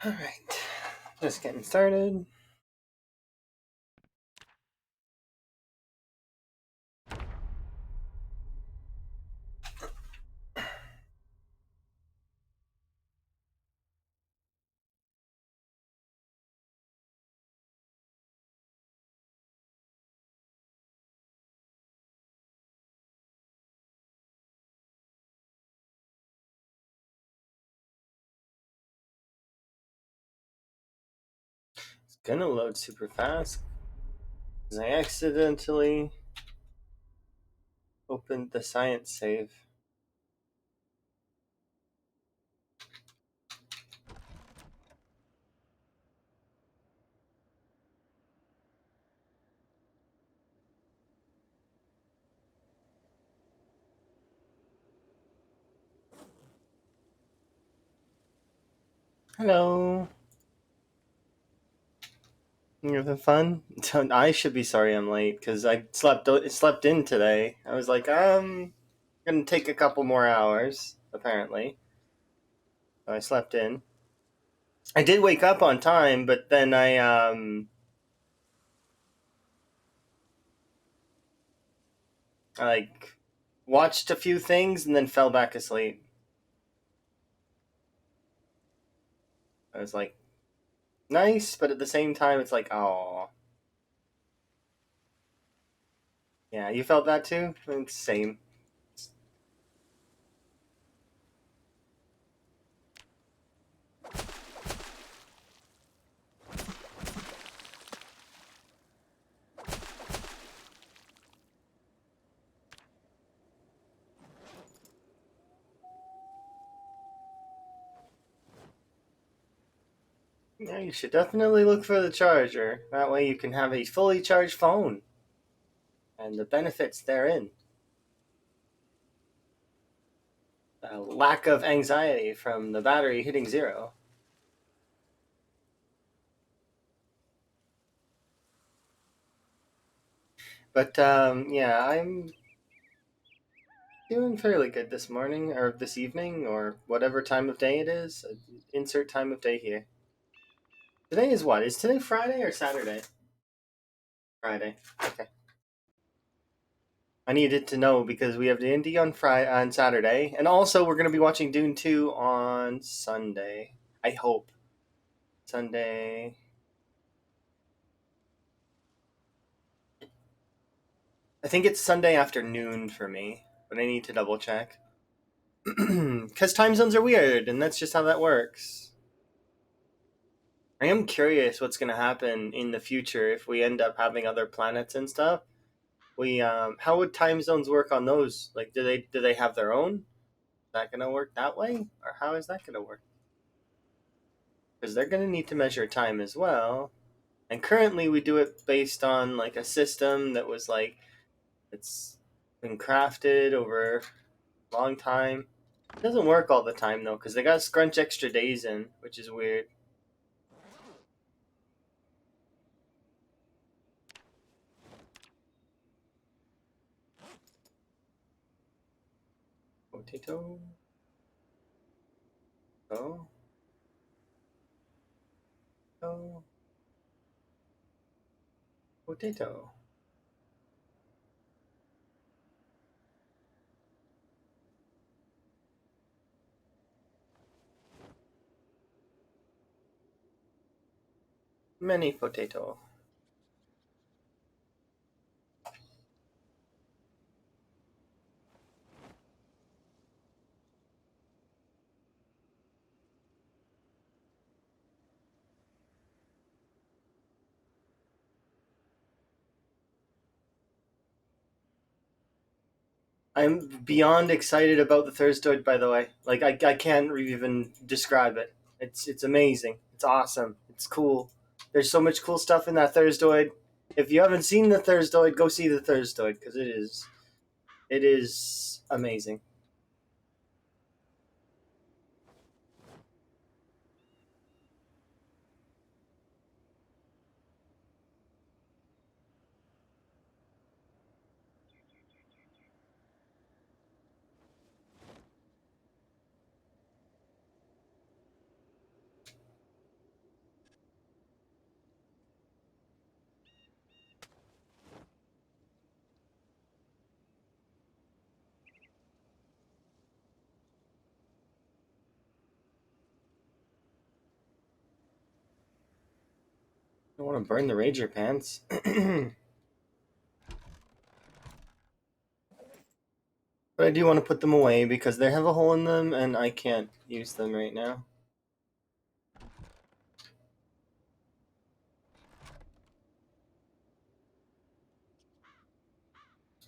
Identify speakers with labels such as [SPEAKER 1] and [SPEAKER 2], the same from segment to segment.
[SPEAKER 1] Alright, just getting started. It's gonna load super fast because I accidentally opened the science save. Hello. You having fun? I should be sorry I'm late because I slept in today. I was like, gonna take a couple more hours, apparently. So I slept in. I did wake up on time, but then I like watched a few things and then fell back asleep. I was like, nice, but at the same time, it's like, oh, yeah. You felt that too? It's same. Yeah, you should definitely look for the charger. That way, you can have a fully charged phone and the benefits therein. A lack of anxiety from the battery hitting zero. But yeah, I'm doing fairly good this morning or this evening or whatever time of day it is. Insert time of day here. Today is what? Is today Friday or Saturday? Friday. Okay. I needed to know because we have the indie on Friday on Saturday, and also we're going to be watching Dune 2 on Sunday. I hope Sunday. I think it's Sunday afternoon for me, but I need to double check because time zones are weird, and that's just how that works. I am curious what's going to happen in the future if we end up having other planets and stuff. We how would time zones work on those? Like, do they have their own? Is that going to work that way, or how is that going to work? Because they're going to need to measure time as well. And currently, we do it based on like a system that was like it's been crafted over a long time. It doesn't work all the time though, because they got to scrunch extra days in, which is weird. Potato. Oh. Oh. Potato. Many potato. I'm beyond excited about the Thurstoid, by the way. Like I can't even describe it. It's amazing. It's awesome. It's cool. There's so much cool stuff in that Thurstoid. If you haven't seen the Thurstoid, go see the Thurstoid because it is amazing. I don't want to burn the Rager pants. But I do want to put them away because they have a hole in them and I can't use them right now.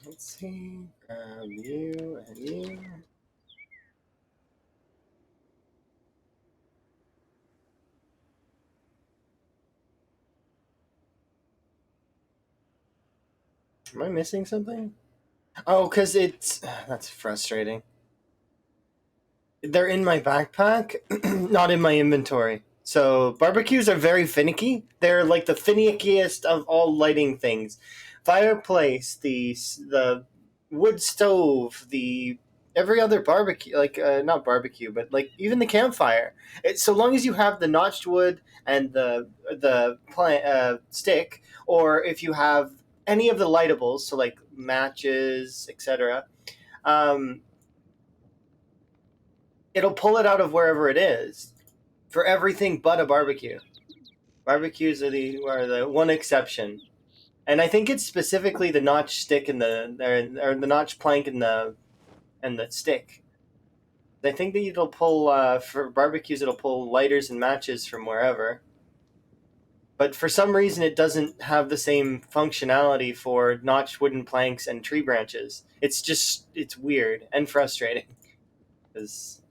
[SPEAKER 1] Let's see. Grab you and you. Am I missing something? Oh, because it's... That's frustrating. They're in my backpack, not in my inventory. So barbecues are very finicky. They're like the finickiest of all lighting things. Fireplace, the wood stove, the every other barbecue, like not barbecue, but like even the campfire. So long as you have the notched wood and the plant stick, or if you have any of the lightables, so like matches, etc. Um, it'll pull it out of wherever it is for everything but a barbecue. Barbecues are the one exception, and I think it's specifically the notch stick and or the notch plank and the stick. I think that it'll pull for barbecues. It'll pull lighters and matches from wherever. But for some reason, it doesn't have the same functionality for notched wooden planks and tree branches. It's weird and frustrating. Because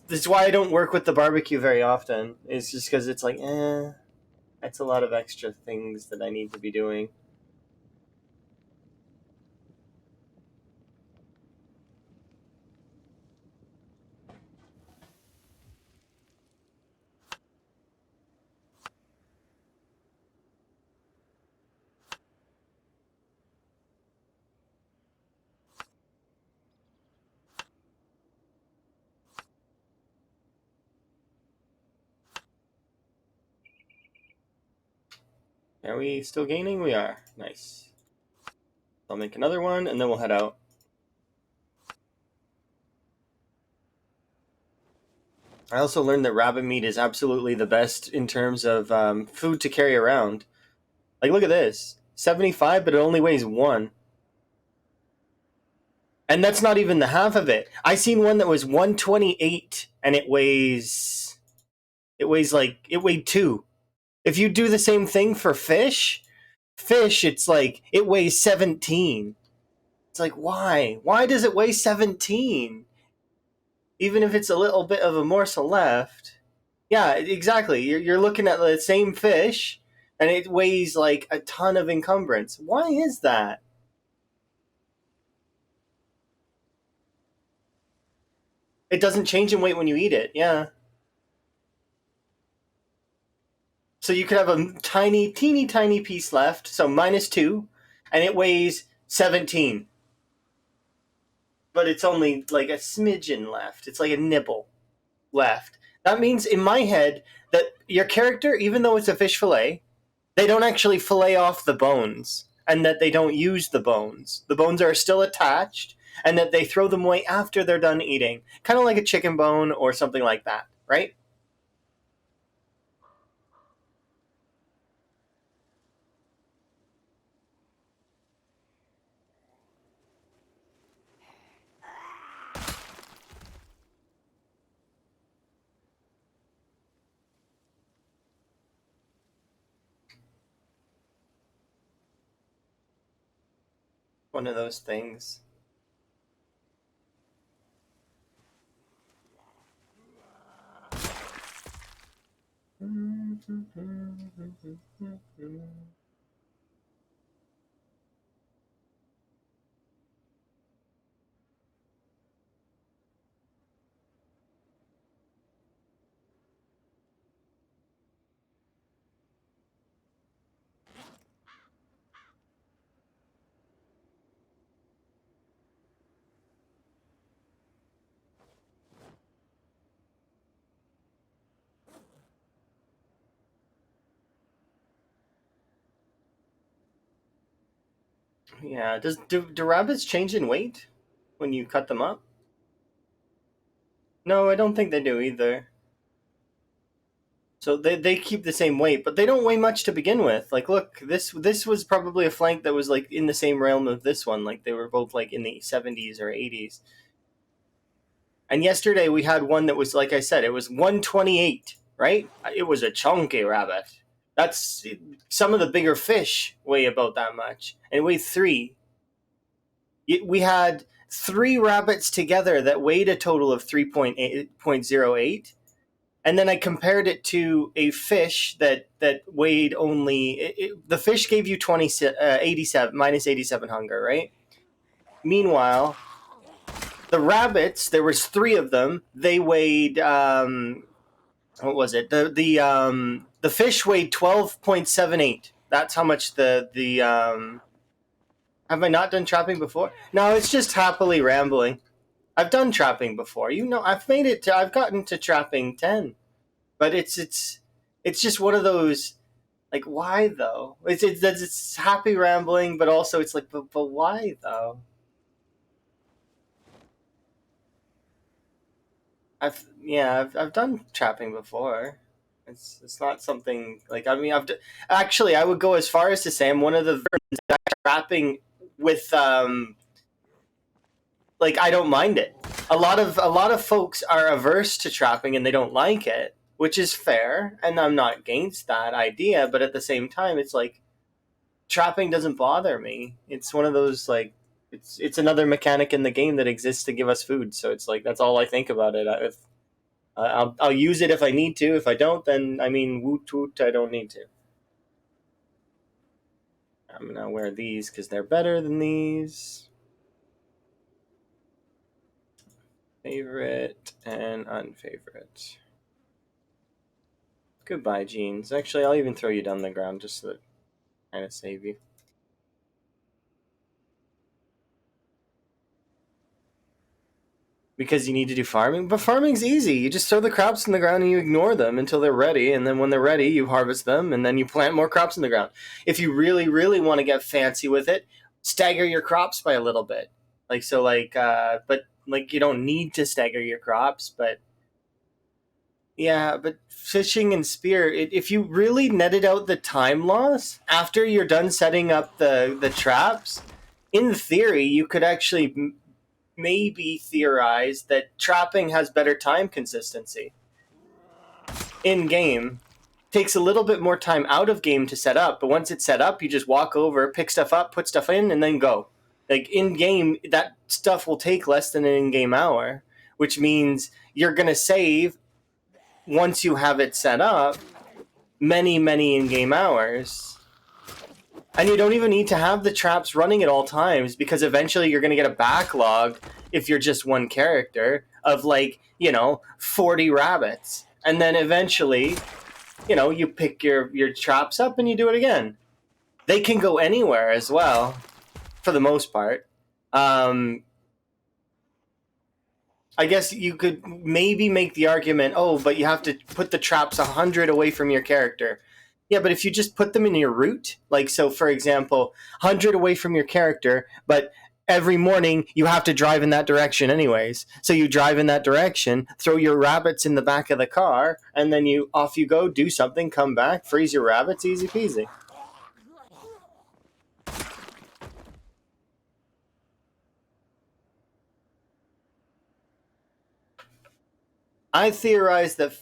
[SPEAKER 1] that's why I don't work with the barbecue very often. It's just because it's like, that's a lot of extra things that I need to be doing. Are we still gaining? We are. Nice. I'll make another one, and then we'll head out. I also learned that rabbit meat is absolutely the best in terms of food to carry around. Like, look at this. 75, but it only weighs 1. And that's not even the half of it. I seen one that was 128, and it weighs... It weighed 2. If you do the same thing for fish, it's like, it weighs 17. It's like, why? Why does it weigh 17? Even if it's a little bit of a morsel left. Yeah, exactly. You're looking at the same fish, and it weighs like a ton of encumbrance. Why is that? It doesn't change in weight when you eat it. Yeah. So you could have a tiny, teeny tiny piece left, so -2, and it weighs 17. But it's only like a smidgen left. It's like a nibble left. That means in my head that your character, even though it's a fish fillet, they don't actually fillet off the bones, and that they don't use the bones. The bones are still attached, and that they throw them away after they're done eating. Kind of like a chicken bone or something like that, right? One of those things. Yeah. Do rabbits change in weight when you cut them up? No, I don't think they do either. So they keep the same weight, but they don't weigh much to begin with. Like, look, this was probably a flank that was like in the same realm of this one. Like they were both like in the 70s or 80s. And yesterday we had one that was, like I said, it was 128, right? It was a chunky rabbit. That's some of the bigger fish weigh about that much, and weigh 3. We had 3 rabbits together that weighed a total of 3.08, and then I compared it to a fish that weighed only. The fish gave you 87 minus 87 hunger, right? Meanwhile, the rabbits, there was 3 of them. They weighed what was it? The fish weighed 12.78. That's how much the have I not done trapping before? No, it's just happily rambling. I've done trapping before. You know, I've gotten to trapping 10. But it's just one of those, like, why though? It's happy rambling, but also it's like, but why though? I've done trapping before. It's not something like, I mean, actually I would go as far as to say I'm one of the trapping with like, I don't mind it. A lot of folks are averse to trapping and they don't like it, which is fair, and I'm not against that idea, but at the same time it's like, trapping doesn't bother me. It's one of those, like, it's another mechanic in the game that exists to give us food, so it's like that's all I think about it. I'll use it if I need to. If I don't, then I mean, woot woot, I don't need to. I'm gonna wear these because they're better than these. Favorite and unfavorite. Goodbye, jeans. Actually, I'll even throw you down the ground just to kind of save you. Because you need to do farming? But farming's easy. You just throw the crops in the ground and you ignore them until they're ready, and then when they're ready, you harvest them, and then you plant more crops in the ground. If you really, really want to get fancy with it, stagger your crops by a little bit. Like, so, like, but, like, you don't need to stagger your crops, but yeah, but fishing and spear, if you really netted out the time loss after you're done setting up the traps, in theory, you could actually maybe theorize that trapping has better time consistency in game. Takes a little bit more time out of game to set up, but once it's set up, you just walk over, pick stuff up, put stuff in, and then go. Like, in game, that stuff will take less than an in-game hour, which means you're gonna save, once you have it set up, many, many in-game hours. And you don't even need to have the traps running at all times, because eventually you're going to get a backlog, if you're just one character, of, like, 40 rabbits. And then eventually, you pick your traps up and you do it again. They can go anywhere as well, for the most part. I guess you could maybe make the argument, oh, but you have to put the traps 100 away from your character. Yeah, but if you just put them in your route, like, so for example, 100 away from your character, but every morning you have to drive in that direction anyways. So you drive in that direction, throw your rabbits in the back of the car, and then off you go, do something, come back, freeze your rabbits, easy peasy. I theorize that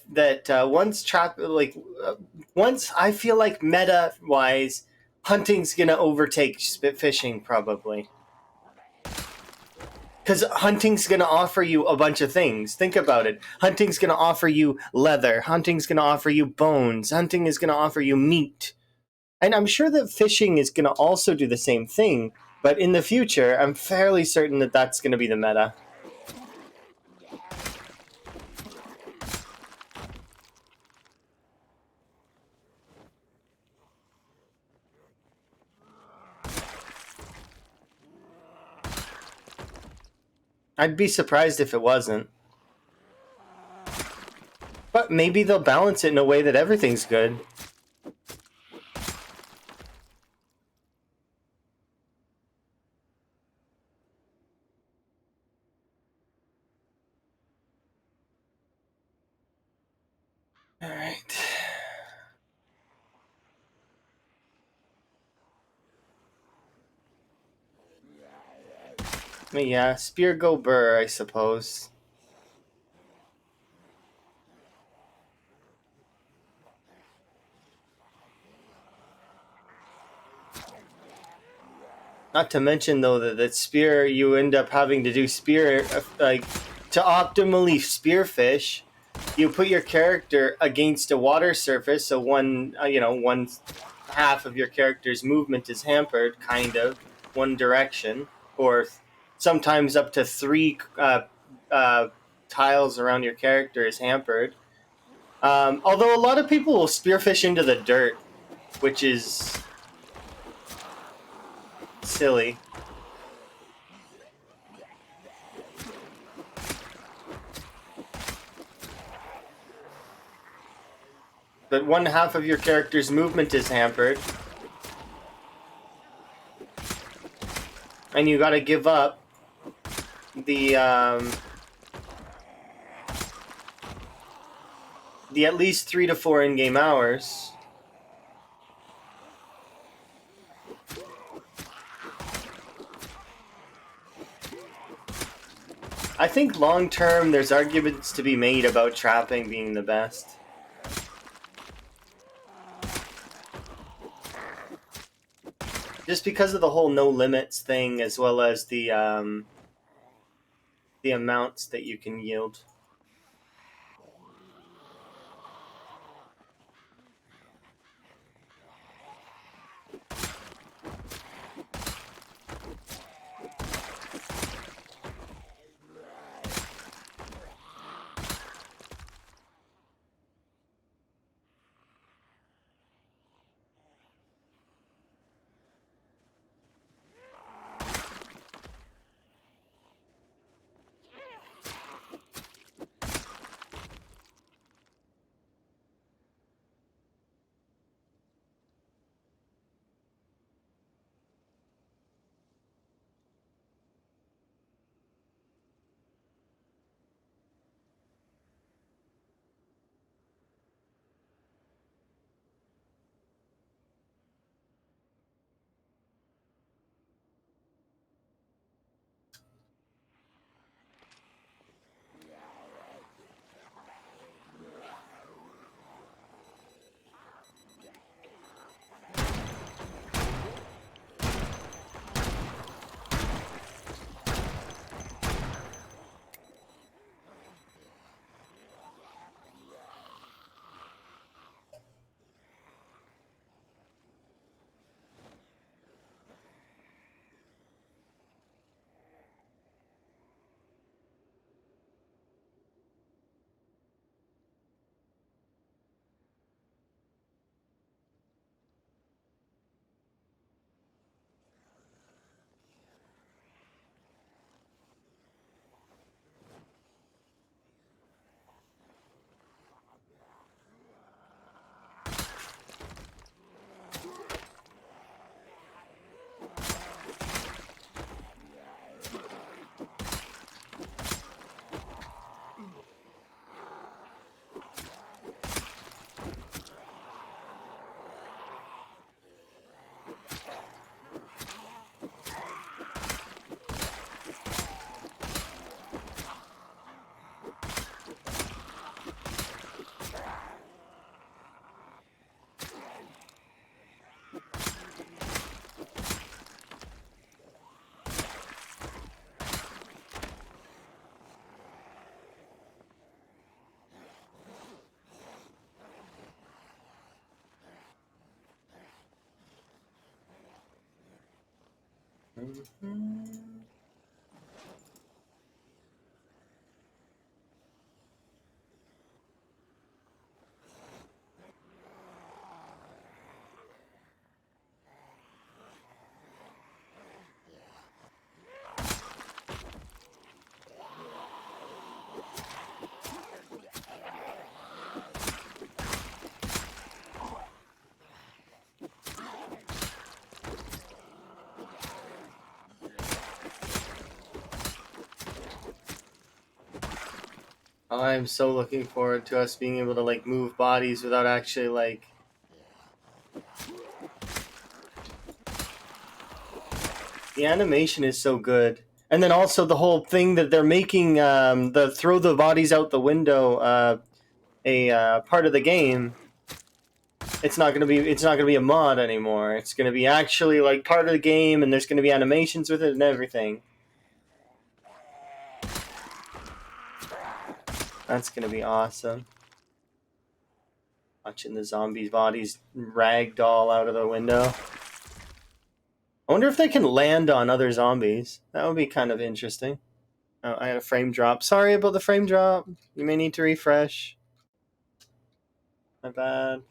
[SPEAKER 1] once I feel like meta wise, hunting's gonna overtake fishing probably. Because hunting's gonna offer you a bunch of things. Think about it. Hunting's gonna offer you leather. Hunting's gonna offer you bones. Hunting is gonna offer you meat. And I'm sure that fishing is gonna also do the same thing. But in the future, I'm fairly certain that that's gonna be the meta. I'd be surprised if it wasn't. But maybe they'll balance it in a way that everything's good. Alright. I mean, yeah, spear go burr, I suppose. Not to mention though that spear, you end up having to do spear like to optimally spearfish. You put your character against a water surface, so one one half of your character's movement is hampered, kind of one direction, or sometimes up to three tiles around your character is hampered. Although a lot of people will spearfish into the dirt, which is silly. But one half of your character's movement is hampered, and you got to give up the at least 3 to 4 in-game hours. I think long term, there's arguments to be made about trapping being the best. Just because of the whole no limits thing, as well as the amounts that you can yield. I'm so looking forward to us being able to like move bodies without actually like. The animation is so good. And then also the whole thing that they're making the throw the bodies out the window a part of the game. It's not gonna be a mod anymore. It's gonna be actually like part of the game, and there's gonna be animations with it and everything. That's gonna be awesome. Watching the zombies' bodies ragdoll out of the window. I wonder if they can land on other zombies. That would be kind of interesting. Oh, I had a frame drop. Sorry about the frame drop. You may need to refresh. My bad.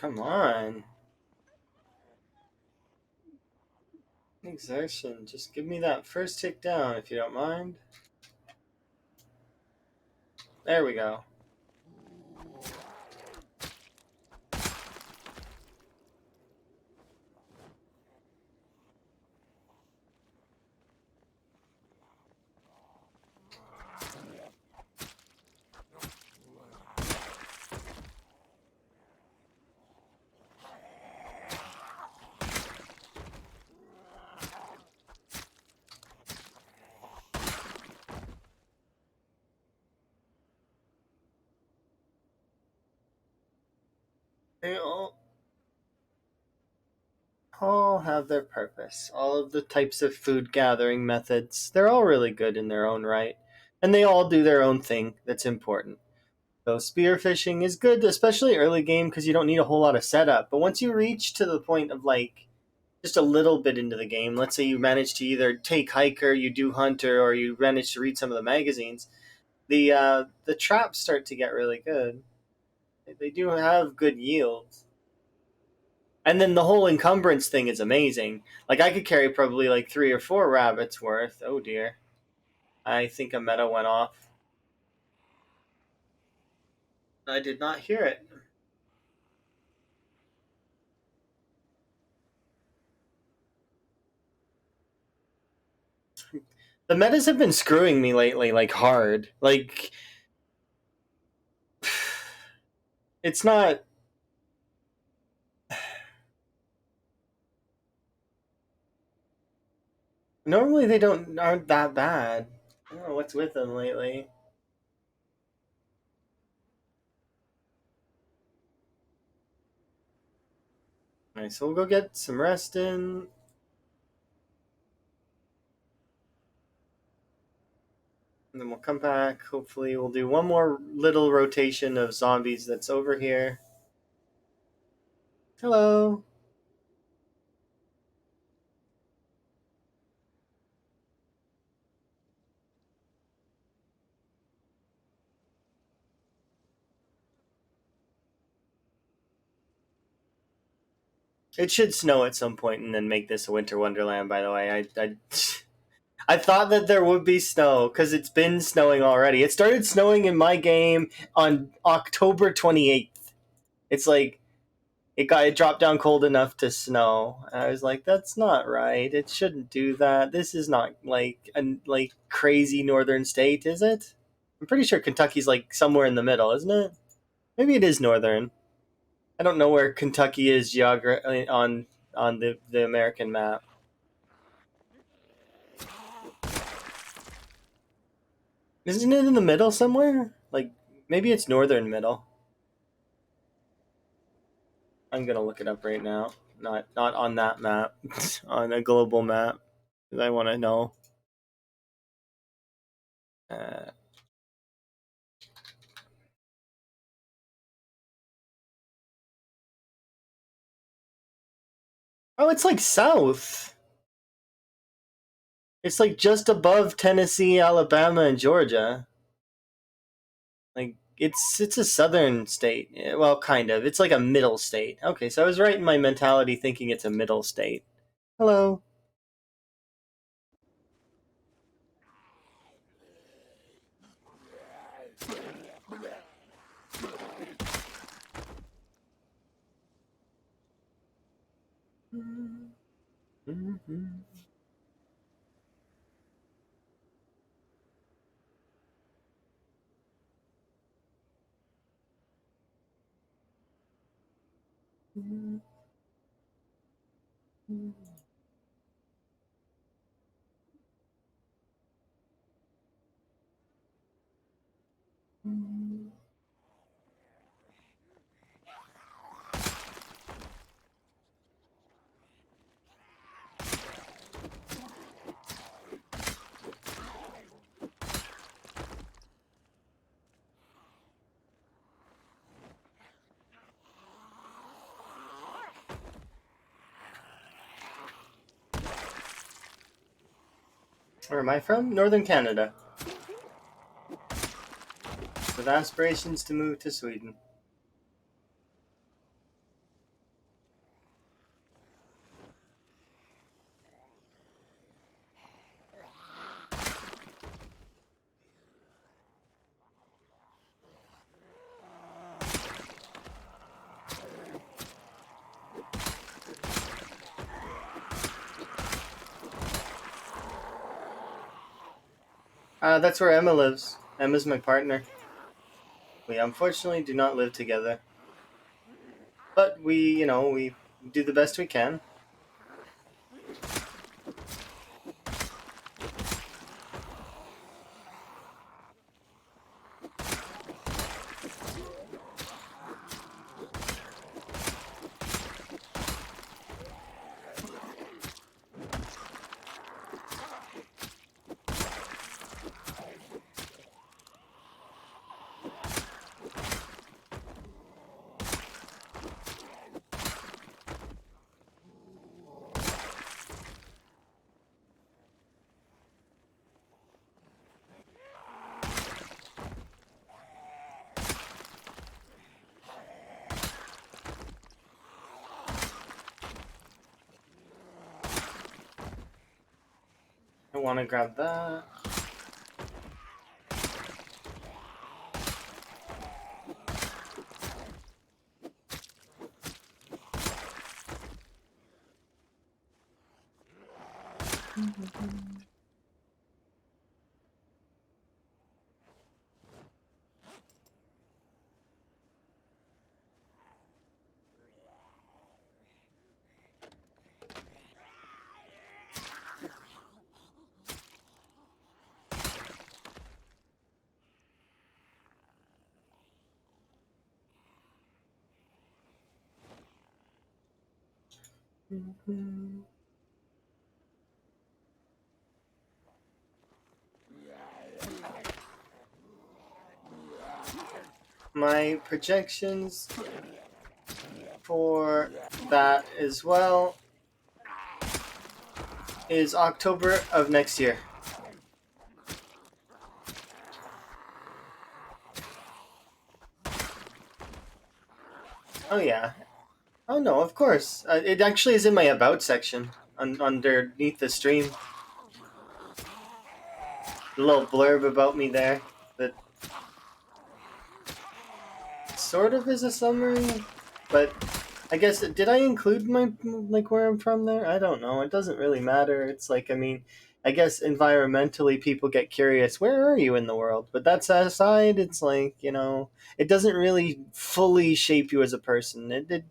[SPEAKER 1] Come on. Exertion. Just give me that first tick down if you don't mind. There we go. They all have their purpose. All of the types of food gathering methods, they're all really good in their own right. And they all do their own thing that's important. So spearfishing is good, especially early game, because you don't need a whole lot of setup. But once you reach to the point of like just a little bit into the game, let's say you manage to either take hiker, you do hunter, or you manage to read some of the magazines, the traps start to get really good. They do have good yields. And then the whole encumbrance thing is amazing. Like I could carry probably like 3 or 4 rabbits worth. Oh dear. I think a meta went off. I did not hear it. The metas have been screwing me lately, like hard. Like it's not. Normally they aren't that bad. I don't know what's with them lately. Alright, so we'll go get some rest in. And then we'll come back. Hopefully, we'll do one more little rotation of zombies that's over here. Hello. It should snow at some point and then make this a winter wonderland, by the way. I thought that there would be snow because it's been snowing already. It started snowing in my game on October 28th. It's like it dropped down cold enough to snow. And I was like, that's not right. It shouldn't do that. This is not like a like crazy northern state, is it? I'm pretty sure Kentucky's like somewhere in the middle, isn't it? Maybe it is northern. I don't know where Kentucky is on the American map. Isn't it in the middle somewhere? Like maybe it's northern middle. I'm gonna look it up right now. Not on that map, on a global map, because I want to know. Uh, oh, it's like south. It's like just above Tennessee, Alabama, and Georgia. Like it's a southern state. Well, kind of. It's like a middle state. Okay, so I was right in my mentality thinking it's a middle state. Hello. Where am I from? Northern Canada. With aspirations to move to Sweden. That's where Emma lives. Emma's my partner. We unfortunately do not live together. But we do the best we can. I want to grab that. my projections for that as well is October of next year. Oh yeah. Oh no, of course. It actually is in my about section underneath the stream. A little blurb about me there that sort of is a summary, but I guess did I include my like where I'm from there? I don't know. It doesn't really matter. It's like I guess environmentally people get curious. Where are you in the world? But that's aside. It's like it doesn't really fully shape you as a person. It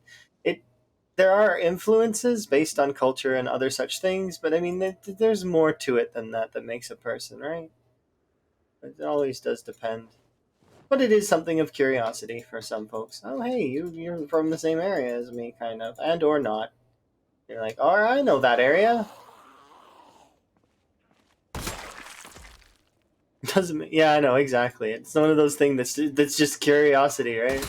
[SPEAKER 1] there are influences based on culture and other such things, but I mean there's more to it than that makes a person, right? It always does depend. But it is something of curiosity for some folks. Oh, hey, you're from the same area as me, kind of, and or not. You're like, oh, I know that area. Doesn't yeah, I know exactly. It's one of those things that's just curiosity, right?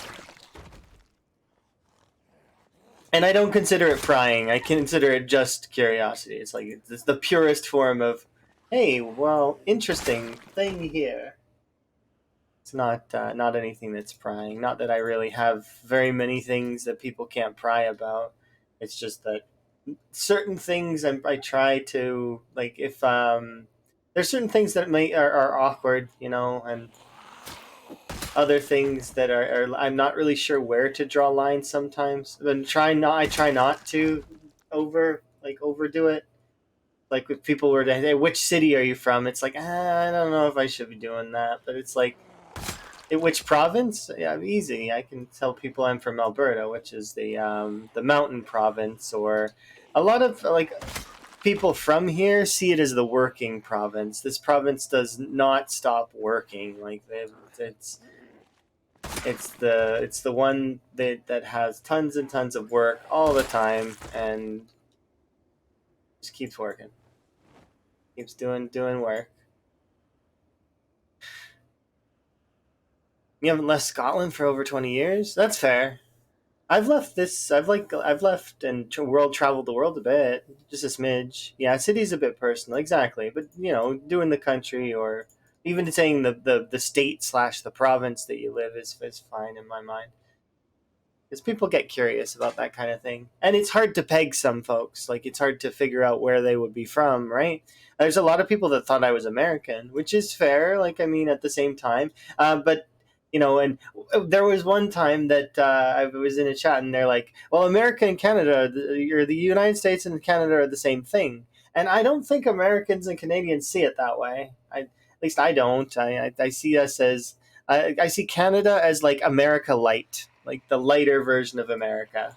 [SPEAKER 1] And I don't consider it prying. I consider it just curiosity. It's like it's the purest form of, hey, well, interesting thing here. It's not anything that's prying. Not that I really have very many things that people can't pry about. It's just that certain things I try to like if there's certain things that are awkward, and other things that are I'm not really sure where to draw lines sometimes. But I try not to overdo it. Like if people were to say, which city are you from? It's like I don't know if I should be doing that, but it's like which province? Yeah, easy. I can tell people I'm from Alberta, which is the mountain province, or a lot of like people from here see it as the working province. This province does not stop working. Like it's it's the one that has tons and tons of work all the time and just keeps working, keeps doing work. You haven't left Scotland for over 20 years. That's fair. I've left this. I've left and world traveled the world a bit, just a smidge. Yeah, city's a bit personal, exactly. But doing the country or even saying the state slash the province that you live is fine in my mind. Because people get curious about that kind of thing, and it's hard to peg some folks. Like it's hard to figure out where they would be from, right? There's a lot of people that thought I was American, which is fair. Like I mean, at the same time, but and there was one time that I was in a chat, and they're like, "Well, America and Canada, or the United States and Canada are the same thing," and I don't think Americans and Canadians see it that way. At least I don't. I see us as I see Canada as like America light, like the lighter version of America.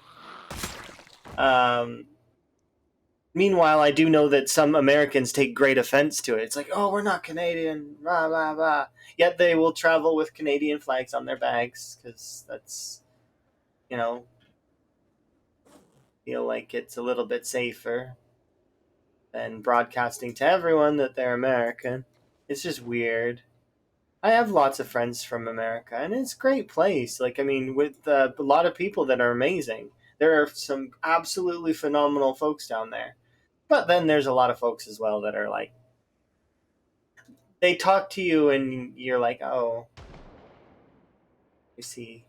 [SPEAKER 1] Um, Meanwhile, I do know that some Americans take great offense to it. It's like, oh, we're not Canadian, blah blah blah. Yet they will travel with Canadian flags on their bags because that's you know feel like it's a little bit safer than broadcasting to everyone that they're American. It's just weird. I have lots of friends from America, and it's a great place. Like, I mean, with a lot of people that are amazing. There are some absolutely phenomenal folks down there. But then there's a lot of folks as well that are like, they talk to you, and you're like, oh, you see.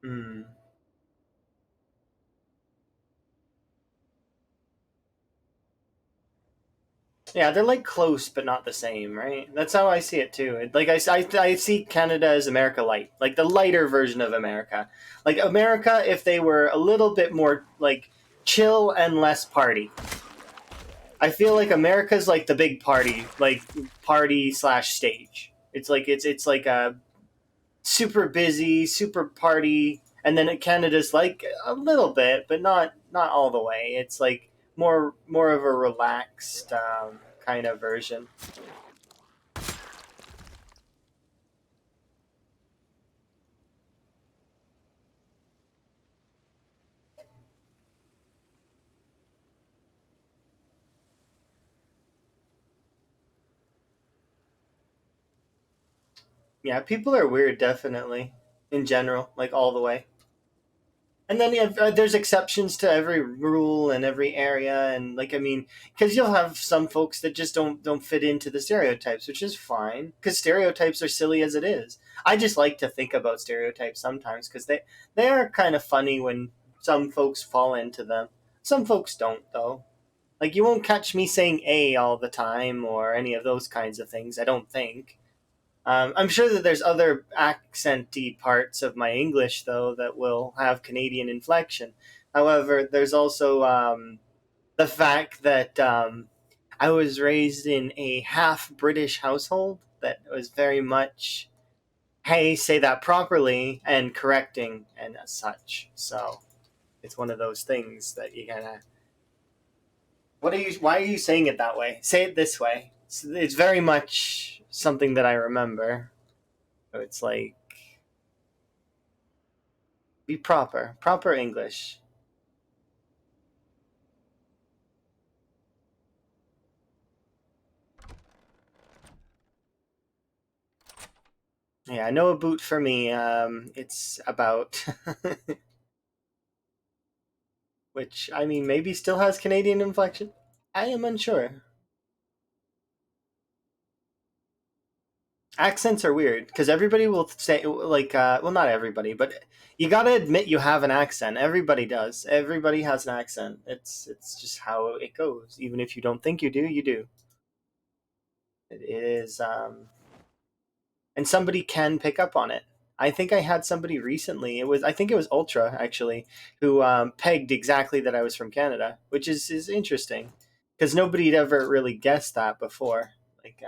[SPEAKER 1] Hmm. Yeah, they're like close, but not the same, right? That's how I see it too. Like I see Canada as America light, like the lighter version of America. Like America, if they were a little bit more like chill and less party. I feel like America's like the big party, like party slash stage. It's like a super busy, super party, and then Canada's like a little bit, but not all the way. It's like more of a relaxed kind of version. Yeah, people are weird, definitely, in general, like all the way. And then there's exceptions to every rule and every area, and like I mean, because you'll have some folks that just don't fit into the stereotypes, which is fine. Because stereotypes are silly as it is. I just like to think about stereotypes sometimes because they are kind of funny when some folks fall into them. Some folks don't though. Like you won't catch me saying a all the time or any of those kinds of things. I don't think. I'm sure that there's other accenty parts of my English, though, that will have Canadian inflection. However, there's also the fact that I was raised in a half British household that was very much, hey, say that properly, and correcting and as such. So it's one of those things that you gotta. What are you? Why are you saying it that way? Say it this way. It's very much something that I remember. So it's like be proper, proper English. Yeah, no boot for me. It's about, which I mean, maybe still has Canadian inflection. I am unsure. Accents are weird because everybody will say like, well, not everybody, but you gotta admit you have an accent. Everybody does. Everybody has an accent. It's just how it goes. Even if you don't think you do, you do. It is. And somebody can pick up on it. I think I had somebody recently. I think it was Ultra actually, who pegged exactly that I was from Canada, which is interesting because nobody'd ever really guessed that before. Like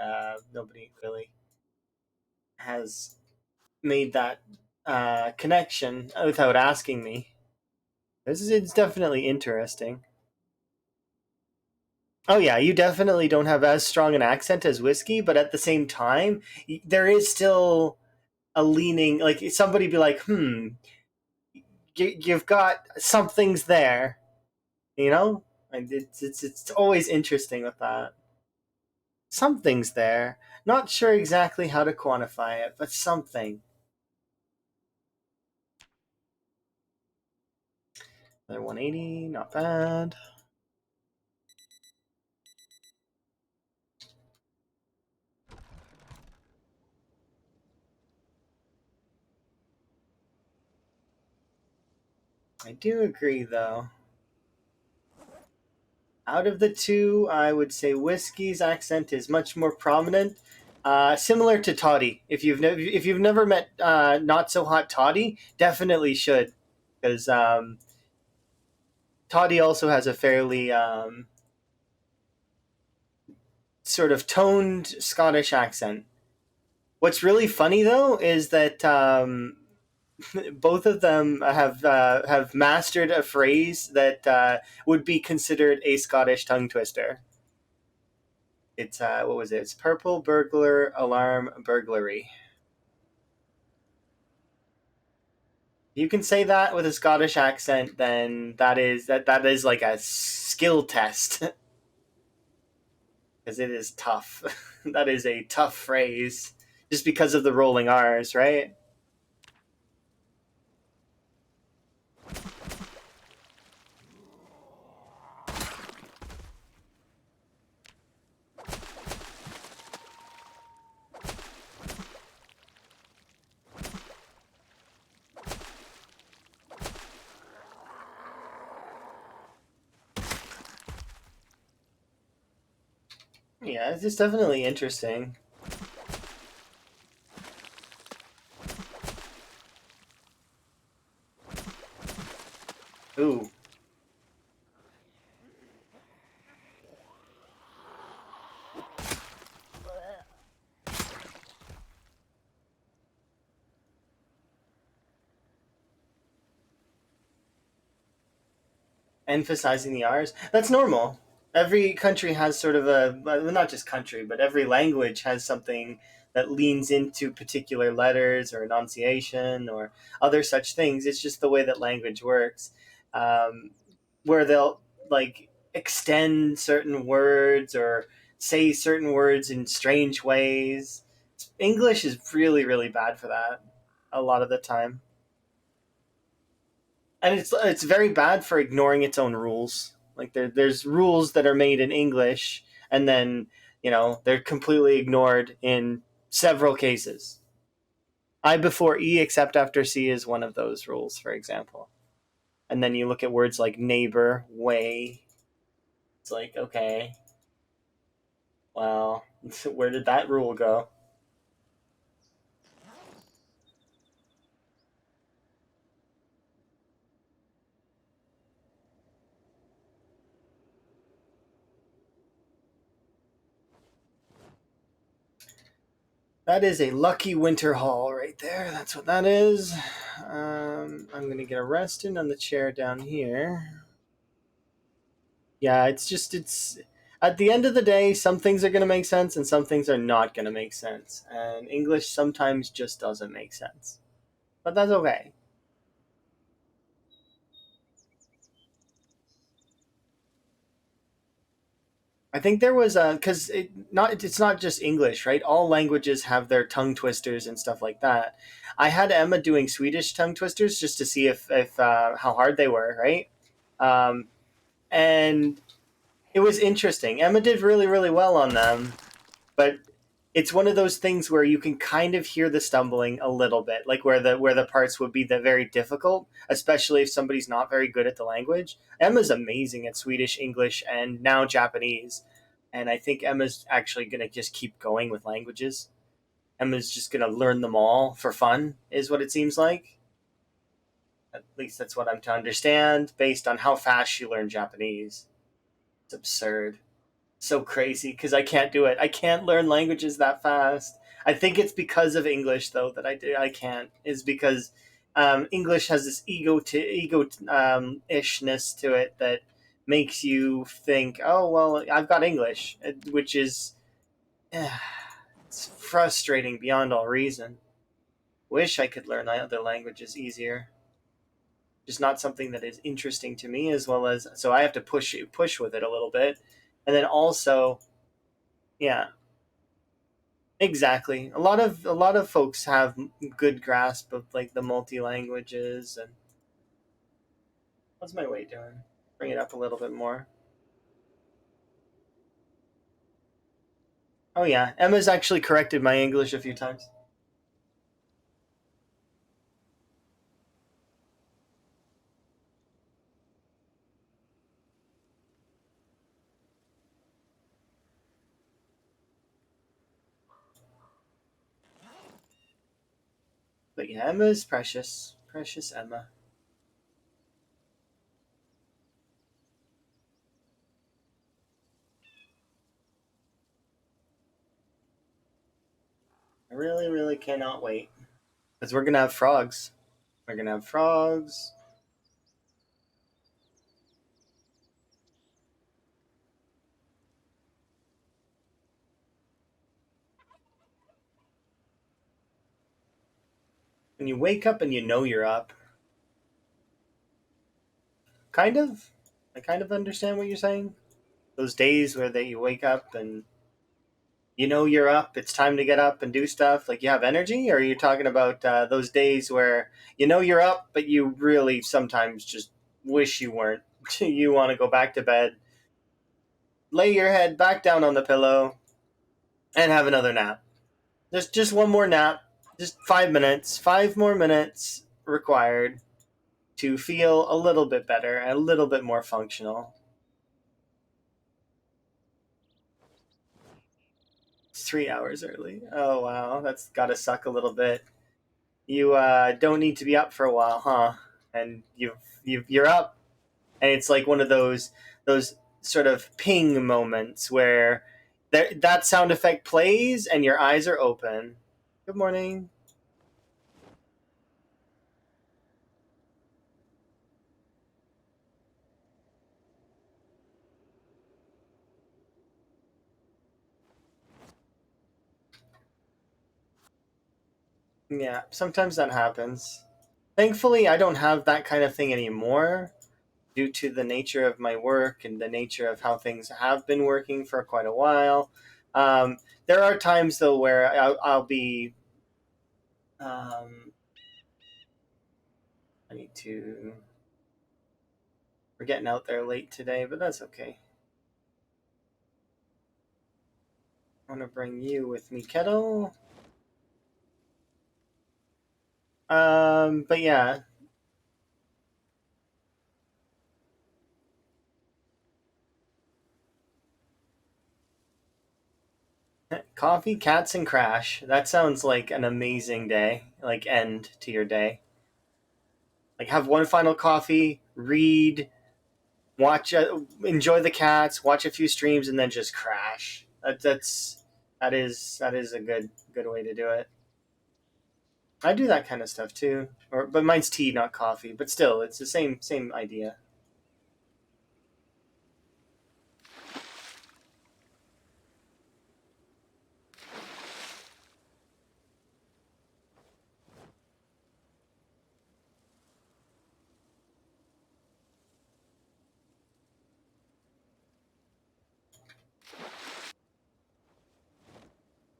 [SPEAKER 1] nobody really has made that connection without asking me. It's definitely interesting. Oh yeah, you definitely don't have as strong an accent as whiskey, but at the same time, there is still a leaning. Like somebody be like, you've got something's there, you know. And it's always interesting with that. Something's there. Not sure exactly how to quantify it, but something. Another 180, not bad. I do agree, though. Out of the two, I would say whiskey's accent is much more prominent. Similar to toddy. If you've never met not so hot toddy, definitely should, because toddy also has a fairly sort of toned Scottish accent. What's really funny though is that both of them have mastered a phrase that would be considered a Scottish tongue twister. It's what was it? It's purple burglar alarm burglary. You can say that with a Scottish accent, then that is like a skill test because it is tough. That is a tough phrase just because of the rolling R's, right? Yeah, it's just definitely interesting. Ooh, emphasizing the R's. That's normal. Every country has sort of well, not just country, but every language has something that leans into particular letters or enunciation or other such things. It's just the way that language works, um, where they'll like extend certain words or say certain words in strange ways. English is really really bad for that a lot of the time, and it's very bad for ignoring its own rules. Like there's rules that are made in English, and then they're completely ignored in several cases. I before E except after C is one of those rules, for example. And then you look at words like neighbor, way. It's like, okay, well, where did that rule go? That is a lucky winter haul right there. That's what that is. I'm going to get a resting on the chair down here. Yeah, it's at the end of the day, some things are going to make sense and some things are not going to make sense. And English sometimes just doesn't make sense. But that's okay. I think there was a because it's not just English, right? All languages have their tongue twisters and stuff like that. I had Emma doing Swedish tongue twisters just to see if how hard they were, right? Um, and it was interesting. Emma did really really well on them, but it's one of those things where you can kind of hear the stumbling a little bit, like where the parts would be the very difficult, especially if somebody's not very good at the language. Emma's amazing at Swedish, English, and now Japanese, and I think Emma's actually going to just keep going with languages. Emma's just going to learn them all for fun, is what it seems like. At least that's what I'm to understand based on how fast she learned Japanese. It's absurd. So crazy because I can't do it. I can't learn languages that fast. I think it's because of English though that I can't. Is because English has this ego ishness to it that makes you think, oh well, I've got English, which is it's frustrating beyond all reason. Wish I could learn other languages easier. Just not something that is interesting to me as well as so I have to push with it a little bit, and then also yeah. Exactly. A lot of folks have good grasp of like the multi languages and what's my weight doing? Bring it up a little bit more. Oh yeah, Emma's actually corrected my English a few times. But yeah, Emma's precious, precious Emma. I really, really cannot wait because we're gonna have frogs. We're gonna have frogs. When you wake up and you know you're up, kind of. I kind of understand what you're saying. Those days where you wake up and you know you're up, it's time to get up and do stuff, like you have energy, or are you talking about those days where you know you're up but you really sometimes just wish you weren't? You want to go back to bed, lay your head back down on the pillow, and have another nap. Just one more nap, just 5 minutes, 5 more minutes required to feel a little bit better and a little bit more functional. It's 3 hours early. Oh wow, that's gotta suck a little bit. You don't need to be up for a while, huh? And you're up, and it's like one of those sort of ping moments where that sound effect plays and your eyes are open. Good morning. Yeah, sometimes that happens. Thankfully, I don't have that kind of thing anymore due to the nature of my work and the nature of how things have been working for quite a while. There are times though where I'll be. I need to. We're getting out there late today, but that's okay. I want to bring you with me, Kettle. But yeah. Coffee, cats, and crash. That sounds like an amazing day. Like end to your day. Like have one final coffee, read, watch, enjoy the cats, watch a few streams, and then just crash. That is a good way to do it. I do that kind of stuff too, but mine's tea, not coffee. But still, it's the same idea.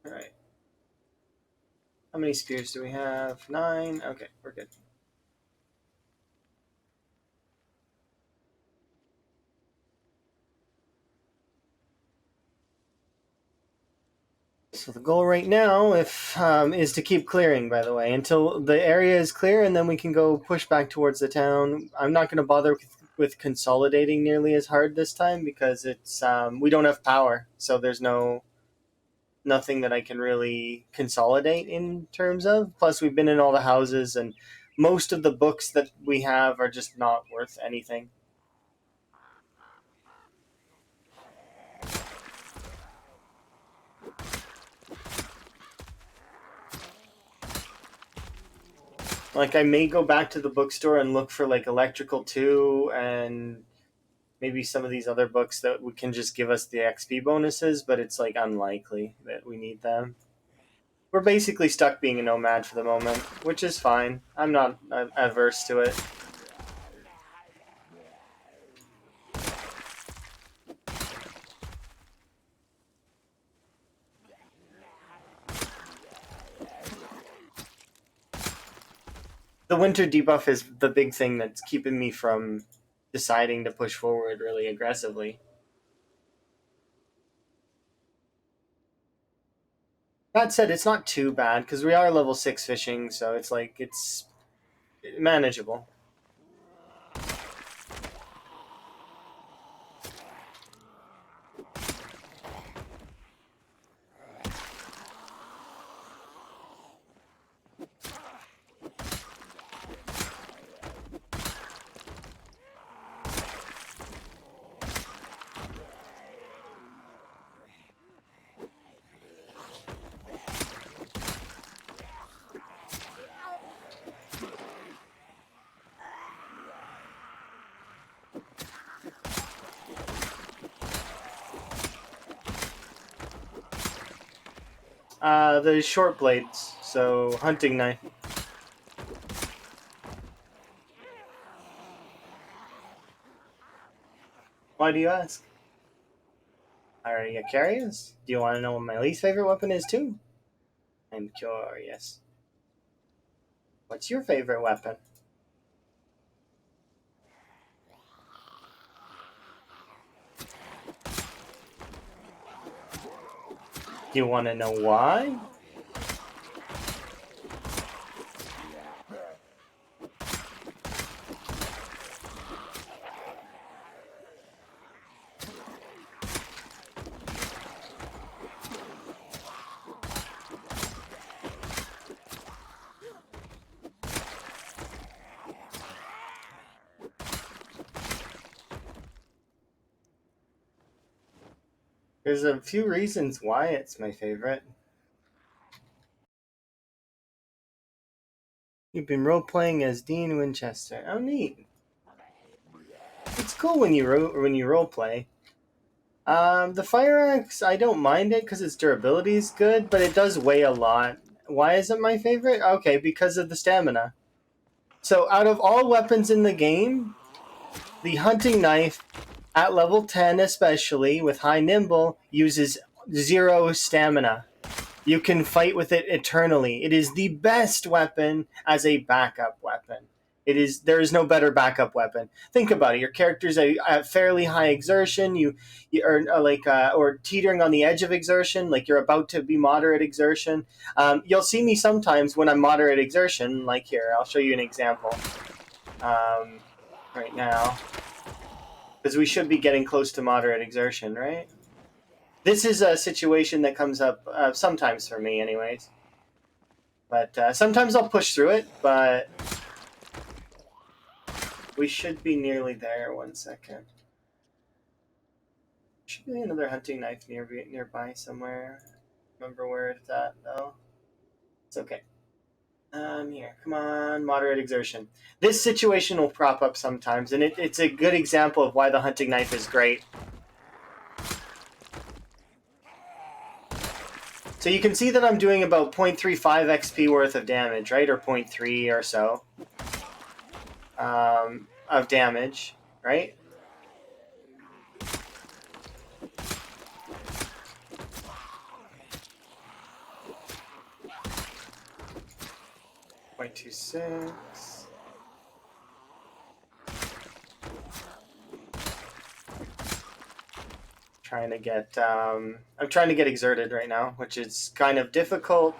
[SPEAKER 1] All right. How many spears do we have? 9. Okay, we're good. So the goal right now, if is to keep clearing. By the way, until the area is clear, and then we can go push back towards the town. I'm not going to bother with consolidating nearly as hard this time because it's we don't have power, so there's nothing that I can really consolidate in terms of. Plus, we've been in all the houses, and most of the books that we have are just not worth anything. Like, I may go back to the bookstore and look for like Electrical 2 and maybe some of these other books that can just give us the XP bonuses, but it's like unlikely that we need them. We're basically stuck being a nomad for the moment, which is fine. I'm not adverse to it. The winter debuff is the big thing that's keeping me from deciding to push forward really aggressively. That said, it's not too bad because we are level 6 fishing, so it's like it's manageable. The short blades, so hunting knife. Why do you ask? Are you curious? Do you want to know what my least favorite weapon is too? I'm curious. What's your favorite weapon? Do you want to know why? There's a few reasons why it's my favorite. You've been role playing as Dean Winchester. Oh, neat. It's cool when you role play. The fire axe, I don't mind it because its durability is good, but it does weigh a lot. Why is it my favorite? Okay, because of the stamina. So, out of all weapons in the game, the hunting knife, at level 10 especially, with high nimble, uses 0 stamina. You can fight with it eternally. It is the best weapon as a backup weapon. There is no better backup weapon. Think about it. Your character's at fairly high exertion. You are or teetering on the edge of exertion, like you're about to be moderate exertion. You'll see me sometimes when I'm moderate exertion. Like here, I'll show you an example. Right now, because we should be getting close to moderate exertion, right? This is a situation that comes up sometimes for me, anyways. But sometimes I'll push through it, but we should be nearly there. 1 second. Should be another hunting knife nearby somewhere. Remember where it's at, though? It's okay. Here, come on, moderate exertion. This situation will prop up sometimes, and it's a good example of why the hunting knife is great. So you can see that I'm doing about 0.35 XP worth of damage, right? Or 0.3 or so of damage, right? .26. I'm trying to get exerted right now, which is kind of difficult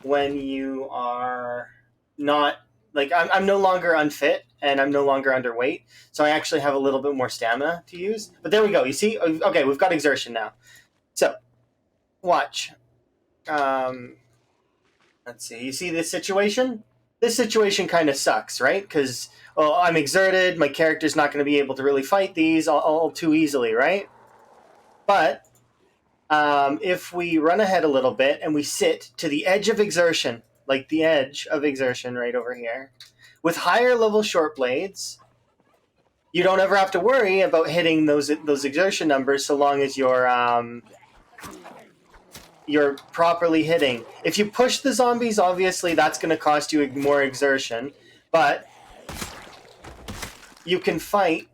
[SPEAKER 1] when you are not, like, I'm no longer unfit and I'm no longer underweight, so I actually have a little bit more stamina to use. But there we go. You see? Okay, we've got exertion now. So, watch. Let's see. You see this situation? This situation kind of sucks, right? Because I'm exerted. My character's not going to be able to really fight these all too easily, right? But if we run ahead a little bit and we sit to the edge of exertion, like the edge of exertion right over here, with higher level short blades, you don't ever have to worry about hitting those exertion numbers so long as you're properly hitting. If you push the zombies, obviously that's going to cost you more exertion, but you can fight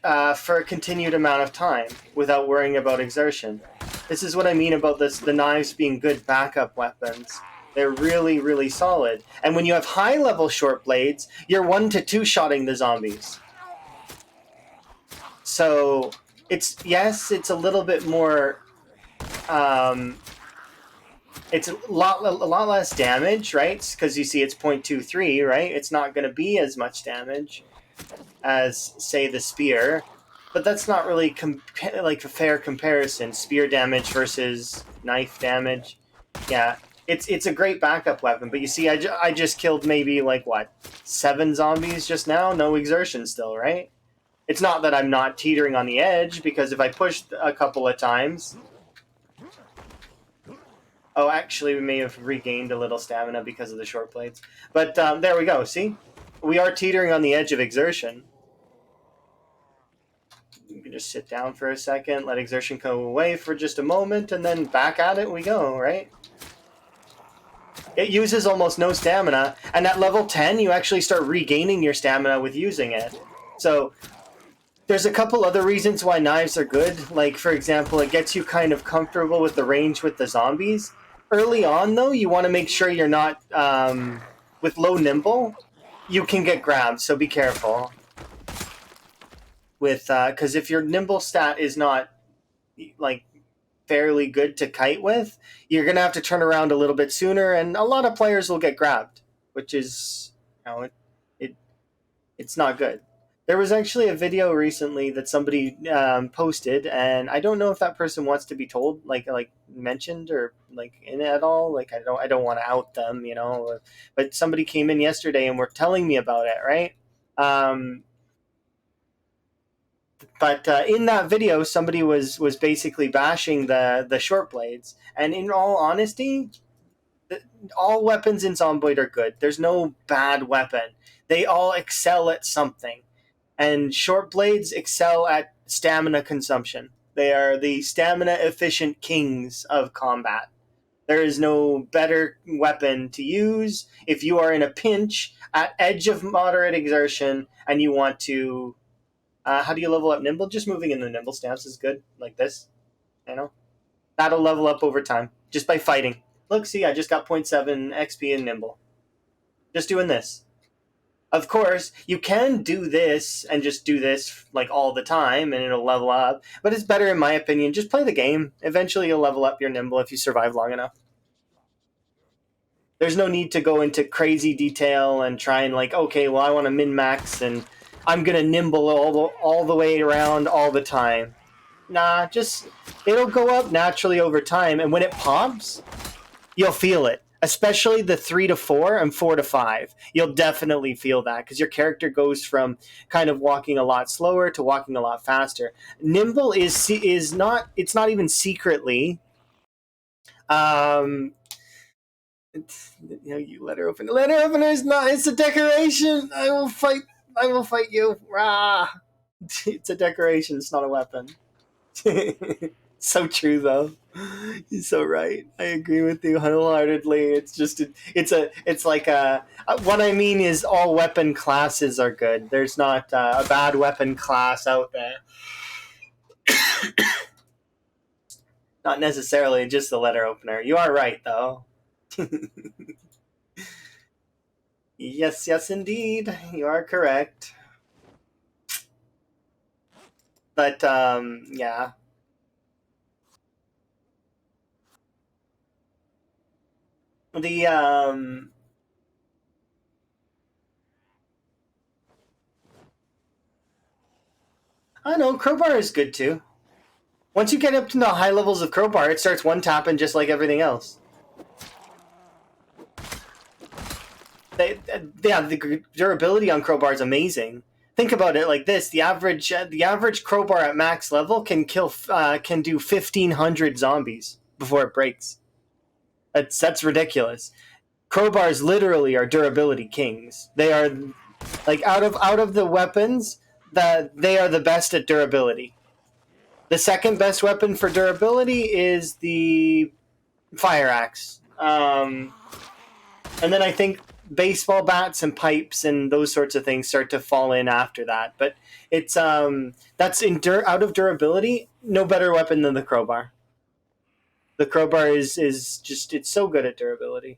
[SPEAKER 1] for a continued amount of time without worrying about exertion. This is what I mean about the knives being good backup weapons. They're really, really solid. And when you have high-level short blades, you're 1 to 2 shotting the zombies. So it's a little bit more. It's a lot less damage, right? Because you see, it's 0.23, right? It's not going to be as much damage as, say, the spear. But that's not really like a fair comparison. Spear damage versus knife damage. Yeah, it's a great backup weapon. But you see, I just killed maybe, like, what, 7 zombies just now? No exertion still, right? It's not that I'm not teetering on the edge, because if I pushed a couple of times... Oh, actually, we may have regained a little stamina because of the short blades. But there we go, see? We are teetering on the edge of exertion. You can just sit down for a second, let exertion go away for just a moment, and then back at it we go, right? It uses almost no stamina, and at level 10, you actually start regaining your stamina with using it. So there's a couple other reasons why knives are good. Like, for example, it gets you kind of comfortable with the range with the zombies. Early on, though, you want to make sure you're not... with low nimble, you can get grabbed, so be careful. Because if your nimble stat is not, like, fairly good to kite with, you're going to have to turn around a little bit sooner, and a lot of players will get grabbed, which is, it's not good. There was actually a video recently that somebody posted, and I don't know if that person wants to be told, like mentioned or like in it at all. Like I don't want to out them, But somebody came in yesterday and were telling me about it, right? But in that video, somebody was basically bashing the short blades, and in all honesty, all weapons in Zomboid are good. There's no bad weapon. They all excel at something. And short blades excel at stamina consumption. They are the stamina-efficient kings of combat. There is no better weapon to use if you are in a pinch at edge of moderate exertion and you want to... how do you level up nimble? Just moving in the nimble stance is good, like this, That'll level up over time just by fighting. Look, see, I just got 0.7 XP in Nimble. Just doing this. Of course, you can do this and just do this like all the time and it'll level up. But it's better, in my opinion, just play the game. Eventually you'll level up your Nimble if you survive long enough. There's no need to go into crazy detail and try and like, okay, well, I want to min-max and I'm going to Nimble all the way around all the time. Nah, just, it'll go up naturally over time. And when it pops, you'll feel it. Especially the 3 to 4 and 4 to 5. You'll definitely feel that because your character goes from kind of walking a lot slower to walking a lot faster. Nimble is not, it's not even secretly, you letter opener. Letter opener is not, it's a decoration. I will fight you. Rah. It's a decoration, it's not a weapon. So true though. You're so right. I agree with you wholeheartedly. It's just it's like what I mean is all weapon classes are good. There's not a bad weapon class out there. Not necessarily just the letter opener. You are right though. Yes, indeed. You are correct. But yeah. The I don't know, crowbar is good too. Once you get up to the high levels of crowbar, it starts one tapping just like everything else. The durability on crowbar is amazing. Think about it like this: the average crowbar at max level can do 1,500 zombies before it breaks. That's ridiculous. Crowbars literally are durability kings. They are like out of the weapons that they are the best at durability. The second best weapon for durability is the fire axe. And then I think baseball bats and pipes and those sorts of things start to fall in after that. But it's that's out of durability, no better weapon than the crowbar. The crowbar is just, it's so good at durability.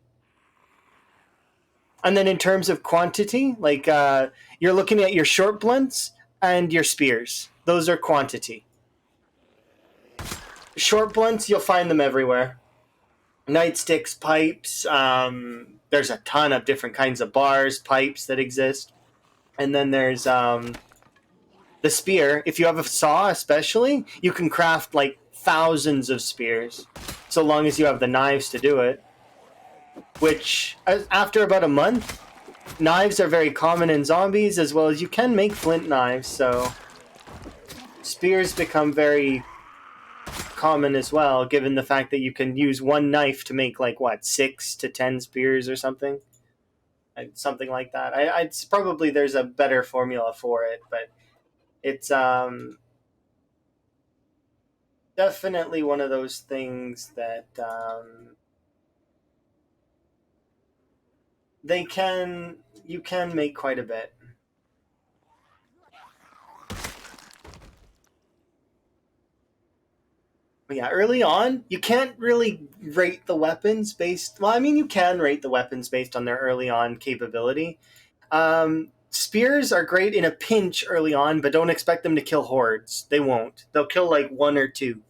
[SPEAKER 1] And then in terms of quantity, like you're looking at your short blunts and your spears. Those are quantity. Short blunts, you'll find them everywhere. Nightsticks, pipes. There's a ton of different kinds of bars, pipes that exist. And then there's the spear. If you have a saw, especially, you can craft like thousands of spears, so long as you have the knives to do it. Which, after about a month, knives are very common in zombies, as well as you can make flint knives, so spears become very common as well, given the fact that you can use one knife to make like what, 6 to 10 spears or something like that. It's probably, there's a better formula for it, but it's definitely one of those things that you can make quite a bit. But yeah, early on, you can't really rate the weapons based. Well, I mean, you can rate the weapons based on their early on capability. Spears are great in a pinch early on, but don't expect them to kill hordes. They won't. They'll kill like 1 or 2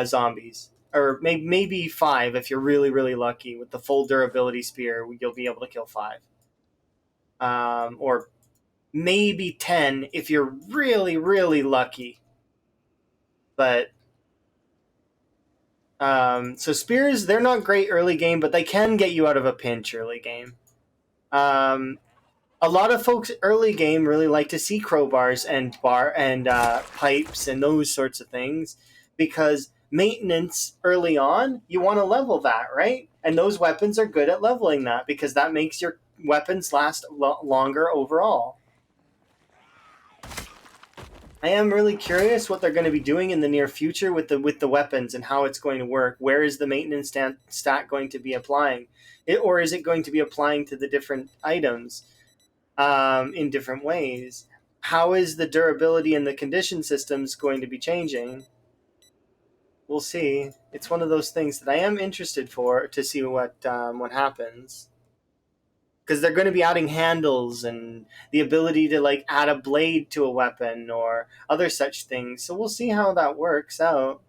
[SPEAKER 1] zombies, or maybe 5 if you're really, really lucky. With the full durability spear, you'll be able to kill 5. Or maybe 10 if you're really, really lucky. But so spears, they're not great early game, but they can get you out of a pinch early game. A lot of folks early game really like to see crowbars and pipes and those sorts of things, because maintenance early on, you want to level that, right? And those weapons are good at leveling that, because that makes your weapons last longer overall. I am really curious what they're going to be doing in the near future with the weapons and how it's going to work. Where is the maintenance stat going to be applying? Or is it going to be applying to the different items in different ways? How is the durability and the condition systems going to be changing? we'll see. It's one of those things that I am interested for to see what happens, because they're going to be adding handles and the ability to like add a blade to a weapon or other such things. So we'll see how that works out.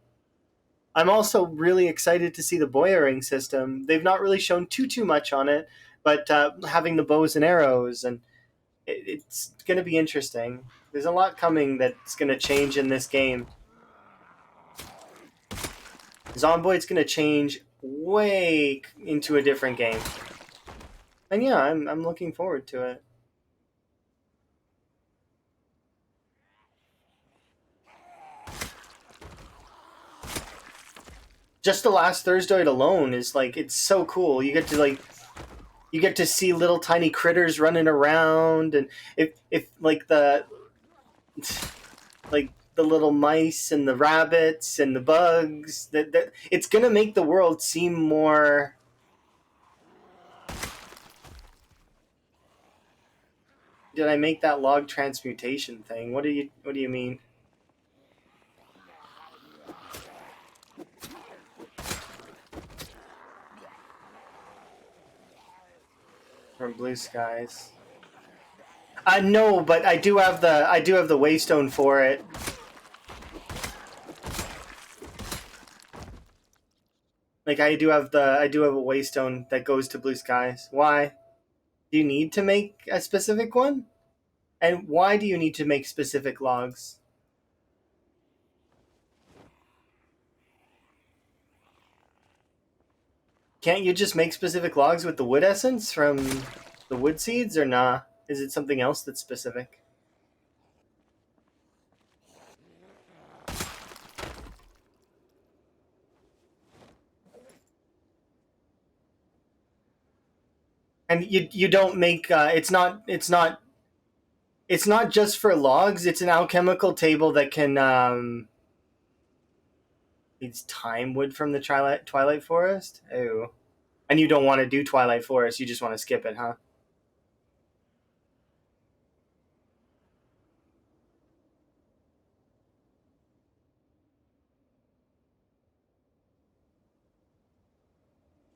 [SPEAKER 1] I'm also really excited to see the Boyering system. They've not really shown too much on it, but having the bows and arrows, and it's going to be interesting. There's a lot coming that's going to change in this game. Zomboid's going to change way into a different game. And yeah, I'm looking forward to it. Just the last Thursday alone is like, it's so cool. You get to see little tiny critters running around, and if like the little mice and the rabbits and the bugs, that it's gonna make the world seem more. Did I make that log transmutation thing? What do you mean? From Blue Skies. No, but I do have the waystone for it. Like I do have a waystone that goes to Blue Skies. Why? Do you need to make a specific one? And why do you need to make specific logs? Can't you just make specific logs with the wood essence from the wood seeds, or nah? Is it something else that's specific? And you don't make it's not just for logs. It's an alchemical table that can needs time wood from the Twilight Forest. Oh, and you don't want to do Twilight Forest. You just want to skip it, huh?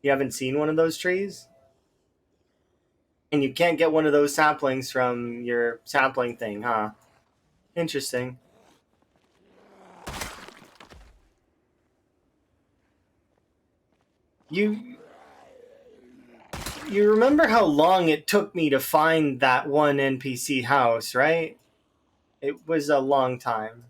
[SPEAKER 1] You haven't seen one of those trees? And you can't get one of those saplings from your sapling thing, huh? Interesting. You you remember how long it took me to find that one NPC house, right? It was a long time.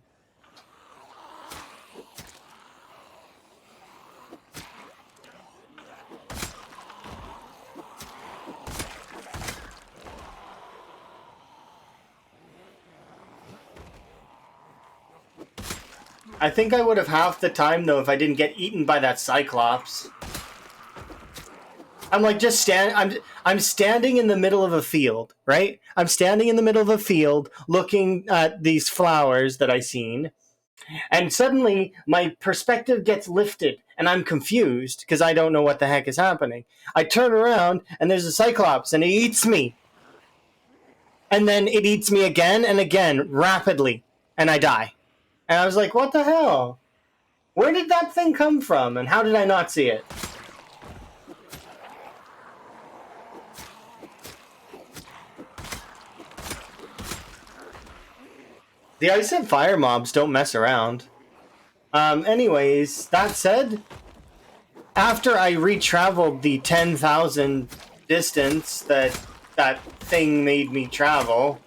[SPEAKER 1] I think I would have half the time though if I didn't get eaten by that Cyclops. I'm like just I'm standing in the middle of a field, right? I'm standing in the middle of a field looking at these flowers that I seen, and suddenly my perspective gets lifted and I'm confused because I don't know what the heck is happening. I turn around and there's a Cyclops and it eats me. And then it eats me again and again rapidly and I die. And I was like, what the hell? Where did that thing come from and how did I not see it? The ice and fire mobs don't mess around. Anyways, that said, after I retraveled the 10,000 distance that thing made me travel,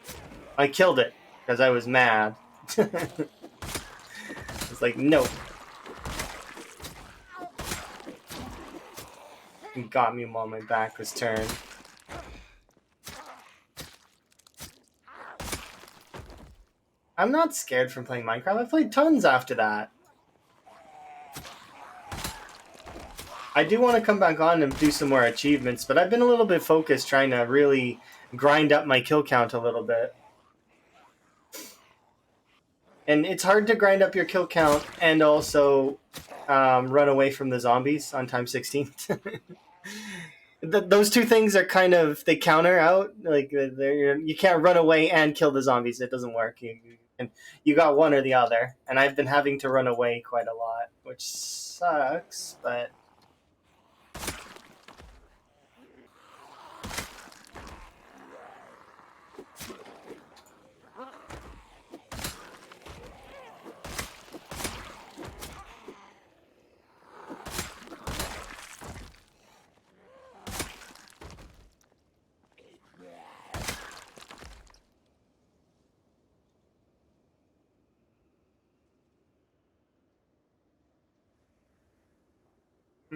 [SPEAKER 1] I killed it because I was mad. It's like, no. It got me while my back was turned. I'm not scared from playing Minecraft. I played tons after that. I do want to come back on and do some more achievements, but I've been a little bit focused trying to really grind up my kill count a little bit. And it's hard to grind up your kill count and also run away from the zombies on time 16. those two things are kind of, they counter out. Like you can't run away and kill the zombies. It doesn't work. You got one or the other. And I've been having to run away quite a lot, which sucks. But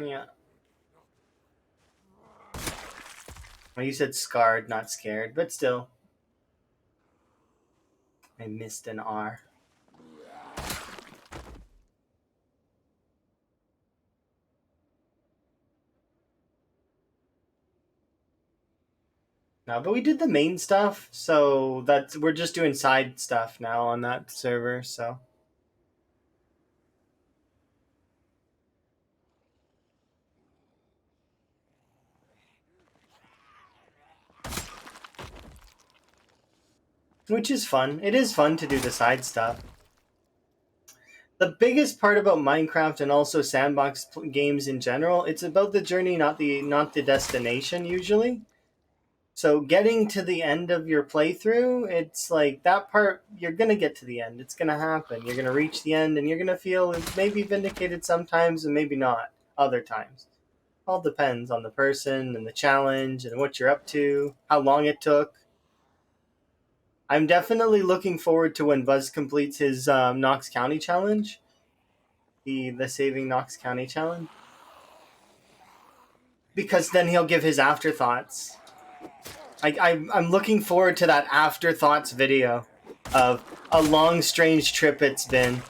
[SPEAKER 1] yeah. Well, you said scarred, not scared, but still, I missed an R. No, but we did the main stuff, so we're just doing side stuff now on that server. So which is fun. It is fun to do the side stuff. The biggest part about Minecraft and also sandbox games in general, it's about the journey, not the destination usually. So getting to the end of your playthrough, it's like that part, you're going to get to the end. It's going to happen. You're going to reach the end and you're going to feel maybe vindicated sometimes and maybe not other times. All depends on the person and the challenge and what you're up to, how long it took. I'm definitely looking forward to when Buzz completes his Knox County challenge, the Saving Knox County challenge, because then he'll give his afterthoughts. I'm looking forward to that afterthoughts video of a long, strange trip it's been.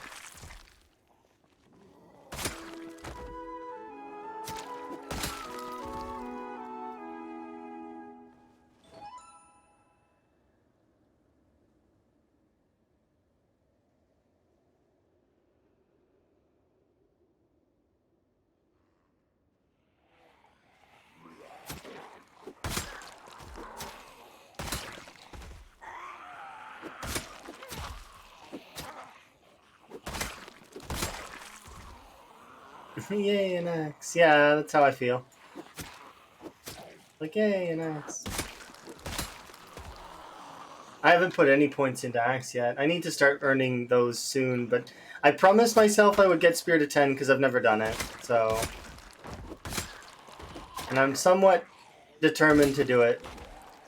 [SPEAKER 1] Yay, an axe. Yeah, that's how I feel. Like, yay, an axe. I haven't put any points into axe yet. I need to start earning those soon, but I promised myself I would get Spirit of 10 because I've never done it, so... And I'm somewhat determined to do it.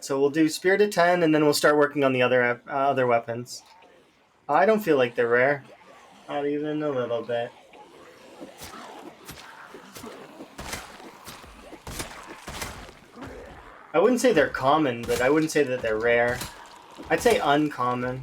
[SPEAKER 1] So we'll do Spirit of 10, and then we'll start working on the other weapons. I don't feel like they're rare. Not even a little bit. I wouldn't say they're common, but I wouldn't say that they're rare. I'd say uncommon.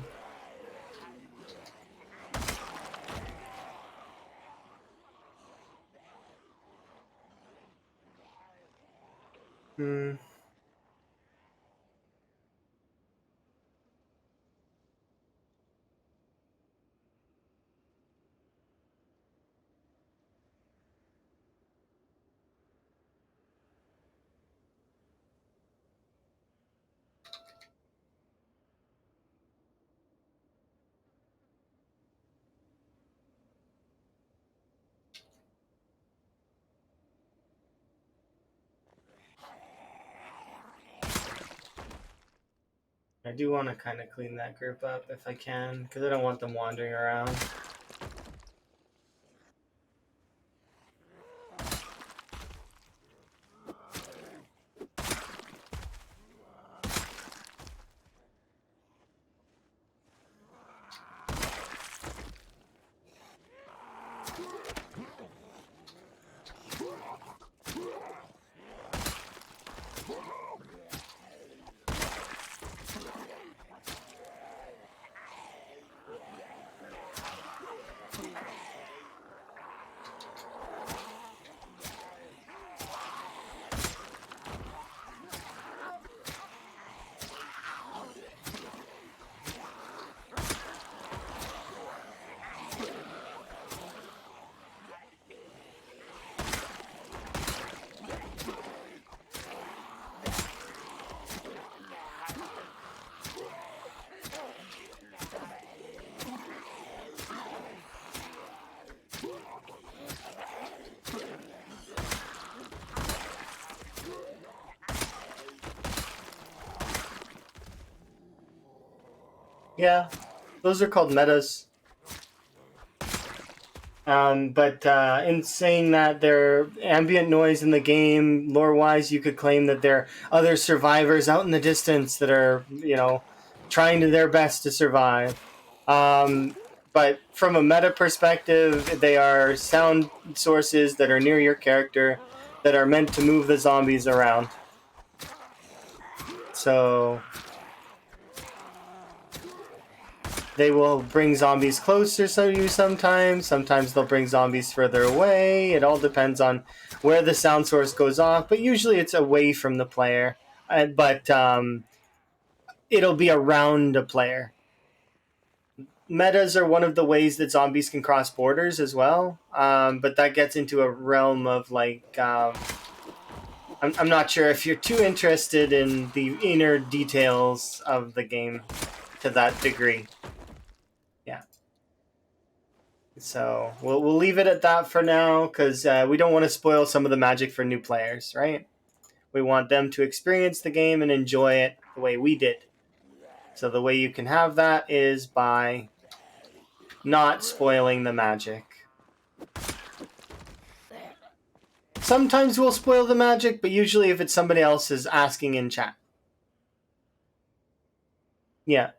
[SPEAKER 1] I do want to kind of clean that group up if I can, because I don't want them wandering around. Yeah, those are called metas. But in saying that, there are ambient noise in the game, lore-wise, you could claim that there are other survivors out in the distance that are, trying to their best to survive. But from a meta perspective, they are sound sources that are near your character that are meant to move the zombies around. So they will bring zombies closer to you sometimes. Sometimes they'll bring zombies further away. It all depends on where the sound source goes off, but usually it's away from the player. But it'll be around a player. Metas are one of the ways that zombies can cross borders as well, but that gets into a realm of I'm not sure if you're too interested in the inner details of the game to that degree. Yeah. So we'll leave it at that for now because we don't want to spoil some of the magic for new players, right? We want them to experience the game and enjoy it the way we did. So the way you can have that is by not spoiling the magic. Sometimes we'll spoil the magic, but usually if it's somebody else is asking in chat. Yeah.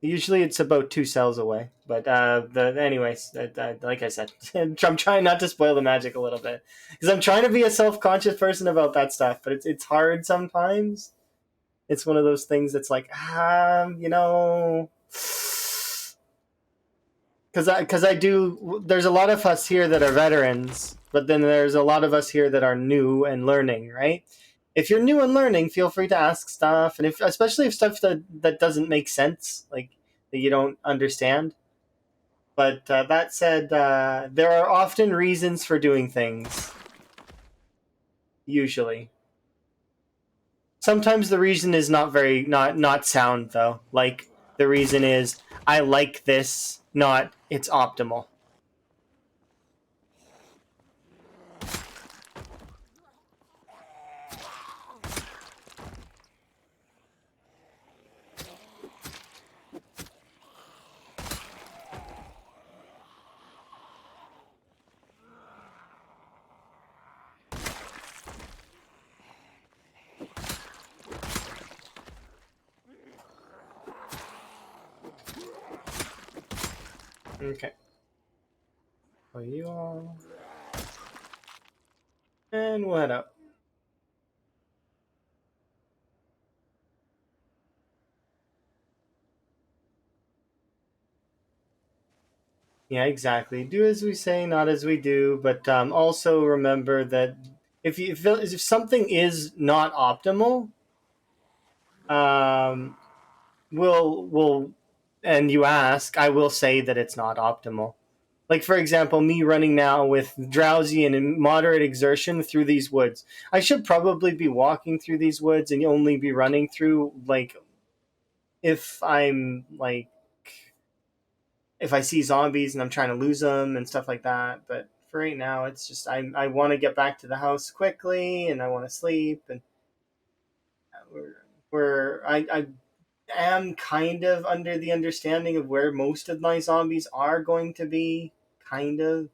[SPEAKER 1] Usually it's about 2 cells away. But anyways, like I said, I'm trying not to spoil the magic a little bit. Because I'm trying to be a self-conscious person about that stuff, but it's hard sometimes. It's one of those things that's like, because I do. There's a lot of us here that are veterans, but then there's a lot of us here that are new and learning, right? If you're new and learning, feel free to ask stuff, and especially if stuff that doesn't make sense, like that you don't understand. But that said, there are often reasons for doing things. Usually, sometimes the reason is not sound though. Like the reason is I like this, not it's optimal. Okay. Well, you all, and we'll head up. Yeah, exactly. Do as we say, not as we do. But also remember that if something is not optimal, um, will and you ask, I will say that it's not optimal. Like for example, me running now with drowsy and moderate exertion through these woods. I should probably be walking through these woods and only be running through if I'm if I see zombies and I'm trying to lose them and stuff like that. But for right now, it's just I want to get back to the house quickly and I want to sleep and I am kind of under the understanding of where most of my zombies are going to be, kind of,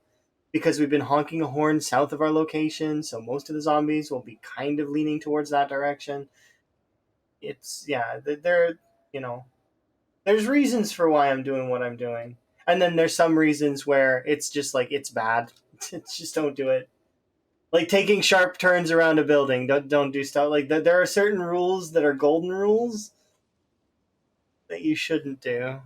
[SPEAKER 1] because we've been honking a horn south of our location, so most of the zombies will be kind of leaning towards that direction. It's yeah, they're you know, there's reasons for why I'm doing what I'm doing, and then there's some reasons where it's just like it's bad. It's just don't do it. Like taking sharp turns around a building. Don't do stuff like that. There are certain rules that are golden rules that you shouldn't do.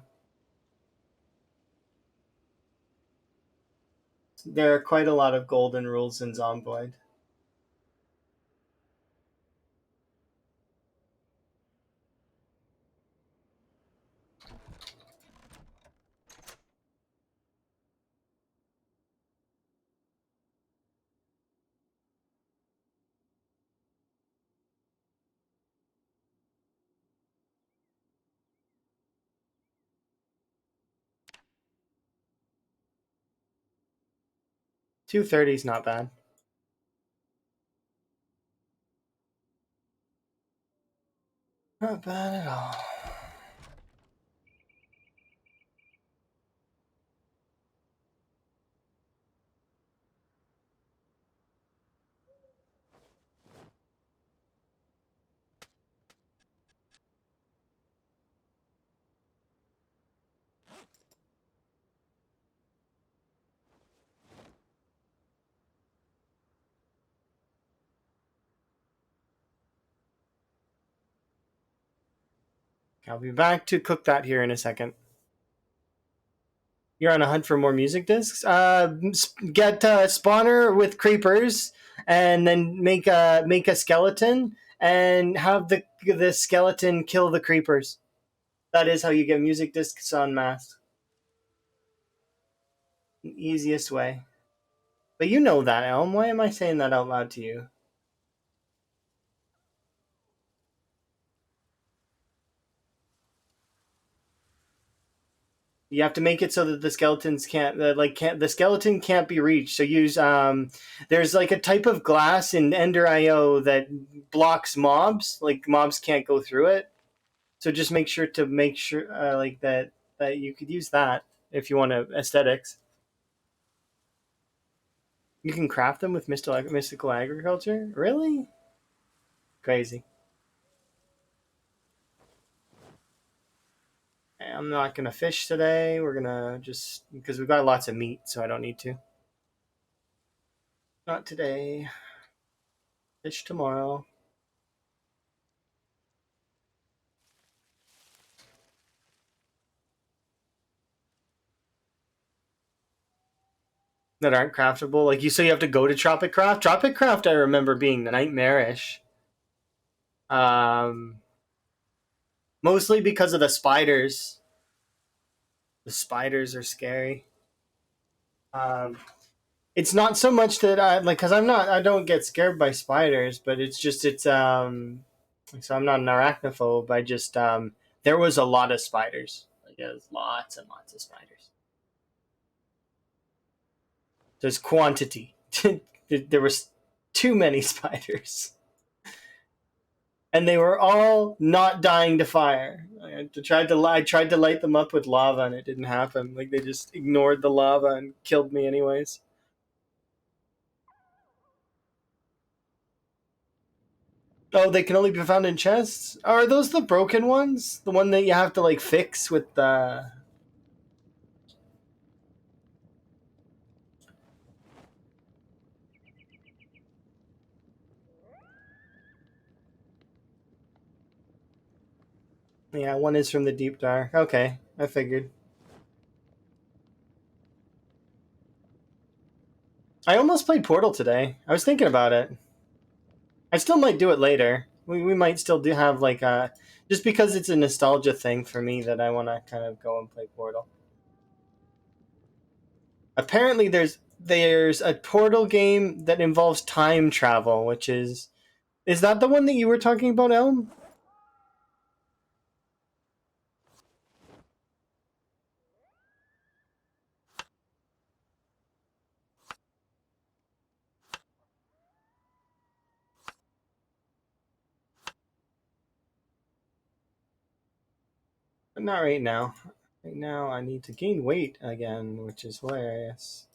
[SPEAKER 1] There are quite a lot of golden rules in Zomboid. 230 is not bad. Not bad at all. I'll be back to cook that here in a second. You're on a hunt for more music discs. Get a spawner with creepers, and then make a skeleton, and have the skeleton kill the creepers. That is how you get music discs en masse. Easiest way. But you know that, Elm. Why am I saying that out loud to you? You have to make it so that the skeletons can't the skeleton can't be reached. So use there's like a type of glass in Ender IO that blocks mobs. Like mobs can't go through it. So just make sure like that you could use that if you want to aesthetics. You can craft them with mystical agriculture. Really? Crazy. I'm not gonna fish today. We're gonna just because we've got lots of meat, so I don't need to. Not today. Fish tomorrow. That aren't craftable. Like so you have to go to Tropic Craft. Tropic Craft, I remember being nightmarish. Um, Mostly because of the spiders. The spiders are scary. Um, it's not so much that I like because I don't get scared by spiders, but so I'm not an arachnophobe. I just there was a lot of spiders. Like there's lots and lots of spiders. There's quantity. There was too many spiders, and they were all not dying to fire. I tried to light them up with lava, and it didn't happen. Like they just ignored the lava and killed me anyways. Oh, they can only be found in chests. Are those the broken ones? The one that you have to like fix with the. Yeah, one is from the deep dark. Okay, I figured. I almost played Portal today. I was thinking about it. I still might do it later. We might still do have like a just because it's a nostalgia thing for me that I want to kind of go and play Portal. Apparently, there's a Portal game that involves time travel, which is that the one that you were talking about, Elm? But not right now. Right now, I need to gain weight again, which is hilarious.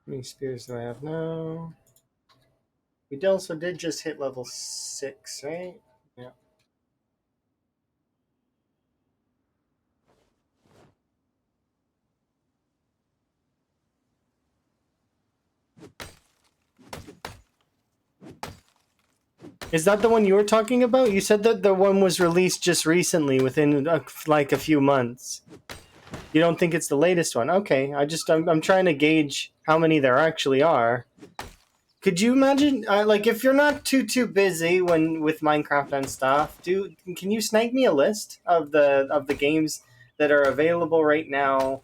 [SPEAKER 1] How many spears do I have now? We also did just hit level 6, right? Yeah. Is that the one you were talking about? You said that the one was released just recently, within like a few months. You don't think it's the latest one? Okay, I'm trying to gauge how many there actually are. Could you imagine, like, if you're not too busy when with Minecraft and stuff, can you snag me a list of the games that are available right now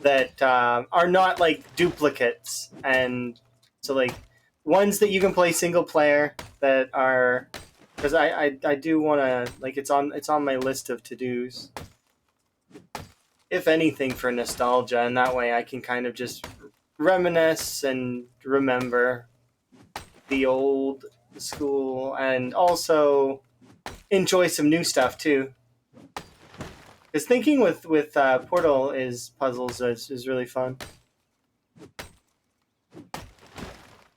[SPEAKER 1] that are not like duplicates, and so like ones that you can play single player that are because I do want to like it's on my list of to dos. If anything, for nostalgia, and that way I can kind of just reminisce and remember the old school, and also enjoy some new stuff too. Because thinking with Portal is puzzles is really fun,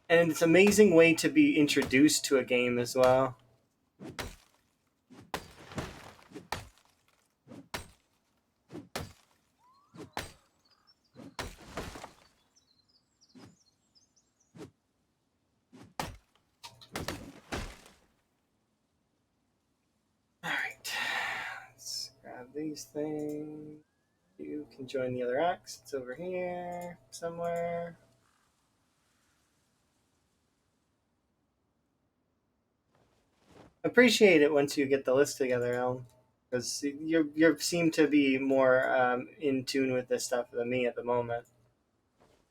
[SPEAKER 1] and it's an amazing way to be introduced to a game as well. All right, let's grab these things. You can join the other axe. It's over here somewhere. Appreciate it once you get the list together, Elm, because you seem to be more in tune with this stuff than me at the moment.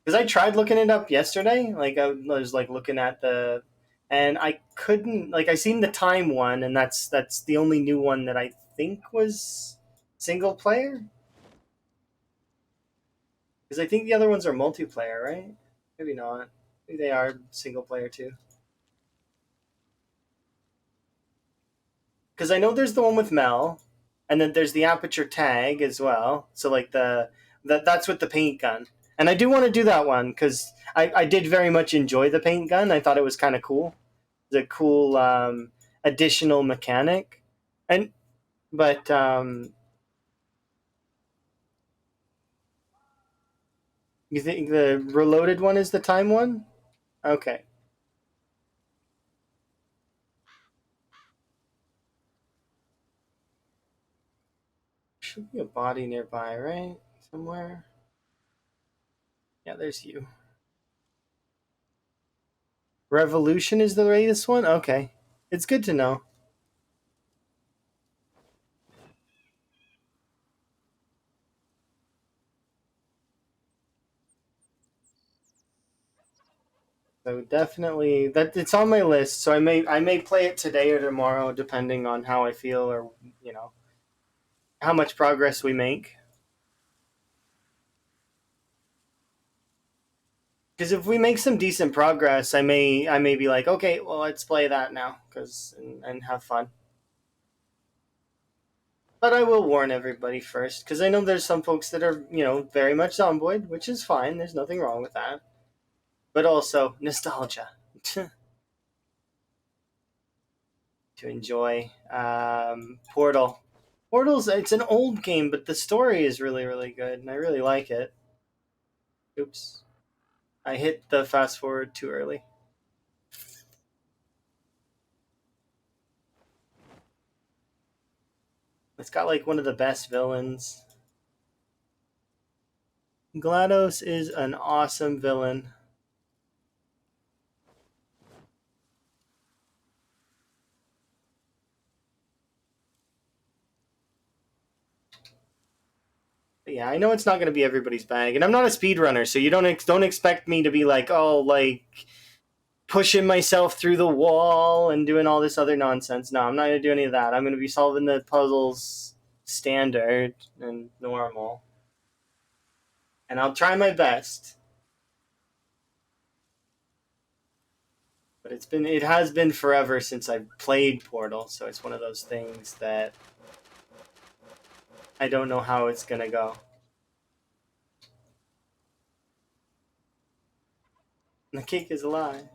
[SPEAKER 1] Because I tried looking it up yesterday, like I was like looking at the, and I couldn't like I seen the time one, and that's the only new one that I think was single player. Because I think the other ones are multiplayer, right? Maybe not. Maybe they are single player too. Because I know there's the one with Mel, and then there's the aperture tag as well. So like that's with the paint gun, and I do want to do that one because I did very much enjoy the paint gun. I thought it was kind of cool. It's a cool additional mechanic, and but you think the reloaded one is the time one? Okay, should be a body nearby, right? Somewhere. Yeah, there's you. Revolution is the latest one? Okay. It's good to know. So definitely that it's on my list, so I may play it today or tomorrow depending on how I feel or you know, how much progress we make. Because if we make some decent progress, I may be like, okay, well let's play that now cuz and have fun. But I will warn everybody first cuz I know there's some folks that are, very much zomboid, which is fine. There's nothing wrong with that. But also nostalgia to enjoy. Portal. Portal's it's an old game, but the story is really really good, and I really like it. Oops, I hit the fast forward too early. It's got like one of the best villains. GLaDOS is an awesome villain. But yeah, I know it's not going to be everybody's bag, and I'm not a speedrunner, so you don't expect me to be like, oh, like pushing myself through the wall and doing all this other nonsense. No, I'm not going to do any of that. I'm going to be solving the puzzles standard and normal, and I'll try my best. But it has been forever since I've played Portal, so it's one of those things that I don't know how it's gonna go. The cake is a lie.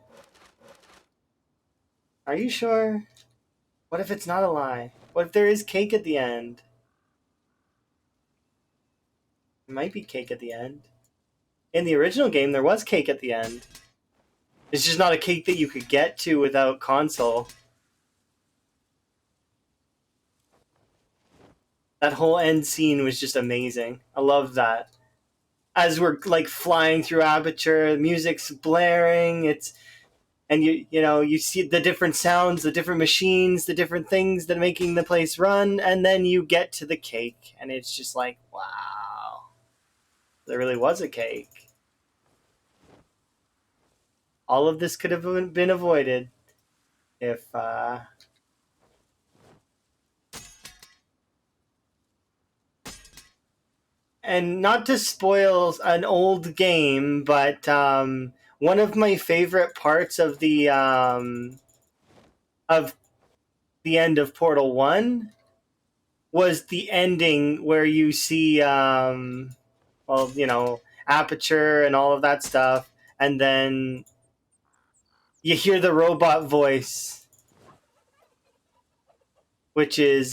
[SPEAKER 1] Are you sure? What if it's not a lie? What if there is cake at the end? It might be cake at the end. In the original game, there was cake at the end. It's just not a cake that you could get to without console. That whole end scene was just amazing. I love that. As we're like flying through aperture, the music's blaring. And you see the different sounds, the different machines, the different things that are making the place run, and then you get to the cake, and it's just like, wow, there really was a cake. All of this could have been avoided if and not to spoil an old game, but one of my favorite parts of the end of Portal 1 was the ending where you see well, you know, aperture and all of that stuff, and then you hear the robot voice, which is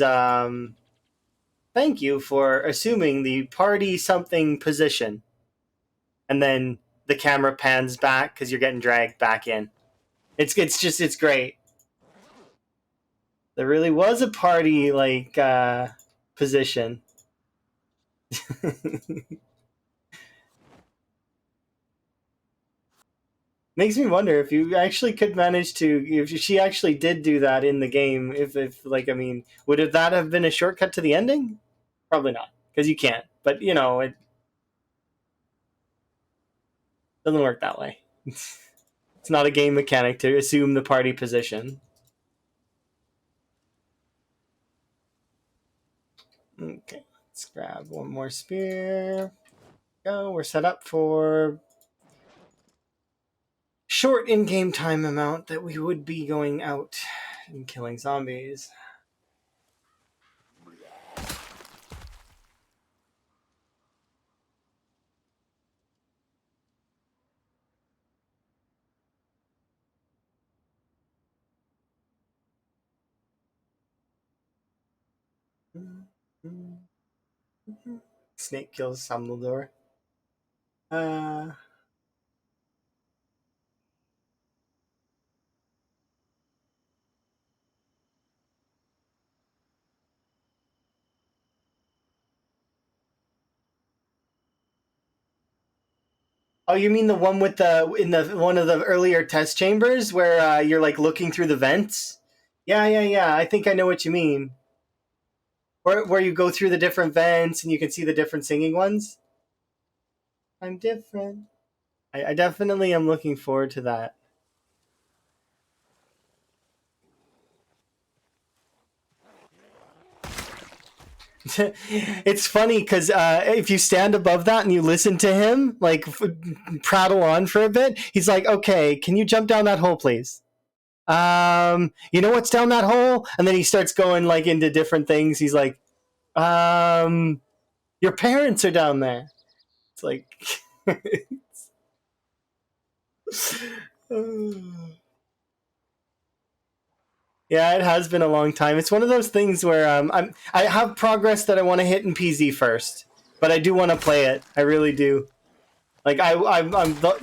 [SPEAKER 1] thank you for assuming the party something position, and then the camera pans back because you're getting dragged back in. It's great. There really was a party like position. Makes me wonder if you actually could manage to, if she actually did do that in the game, if like, I mean, that have been a shortcut to the ending? Probably not, because you can't. But, you know, it doesn't work that way. It's not a game mechanic to assume the party position. Okay, let's grab one more spear. Go, we're set up for short in-game time amount that we would be going out and killing zombies. Snake kills Dumbledore. Oh, you mean the one with the in the one of the earlier test chambers where you're like looking through the vents? Yeah, yeah, yeah. I think I know what you mean. Where you go through the different vents and you can see the different singing ones. I'm different. I definitely am looking forward to that. It's funny because if you stand above that and you listen to him like prattle on for a bit, he's like, "Okay, can you jump down that hole, please?" You know what's down that hole? And then he starts going like into different things. He's like, your parents are down there. It's like, yeah, it has been a long time. It's one of those things where I have progress that I want to hit in PZ first, but I do want to play it. I really do. Like I'm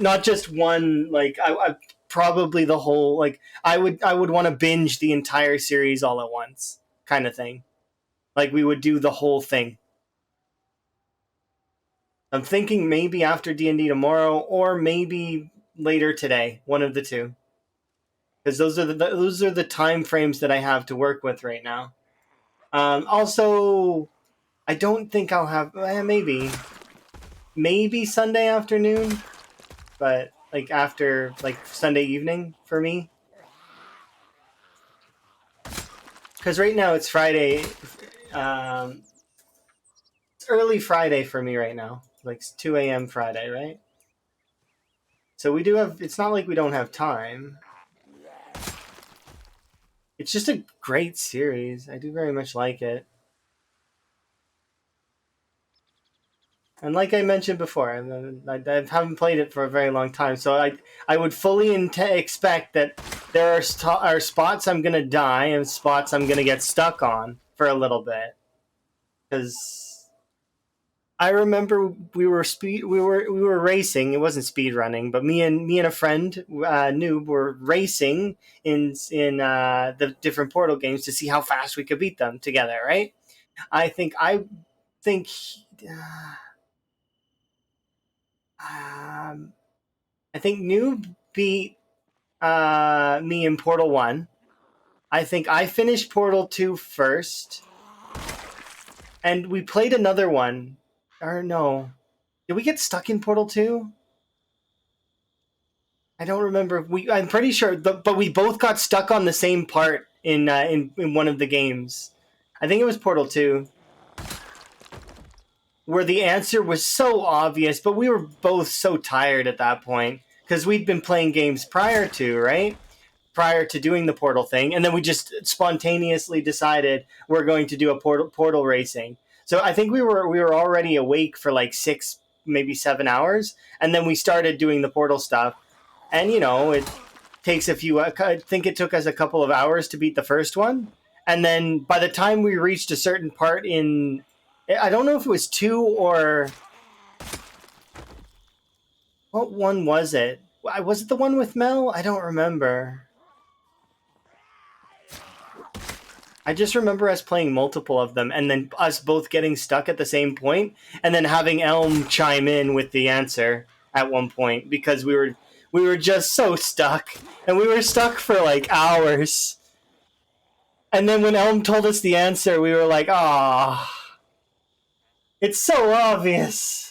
[SPEAKER 1] not just one. Like I probably the whole. Like I would want to binge the entire series all at once, kind of thing. Like we would do the whole thing. I'm thinking maybe after D&D tomorrow, or maybe later today. One of the two, because those are the time frames that I have to work with right now. Also, I don't think I'll have maybe Sunday afternoon, but like after like Sunday evening for me. Because right now it's Friday. It's early Friday for me right now, like 2 a.m. Friday, right? So we do have. It's not like we don't have time. It's just a great series. I do very much like it. And like I mentioned before, I haven't played it for a very long time, so I would fully expect that there are spots I'm gonna die and spots I'm gonna get stuck on for a little bit, because I remember we were racing. It wasn't speed running, but me and a friend Noob were racing in the different Portal games to see how fast we could beat them together. Right? I think. Um, I think Noob beat me in Portal 1. I think I finished Portal 2 first. And we played another one. Or no. Did we get stuck in Portal 2? I don't remember. I'm pretty sure, but we both got stuck on the same part in one of the games. I think it was Portal 2. where the answer was so obvious, but we were both so tired at that point because we'd been playing games prior to, right? Prior to doing the portal thing, and then we just spontaneously decided we're going to do a portal racing. So I think we were already awake for like 6, maybe 7 hours, and then we started doing the portal stuff. And it takes a few. I think it took us a couple of hours to beat the first one, and then by the time we reached a certain part in, I don't know if it was 2 or what one was it. Was it the one with Mel? I don't remember. I just remember us playing multiple of them and then us both getting stuck at the same point and then having Elm chime in with the answer at one point because we were just so stuck and we were stuck for like hours. And then when Elm told us the answer, we were like, "Ah, it's so obvious."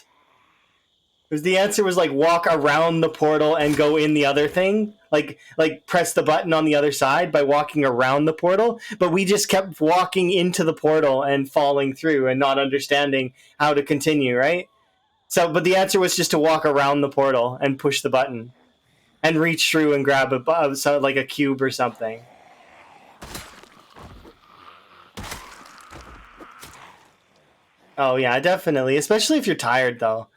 [SPEAKER 1] Because the answer was like walk around the portal and go in the other thing, like press the button on the other side by walking around the portal. But we just kept walking into the portal and falling through and not understanding how to continue, right? So, but the answer was just to walk around the portal and push the button and reach through and grab so like a cube or something. Oh yeah, definitely. Especially if you're tired, though.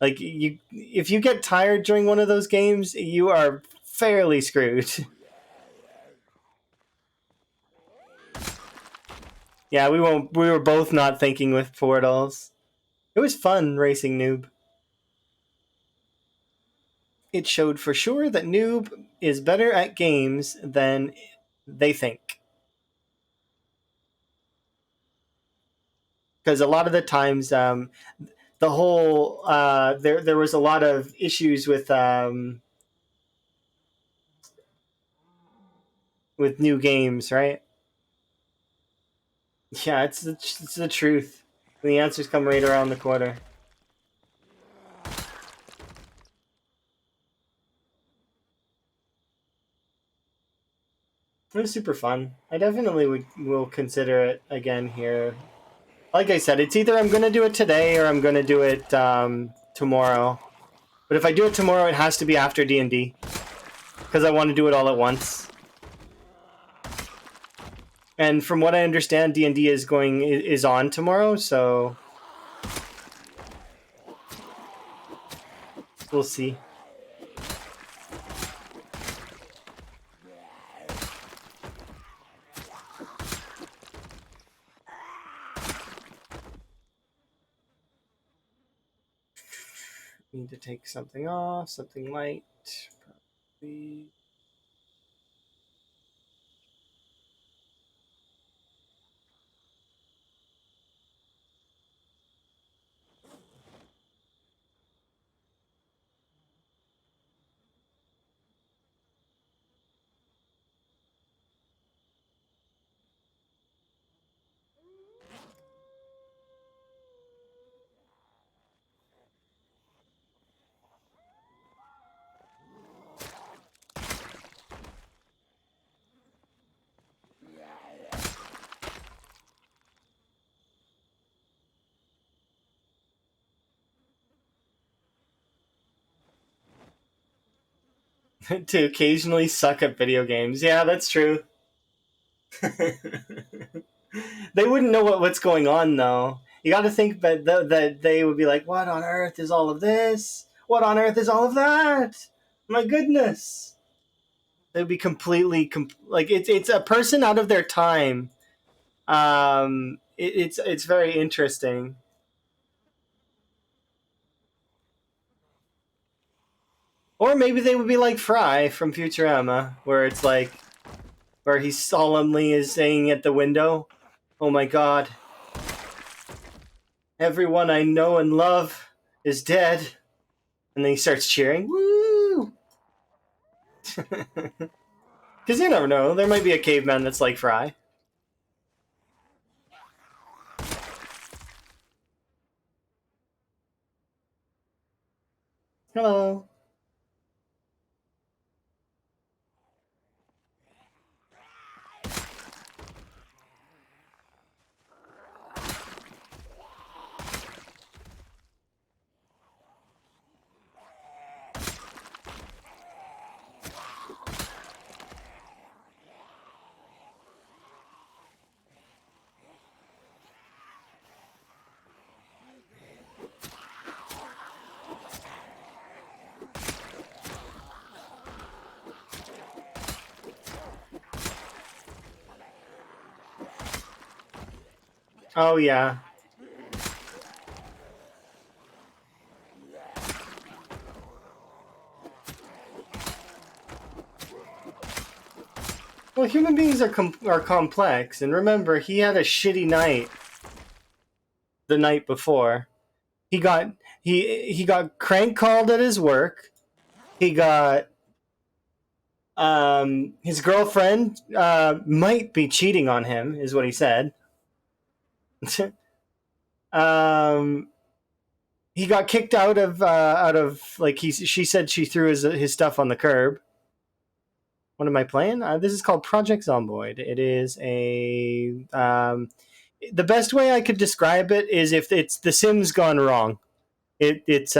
[SPEAKER 1] Like if you get tired during one of those games, you are fairly screwed. Yeah, we won't. We were both not thinking with portals. It was fun racing Noob. It showed for sure that Noob is better at games than they think. Because a lot of the times, the whole there was a lot of issues with new games, right? Yeah, it's the truth. The answers come right around the corner. It was super fun. I definitely will consider it again here. Like I said, it's either I'm going to do it today or I'm going to do it tomorrow. But if I do it tomorrow, it has to be after D&D because I want to do it all at once. And from what I understand, D&D is on tomorrow, so we'll see. Need to take something off, something light. Probably. To occasionally suck at video games. Yeah, that's true. They wouldn't know what's going on, though. You got to think that they would be like, "What on earth is all of this? What on earth is all of that? My goodness!" They'd be completely like it's a person out of their time. It's very interesting. Or maybe they would be like Fry from Futurama, where it's like where he solemnly is saying at the window, "Oh my God, everyone I know and love is dead," and then he starts cheering. Woo! Because you never know, there might be a caveman that's like Fry. Hello. Oh yeah. Well, human beings are complex, and remember, he had a shitty night the night before. He got he got crank called at his work. He got his girlfriend might be cheating on him, is what he said. um, he got kicked out of like she said she threw his stuff on the curb. What am I playing? This is called Project Zomboid. It is a the best way I could describe it is if it's The Sims gone wrong. It's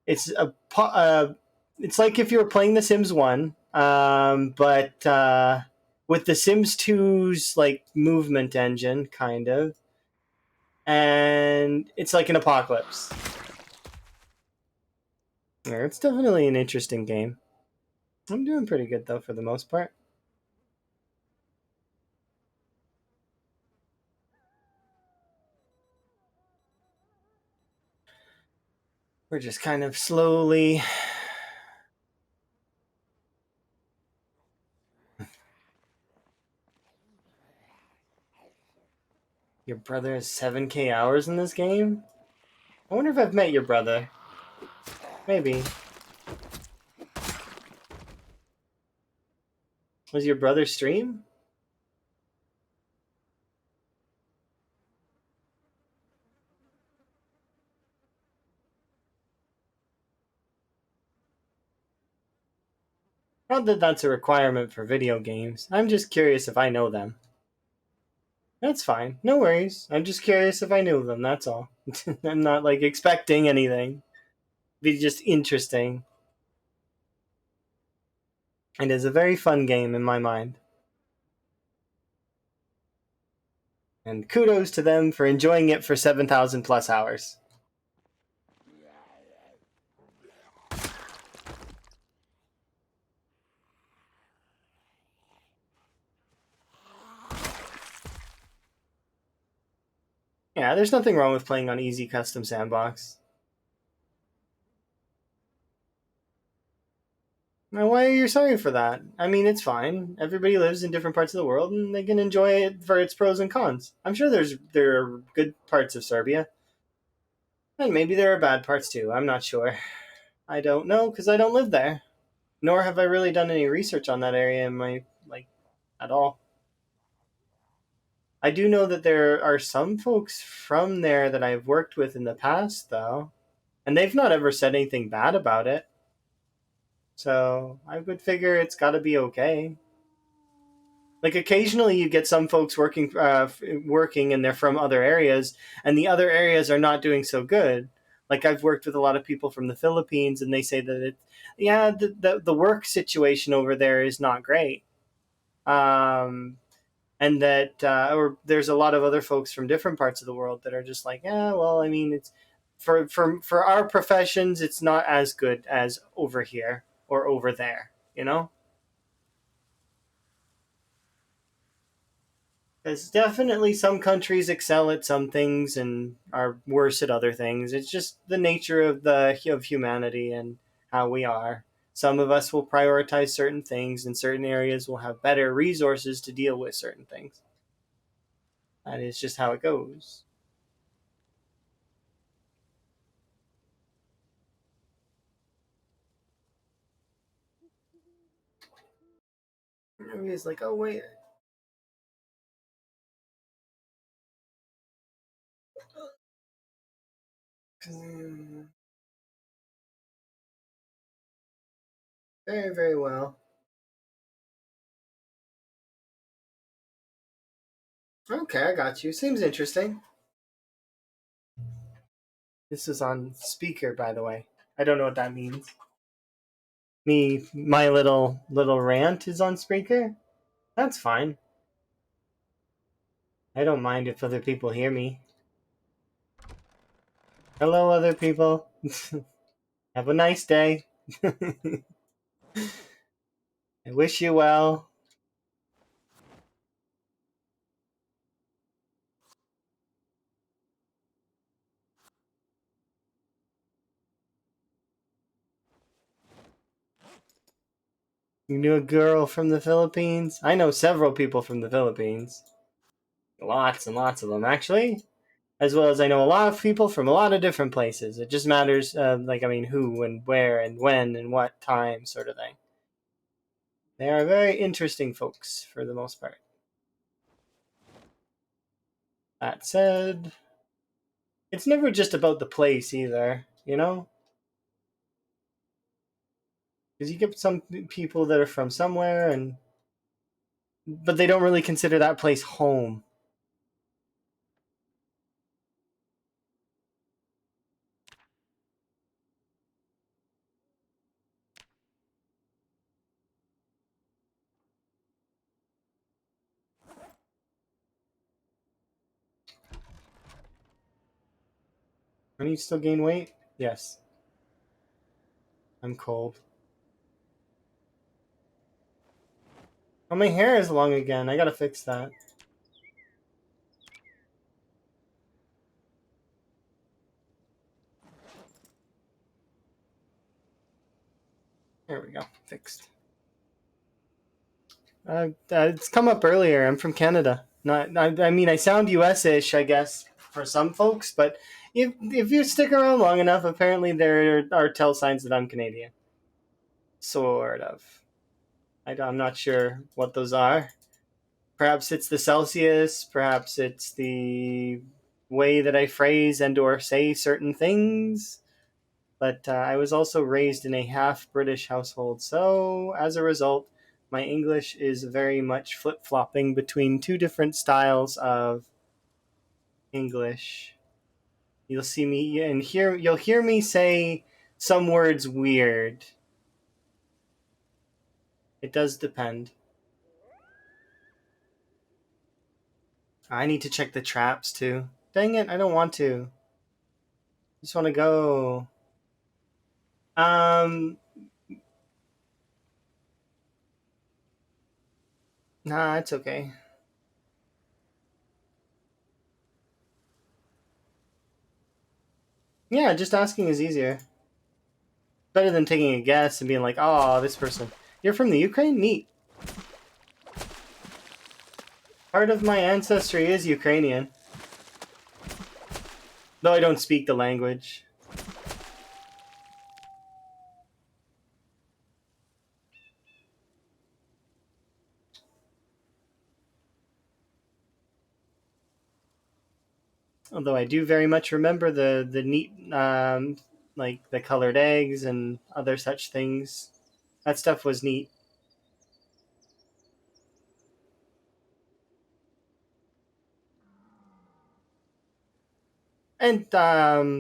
[SPEAKER 1] it's like if you were playing The Sims 1, but with The Sims 2's like movement engine, kind of, and it's like an apocalypse. Yeah, it's definitely an interesting game. I'm doing pretty good though for the most part. We're just kind of slowly. Your brother has 7K hours in this game? I wonder if I've met your brother. Maybe. Was your brother stream? Not that that's a requirement for video games. I'm just curious if I know them. That's fine. No worries. I'm just curious if I knew them, that's all. I'm not like expecting anything. It'd be just interesting. And it's a very fun game in my mind. And kudos to them for enjoying it for 7,000 plus hours. Yeah, there's nothing wrong with playing on easy custom sandbox. Now, why are you sorry for that? I mean, it's fine. Everybody lives in different parts of the world, and they can enjoy it for its pros and cons. I'm sure there are good parts of Serbia, and maybe there are bad parts too. I'm not sure. I don't know because I don't live there, nor have I really done any research on that area in my like at all. I do know that there are some folks from there that I've worked with in the past, though, and they've not ever said anything bad about it. So I would figure it's got to be okay. Like occasionally, you get some folks working, and they're from other areas, and the other areas are not doing so good. Like I've worked with a lot of people from the Philippines, and they say that yeah, the work situation over there is not great. Um, and that or there's a lot of other folks from different parts of the world that are just like, yeah, well, I mean, it's for our professions, it's not as good as over here or over there, you know. There's definitely some countries excel at some things and are worse at other things. It's just the nature of humanity and how we are. Some of us will prioritize certain things, and certain areas will have better resources to deal with certain things. That is just how it goes. Everybody's like, "Oh wait, very very well." Okay, I got you. Seems interesting. This is on speaker, by the way. I don't know what that means. My little rant is on speaker. That's fine. I don't mind if other people hear me. Hello, other people. Have a nice day. I wish you well. You knew a girl from the Philippines? I know several people from the Philippines. Lots and lots of them, actually. As well as I know a lot of people from a lot of different places. It just matters, who and where and when and what time, sort of thing. They are very interesting folks, for the most part. That said, it's never just about the place either, you know? Because you get some people that are from somewhere, but they don't really consider that place home. When you still gain weight? Yes. I'm cold. Oh, my hair is long again. I gotta fix that. There we go. Fixed. It's come up earlier. I'm from Canada. Not, I mean, I sound US-ish, I guess, for some folks, but if you stick around long enough, apparently there are tell signs that I'm Canadian. Sort of. I'm not sure what those are. Perhaps it's the Celsius. Perhaps it's the way that I phrase and or say certain things. But I was also raised in a half British household, so as a result, my English is very much flip flopping between two different styles of English. You'll see me and you'll hear me say some words weird. It does depend. I need to check the traps too. Dang it, I don't want to. I just want to go. Um, nah, it's okay. Yeah, just asking is easier. Better than taking a guess and being like, oh, this person. You're from the Ukraine? Neat. Part of my ancestry is Ukrainian, though I don't speak the language. Although I do very much remember the neat, like the colored eggs and other such things. That stuff was neat. And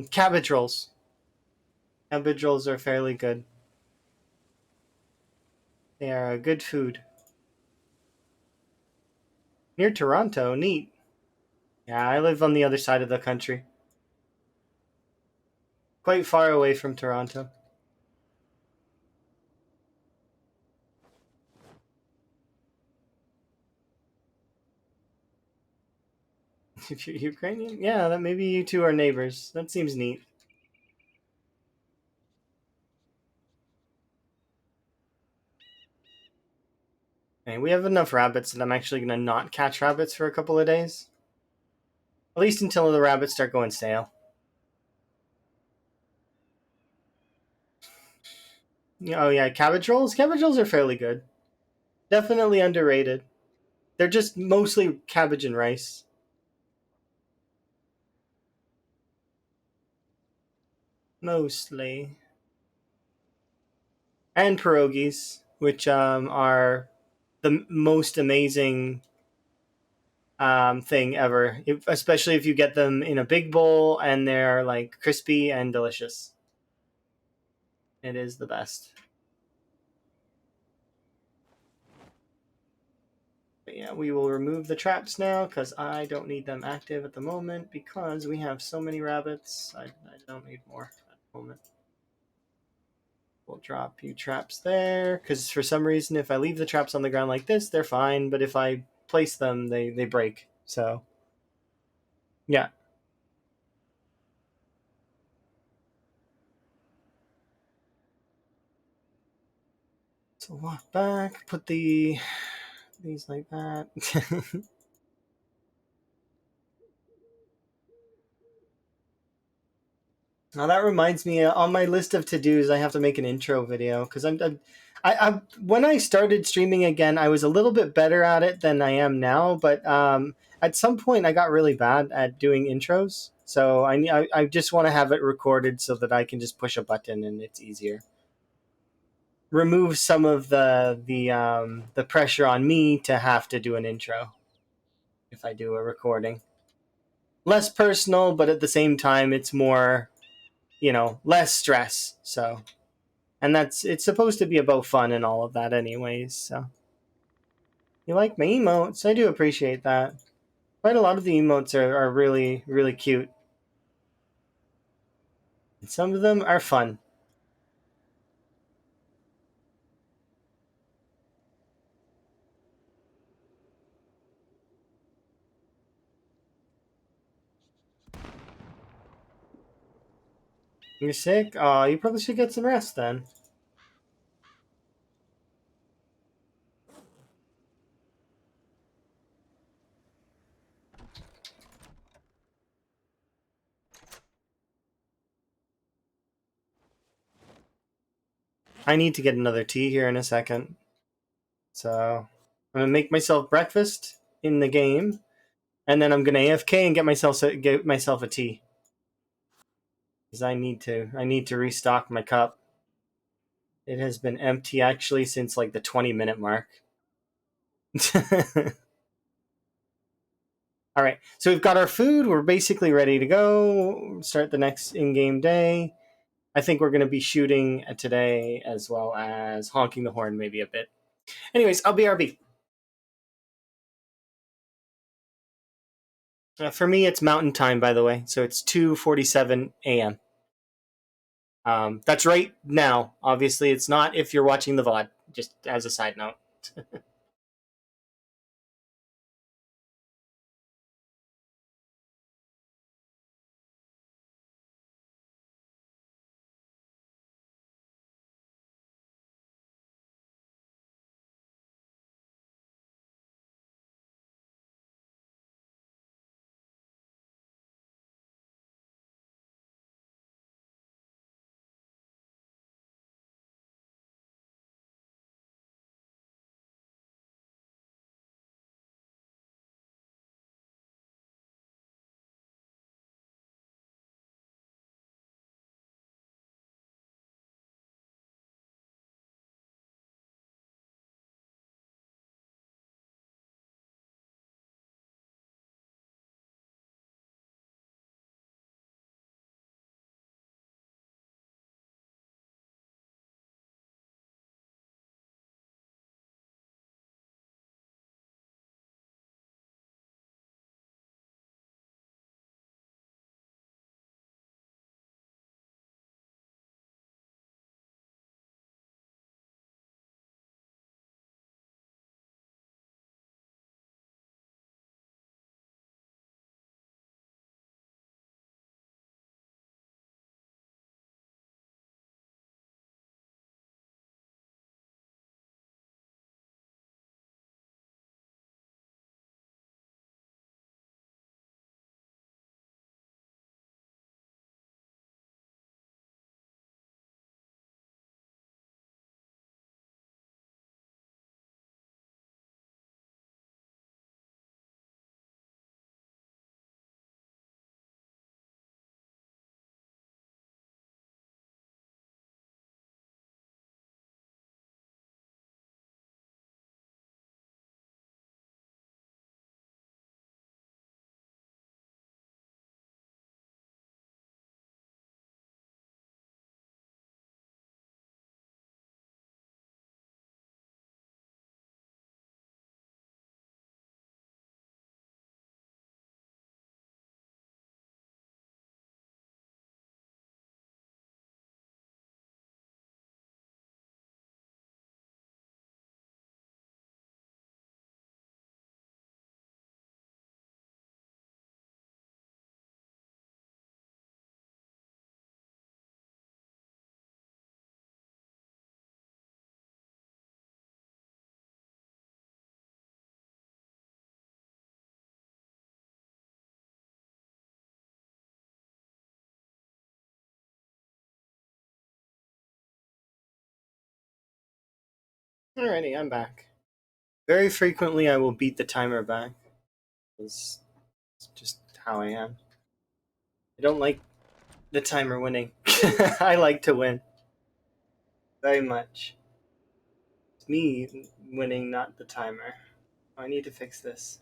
[SPEAKER 1] cabbage rolls. Cabbage rolls are fairly good. They are a good food. Near Toronto, neat. Yeah, I live on the other side of the country. Quite far away from Toronto. If you're Ukrainian, yeah, that maybe you two are neighbors. That seems neat. And we have enough rabbits that I'm actually gonna not catch rabbits for a couple of days. At least until the rabbits start going stale. Oh yeah, cabbage rolls. Cabbage rolls are fairly good. Definitely underrated. They're just mostly cabbage and rice. Mostly. And pierogies, which are the most amazing thing ever. Especially if you get them in a big bowl and they're like crispy and delicious. It is the best. But yeah, we will remove the traps now because I don't need them active at the moment because we have so many rabbits. I don't need more at the moment. We'll drop a few traps there because for some reason, if I leave the traps on the ground like this, they're fine. But if I place them, they break. So yeah. So walk back, put these like that. Now that reminds me, on my list of to-dos, I have to make an intro video because when I started streaming again, I was a little bit better at it than I am now. But at some point, I got really bad at doing intros. So I just want to have it recorded so that I can just push a button and it's easier. Remove some of the pressure on me to have to do an intro if I do a recording. Less personal, but at the same time, it's more, less stress. So, and it's supposed to be about fun and all of that, anyways. So, you like my emotes? I do appreciate that. Quite a lot of the emotes are really, really cute. And some of them are fun. You're sick? Oh, you probably should get some rest then. I need to get another tea here in a second. So, I'm gonna make myself breakfast in the game, and then I'm gonna AFK and get myself a tea. Because I need to restock my cup. It has been empty actually since like the 20-minute mark. All right, so we've got our food. We're basically ready to go. Start the next in-game day. I think we're going to be shooting today as well as honking the horn maybe a bit. Anyways, I'll BRB. For me, it's mountain time, by the way. So it's 2:47 a.m. That's right now. Obviously, it's not if you're watching the VOD, just as a side note. Alrighty, I'm back. Very frequently, I will beat the timer back. It's just how I am. I don't like the timer winning. I like to win. Very much. It's me winning, not the timer. I need to fix this.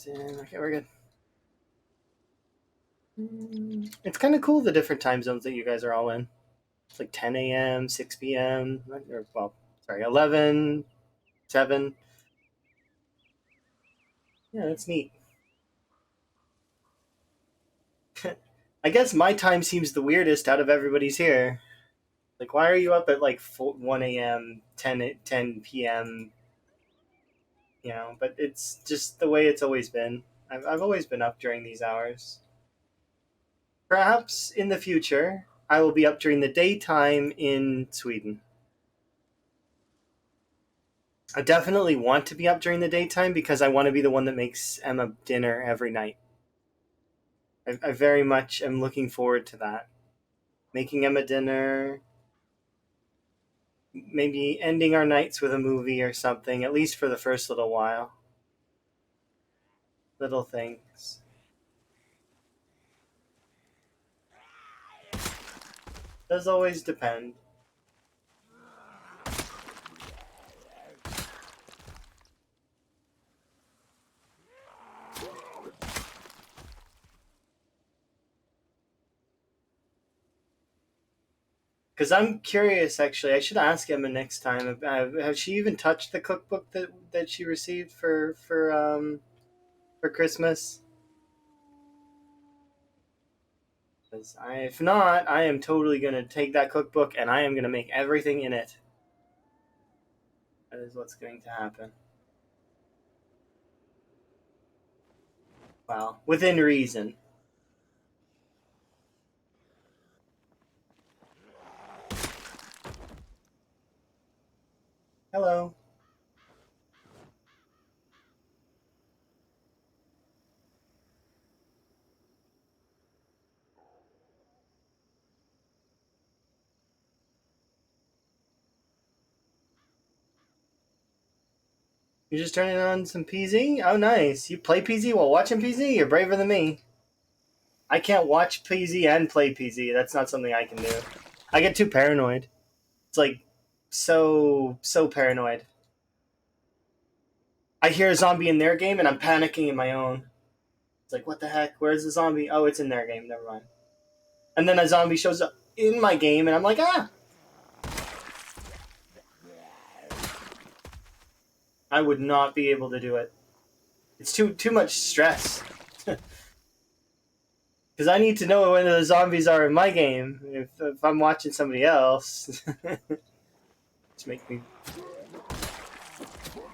[SPEAKER 1] There we go. Okay, we're good. It's kind of cool the different time zones that you guys are all in. It's like 10 a.m., 6 p.m., or, well, sorry, 11, 7. Yeah, that's neat. I guess my time seems the weirdest out of everybody's here. Like, why are you up at like 1 a.m., 10 p.m., but it's just the way it's always been. I've always been up during these hours. Perhaps in the future, I will be up during the daytime in Sweden. I definitely want to be up during the daytime because I want to be the one that makes Emma dinner every night. I very much am looking forward to that. Making Emma dinner, maybe ending our nights with a movie or something, at least for the first little while. Little things. Does always depend. Because I'm curious, actually. I should ask Emma next time. Has she even touched the cookbook that she received for Christmas? Because if not, I am totally gonna take that cookbook and I am gonna make everything in it. That is what's going to happen. Well, within reason. Hello. You're just turning on some PZ? Oh, nice. You play PZ while watching PZ? You're braver than me. I can't watch PZ and play PZ. That's not something I can do. I get too paranoid. It's like so paranoid. I hear a zombie in their game and I'm panicking in my own. It's like, what the heck? Where's the zombie? Oh, it's in their game. Never mind. And then a zombie shows up in my game and I'm like, ah! I would not be able to do it. It's too much stress. Because I need to know when the zombies are in my game. If I'm watching somebody else, just make me.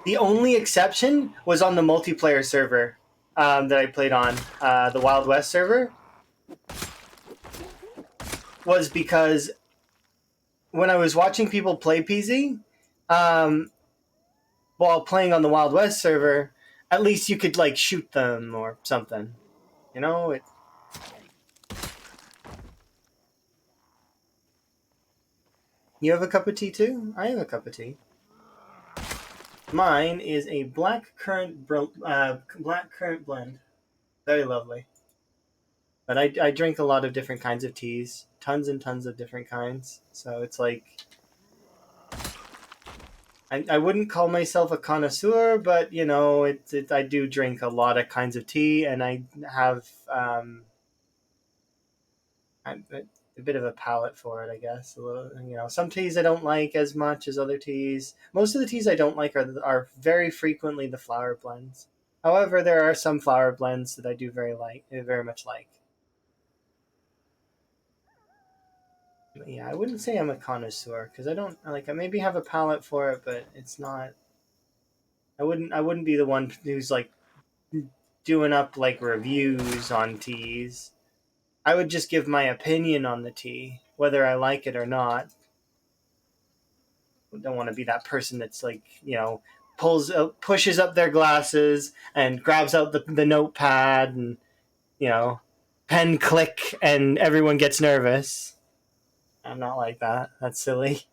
[SPEAKER 1] The only exception was on the multiplayer server that I played on, the Wild West server, was because when I was watching people play PZ, um, while playing on the Wild West server, at least you could like shoot them or something. You know, you have a cup of tea too? I have a cup of tea. Mine is a black currant blend. Very lovely. But I drink a lot of different kinds of teas, tons and tons of different kinds. So it's like I wouldn't call myself a connoisseur, but I do drink a lot of kinds of tea, and I have I'm a bit of a palate for it, I guess. A little, some teas I don't like as much as other teas. Most of the teas I don't like are very frequently the flower blends. However, there are some flower blends that I do very much like. But yeah, I wouldn't say I'm a connoisseur because I don't like. I maybe have a palate for it, but it's not. I wouldn't be the one who's like doing up like reviews on teas. I would just give my opinion on the tea, whether I like it or not. I don't want to be that person that's like pushes up their glasses and grabs out the notepad and, you know, pen click, and everyone gets nervous. I'm not like that. That's silly.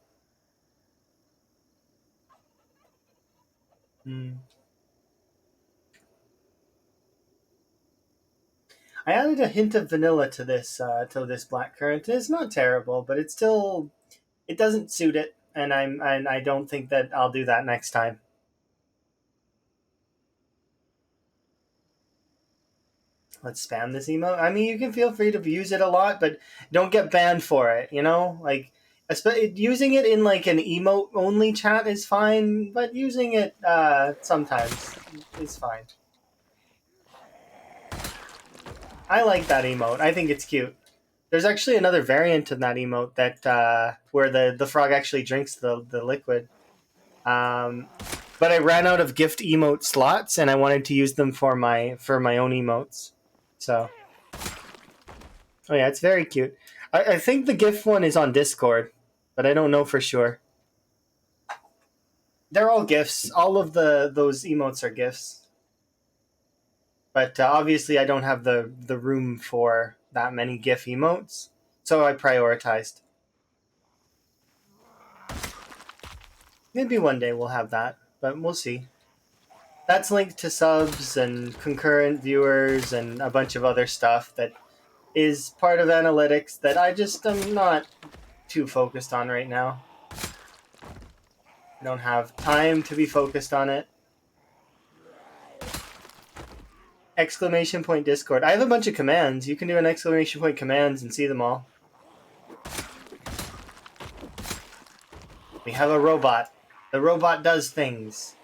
[SPEAKER 1] Mm. I added a hint of vanilla to this blackcurrant. It's not terrible, but it's still, it doesn't suit it, and I don't think that I'll do that next time. Let's spam this emote. I mean, you can feel free to use it a lot, but don't get banned for it. You know, like using it in like an emote only chat is fine, but using it sometimes is fine. I like that emote. I think it's cute. There's actually another variant of that emote that where the frog actually drinks the liquid. Um, but I ran out of gift emote slots, and I wanted to use them for my own emotes. So, oh yeah, it's very cute. I think the GIF one is on Discord, but I don't know for sure. They're all GIFs. All of those emotes are GIFs. But obviously, I don't have the room for that many GIF emotes, so I prioritized. Maybe one day we'll have that, but we'll see. That's linked to subs and concurrent viewers and a bunch of other stuff that is part of analytics that I just am not too focused on right now. I don't have time to be focused on it. Exclamation point Discord. I have a bunch of commands. You can do an exclamation point commands and see them all. We have a robot. The robot does things.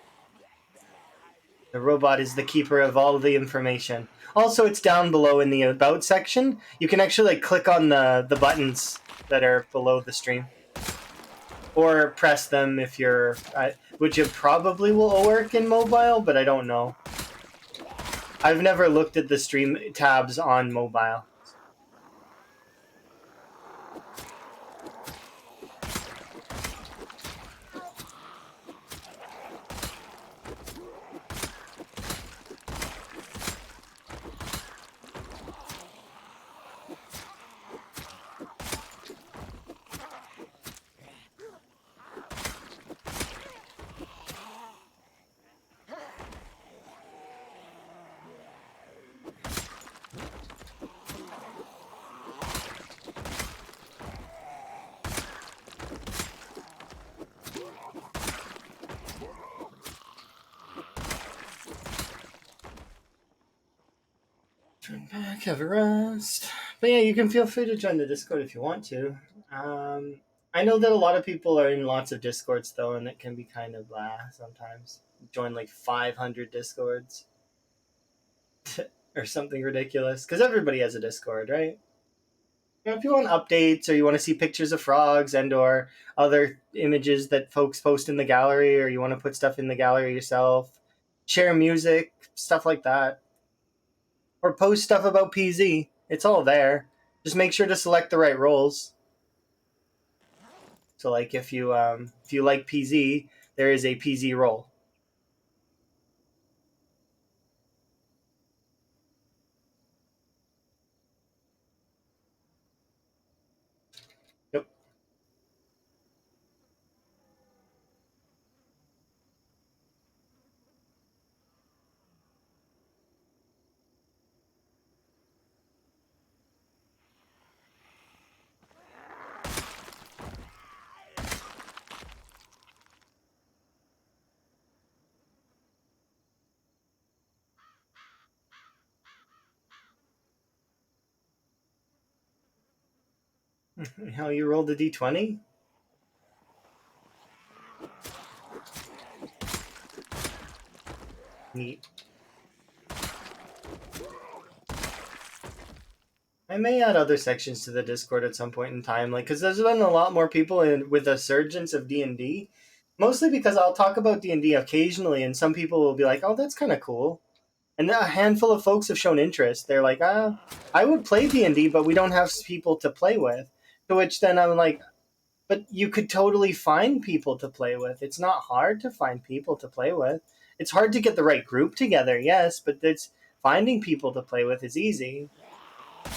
[SPEAKER 1] The robot is the keeper of all the information. Also, it's down below in the About section. You can actually like, click on the buttons that are below the stream. Or press them if you're... which it probably will work in mobile, but I don't know. I've never looked at the stream tabs on mobile. Turn back, have a rest. But yeah, you can feel free to join the Discord if you want to. I know that a lot of people are in lots of Discords though, and it can be kind of blah sometimes. Join like 500 Discords or something ridiculous, because everybody has a Discord, right? You know, if you want updates or you want to see pictures of frogs and or other images that folks post in the gallery, or you want to put stuff in the gallery yourself, share music, stuff like that, or post stuff about PZ. It's all there. Just make sure to select the right roles. So, like if you like PZ, there is a PZ role. Yep. How you rolled a d20? Neat. I may add other sections to the Discord at some point in time, like because there's been a lot more people with a surgence of D&D. Mostly because I'll talk about D&D occasionally, and some people will be like, "Oh, that's kind of cool," and a handful of folks have shown interest. They're like, I would play D&D, but we don't have people to play with." To which then I'm like, But you could totally find people to play with. It's not hard to find people to play with. It's hard to get the right group together, yes, but it's finding people to play with is easy.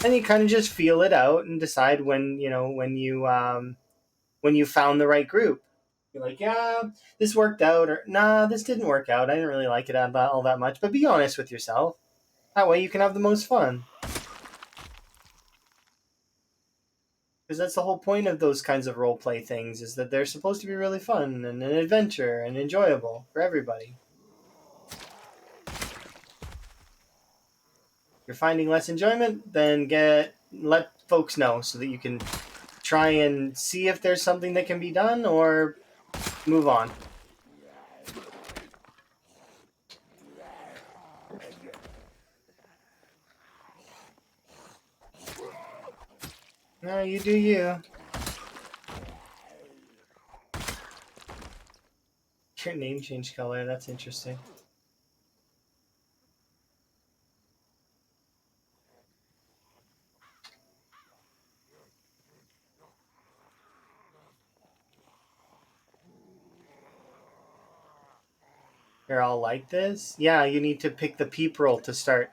[SPEAKER 1] And you kind of just feel it out and decide when when you found the right group. You're like, yeah, this worked out, or nah, this didn't work out. I didn't really like it all that much. But be honest with yourself. That way you can have the most fun. Because that's the whole point of those kinds of role play things, is that they're supposed to be really fun and an adventure and enjoyable for everybody. If you're finding less enjoyment, then let folks know so that you can try and see if there's something that can be done or move on. No, you do you. Your name changed color. That's interesting. They're all like this? Yeah, you need to pick the peep roll to start.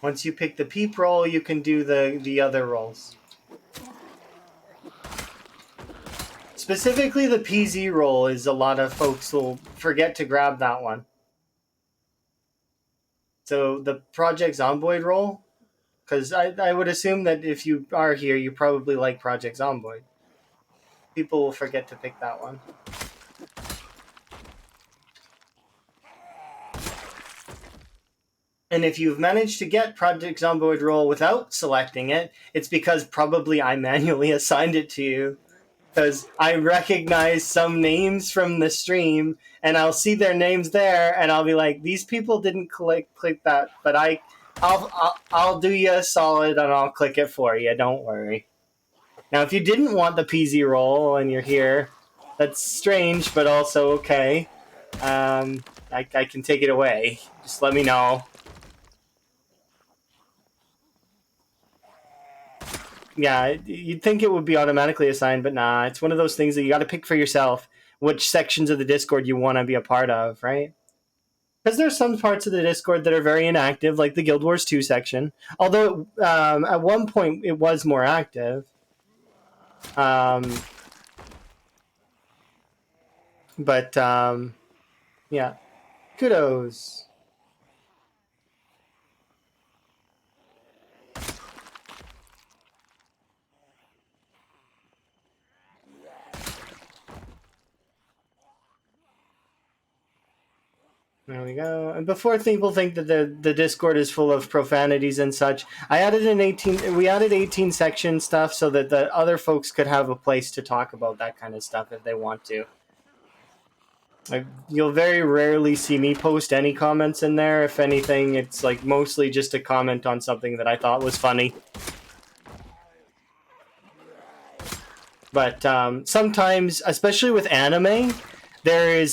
[SPEAKER 1] Once you pick the peep roll, you can do the other rolls. Specifically, the PZ roll is a lot of folks will forget to grab that one. So the Project Zomboid roll, because I would assume that if you are here, you probably like Project Zomboid. People will forget to pick that one. And if you've managed to get Project Zomboid roll without selecting it, it's because probably I manually assigned it to you. Because I recognize some names from the stream, and I'll see their names there, and I'll be like, "These people didn't click that," but I'll do you a solid, and I'll click it for you. Don't worry. Now, if you didn't want the PZ roll and you're here, that's strange, but also okay. I can take it away. Just let me know. Yeah, you'd think it would be automatically assigned, but nah, it's one of those things that you got to pick for yourself which sections of the Discord you want to be a part of, right? Because there's some parts of the Discord that are very inactive, like the Guild Wars 2 section. Although at one point it was more active. But yeah, kudos. There we go. And before people think that the Discord is full of profanities and such, I added we added 18 section stuff so that the other folks could have a place to talk about that kind of stuff if they want to. You'll very rarely see me post any comments in there. If anything, it's like mostly just a comment on something that I thought was funny. But sometimes, especially with anime, there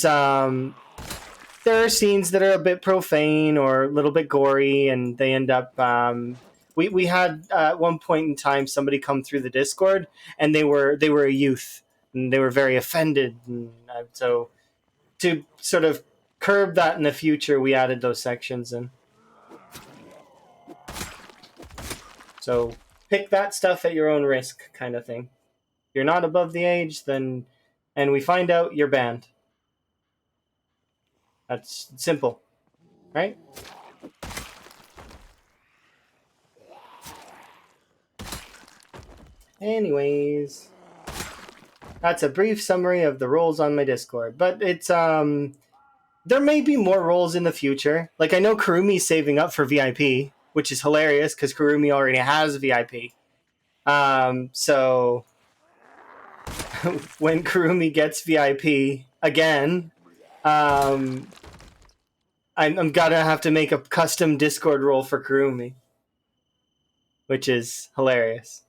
[SPEAKER 1] are scenes that are a bit profane or a little bit gory, and they end up. We had at one point in time somebody come through the Discord, and they were a youth, and they were very offended, and so to sort of curb that in the future, we added those sections in. So pick that stuff at your own risk, kind of thing. If you're not above the age, then, and we find out, you're banned. That's simple, right? Anyways, that's a brief summary of the roles on my Discord. But it's there may be more roles in the future. Like I know Kurumi's saving up for VIP, which is hilarious because Kurumi already has VIP. So when Kurumi gets VIP again, I'm gonna have to make a custom Discord role for Kurumi, which is hilarious.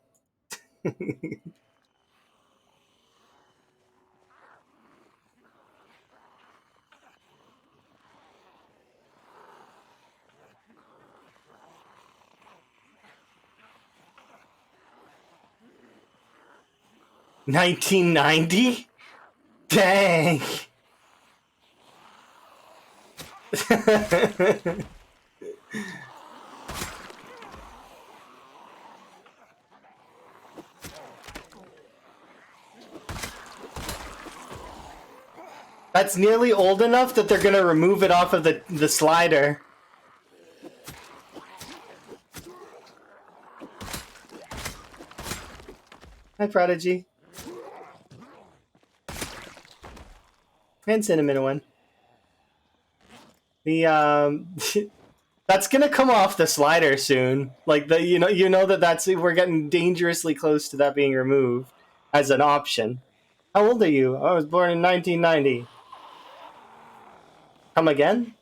[SPEAKER 1] 1990? Dang. That's nearly old enough that they're gonna remove it off of the slider. Hi, Prodigy. And Cinnamon one. The that's gonna come off the slider soon. Like you know that's we're getting dangerously close to that being removed as an option. How old are you? I was born in 1990. Come again?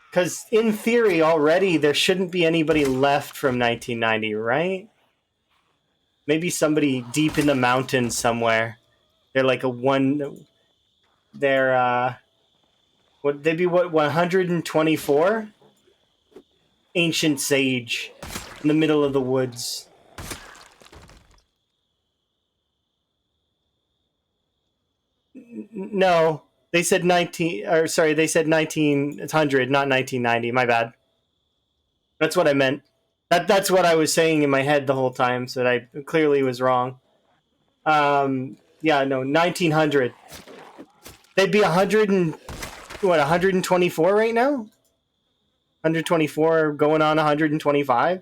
[SPEAKER 1] Because in theory, already there shouldn't be anybody left from 1990, right? Maybe somebody deep in the mountains somewhere. They're like a one. They're would they be what 124? Ancient sage in the middle of the woods. No, they said 19. Or sorry, they said 1900, not 1990. My bad. That's what I meant. That's what I was saying in my head the whole time, so that I clearly was wrong. Yeah, no, 1900. They'd be 100 and what 124 right now. 124 going on 125.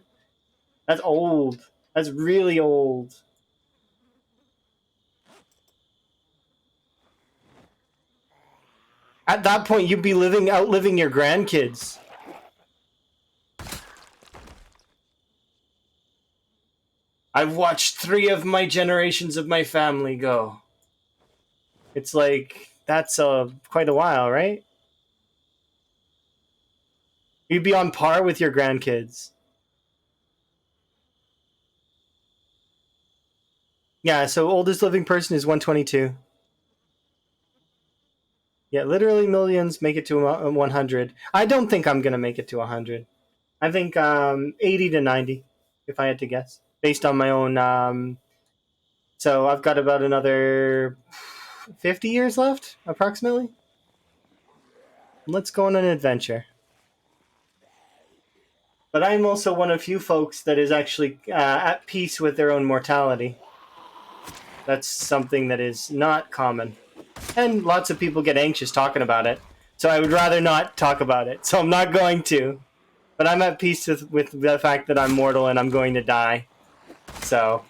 [SPEAKER 1] That's old. That's really old. At that point, you'd be outliving your grandkids. I've watched 3 of my generations of my family go. It's like, that's quite a while, right? You'd be on par with your grandkids. Yeah, so oldest living person is 122. Yeah, literally millions make it to 100. I don't think I'm going to make it to 100. I think 80 to 90, if I had to guess, based on my own. So I've got about another 50 years left, approximately. Let's go on an adventure. But I'm also one of few folks that is actually at peace with their own mortality. That's something that is not common. And lots of people get anxious talking about it. So I would rather not talk about it. So I'm not going to. But I'm at peace with the fact that I'm mortal and I'm going to die. So...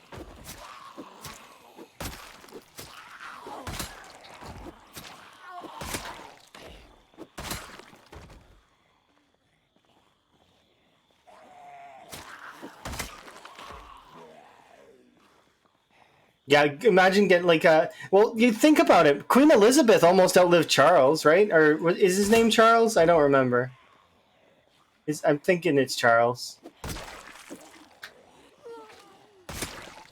[SPEAKER 1] Yeah, imagine getting like a... Well, you think about it. Queen Elizabeth almost outlived Charles, right? Or is his name Charles? I don't remember. I'm thinking it's Charles.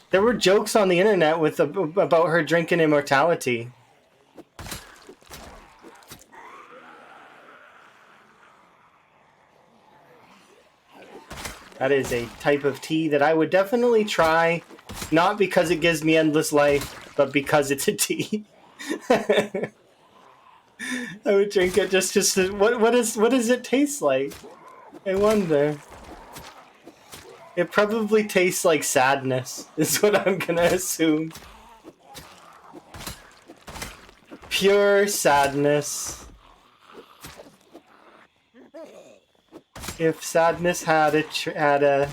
[SPEAKER 1] There were jokes on the internet about her drinking immortality. That is a type of tea that I would definitely try. Not because it gives me endless life, but because it's a tea. I would drink it just to, what does it taste like? I wonder. It probably tastes like sadness, is what I'm gonna assume. Pure sadness. If sadness had a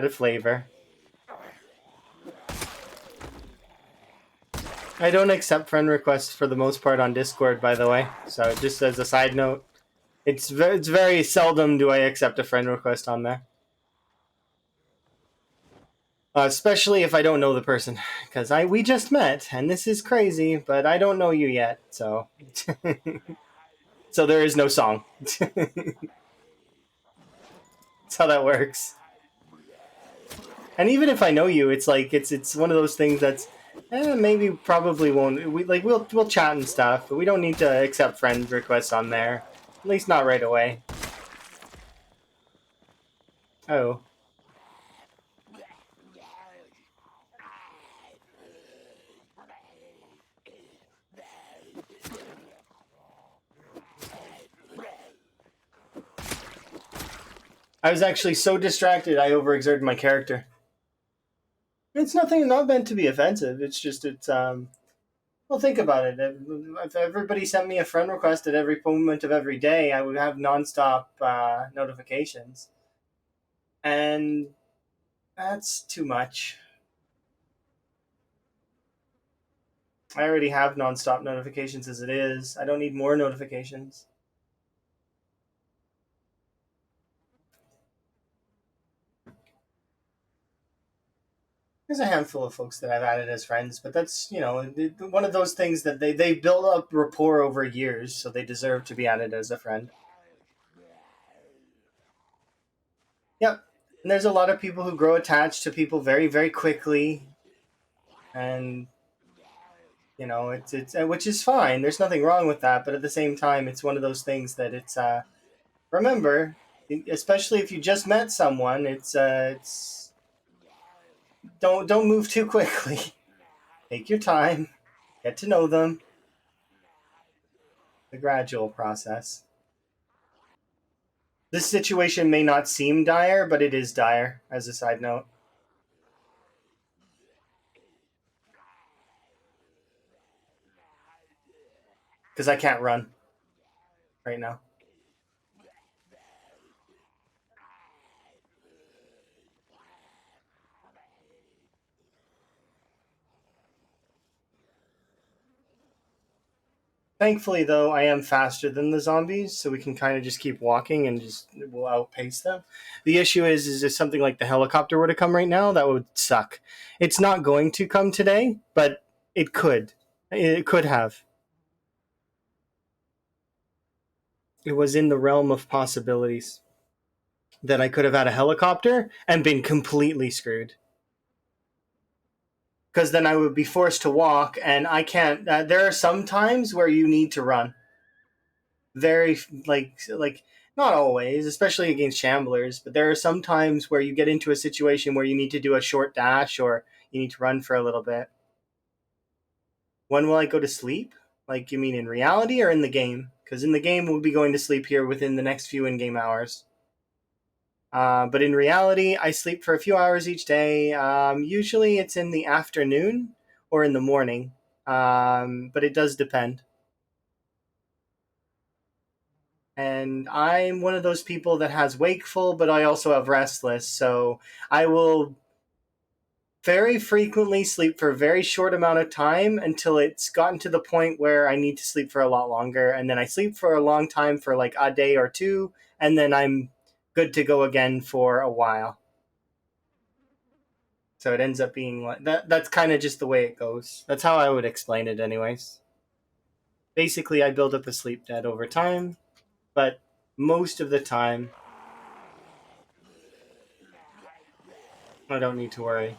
[SPEAKER 1] flavor. I don't accept friend requests for the most part on Discord, by the way. So just as a side note, it's very seldom do I accept a friend request on there. Especially if I don't know the person, because we just met, and this is crazy, but I don't know you yet, so so there is no song. That's how that works. And even if I know you, it's like it's one of those things that's Maybe probably won't. We'll chat and stuff, but we don't need to accept friend requests on there. At least not right away. Oh. I was actually so distracted I overexerted my character. It's not meant to be offensive. It's well, think about it. If everybody sent me a friend request at every moment of every day, I would have nonstop notifications, and that's too much. I already have nonstop notifications as it is. I don't need more notifications. There's a handful of folks that I've added as friends, but that's one of those things that they build up rapport over years, so they deserve to be added as a friend. Yep. And there's a lot of people who grow attached to people very, very quickly, and it's which is fine. There's nothing wrong with that, but at the same time, it's one of those things that it's remember, especially if you just met someone, it's don't move too quickly. Take your time, get to know them. The gradual process. This situation may not seem dire, but it is dire. As a side note, because I can't run right now. Thankfully, though, I am faster than the zombies, so we can kind of just keep walking and just we'll outpace them. The issue is if something like the helicopter were to come right now, that would suck. It's not going to come today, but it could. It could have. It was in the realm of possibilities that I could have had a helicopter and been completely screwed. Because then I would be forced to walk, and I can't. There are some times where you need to run. Very like not always, especially against shamblers, but there are some times where you get into a situation where you need to do a short dash or you need to run for a little bit. When will I go to sleep? Like, you mean in reality or in the game? Because in the game, we'll be going to sleep here within the next few in-game hours. But in reality, I sleep for a few hours each day. Usually it's in the afternoon or in the morning, but it does depend. And I'm one of those people that has wakeful, but I also have restless. So I will very frequently sleep for a very short amount of time until it's gotten to the point where I need to sleep for a lot longer. And then I sleep for a long time for like a day or two, and then I'm good to go again for a while. So it ends up being like that. That's kind of just the way it goes. That's how I would explain it, anyways. Basically, I build up a sleep debt over time, but most of the time, I don't need to worry.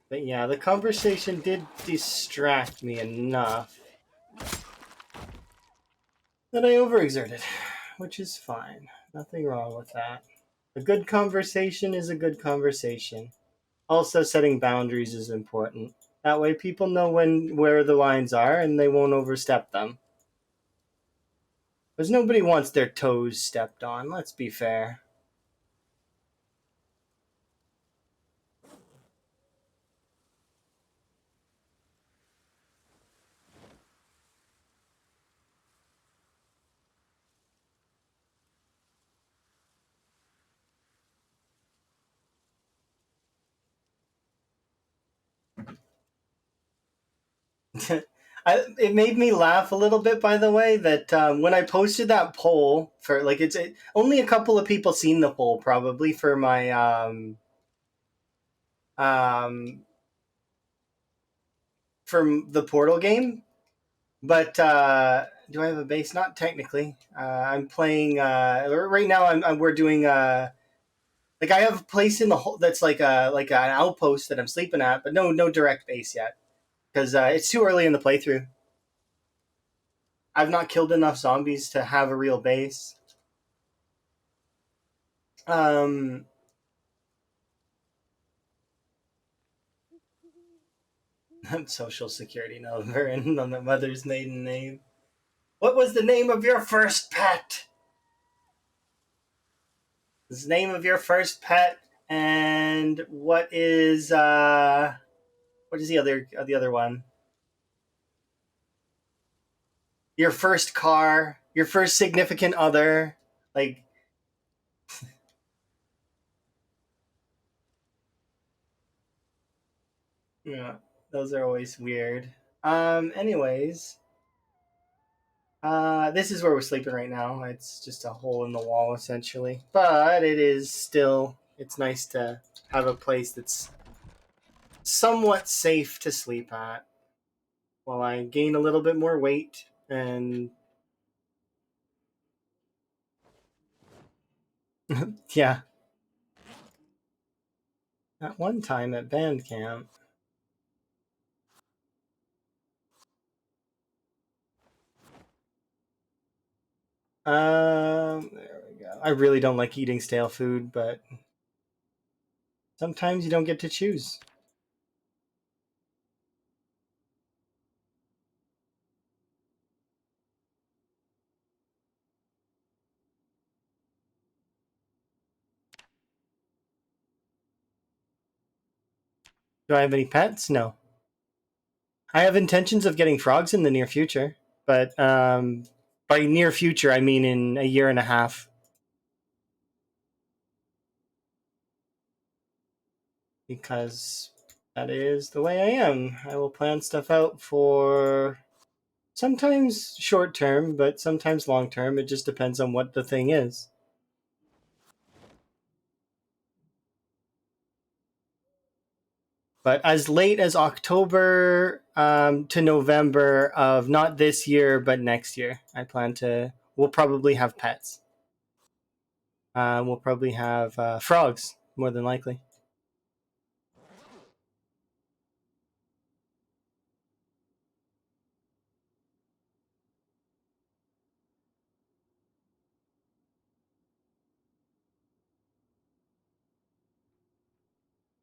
[SPEAKER 1] But yeah, the conversation did distract me enough that I overexerted, which is fine. Nothing wrong with that. A good conversation is a good conversation. Also, setting boundaries is important. That way, people know where the lines are and they won't overstep them. Because nobody wants their toes stepped on, let's be fair. It made me laugh a little bit, by the way, that when I posted that poll for like only a couple of people seen the poll probably for my um, from the Portal game. But do I have a base? Not technically. I'm playing right now. We're doing like I have a place in the hole that's like an outpost that I'm sleeping at, but no direct base yet because it's too early in the playthrough. I've not killed enough zombies to have a real base. Um, Social security number and on the mother's maiden name. What was the name of your first pet? The name of your first pet, and what is the other one? Your first car, your first significant other, like yeah, those are always weird. Anyways, this is where we're sleeping right now. It's just a hole in the wall essentially, but it is still. It's nice to have a place that's somewhat safe to sleep at while I gain a little bit more weight and yeah. At one time at band camp. There we go. I really don't like eating stale food, but sometimes you don't get to choose. Do I have any pets? No. I have intentions of getting frogs in the near future, but by near future I mean in a year and a half because that is the way I am. I will plan stuff out for sometimes short term, but sometimes long term. It just depends on what the thing is. But as late as October to November of not this year but next year, I plan to. We'll probably have pets. We'll probably have frogs more than likely.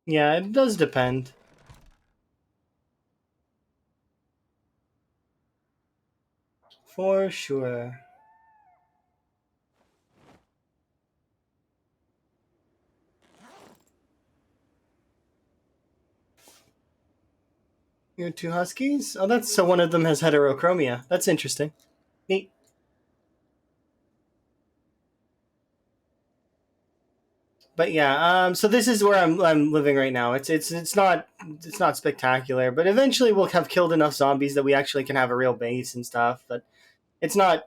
[SPEAKER 1] Yeah, it does depend for sure. Your two huskies? Oh, that's so one of them has heterochromia. That's interesting. Neat. But yeah, so this is where I'm living right now. It's not spectacular, but eventually we'll have killed enough zombies that we actually can have a real base and stuff. But it's not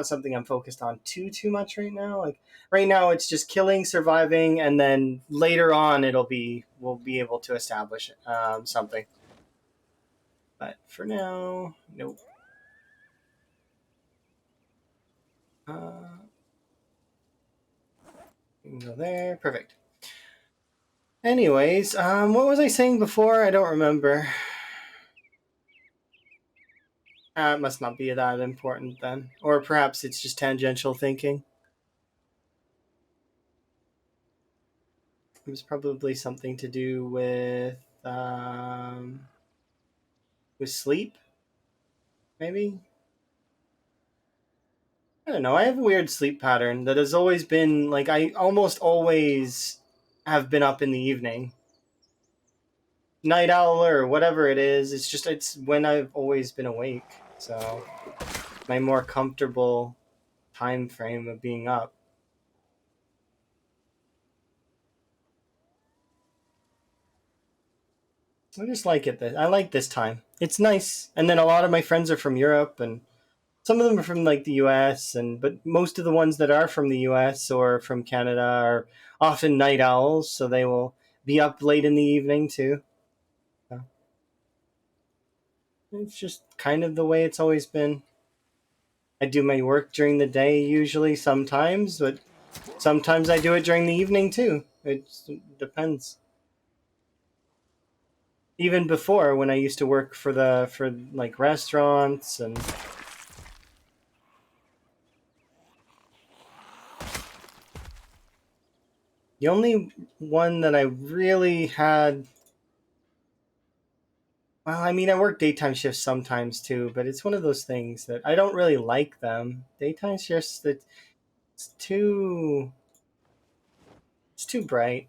[SPEAKER 1] something I'm focused on too much right now. Like right now, it's just killing, surviving, and then later on we'll be able to establish something. But for now, nope. Uh, we can go there. Perfect. Anyways, what was I saying before? I don't remember. It must not be that important then, or perhaps it's just tangential thinking. It was probably something to do with sleep, maybe. I don't know. I have a weird sleep pattern that has always been like I almost always have been up in the evening. Night owl or whatever it is. It's when I've always been awake. So my more comfortable time frame of being up. I just like it. I like this time. It's nice. And then a lot of my friends are from Europe and some of them are from like the US but most of the ones that are from the US or from Canada are often night owls, so they will be up late in the evening too. So it's just kind of the way it's always been. I do my work during the day usually sometimes, but sometimes I do it during the evening too. It depends. Even before when I used to work for like restaurants and the only one that I really had, well, I mean, I work daytime shifts sometimes too, but it's one of those things that I don't really like them. Daytime shifts that it's too bright.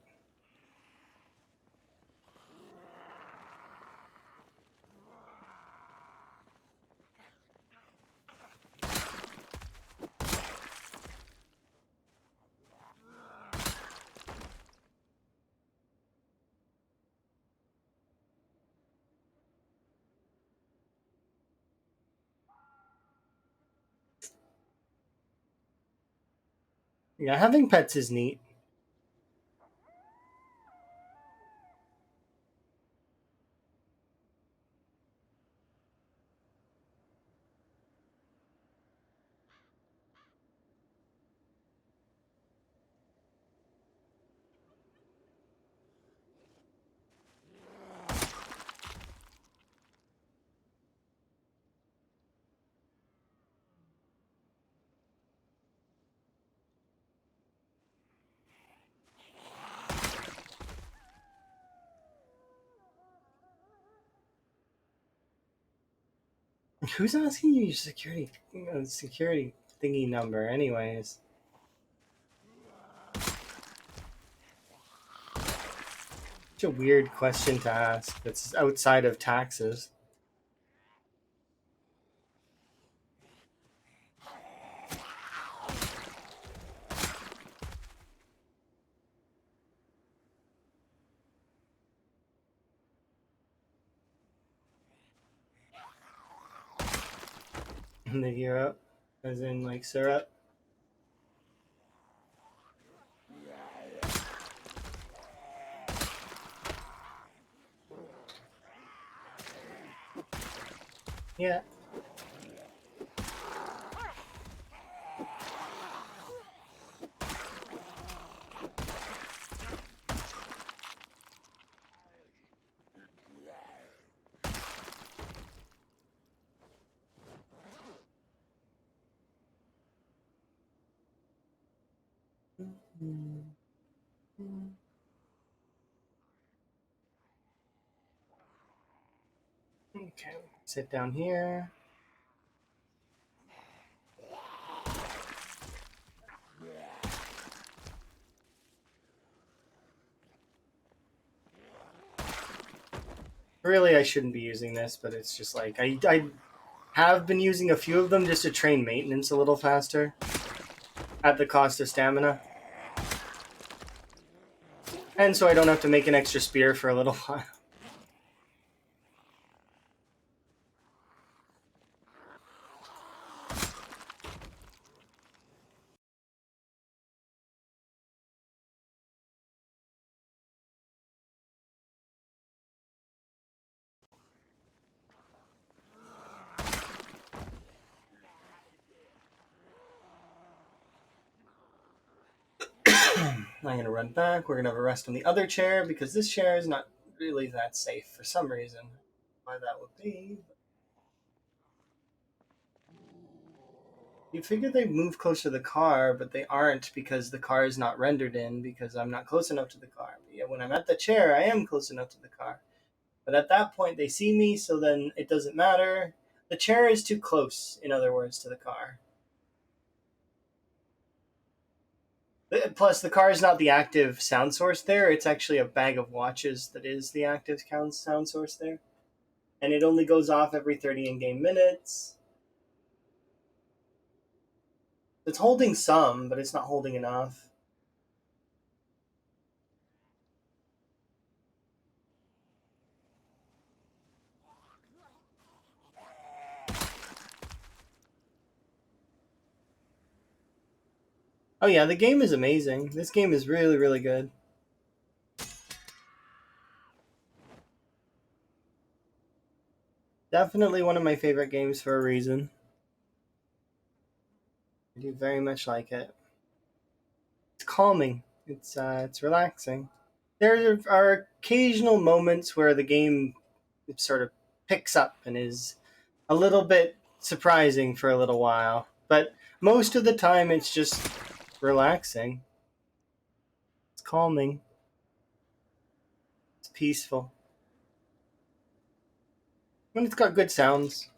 [SPEAKER 1] Yeah, having pets is neat. Who's asking you your security thingy number, anyways? Such a weird question to ask. That's outside of taxes. In the Europe, as in like syrup. Yeah. Okay, sit down here. Really, I shouldn't be using this, but it's just like I have been using a few of them just to train maintenance a little faster at the cost of stamina. And so I don't have to make an extra spear for a little while. I'm going to run back. We're going to have a rest on the other chair because this chair is not really that safe for some reason. Why that would be. You figure they'd move closer to the car, but they aren't because the car is not rendered in because I'm not close enough to the car. But yeah, when I'm at the chair, I am close enough to the car. But at that point, they see me, so then it doesn't matter. The chair is too close, in other words, to the car. Plus, the car is not the active sound source there. It's actually a bag of watches that is the active sound source there. And it only goes off every 30 in-game minutes. It's holding some, but it's not holding enough. Oh yeah, the game is amazing. This game is really, really good. Definitely one of my favorite games for a reason. I do very much like it. It's calming. It's relaxing. There are occasional moments where the game sort of picks up and is a little bit surprising for a little while, but most of the time it's just relaxing. It's calming. It's peaceful. And it's got good sounds.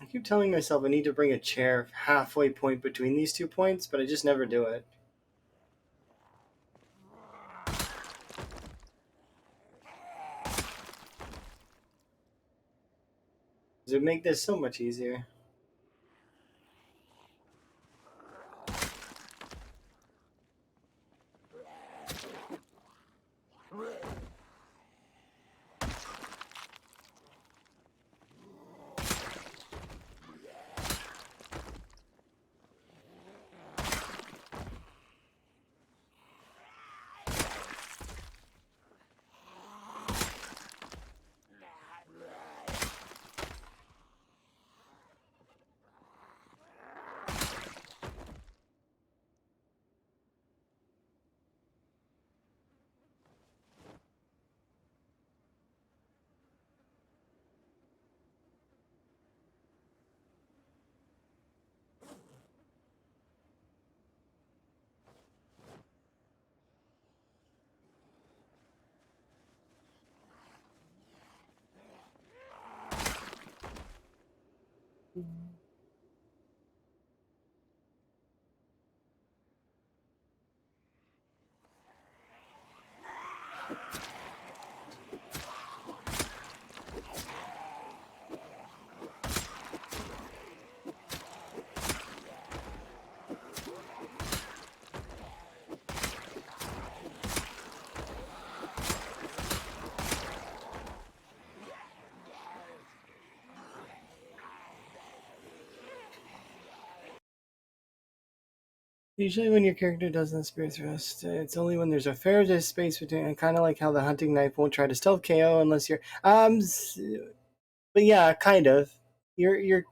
[SPEAKER 1] I keep telling myself I need to bring a chair halfway point between these 2 points, but I just never do it. It would make this so much easier. Usually, when your character doesn't spear thrust, it's only when there's a fair space between. Kind of like how the hunting knife won't try to stealth KO unless you're. But yeah, kind of. You're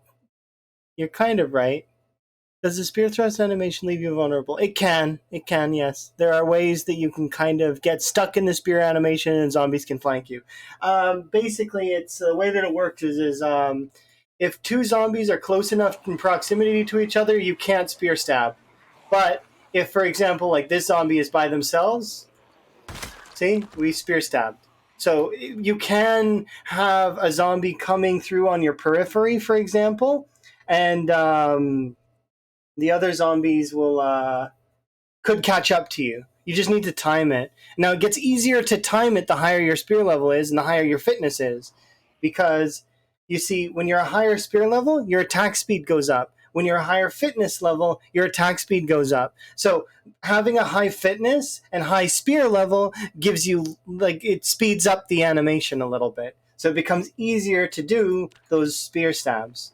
[SPEAKER 1] kind of right. Does the spear thrust animation leave you vulnerable? It can. It can. Yes, there are ways that you can kind of get stuck in the spear animation and zombies can flank you. Basically, it's the way that it works is if two zombies are close enough in proximity to each other, you can't spear stab. But if, for example, like this zombie is by themselves, see, we spear stabbed. So you can have a zombie coming through on your periphery, for example, and the other zombies will could catch up to you. You just need to time it. Now it gets easier to time it the higher your spear level is and the higher your fitness is. because you see, when you're a higher spear level, your attack speed goes up. When you're a higher fitness level, your attack speed goes up. So having a high fitness and high spear level gives you, like, it speeds up the animation a little bit. So it becomes easier to do those spear stabs.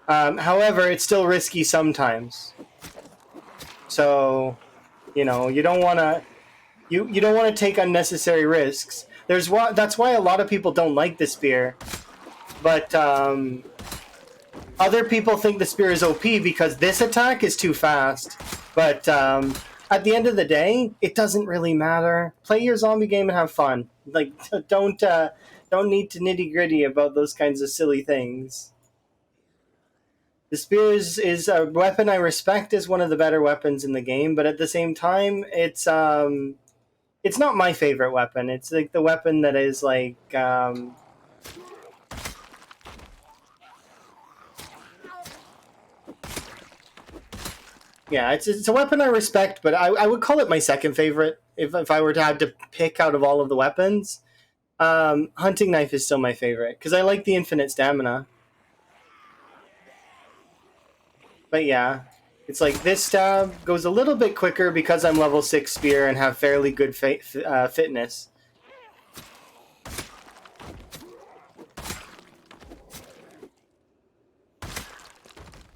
[SPEAKER 1] However, it's still risky sometimes. So, you don't want to you don't want to take unnecessary risks. That's why a lot of people don't like the spear. But other people think the spear is OP because this attack is too fast. But at the end of the day, it doesn't really matter. Play your zombie game and have fun. Like, don't need to nitty gritty about those kinds of silly things. The spear is a weapon I respect as one of the better weapons in the game, but at the same time, it's not my favorite weapon. It's like the weapon that is like yeah, it's a weapon I respect, but I would call it my second favorite if I were to have to pick out of all of the weapons. Hunting knife is still my favorite because I like the infinite stamina. But yeah, it's like this stab goes a little bit quicker because I'm level 6 spear and have fairly good fitness.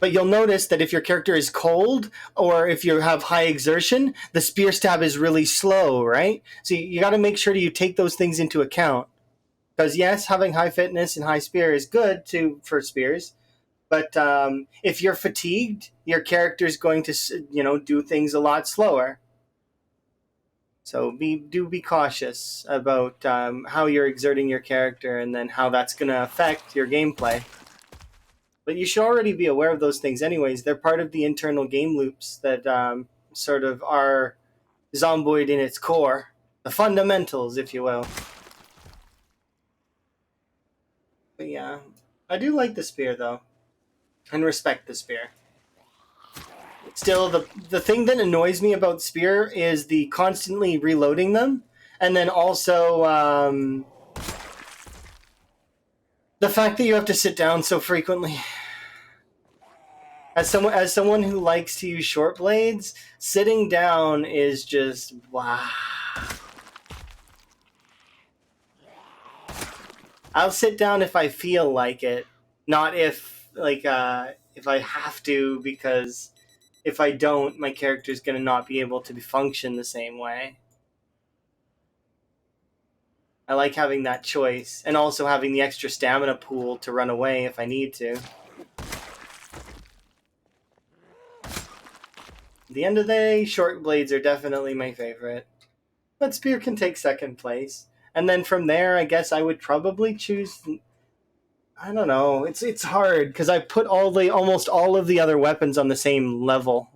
[SPEAKER 1] But you'll notice that if your character is cold or if you have high exertion, the spear stab is really slow, right? So you got to make sure that you take those things into account. Because yes, having high fitness and high spear is good for spears. But if you're fatigued, your character is going to, do things a lot slower. So be cautious about how you're exerting your character and then how that's going to affect your gameplay. But you should already be aware of those things anyways. They're part of the internal game loops that sort of are zomboid in its core. The fundamentals, if you will. But yeah, I do like the spear, though. And respect the spear. Still, the thing that annoys me about spear is the constantly reloading them. And then also the fact that you have to sit down so frequently. As someone who likes to use short blades, sitting down is just wow. I'll sit down if I feel like it, not if I have to, because if I don't, my character's gonna not be able to function the same way. I like having that choice, and also having the extra stamina pool to run away if I need to. At the end of the day, short blades are definitely my favorite. But spear can take second place. And then from there, I guess I would probably choose... I don't know. It's hard, because I put almost all of the other weapons on the same level.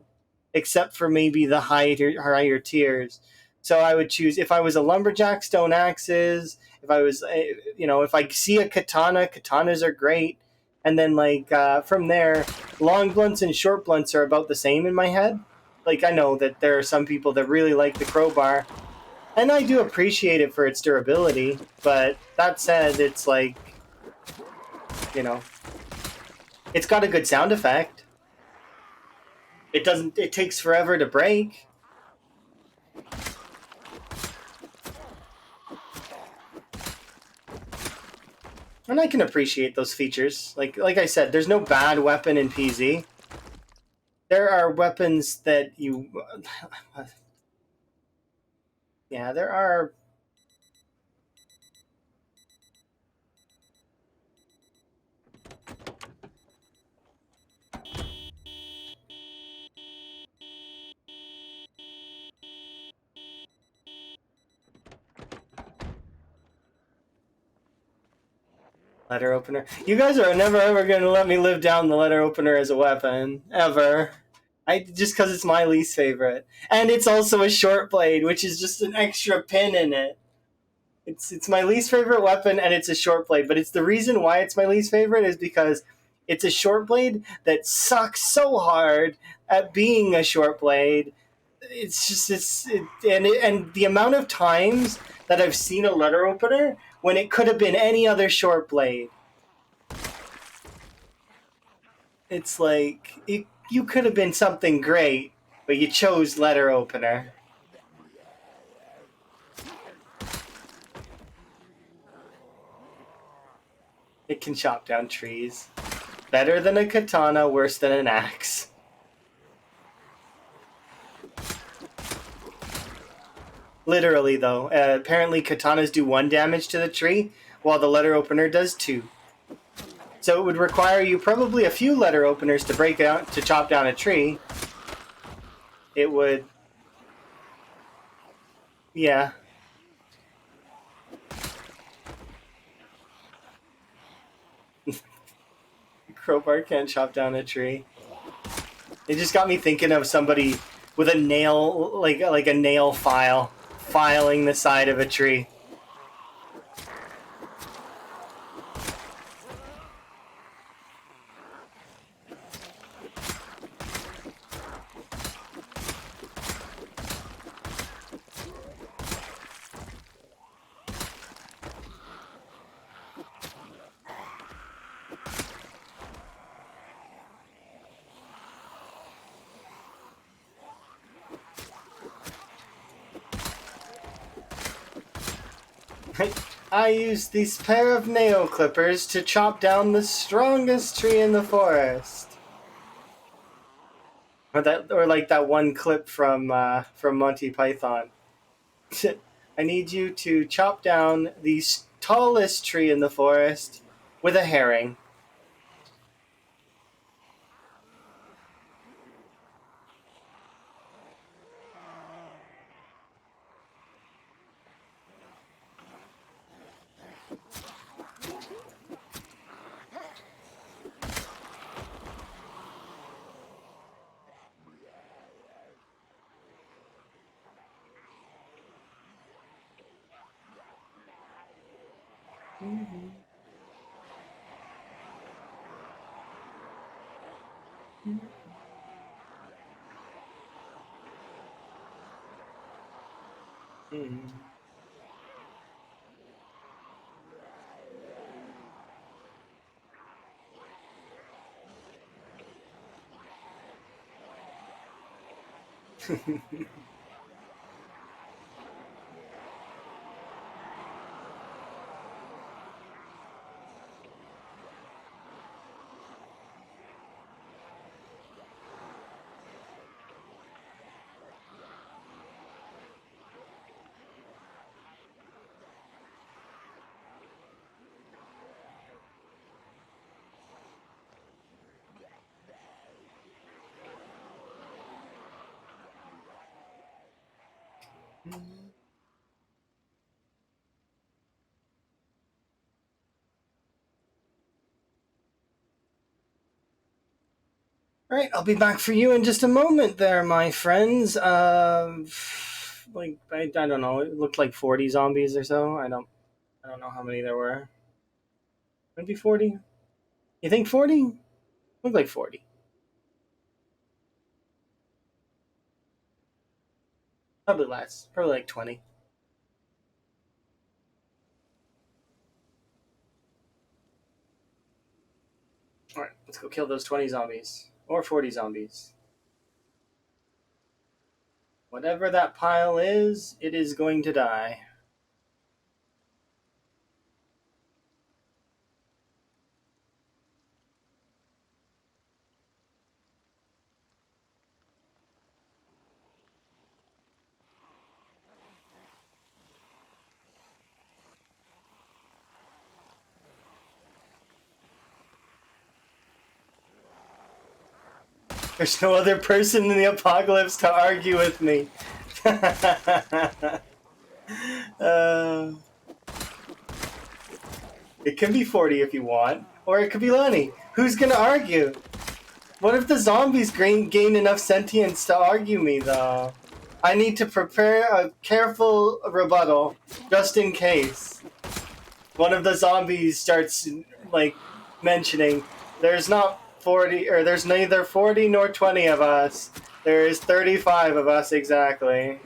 [SPEAKER 1] Except for maybe the higher tiers. So I would choose, if I was a lumberjack, stone axes. If I was, if I see a katana, katanas are great. And then, from there, long blunts and short blunts are about the same in my head. I know that there are some people that really like the crowbar. And I do appreciate it for its durability. But that said, it's it's got a good sound effect. It takes forever to break. And I can appreciate those features. Like I said, there's no bad weapon in PZ. There are weapons that you... yeah, there are... letter opener. You guys are never ever going to let me live down the letter opener as a weapon. Ever. Just because it's my least favorite. And it's also a short blade, which is just an extra pin in it. It's my least favorite weapon, and it's a short blade. But it's the reason why it's my least favorite is because it's a short blade that sucks so hard at being a short blade it's just and the amount of times that I've seen a letter opener when it could have been any other short blade. It's like you could have been something great, but you chose letter opener. It can chop down trees. Better than a katana, worse than an axe. Literally, though. Apparently, katanas do 1 damage to the tree, while the letter opener does 2. So it would require you probably a few letter openers to chop down a tree. It would... Yeah. Crowbar can't chop down a tree. It just got me thinking of somebody with a nail, like a nail file, filing the side of a tree. I used these pair of nail clippers to chop down the strongest tree in the forest. Or like that one clip from Monty Python. I need you to chop down the tallest tree in the forest with a herring. Mm-hmm. Mm-hmm. Alright, I'll be back for you in just a moment there, my friends. I don't know, it looked like 40 zombies or so. I don't know how many there were. Maybe 40? You think 40? Looked like 40. Probably less. Probably like 20. Alright, let's go kill those 20 zombies. Or 40 zombies. Whatever that pile is, it is going to die. There's no other person in the apocalypse to argue with me. uh, it can be 40 if you want, or it could be Lenny. Who's gonna argue? What if the zombies gain enough sentience to argue me, though? I need to prepare a careful rebuttal, just in case. One of the zombies starts, like, mentioning, there's not 40, or there's neither 40 nor 20 of us. There's 35 of us exactly.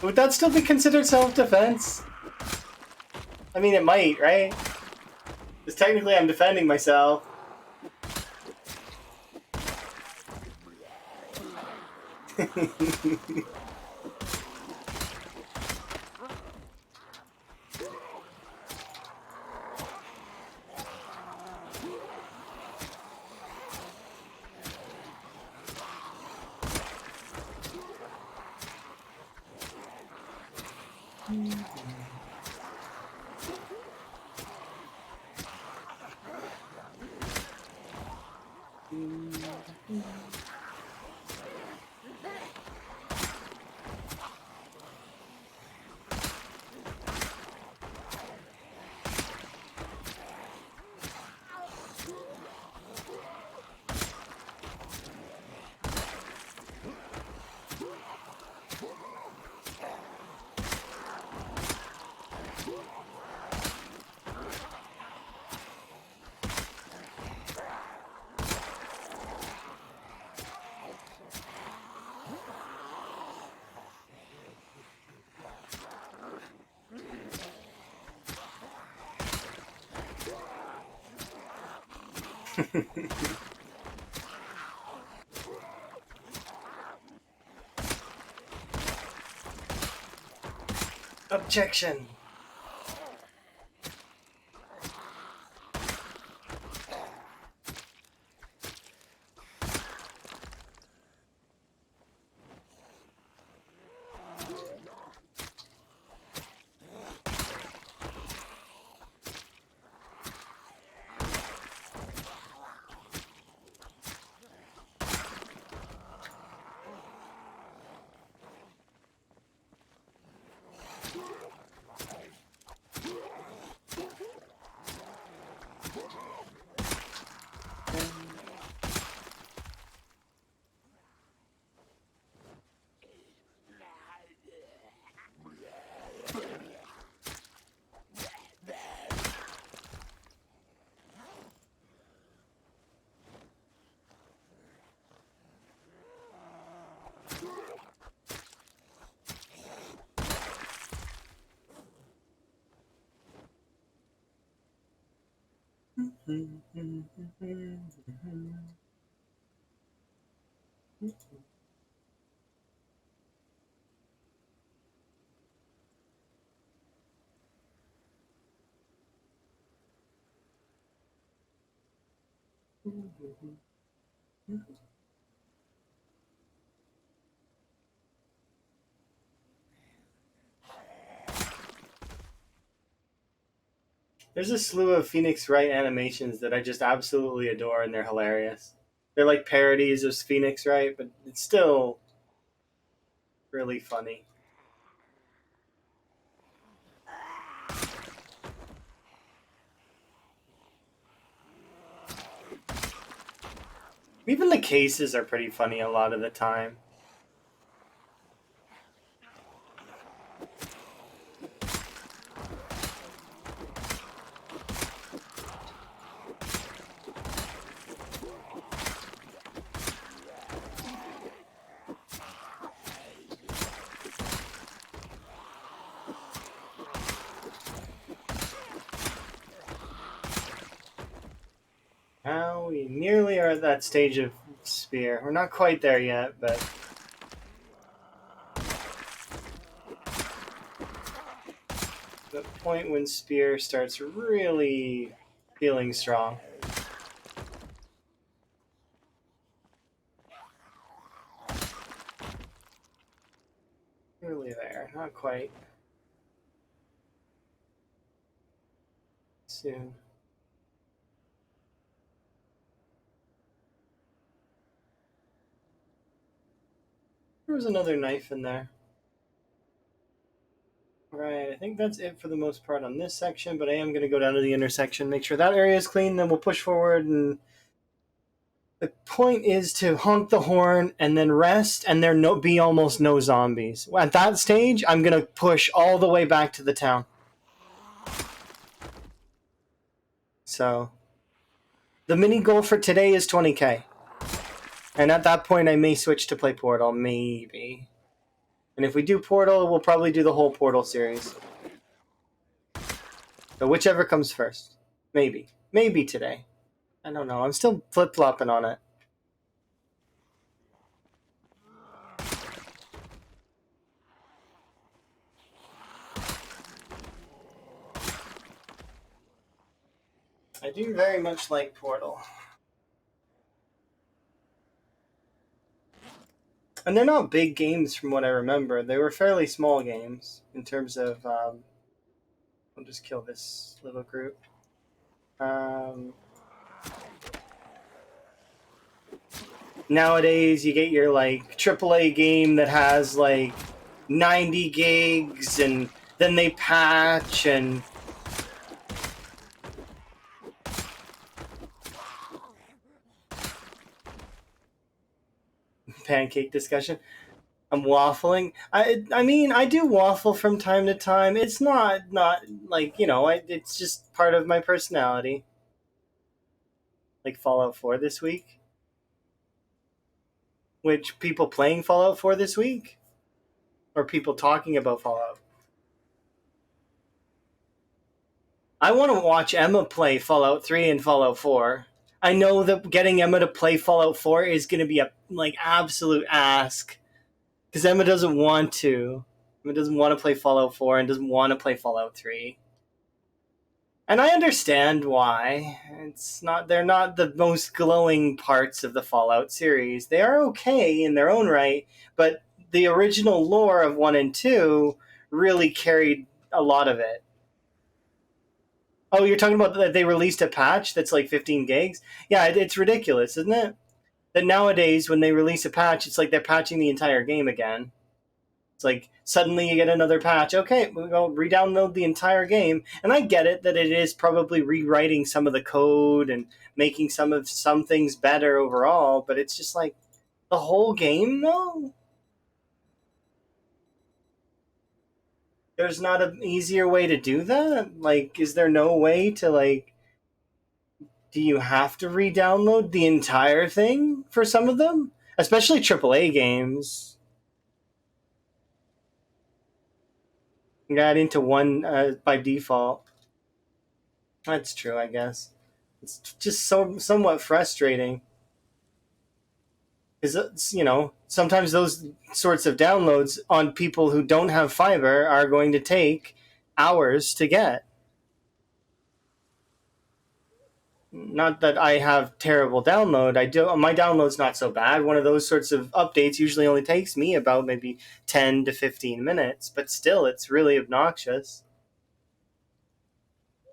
[SPEAKER 1] Would that still be considered self-defense? I mean, it might, right? Because technically I'm defending myself. Objection. There's a slew of Phoenix Wright animations that I just absolutely adore, and they're hilarious. They're like parodies of Phoenix Wright, but it's still really funny. Even the cases are pretty funny a lot of the time. Now we nearly are at that stage of spear. We're not quite there yet, but the point when spear starts really feeling strong. Nearly there, not quite. Soon. There was another knife in there. Right, I think that's it for the most part on this section, but I am going to go down to the intersection, make sure that area is clean, then we'll push forward. And the point is to honk the horn and then rest, and there be almost no zombies. At that stage, I'm going to push all the way back to the town. so the mini goal for today is 20k. And at that point, I may switch to play Portal, maybe. And if we do Portal, we'll probably do the whole Portal series. So whichever comes first. Maybe. Maybe today. I don't know. I'm still flip-flopping on it. I do very much like Portal. And they're not big games from what I remember. They were fairly small games in terms of... I'll just kill this little group. Nowadays, you get your, like, AAA game that has, like, 90 gigs, and then they patch, and... Pancake discussion. I'm waffling. I mean, I do waffle from time to time. It's not like, you know, it's just part of my personality. Like Fallout 4 this week, which people playing Fallout 4 this week, or people talking about Fallout. I want to watch Emma play Fallout 3 and Fallout 4. I know that getting Emma to play Fallout 4 is going to be a like absolute ask, because Emma doesn't want to. Emma doesn't want to play Fallout 4 and doesn't want to play Fallout 3. And I understand why. It's not they're not the most glowing parts of the Fallout series. They are okay in their own right, but the original lore of 1 and 2 really carried a lot of it. Oh, you're talking about that they released a patch that's like 15 gigs? Yeah, it's ridiculous, isn't it? That nowadays when they release a patch, it's like they're patching the entire game again. It's like suddenly you get another patch. Okay, we'll go re-download the entire game. And I get it that it is probably rewriting some of the code and making some things better overall, but it's just like the whole game, no. There's not an easier way to do that? Like, is there no way to like do you have to re-download the entire thing for some of them? Especially AAA games. Got into one by default. That's true, I guess. It's just so somewhat frustrating. Because, you know, sometimes those sorts of downloads on people who don't have fiber are going to take hours to get. Not that I have terrible download. I do my download's not so bad. One of those sorts of updates usually only takes me about maybe 10 to 15 minutes, but still it's really obnoxious.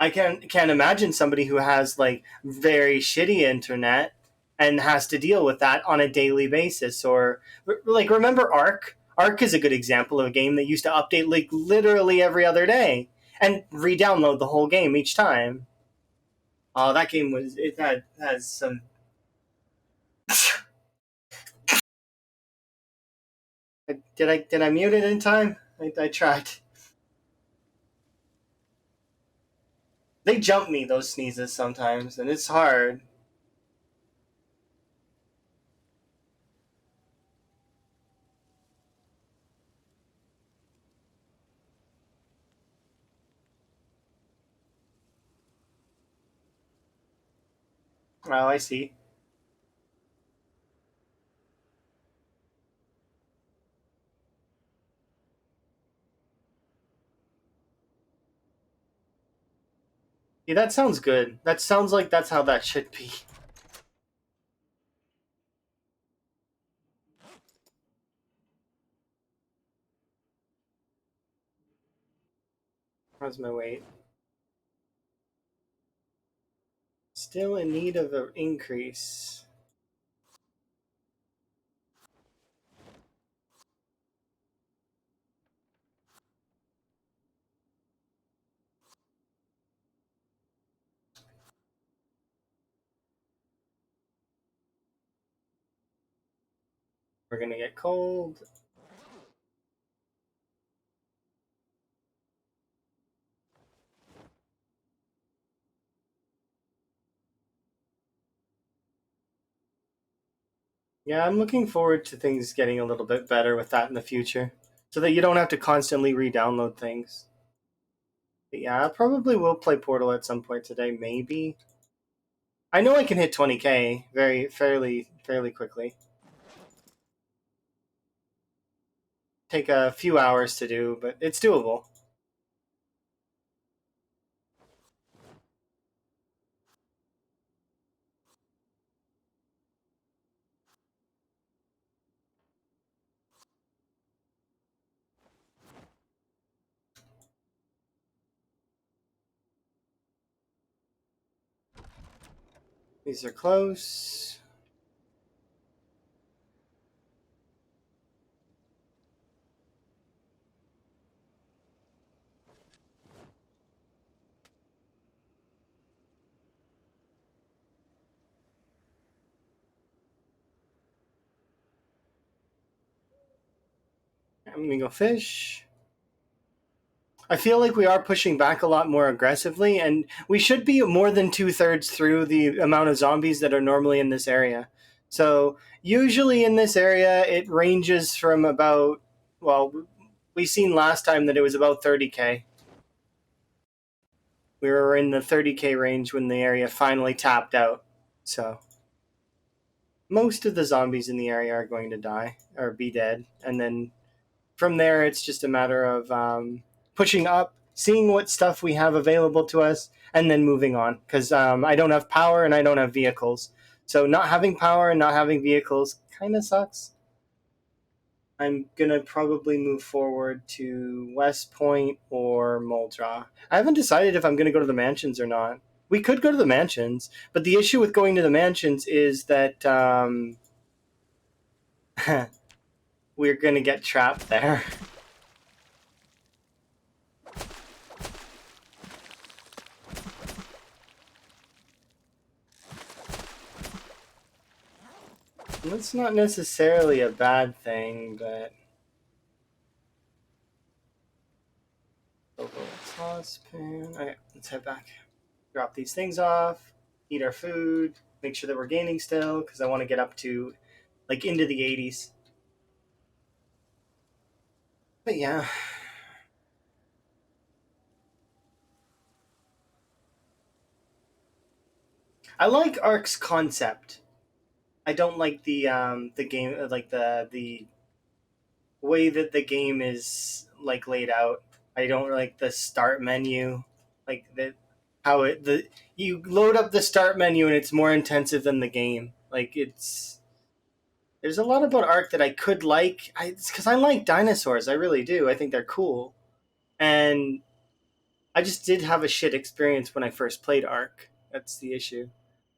[SPEAKER 1] I can't imagine somebody who has like very shitty internet and has to deal with that on a daily basis. Or like, remember Ark? Ark is a good example of a game that used to update like literally every other day and re-download the whole game each time. Oh, that game has some. Did I mute it in time? I tried. They jump me, those sneezes, sometimes, and it's hard. Oh, I see. Yeah, that sounds good. That sounds like that's how that should be. How's my weight? Still in need of an increase. We're gonna get cold. Yeah, I'm looking forward to things getting a little bit better with that in the future, so that you don't have to constantly re-download things. But yeah, I probably will play Portal at some point today, maybe. I know I can hit 20k very fairly quickly. Take a few hours to do, but it's doable. These are close. I'm gonna go fish. I feel like we are pushing back a lot more aggressively, and we should be more than 2/3 through the amount of zombies that are normally in this area. So, usually in this area, it ranges from about, well, we seen last time that it was about 30k. We were in the 30k range when the area finally tapped out. So, most of the zombies in the area are going to die or be dead, and then from there, it's just a matter of pushing up, seeing what stuff we have available to us, and then moving on. Because I don't have power and I don't have vehicles. So not having power and not having vehicles kind of sucks. I'm gonna probably move forward to West Point or Muldraw. I haven't decided if I'm gonna go to the mansions or not. We could go to the mansions, but the issue with going to the mansions is that we're gonna get trapped there. That's not necessarily a bad thing, but saucepan. Okay, let's head back. Drop these things off, eat our food, make sure that we're gaining still, because I want to get up to like into the 80s. But yeah, I like Ark's concept. I don't like the game like the way that the game is like laid out. I don't like the start menu, like the how it the you load up the start menu and it's more intensive than the game. Like it's there's a lot about Ark that I could like. It's because I like dinosaurs. I really do. I think they're cool, and I just did have a shit experience when I first played Ark. That's the issue.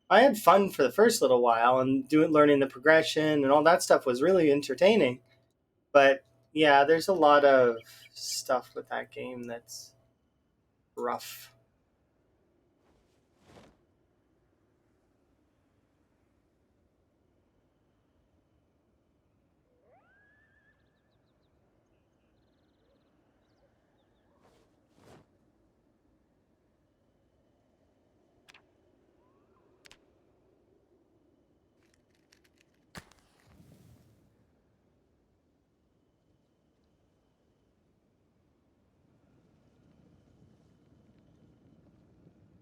[SPEAKER 1] I had fun for the first little while and doing learning the progression and all that stuff was really entertaining. But yeah, there's a lot of stuff with that game that's rough.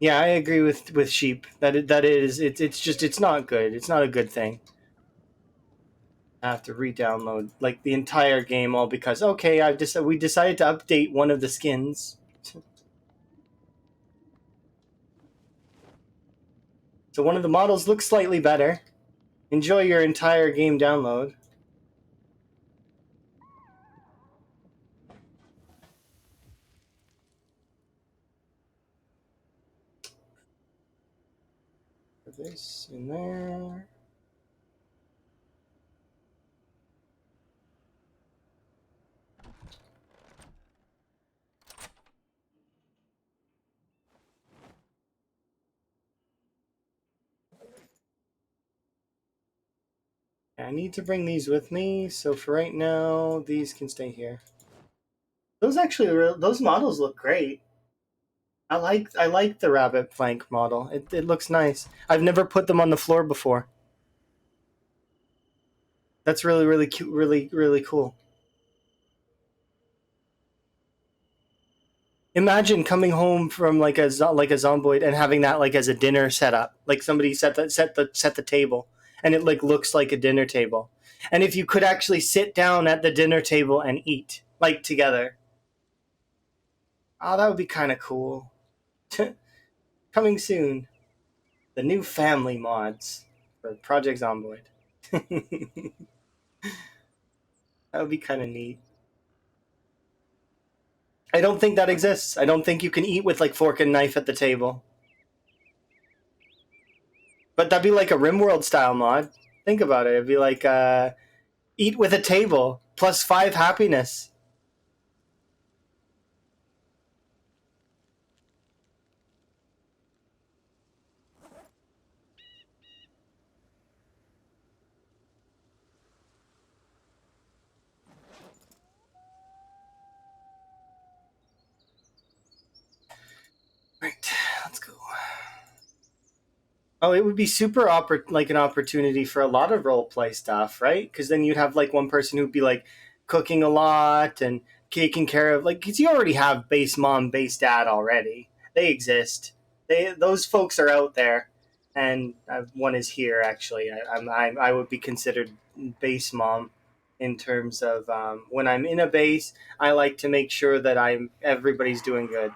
[SPEAKER 1] Yeah, I agree with sheep that that is it's just it's not good. It's not a good thing. I have to re-download like the entire game all because okay, I've just we decided to update one of the skins. So one of the models looks slightly better. Enjoy your entire game download. Put this in there. I need to bring these with me, so for right now, these can stay here. Those actually, those models look great. I like the rabbit flank model. It looks nice. I've never put them on the floor before. That's really, really cute, really, really cool. Imagine coming home from like like a zomboid and having that like as a dinner setup. Like somebody set the table, and it like looks like a dinner table. And if you could actually sit down at the dinner table and eat like together, oh, that would be kind of cool. Coming soon, the new family mods for Project Zomboid. That would be kind of neat. I don't think that exists. I don't think you can eat with like fork and knife at the table. But that'd be like a RimWorld style mod. Think about it. It'd be like eat with a table plus 5 happiness. Right, let's go. Oh, it would be super like an opportunity for a lot of role play stuff, right? Because then you'd have like one person who'd be like cooking a lot and taking care of like because you already have base mom, base dad already. They exist. Those folks are out there, and one is here actually. I would be considered base mom in terms of when I'm in a base. I like to make sure that everybody's doing good.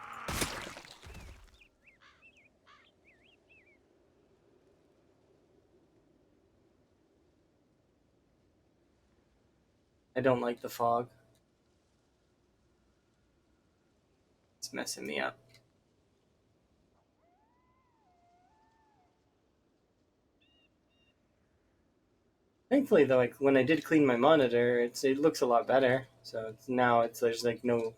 [SPEAKER 1] I don't like the fog. It's messing me up. Thankfully, though, like when I did clean my monitor, it looks a lot better. So now there's like no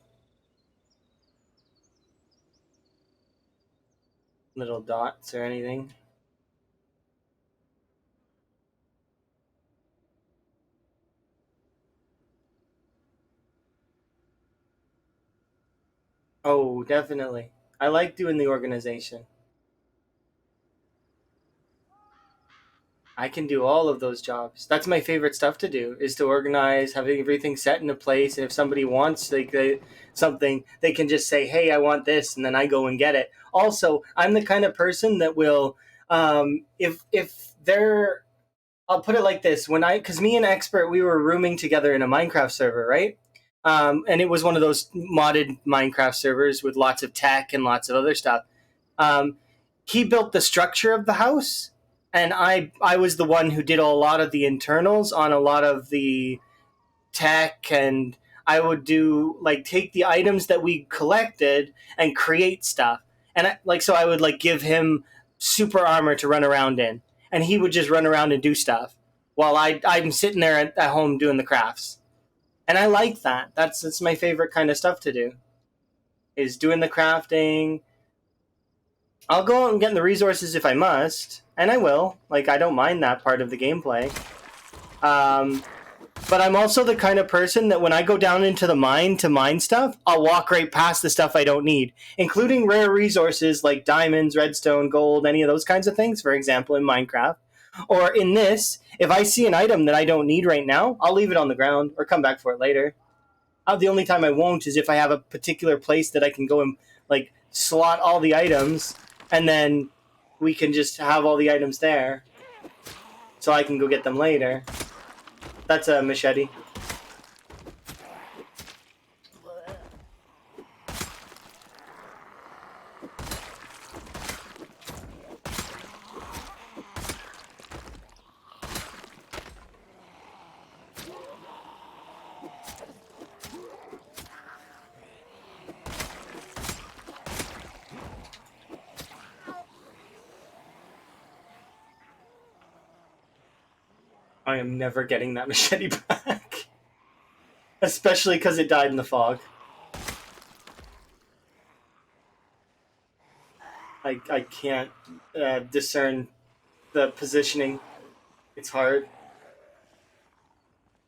[SPEAKER 1] little dots or anything. Oh, definitely. I like doing the organization. I can do all of those jobs. That's my favorite stuff to do is to organize, having everything set in a place. And if somebody wants something, they can just say, "Hey, I want this," and then I go and get it. Also, I'm the kind of person that will, if they're I'll put it like this: because me and Expert, we were rooming together in a Minecraft server, right? And it was one of those modded Minecraft servers with lots of tech and lots of other stuff. Um, he built the structure of the house, and I was the one who did a lot of the internals on a lot of the tech, and I would do like take the items that we collected and create stuff. And so I would like give him super armor to run around in, and he would just run around and do stuff while I'm sitting there at home doing the crafts. And I like that. That's my favorite kind of stuff to do is doing the crafting. I'll go out and get the resources if I must, and I will. Like I don't mind that part of the gameplay. Um, but I'm also the kind of person that when I go down into the mine to mine stuff, I'll walk right past the stuff I don't need, including rare resources like diamonds, redstone, gold, any of those kinds of things, for example, in Minecraft. Or in this, if I see an item that I don't need right now, I'll leave it on the ground or come back for it later. The only time I won't is if I have a particular place that I can go and like slot all the items, and then we can just have all the items there, so I can go get them later. That's a machete. I am never getting that machete back, especially because it died in the fog. I can't discern the positioning. It's hard.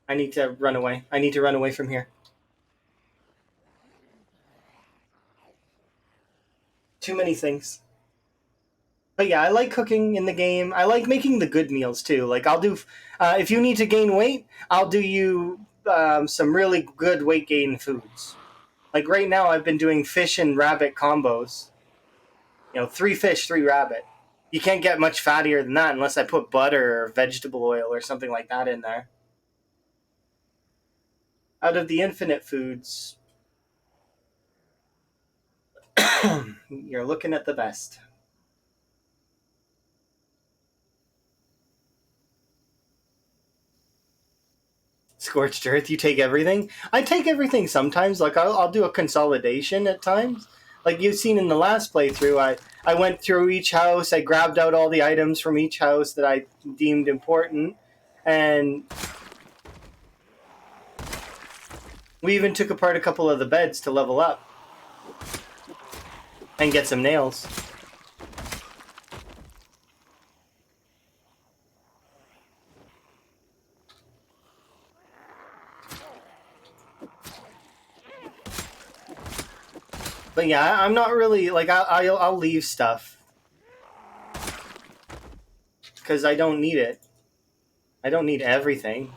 [SPEAKER 1] I need to run away. I need to run away from here. Too many things. But yeah, I like cooking in the game. I like making the good meals too. Like I'll do, if you need to gain weight, I'll do you some really good weight gain foods. Like right now, I've been doing fish and rabbit combos. 3 fish, 3 rabbit. You can't get much fattier than that unless I put butter or vegetable oil or something like that in there. Out of the infinite foods, you're looking at the best. Scorched earth, you take everything? I take everything sometimes. Like, I'll do a consolidation at times. Like you've seen in the last playthrough, I went through each house, I grabbed out all the items from each house that I deemed important, and we even took apart a couple of the beds to level up and get some nails. But yeah, I'm not really like I'll leave stuff because I don't need it. I don't need everything.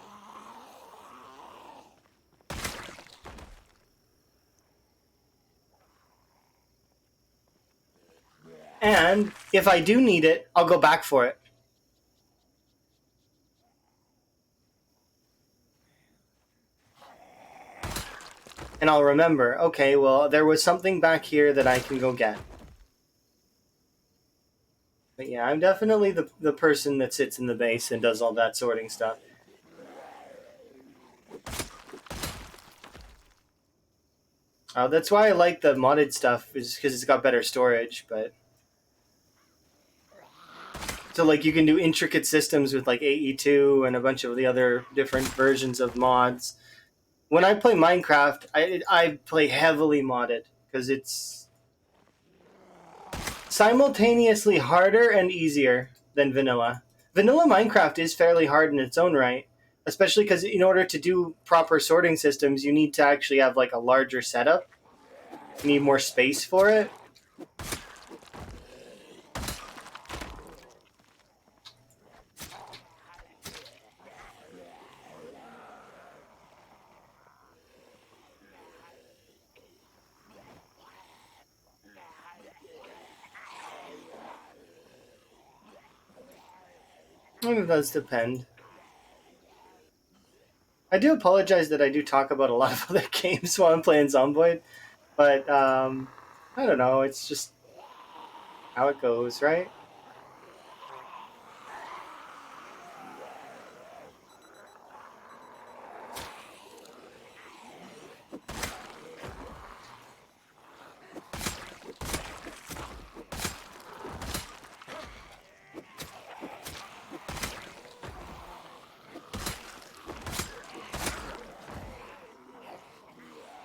[SPEAKER 1] And if I do need it, I'll go back for it. And I'll remember, okay, well, there was something back here that I can go get. But yeah, I'm definitely the person that sits in the base and does all that sorting stuff. That's why I like the modded stuff, is because it's got better storage, but... So, like, you can do intricate systems with, like, AE2 and a bunch of the other different versions of mods. When I play Minecraft, I play heavily modded, because it's simultaneously harder and easier than vanilla. Vanilla Minecraft is fairly hard in its own right, especially because in order to do proper sorting systems, you need to actually have, like, a larger setup. You need more space for it. It does depend. I do apologize that I do talk about a lot of other games while I'm playing Zomboid, but I don't know. It's just how it goes, right?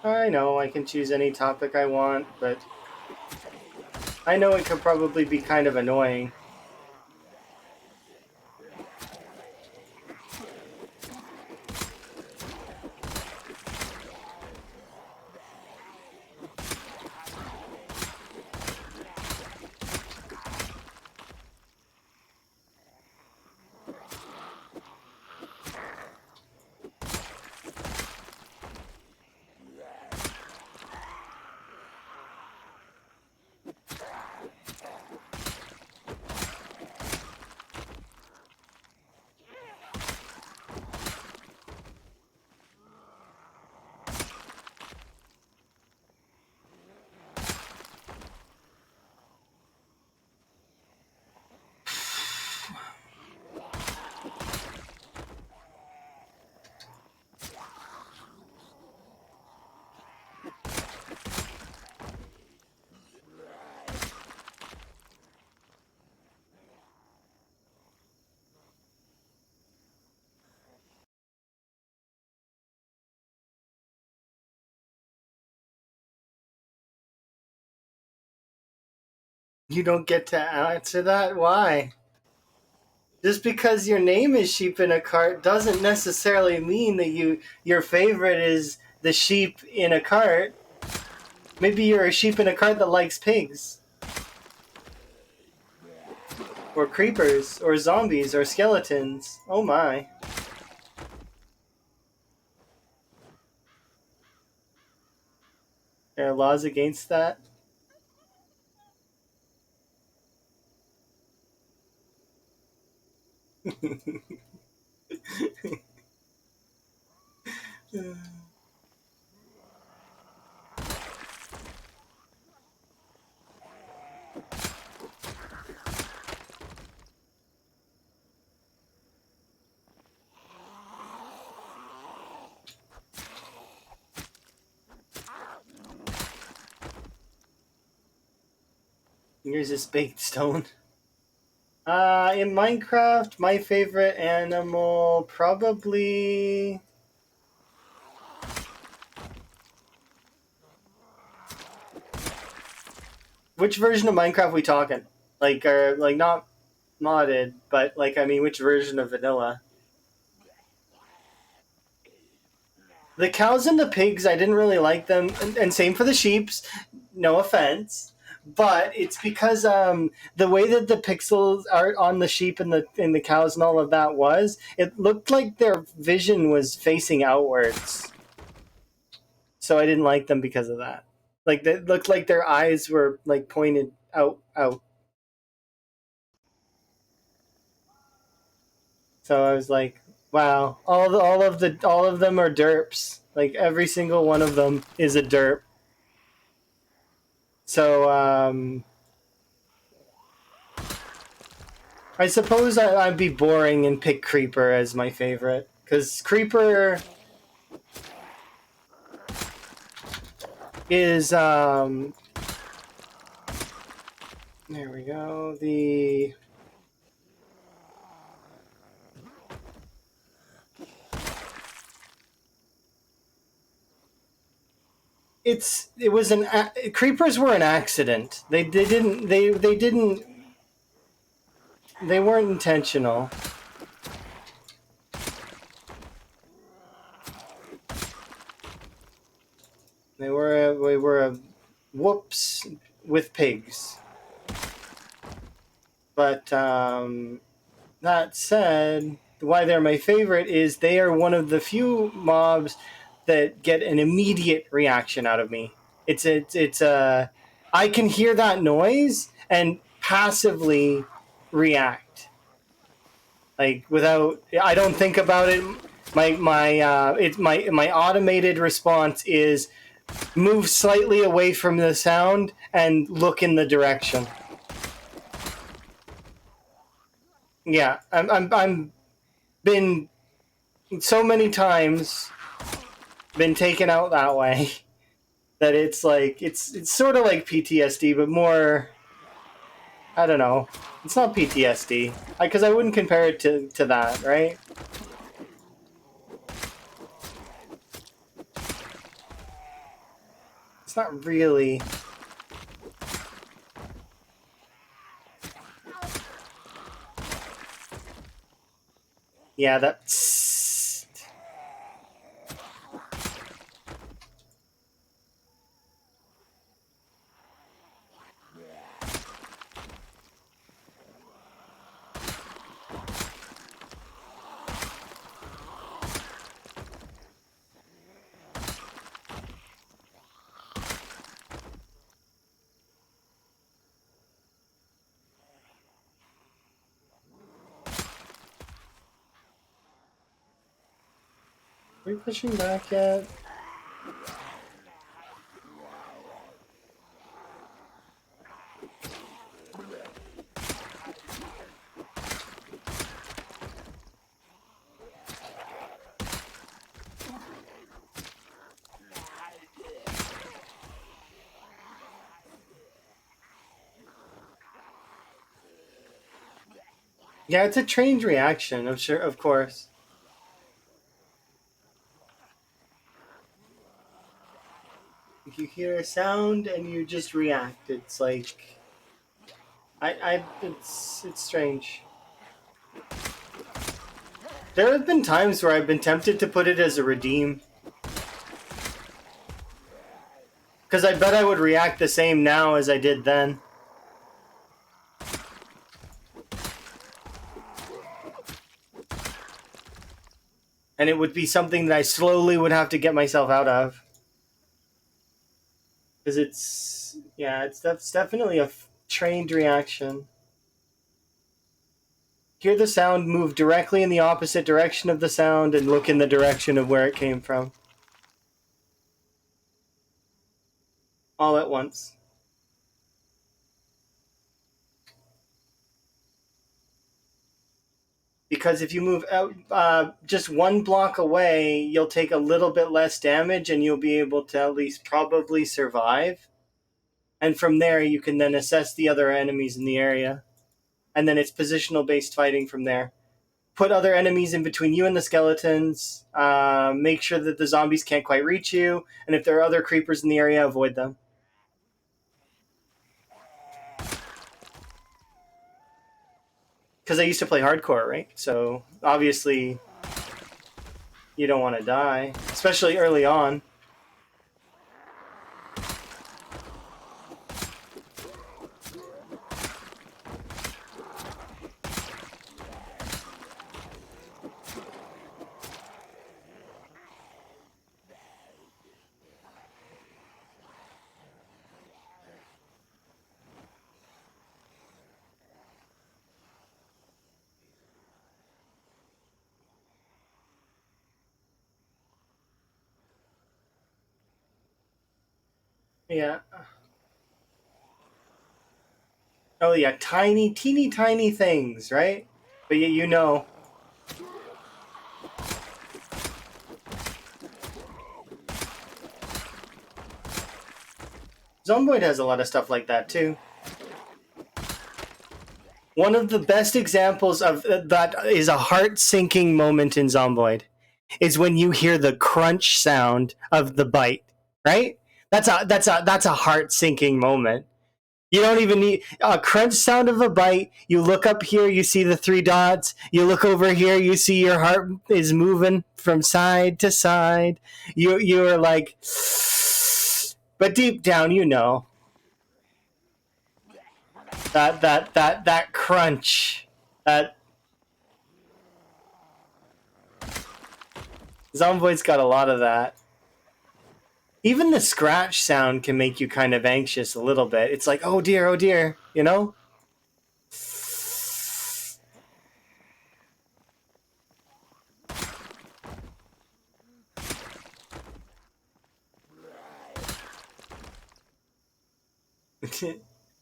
[SPEAKER 1] I know I can choose any topic I want, but I know it could probably be kind of annoying. You don't get to answer that? Why? Just because your name is Sheep in a Cart doesn't necessarily mean that your favorite is the sheep in a cart. Maybe you're a sheep in a cart that likes pigs. Or creepers, or zombies, or skeletons. Oh my. There are laws against that? Here's this baked stone. In Minecraft, my favorite animal probably. Which version of Minecraft we talking? Like not modded, but like I mean, which version of vanilla? The cows and the pigs, I didn't really like them, and same for the sheeps. No offense, but it's because the way that the pixels are on the sheep and the cows and all of that was, it looked like their vision was facing outwards. So I didn't like them because of that. Like it looked like their eyes were like pointed out. So I was like, wow, all of them are derps. Like every single one of them is a derp. So I suppose I'd be boring and pick Creeper as my favorite because Creeper is there we go. It was creepers were an accident. They weren't intentional. We were a whoops with pigs. But that said, why they're my favorite is they are one of the few mobs that get an immediate reaction out of me. It's a I can hear that noise and passively react. Like without I don't think about it. My automated response is move slightly away from the sound and look in the direction. Yeah, I'm been so many times been taken out that way that it's like it's sort of like PTSD, but more. I don't know. It's not PTSD because I wouldn't compare it to that, right? It's not really. Yeah, that's. Are we pushing back yet? Yeah, it's a trained reaction. I'm sure, of course. If you hear a sound and you just react, it's like it's strange. There have been times where I've been tempted to put it as a redeem because I bet I would react the same now as I did then. And it would be something that I slowly would have to get myself out of. Because it's definitely a trained reaction. Hear the sound, move directly in the opposite direction of the sound, and look in the direction of where it came from. All at once. Because if you move out just one block away, you'll take a little bit less damage and you'll be able to at least probably survive. And from there, you can then assess the other enemies in the area. And then it's positional based fighting from there. Put other enemies in between you and the skeletons. Make sure that the zombies can't quite reach you. And if there are other creepers in the area, avoid them. Because I used to play hardcore, right? So obviously you don't want to die, especially early on. Yeah. Oh yeah, tiny, teeny tiny things, right? But you know. Zomboid has a lot of stuff like that too. One of the best examples of that is a heart-sinking moment in Zomboid is when you hear the crunch sound of the bite, right? That's a heart-sinking moment. You don't even need a crunch sound of a bite. You look up here, you see the three dots. You look over here, you see your heart is moving from side to side. You're like, but deep down, you know that crunch, that Zomboid's got a lot of that. Even the scratch sound can make you kind of anxious a little bit. It's like, oh dear, you know?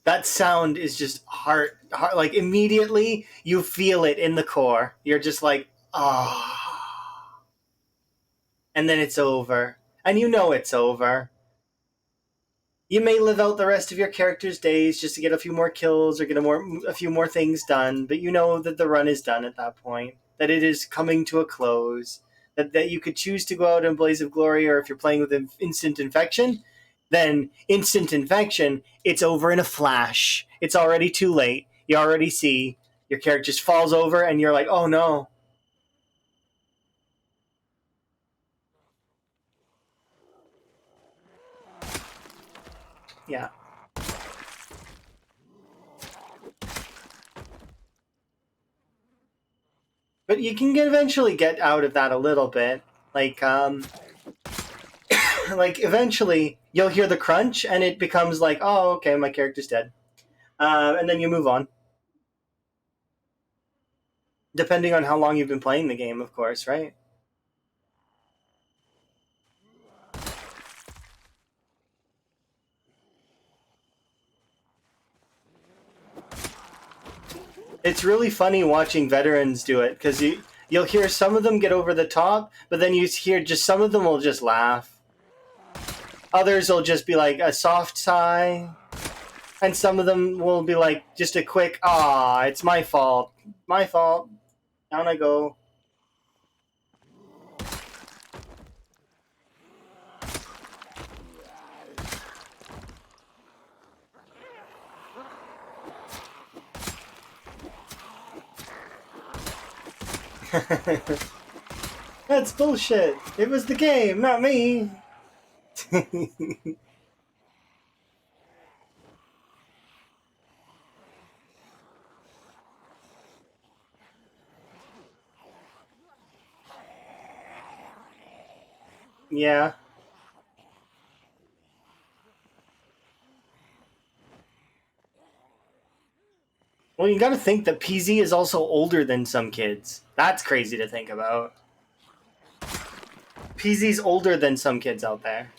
[SPEAKER 1] That sound is just heart, like immediately you feel it in the core. You're just like, ah. Oh. And then it's over. And you know it's over. You may live out the rest of your character's days just to get a few more kills or get a few more things done, but you know that the run is done at that point, that it is coming to a close, that you could choose to go out in blaze of glory, or if you're playing with instant infection, then instant infection, it's over in a flash. It's already too late. You already see your character just falls over and you're like, oh no. Yeah. But you can eventually get out of that a little bit. Like, like eventually you'll hear the crunch and it becomes like, oh, okay, my character's dead. And then you move on. Depending on how long you've been playing the game, of course, right? It's really funny watching veterans do it because you'll hear some of them get over the top, but then you hear just some of them will just laugh. Others will just be like a soft sigh, and some of them will be like just a quick, ah, it's my fault. My fault. Down I go. That's bullshit. It was the game, not me. Yeah. Well, you got to think that PZ is also older than some kids. That's crazy to think about. PZ's older than some kids out there.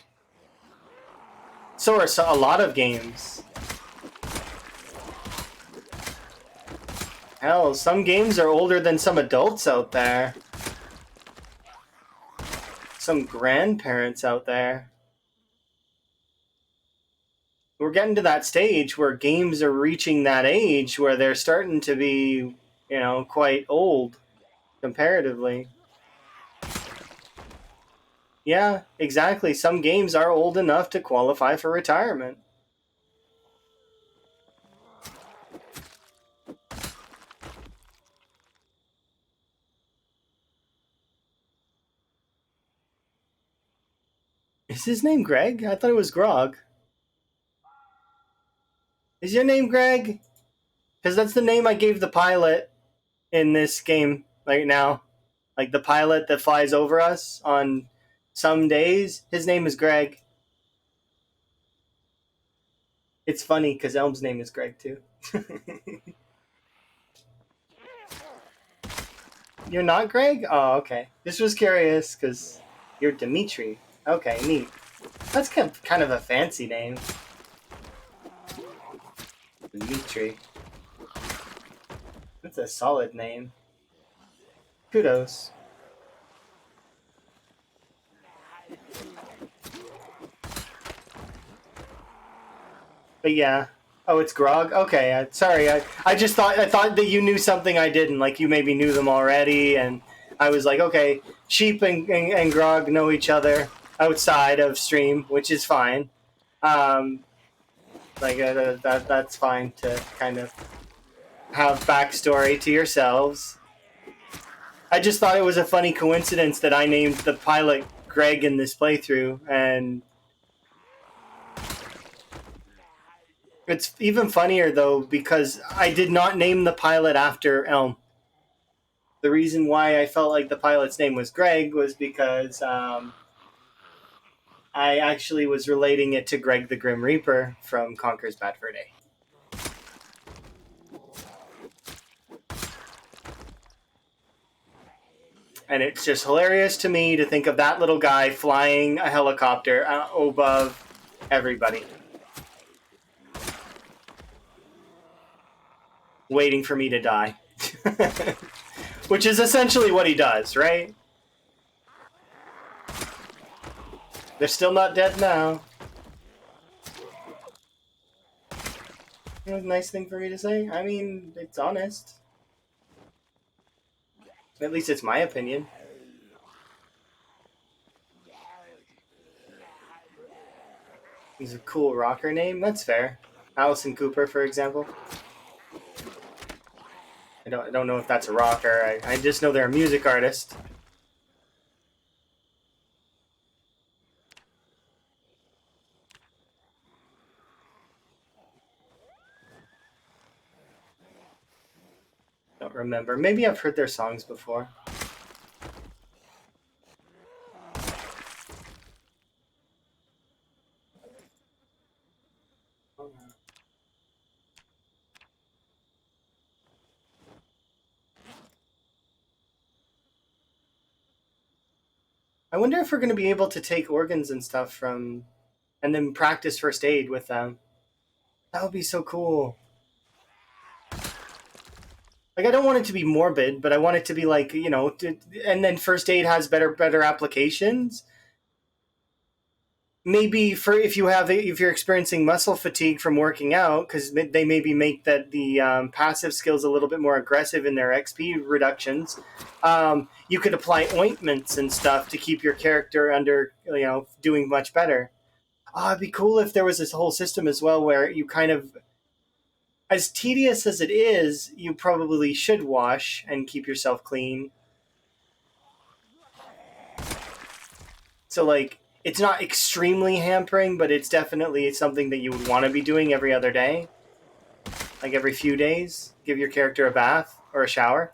[SPEAKER 1] So are a lot of games. Hell, some games are older than some adults out there. Some grandparents out there. We're getting to that stage where games are reaching that age where they're starting to be, quite old comparatively. Yeah, exactly. Some games are old enough to qualify for retirement. Is his name Greg? I thought it was Grog. Is your name Greg? Because that's the name I gave the pilot in this game right now. Like the pilot that flies over us on some days. His name is Greg. It's funny because Elm's name is Greg too. You're not Greg? Oh, okay. Just was curious because you're Dimitri. Okay, neat. That's kind of a fancy name. Dimitri. That's a solid name. Kudos. But yeah. Oh, it's Grog. Okay, sorry. I just thought that you knew something I didn't. Like you maybe knew them already, and I was like, okay, Sheep and Grog know each other outside of stream, which is fine. Um, that's fine to kind of have backstory to yourselves. I just thought it was a funny coincidence that I named the pilot Greg in this playthrough, and it's even funnier though because I did not name the pilot after Elm. The reason why I felt like the pilot's name was Greg was because I actually was relating it to Greg the Grim Reaper from Conker's Bad Fur Day. And it's just hilarious to me to think of that little guy flying a helicopter above everybody, waiting for me to die. Which is essentially what he does, right? They're still not dead now. Nice thing for me to say. I mean, it's honest. At least it's my opinion. He's a cool rocker name. That's fair. Allison Cooper, for example. I don't know if that's a rocker. I just know they're a music artist. Don't remember. Maybe I've heard their songs before. I wonder if we're going to be able to take organs and stuff from, and then practice first aid with them. That would be so cool. Like, I don't want it to be morbid, but I want it to be like, and then first aid has better applications. Maybe for if you're experiencing muscle fatigue from working out, because they maybe make the passive skills a little bit more aggressive in their XP reductions. You could apply ointments and stuff to keep your character under doing much better. It'd be cool if there was this whole system as well where you kind of, as tedious as it is, you probably should wash and keep yourself clean. So like, it's not extremely hampering, but it's definitely something that you would want to be doing every other day. Like every few days, give your character a bath or a shower.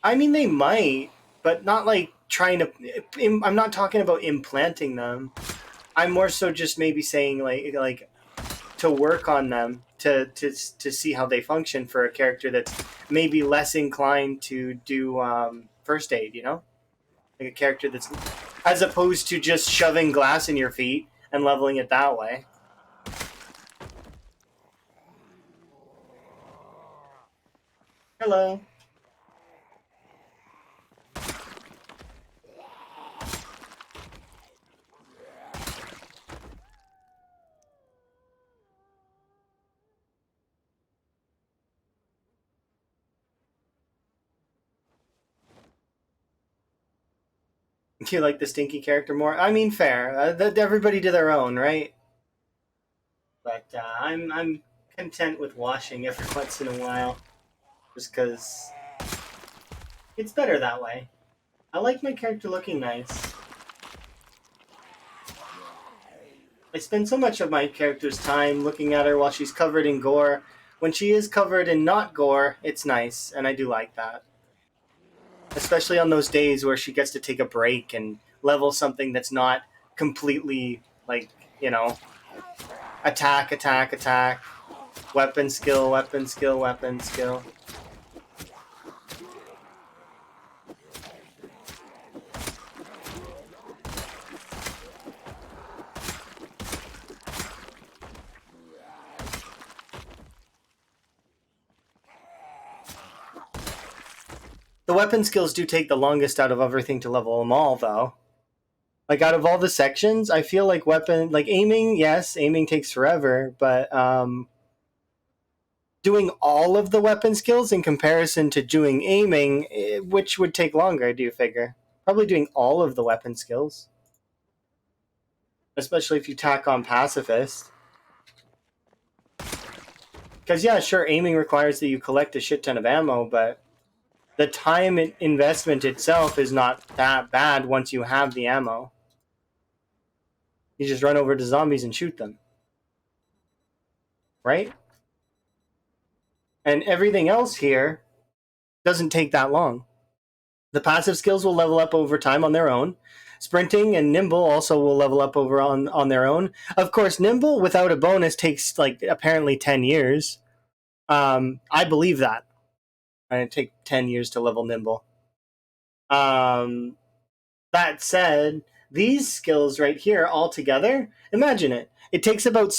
[SPEAKER 1] I mean, they might, but not like trying to. I'm not talking about implanting them. I'm more so just maybe saying like to work on them to see how they function for a character that's maybe less inclined to do first aid. You know, like a character that's as opposed to just shoving glass in your feet and leveling it that way. Hello. Do you like the stinky character more? I mean, fair. Everybody to their own, right? But I'm content with washing every once in a while, just because it's better that way. I like my character looking nice. I spend so much of my character's time looking at her while she's covered in gore. When she is covered in not gore, it's nice, and I do like that. Especially on those days where she gets to take a break and level something that's not completely, like, you know, attack, attack, attack, weapon skill, weapon skill, weapon skill. The weapon skills do take the longest out of everything to level them all, though. Like out of all the sections, I feel like aiming, yes, aiming takes forever, but doing all of the weapon skills in comparison to doing aiming, which would take longer, do you figure? Probably doing all of the weapon skills, especially if you tack on pacifist. Because yeah, sure, aiming requires that you collect a shit ton of ammo, but the time investment itself is not that bad once you have the ammo. You just run over to zombies and shoot them, right? And everything else here doesn't take that long. The passive skills will level up over time on their own. Sprinting and nimble also will level up over on their own. Of course, nimble without a bonus takes like apparently 10 years. I believe that. And it take 10 years to level nimble. Um, that said, these skills right here all together, imagine it. It takes about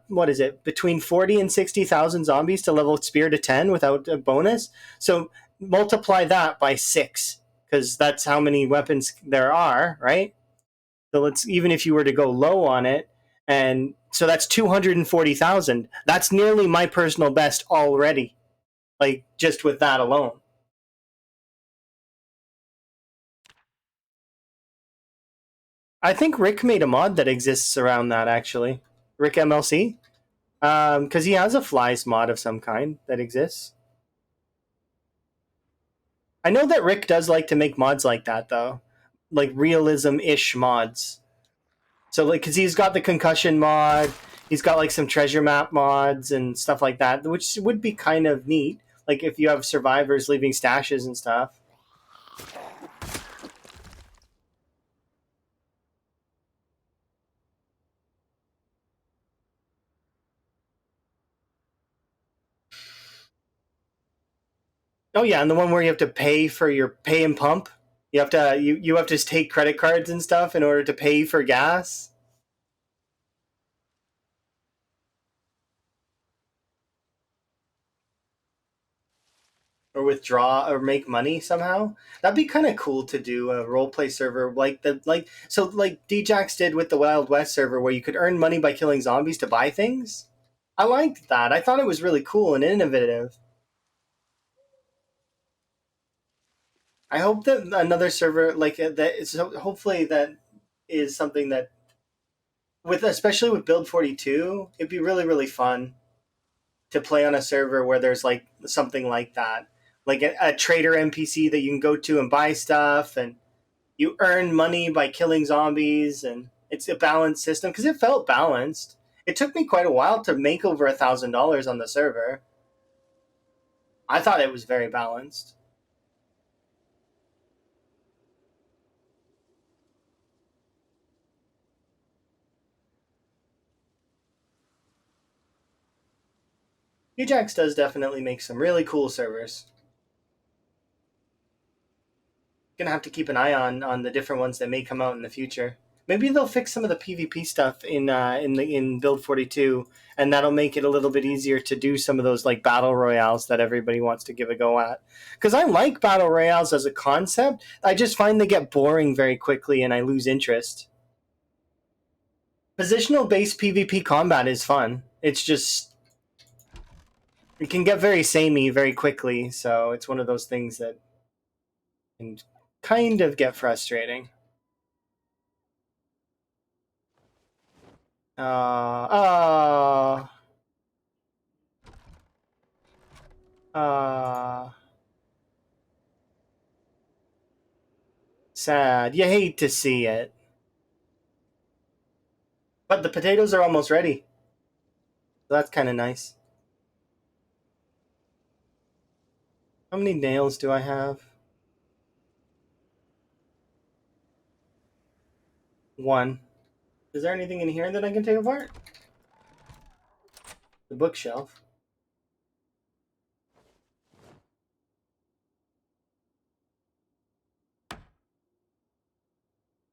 [SPEAKER 1] what is it, between 40 and 60,000 zombies to level spear to 10 without a bonus. So multiply that by 6, because that's how many weapons there are, right? So let's, even if you were to go low on it, and so that's 240,000. That's nearly my personal best already, like just with that alone. I think Rick made a mod that exists around that actually. Rick MLC, because he has a flies mod of some kind that exists. I know that Rick does like to make mods like that though, like realism-ish mods. So like, because he's got the concussion mod, he's got like some treasure map mods and stuff like that, which would be kind of neat. Like if you have survivors leaving stashes and stuff. Oh yeah, and the one where you have to pay for your pay and pump. You have to take credit cards and stuff in order to pay for gas or withdraw or make money somehow. That'd be kind of cool to do a role play server like Djax did with the Wild West server where you could earn money by killing zombies to buy things. I liked that. I thought it was really cool and innovative. I hope that another server like that is hopefully that is something that with especially with Build 42, it'd be really really fun to play on a server where there's like something like that. Like a trader NPC that you can go to and buy stuff and you earn money by killing zombies and it's a balanced system because it felt balanced. It took me quite a while to make over $1,000 on the server. I thought it was very balanced. Ajax does definitely make some really cool servers. Gonna have to keep an eye on the different ones that may come out in the future. Maybe they'll fix some of the PvP stuff in build 42, and that'll make it a little bit easier to do some of those like battle royales that everybody wants to give a go at. Because I like battle royales as a concept, I just find they get boring very quickly, and I lose interest. Positional based PvP combat is fun. It's just it can get very samey very quickly, so it's one of those things that can kind of get frustrating. Uh, uh, sad. You hate to see it. But the potatoes are almost ready. So that's kind of nice. How many nails do I have? One. Is there anything in here that I can take apart? The bookshelf.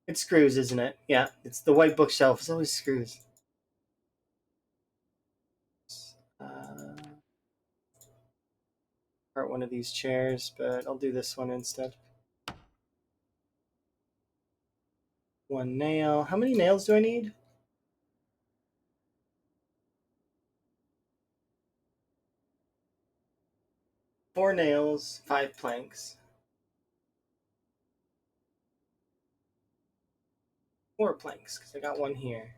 [SPEAKER 1] It's screws, isn't it? Yeah, it's the white bookshelf. It's always screws. Part one of these chairs, but I'll do this one instead. One nail. How many nails do I need? 4 nails, 5 planks. 4 planks, because I got one here.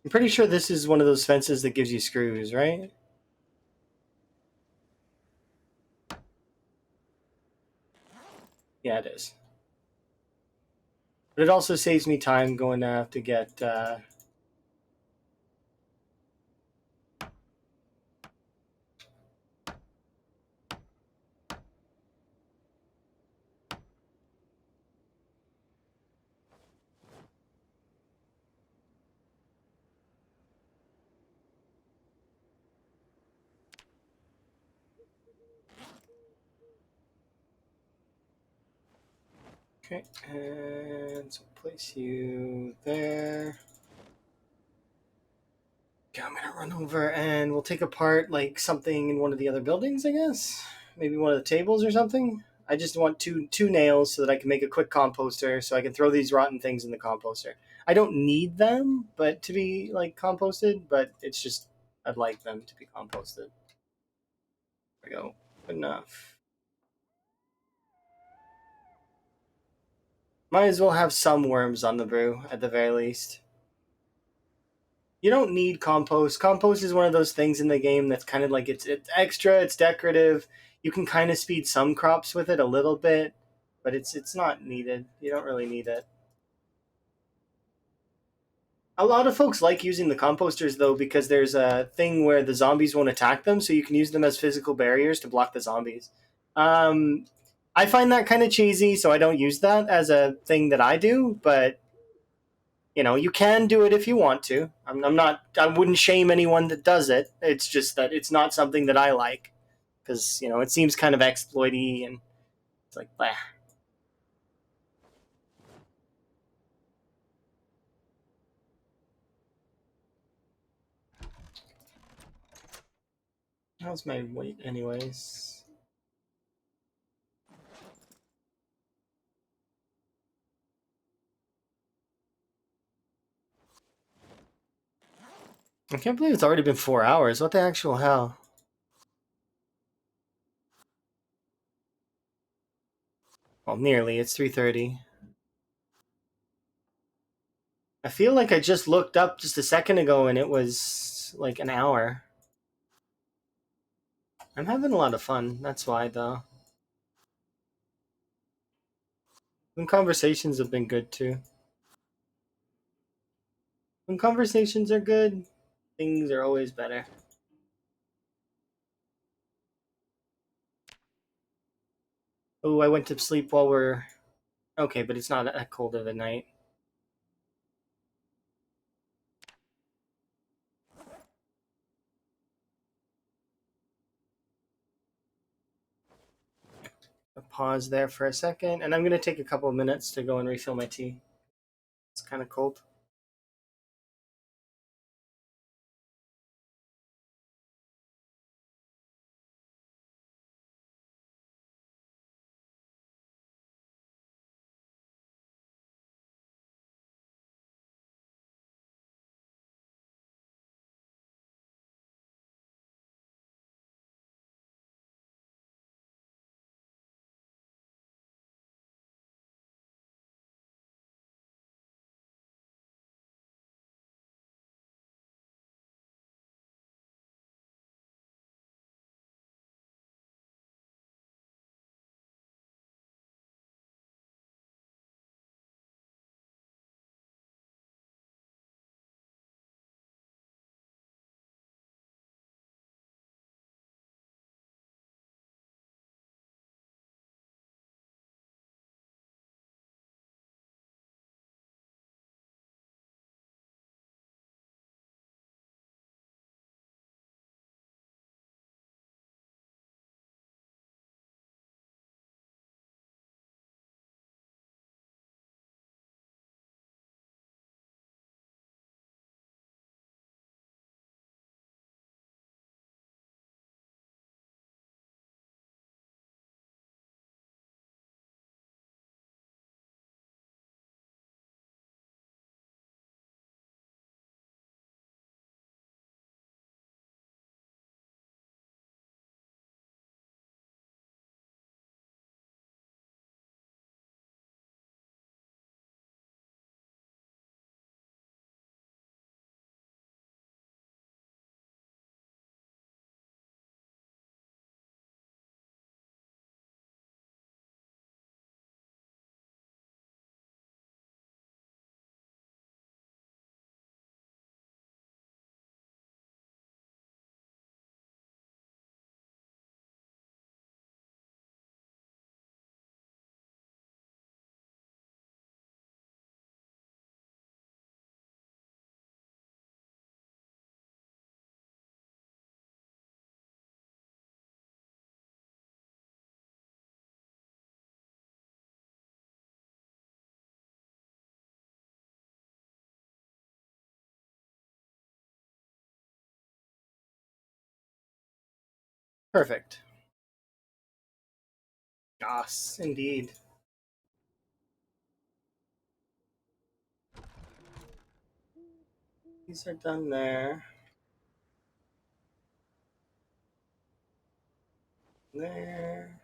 [SPEAKER 1] I'm pretty sure this is one of those fences that gives you screws, right? Yeah, it is. But it also saves me time going to have to get... Okay, and so place you there. Okay, I'm gonna run over and we'll take apart like something in one of the other buildings, I guess. Maybe one of the tables or something. I just want two nails so that I can make a quick composter, so I can throw these rotten things in the composter. I don't need them, but to be like composted, but it's just I'd like them to be composted. There we go. Good enough. Might as well have some worms on the brew at the very least. You don't need compost. Compost is one of those things in the game that's kind of like it's extra, it's decorative. You can kind of speed some crops with it a little bit, but it's not needed. You don't really need it. A lot of folks like using the composters though because there's a thing where the zombies won't attack them, so you can use them as physical barriers to block the zombies. Um, I find that kind of cheesy, so I don't use that as a thing that I do. But you can do it if you want to. I'm not. I wouldn't shame anyone that does it. It's just that it's not something that I like because it seems kind of exploity and it's like, bah. How's my weight, anyways? I can't believe it's already been 4 hours. What the actual hell? Well, nearly. It's 3:30. I feel like I just looked up just a second ago and it was like an hour. I'm having a lot of fun. That's why, though. And conversations have been good too. When conversations are good, things are always better. Oh, I went to sleep while we're okay, but it's not that cold of a night. A pause there for a second, and I'm going to take a couple of minutes to go and refill my tea. It's kind of cold. Perfect. Yes, indeed. These are done there. There.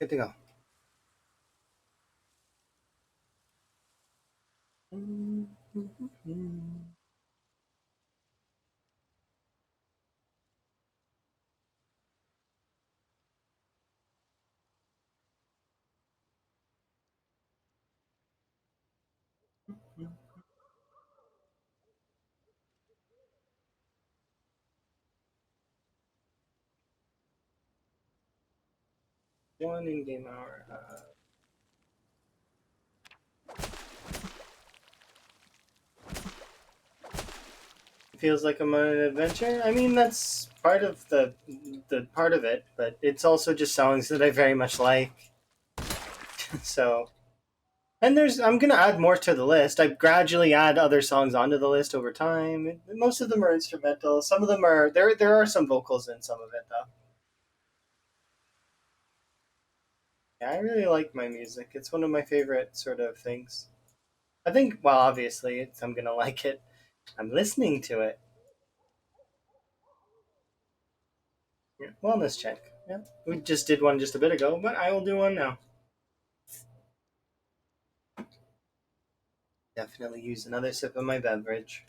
[SPEAKER 1] Good to go. One in game hour. feels like I'm on an adventure. I mean, that's part of the part of it, but it's also just songs that I very much like. So, and I'm gonna add more to the list. I gradually add other songs onto the list over time. Most of them are instrumental. Some of them are there. There are some vocals in some of it though. Yeah, I really like my music. It's one of my favorite sort of things. I think, well, obviously, I'm gonna like it. I'm listening to it. Yeah. Wellness check. Yeah, we just did one just a bit ago, but I will do one now. Definitely use another sip of my beverage.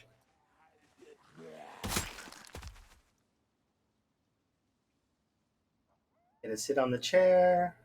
[SPEAKER 1] Gonna sit on the chair.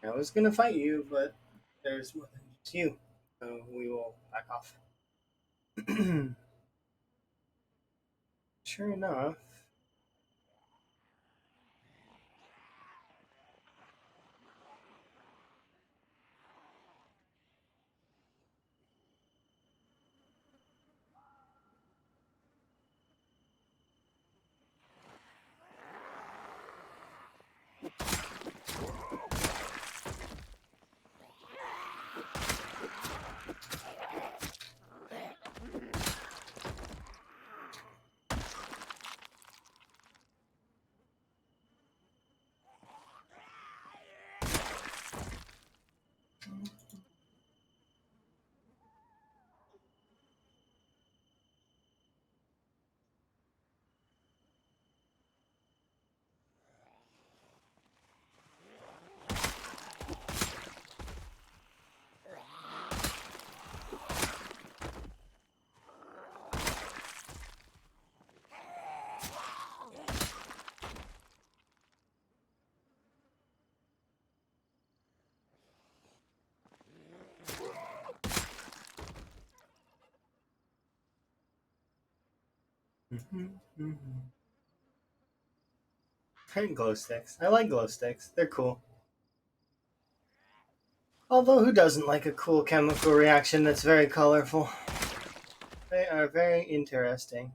[SPEAKER 1] I was gonna fight you, but there's more than just you, so we will back off. Sure enough. And glow sticks. I like glow sticks. They're cool. Although, who doesn't like a cool chemical reaction that's very colorful? They are very interesting.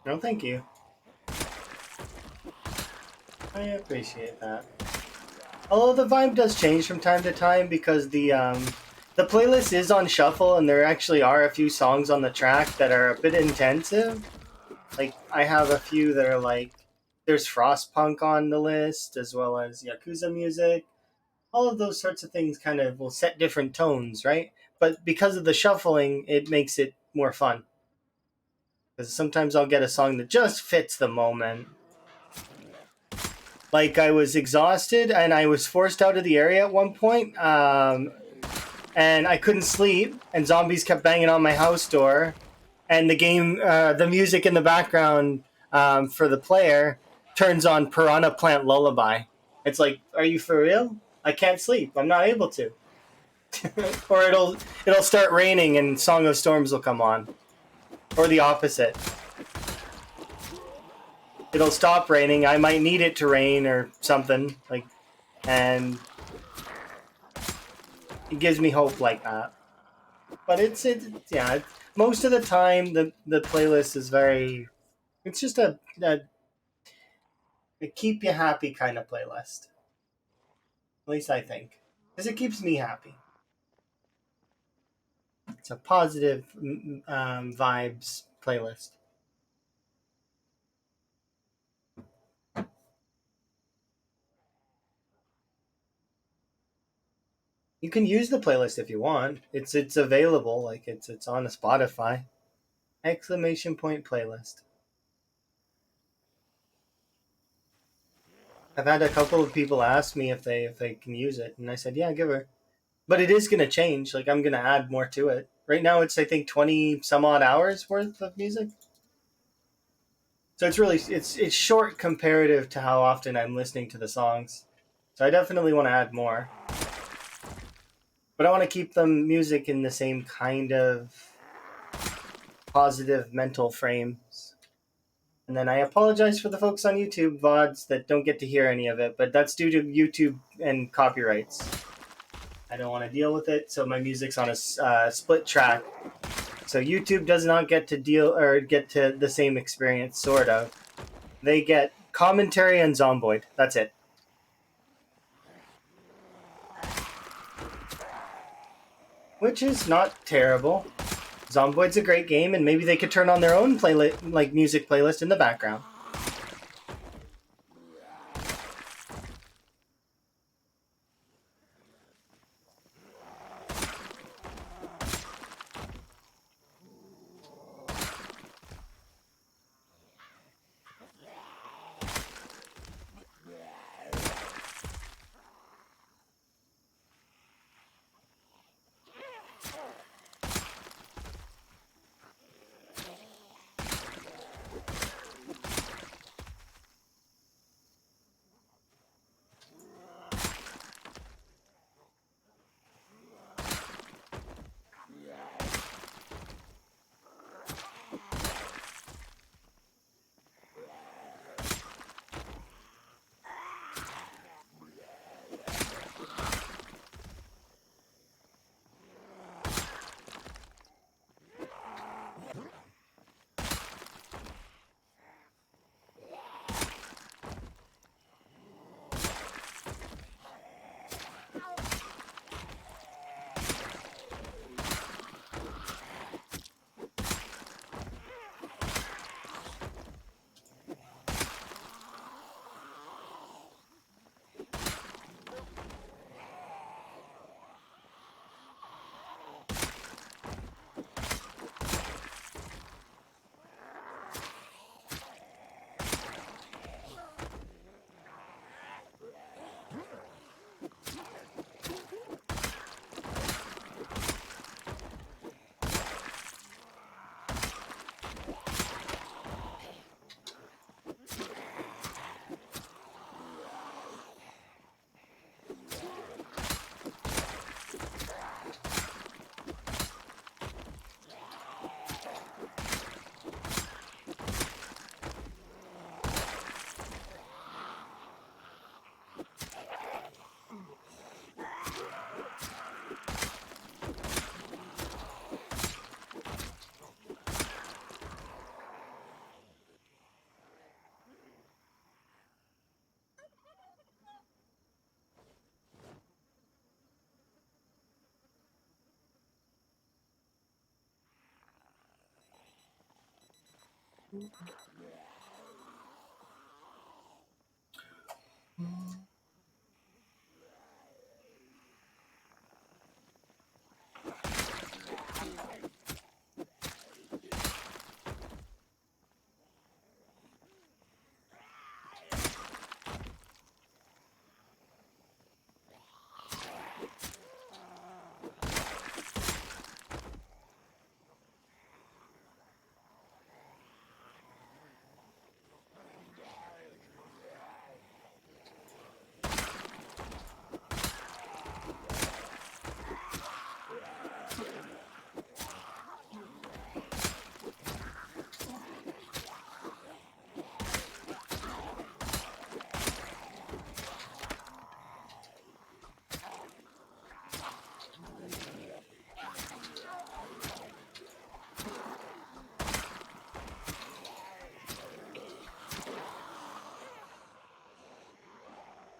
[SPEAKER 1] No, thank you. I appreciate that. Although the vibe does change from time to time because the playlist is on shuffle and there actually are a few songs on the track that are a bit intensive. Like I have a few that are like there's Frostpunk on the list as well as Yakuza music. All of those sorts of things kind of will set different tones, right? But because of the shuffling, it makes it more fun. Because sometimes I'll get a song that just fits the moment. Like I was exhausted and I was forced out of the area at one point, and I couldn't sleep, and zombies kept banging on my house door, and the music in the background for the player turns on Piranha Plant Lullaby. It's like, are you for real? I can't sleep. I'm not able to. Or it'll start raining and Song of Storms will come on, or the opposite. It'll stop raining. I might need it to rain or something like, and it gives me hope like that. But yeah. Most of the time, the playlist is very. It's just a keep you happy kind of playlist. At least I think, because it keeps me happy. It's a positive vibes playlist. You can use the playlist if you want. It's available. Like it's on a Spotify. Exclamation point playlist. I've had a couple of people ask me if they can use it, and I said, yeah, give her. But it is gonna change. Like I'm gonna add more to it. Right now, it's I think 20 some odd hours worth of music. So it's short comparative to how often I'm listening to the songs. So I definitely want to add more. But I want to keep the music in the same kind of positive mental frames. And then I apologize for the folks on YouTube VODs that don't get to hear any of it, but that's due to YouTube and copyrights. I don't want to deal with it, so my music's on a split track. So YouTube does not get to deal or get to the same experience, sort of. They get commentary and Zomboid. That's it. Which is not terrible. Zomboid's a great game, and maybe they could turn on their own playlist, like music playlist in the background.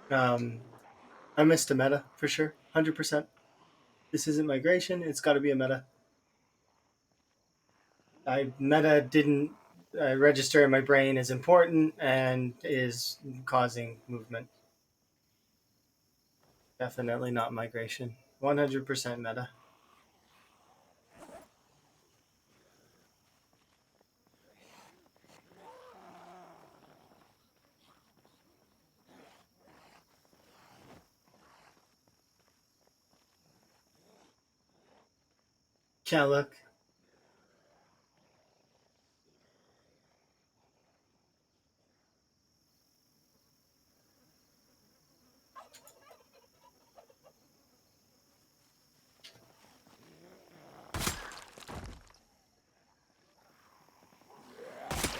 [SPEAKER 1] Um, I missed a meta for sure, 100%. This isn't migration. It's got to be a meta. I meta didn't register in my brain as important and is causing movement. Definitely not migration. 100% meta. Can't look.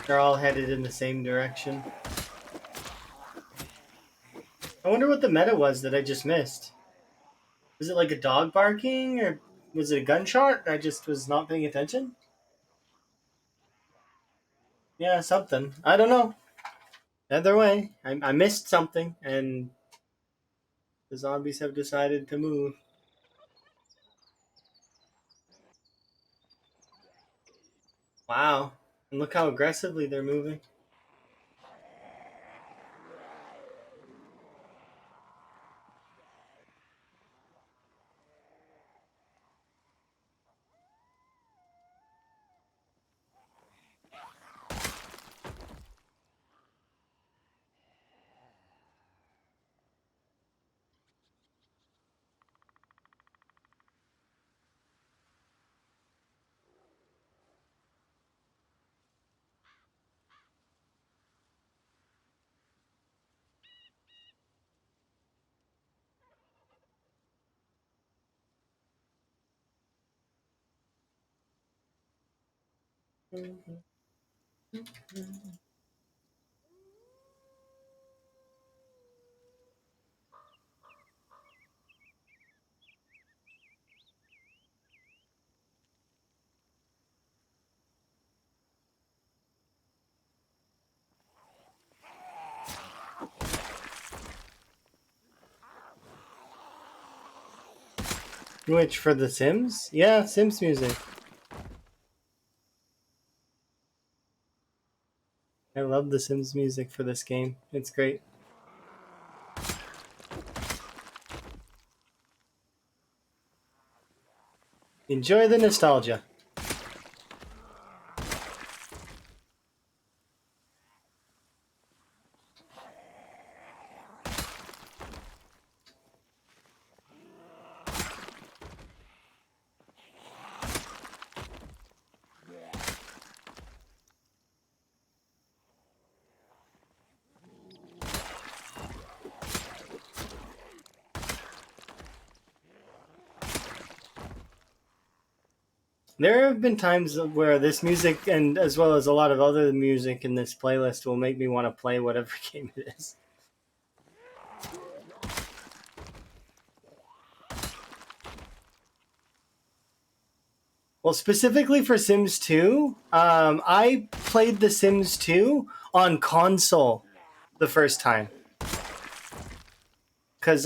[SPEAKER 1] They're all headed in the same direction. I wonder what the meta was that I just missed. Was it like a dog barking or was it a gunshot? I just was not paying attention. Yeah, something. I don't know. Either way, I missed something and the zombies have decided to move. Wow. And look how aggressively they're moving. Which for the Sims? Yeah, Sims music. I love the Sims music for this game. It's great. Enjoy the nostalgia. There have been times where this music, and as well as a lot of other music in this playlist, will make me want to play whatever game it is. Well, specifically for Sims 2, I played The Sims 2 on console the first time. Because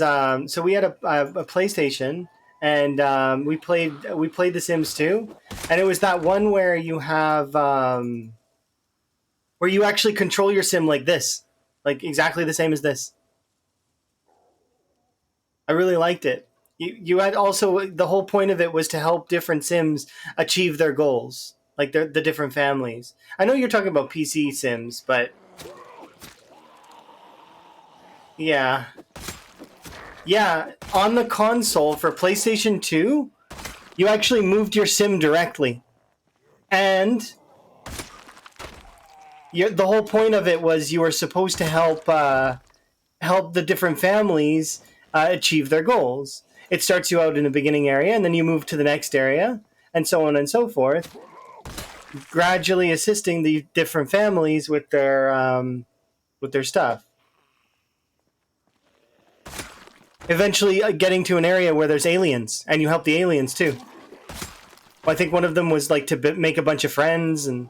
[SPEAKER 1] so we had a PlayStation, and we played The Sims 2, and it was that one where you have where you actually control your sim like this, like exactly the same as this. I really liked it. You had also, the whole point of it was to help different sims achieve their goals, like the different families. I know you're talking about PC sims, but yeah. Yeah, on the console for PlayStation 2, you actually moved your sim directly. And the whole point of it was you were supposed to help the different families achieve their goals. It starts you out in a beginning area, and then you move to the next area, and so on and so forth, gradually assisting the different families with their stuff. Eventually, getting to an area where there's aliens, and you help the aliens too. I think one of them was like to make a bunch of friends, and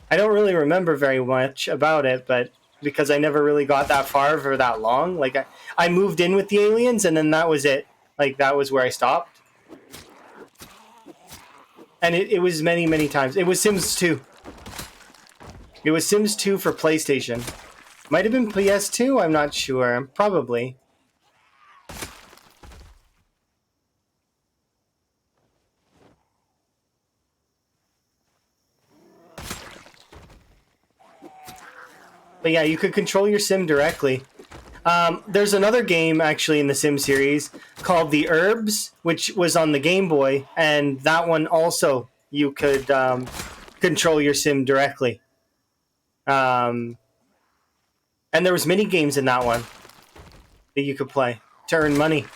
[SPEAKER 1] I don't really remember very much about it, but because I never really got that far for that long, like I moved in with the aliens, and then that was it. Like that was where I stopped. And it was many times. It was Sims 2. It was Sims 2 for PlayStation. Might have been PS2, I'm not sure. Probably. But yeah, you could control your sim directly. There's another game actually in the Sim series called The Herbs, which was on the Game Boy, and that one also you could control your sim directly. And there was mini games in that one that you could play to earn money,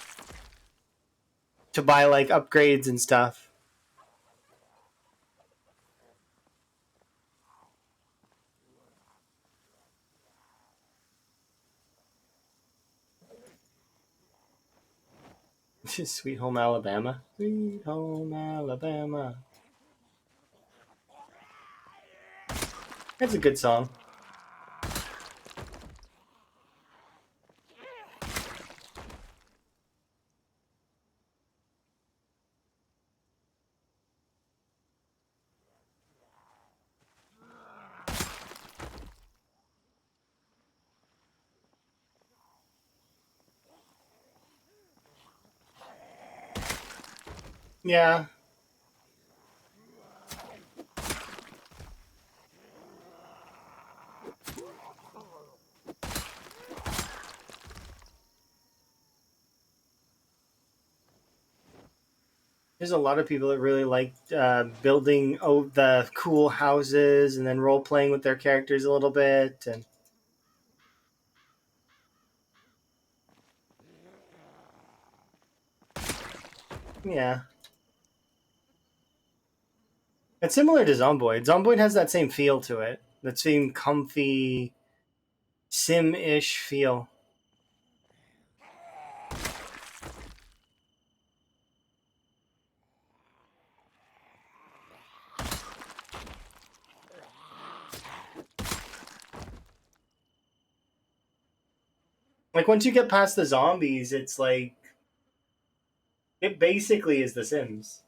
[SPEAKER 1] to buy like upgrades and stuff. Sweet Home Alabama. Sweet Home Alabama. That's a good song. Yeah. There's a lot of people that really like building the cool houses and then role playing with their characters a little bit. And yeah. It's similar to Zomboid. Zomboid has that same feel to it. That same comfy, sim-ish feel. Like once you get past the zombies, it's like it basically is The Sims.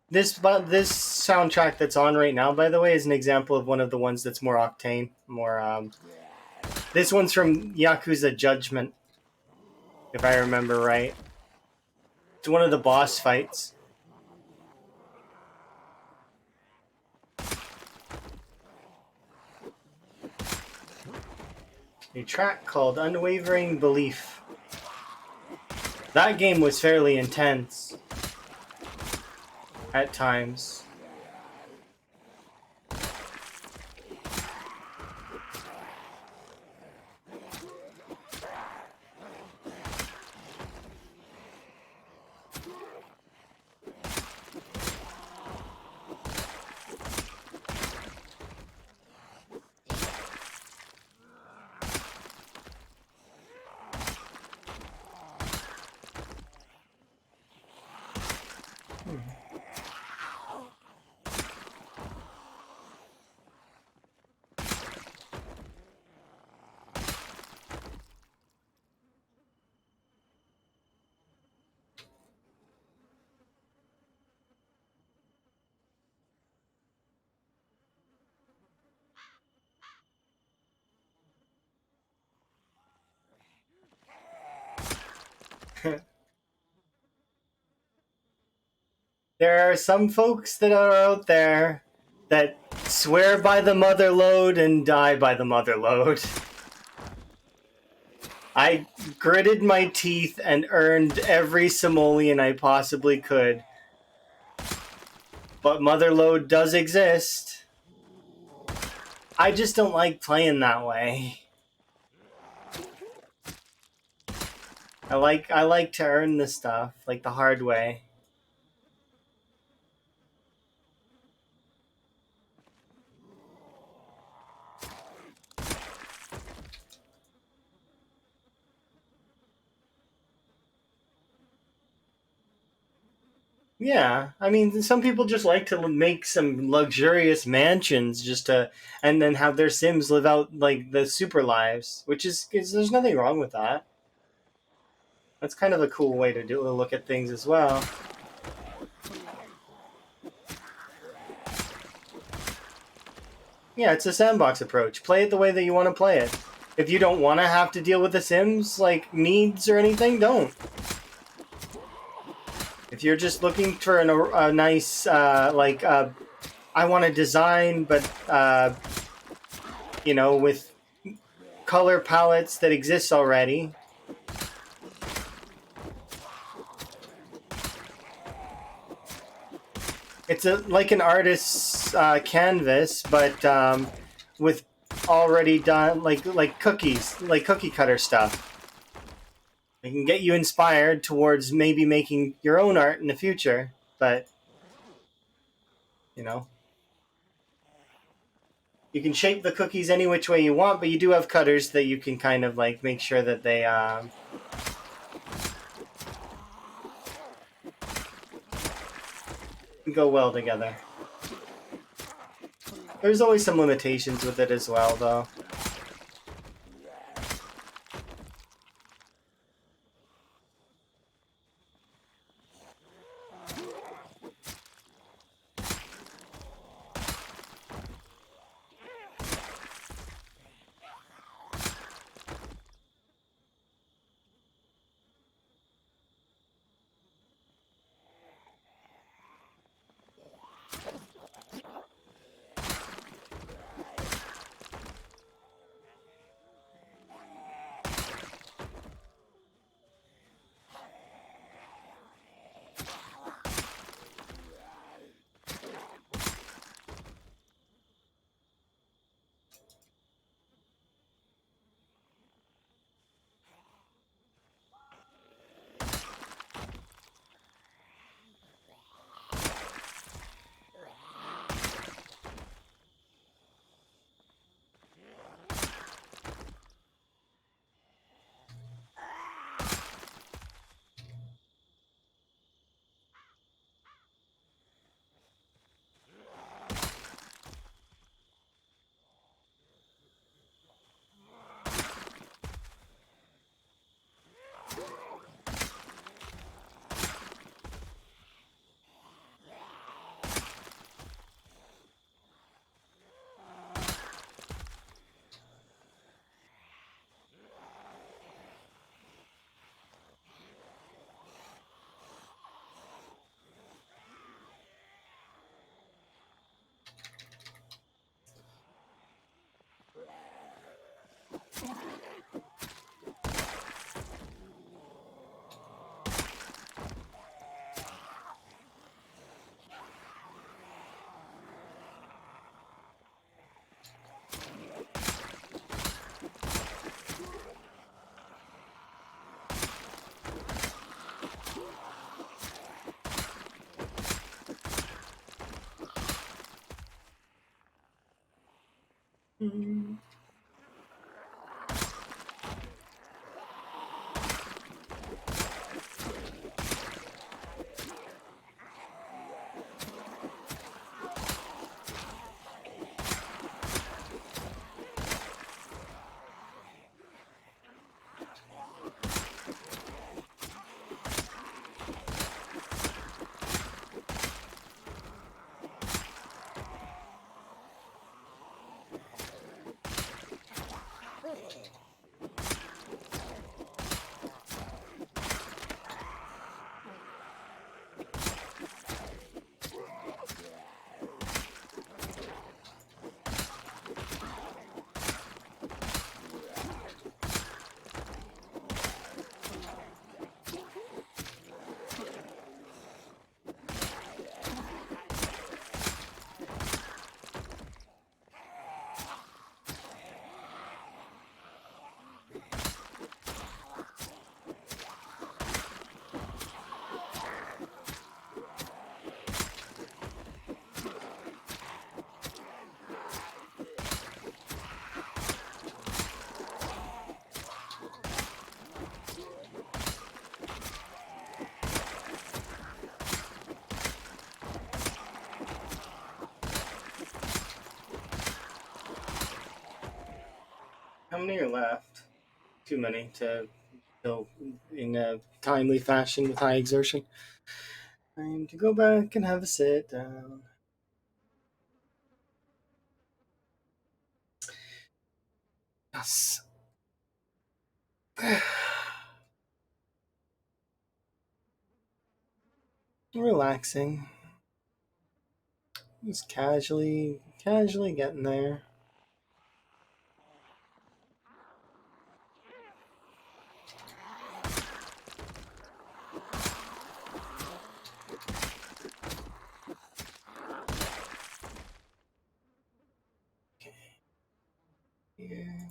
[SPEAKER 1] This soundtrack that's on right now, by the way, is an example of one of the ones that's more octane, more. This one's from Yakuza Judgment, if I remember right. It's one of the boss fights. A track called Unwavering Belief. That game was fairly intense at times. There are some folks that are out there that swear by the mother lode and die by the mother lode. I gritted my teeth and earned every simoleon I possibly could. But mother lode does exist. I just don't like playing that way. I like to earn this stuff, like the hard way. Yeah, I mean, some people just like to make some luxurious mansions just to, and then have their Sims live out like the super lives, which is there's nothing wrong with that. That's kind of a cool way to look at things as well. Yeah, it's a sandbox approach. Play it the way that you want to play it. If you don't want to have to deal with the Sims like needs or anything, don't. If you're just looking for a nice I want to design, but with color palettes that exist already. It's like an artist's canvas, but with already done like cookies, like cookie cutter stuff. It can get you inspired towards maybe making your own art in the future, but you know, you can shape the cookies any which way you want, but you do have cutters that you can kind of like make sure that they go well together. There's always some limitations with it as well, though. Mm. many are left? Too many to go in a timely fashion with high exertion. Time to go back and have a sit down. Yes. Relaxing. Just casually getting there. Here.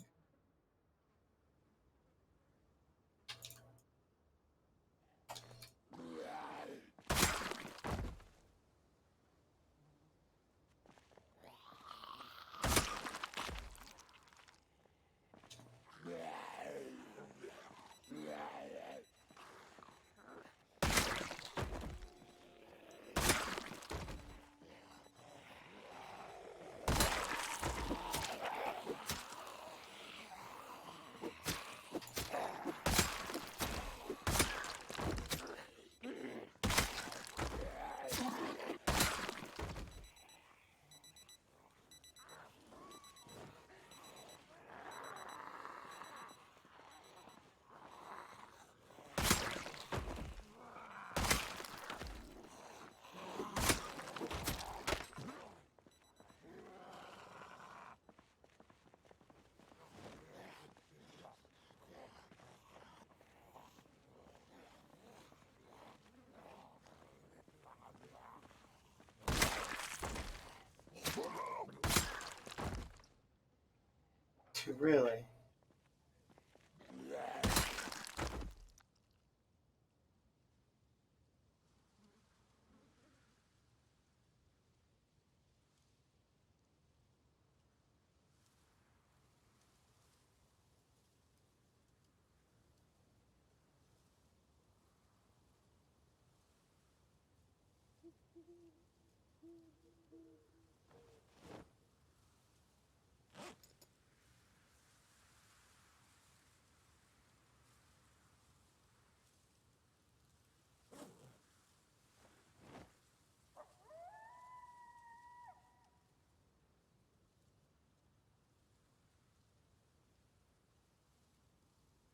[SPEAKER 1] Really?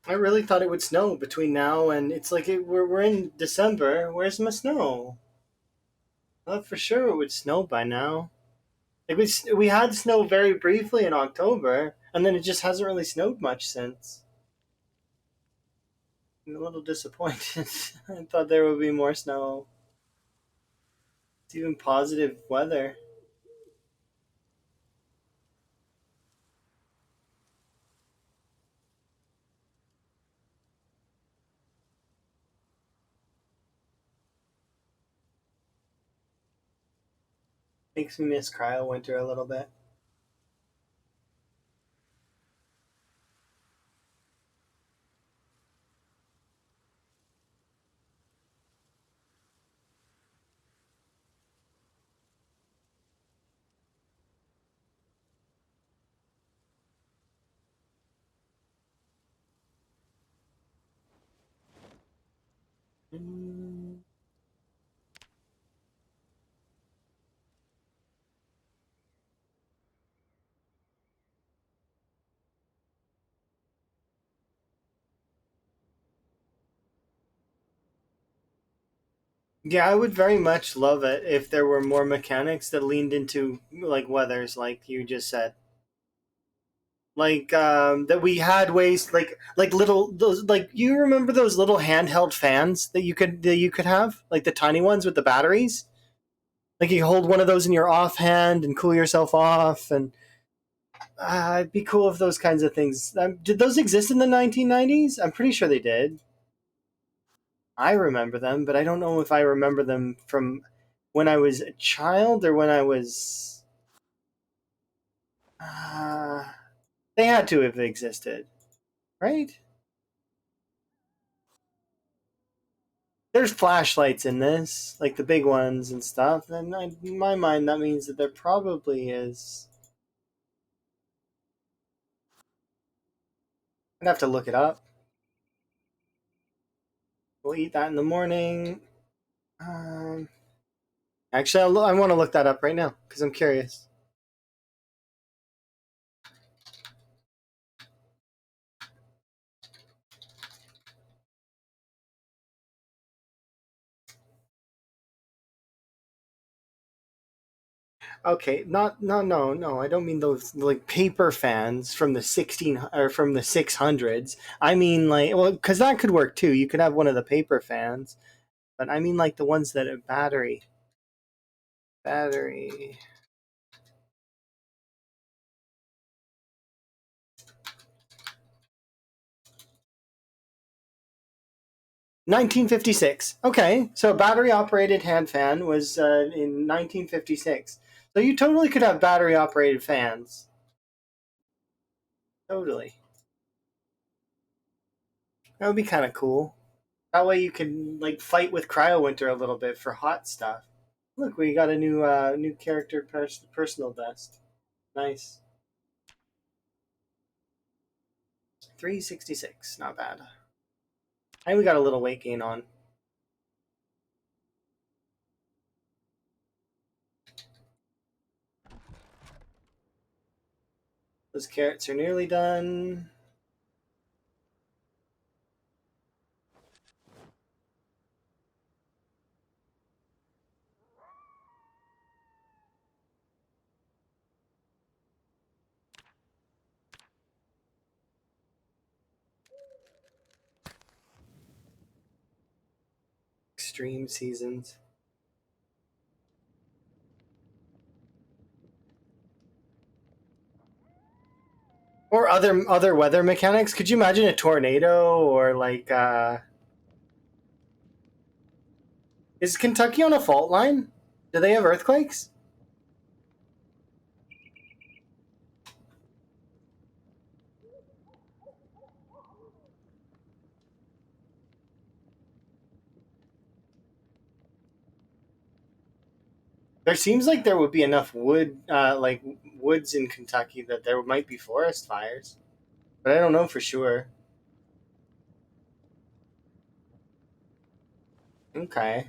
[SPEAKER 1] I really thought it would snow between now and it's like we're in December. Where's my snow? I thought for sure it would snow by now. Like we had snow very briefly in October, and then it just hasn't really snowed much since. I'm a little disappointed. I thought there would be more snow. It's even positive weather. Makes me miss cryo winter a little bit. Mm. Yeah, I would very much love it if there were more mechanics that leaned into like weathers, like you just said. Like that we had ways like little those like you remember those little handheld fans that you could have like the tiny ones with the batteries, like you hold one of those in your offhand and cool yourself off, and it'd be cool if those kinds of things did those exist in the 1990s. I'm pretty sure they did. I remember them, but I don't know if I remember them from when I was a child or when I was uh, they had to have existed, right? There's flashlights in this, like the big ones and stuff. And in my mind, that means that there probably is. I'd have to look it up. We'll eat that in the morning. Actually, I want to look that up right now because I'm curious. Okay, no. I don't mean those like paper fans from the 16 or from the 600s. I mean like, well, because that could work too. You could have one of the paper fans, but I mean like the ones that are battery. 1956. Okay, so a battery operated hand fan was in 1956. So you totally could have battery operated fans. Totally. That would be kind of cool. That way you can like fight with Cryo Winter a little bit for hot stuff. Look, we got a new character personal best. Nice. 366, not bad. And we got a little weight gain on. Those carrots are nearly done. Extreme seasons. Or other weather mechanics. Could you imagine a tornado or like is Kentucky on a fault line? Do they have earthquakes? There seems like there would be enough like woods in Kentucky that there might be forest fires, but I don't know for sure. Okay.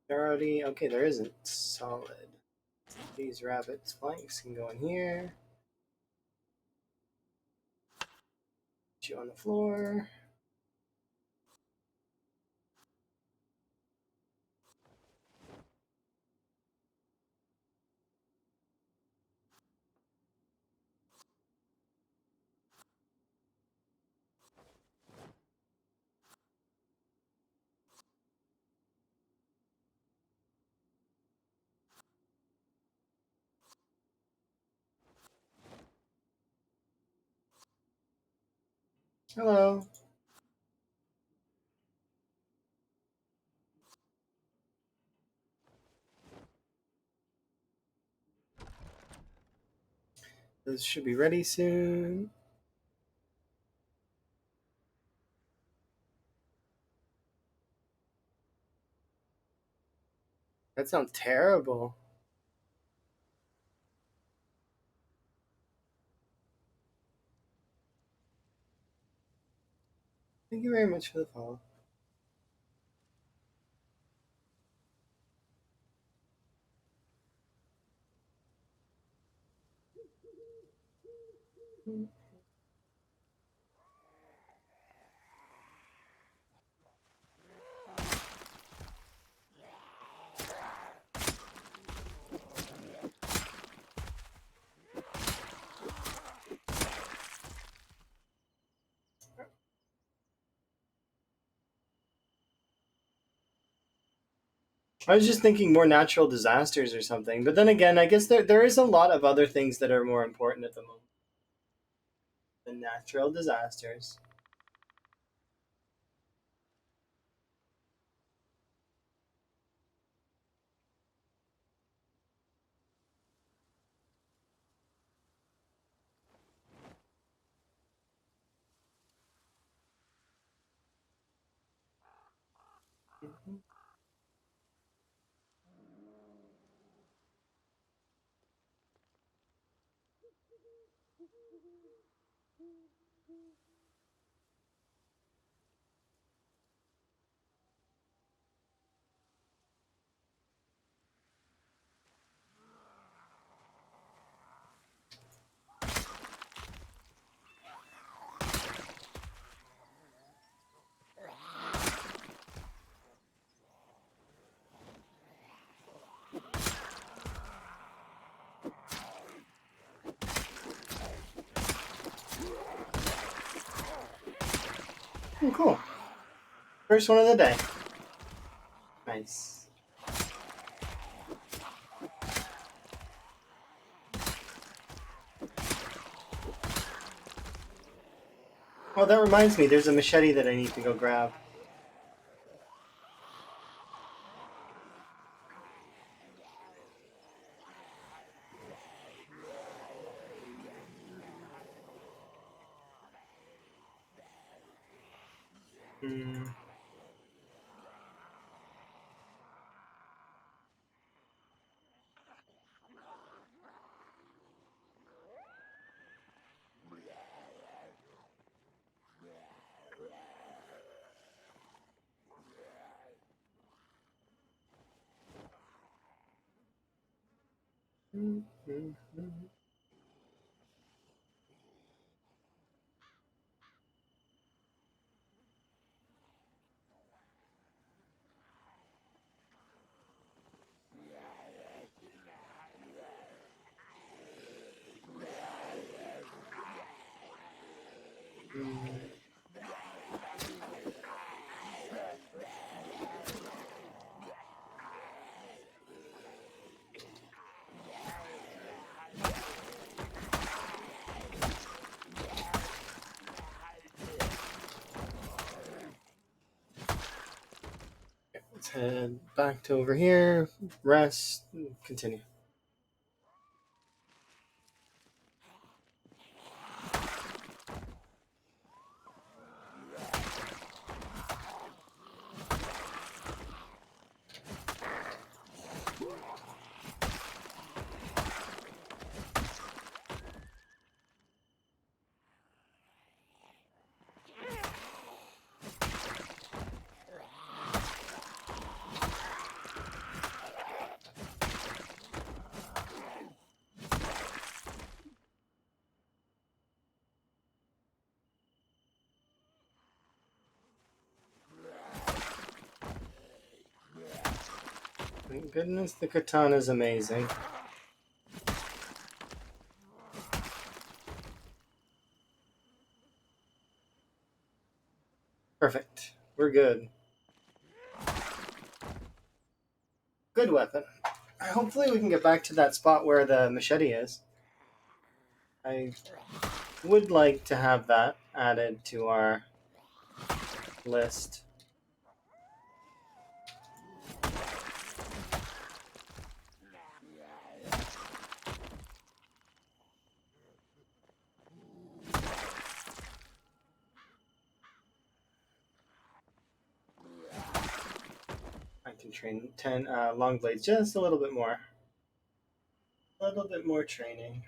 [SPEAKER 1] There already okay. There isn't solid. These rabbits' flanks can go in here. Put you on the floor. Hello. Those should be ready soon. That sounds terrible. Thank you very much for the follow. I was just thinking more natural disasters or something. But then again, I guess there is a lot of other things that are more important at the moment than natural disasters. Oh, cool. First one of the day. Nice. Oh, that reminds me, there's a machete that I need to go grab. Hmm. Let's head back to over here, rest, continue. Thank goodness the katana is amazing. Perfect. We're good. Good weapon. Hopefully we can get back to that spot where the machete is. I would like to have that added to our list. I can train 10 long blades, just a little bit more. A little bit more training.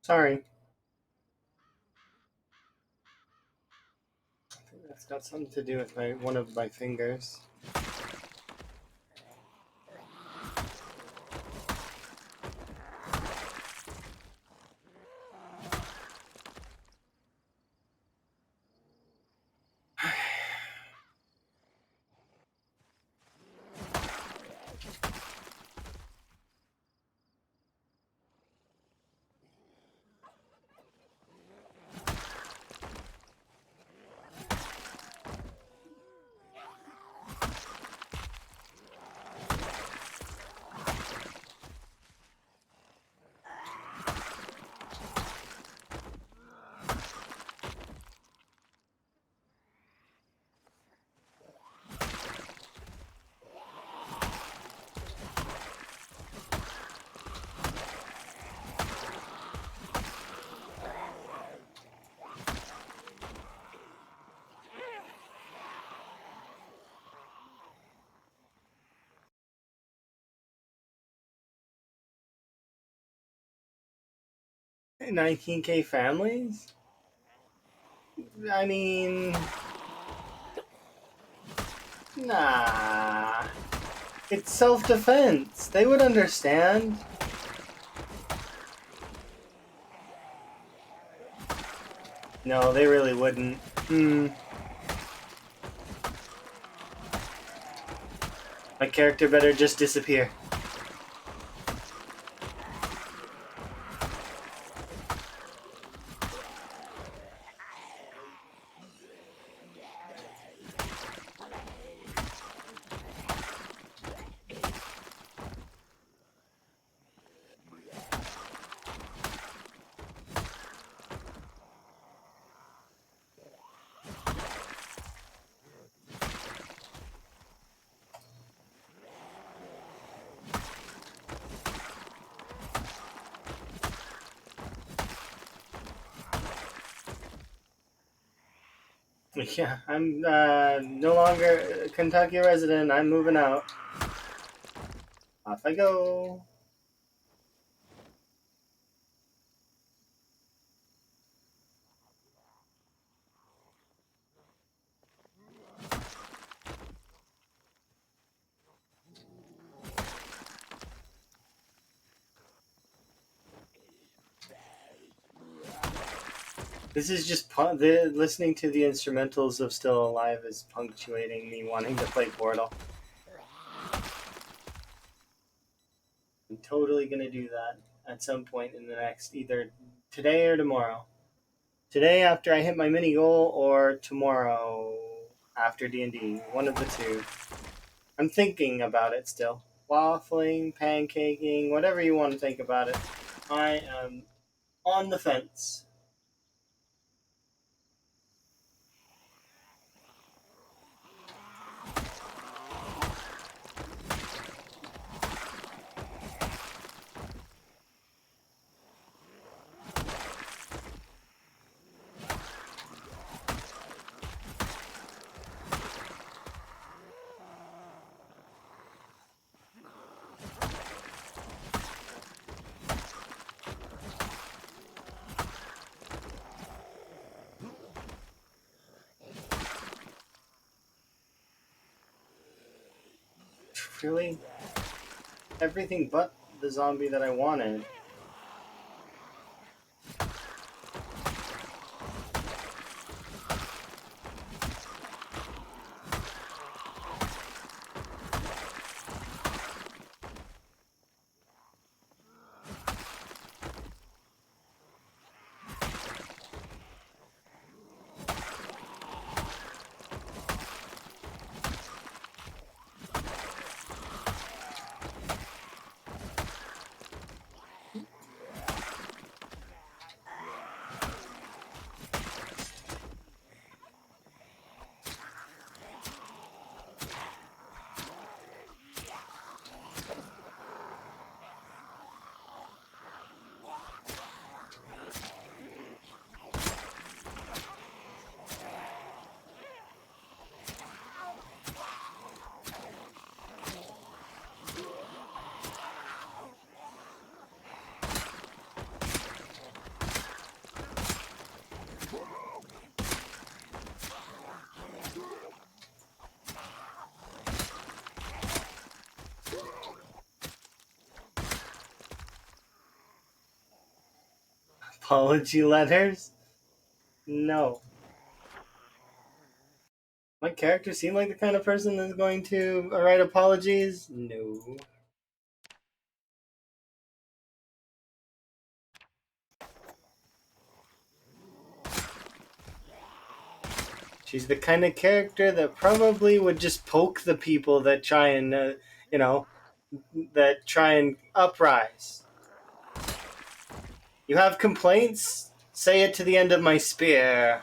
[SPEAKER 1] Sorry. I think that's got something to do with one of my fingers. 19K families? I mean, nah. It's self-defense. They would understand. No, they really wouldn't. My character better just disappear. Yeah, I'm no longer a Kentucky resident. I'm moving out. Off I go. This is just listening to the instrumentals of Still Alive is punctuating me wanting to play Portal. I'm totally gonna do that at some point in the next, either today or tomorrow. Today after I hit my mini goal, or tomorrow after D&D. One of the two. I'm thinking about it still. Waffling, pancaking, whatever you want to think about it. I am on the fence. Really? Everything but the zombie that I wanted. Apology letters? No. My character seemed like the kind of person that's going to write apologies? No. She's the kind of character that probably would just poke the people that try and, that try and uprise. You have complaints? Say it to the end of my spear.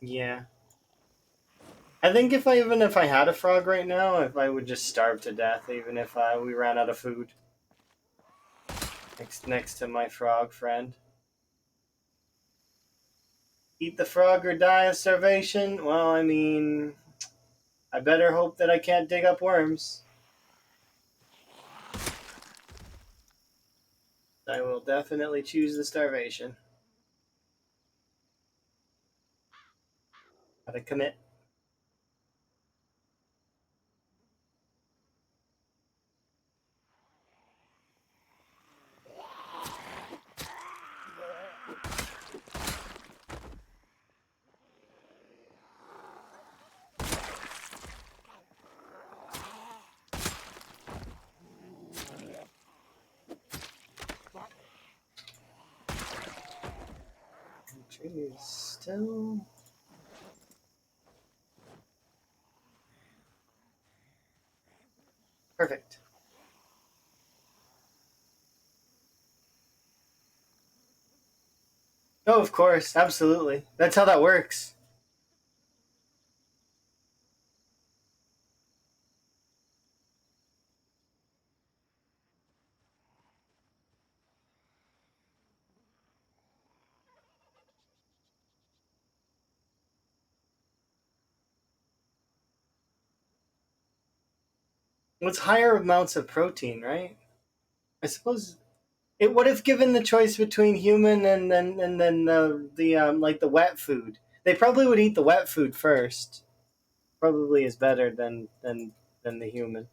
[SPEAKER 1] Yeah. I think if I had a frog right now, if I would just starve to death, even if we ran out of food. Next to my frog friend. Eat the frog or die of starvation? Well, I mean, I better hope that I can't dig up worms. I will definitely choose the starvation. Gotta commit. Tree is still. Perfect. Oh, of course, absolutely. That's how that works. What's higher amounts of protein, right? I suppose it would have given the choice between human and then the like the wet food. They probably would eat the wet food first. Probably is better than the human.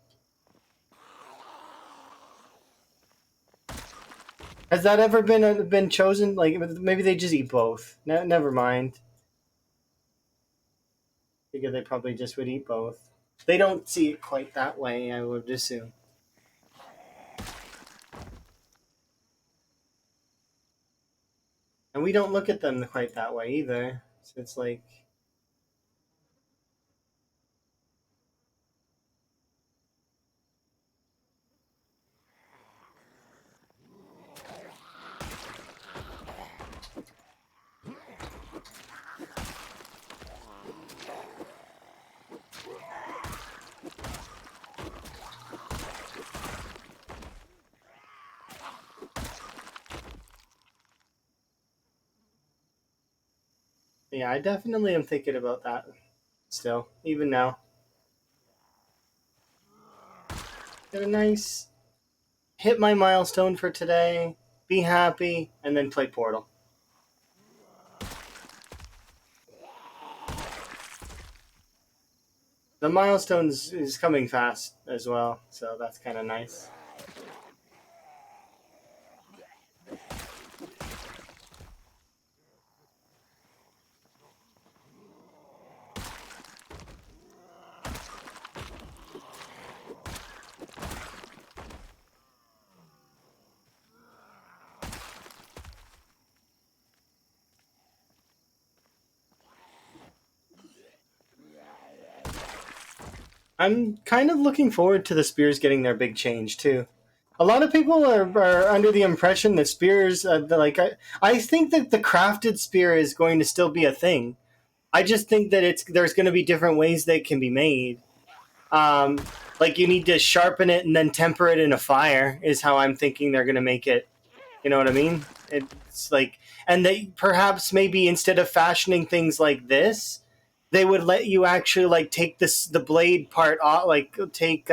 [SPEAKER 1] Has that ever been chosen? Like maybe they just eat both. Never mind. Because they probably just would eat both. They don't see it quite that way, I would assume. And we don't look at them quite that way either. So it's like, yeah, I definitely am thinking about that still, even now. Get a nice hit my milestone for today, be happy, and then play Portal. The milestones is coming fast as well, so that's kind of nice. I'm kind of looking forward to the spears getting their big change too. A lot of people are under the impression that spears, I think that the crafted spear is going to still be a thing. I just think that there's going to be different ways they can be made. Um, like you need to sharpen it and then temper it in a fire is how I'm thinking they're going to make it. You know what I mean? It's like, and they perhaps maybe instead of fashioning things like this, they would let you actually like take the blade part off, like take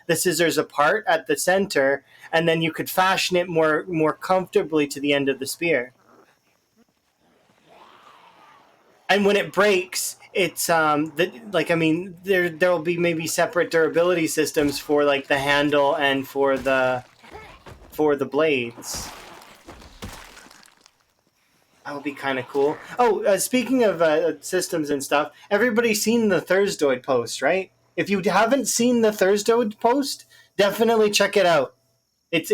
[SPEAKER 1] the scissors apart at the center, and then you could fashion it more comfortably to the end of the spear. And when it breaks, it's like, I mean, there'll be maybe separate durability systems for like the handle and for the blades. That would be kind of cool. Oh, speaking of systems and stuff, everybody's seen the Thursdoid post, right? If you haven't seen the Thursdoid post, definitely check it out. It's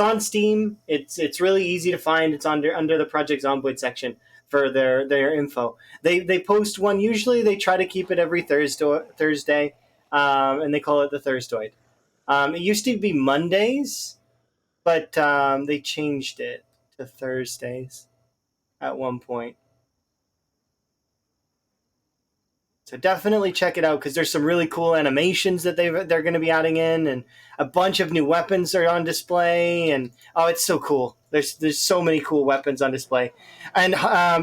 [SPEAKER 1] on Steam. It's really easy to find. It's under the Project Zomboid section for their info. They post one. Usually they try to keep it every Thursday, and they call it the Thursdoid. It used to be Mondays, but they changed it to Thursdays at one point. So definitely check it out because there's some really cool animations that they're going to be adding in, and a bunch of new weapons are on display. And oh, it's so cool. There's so many cool weapons on display, and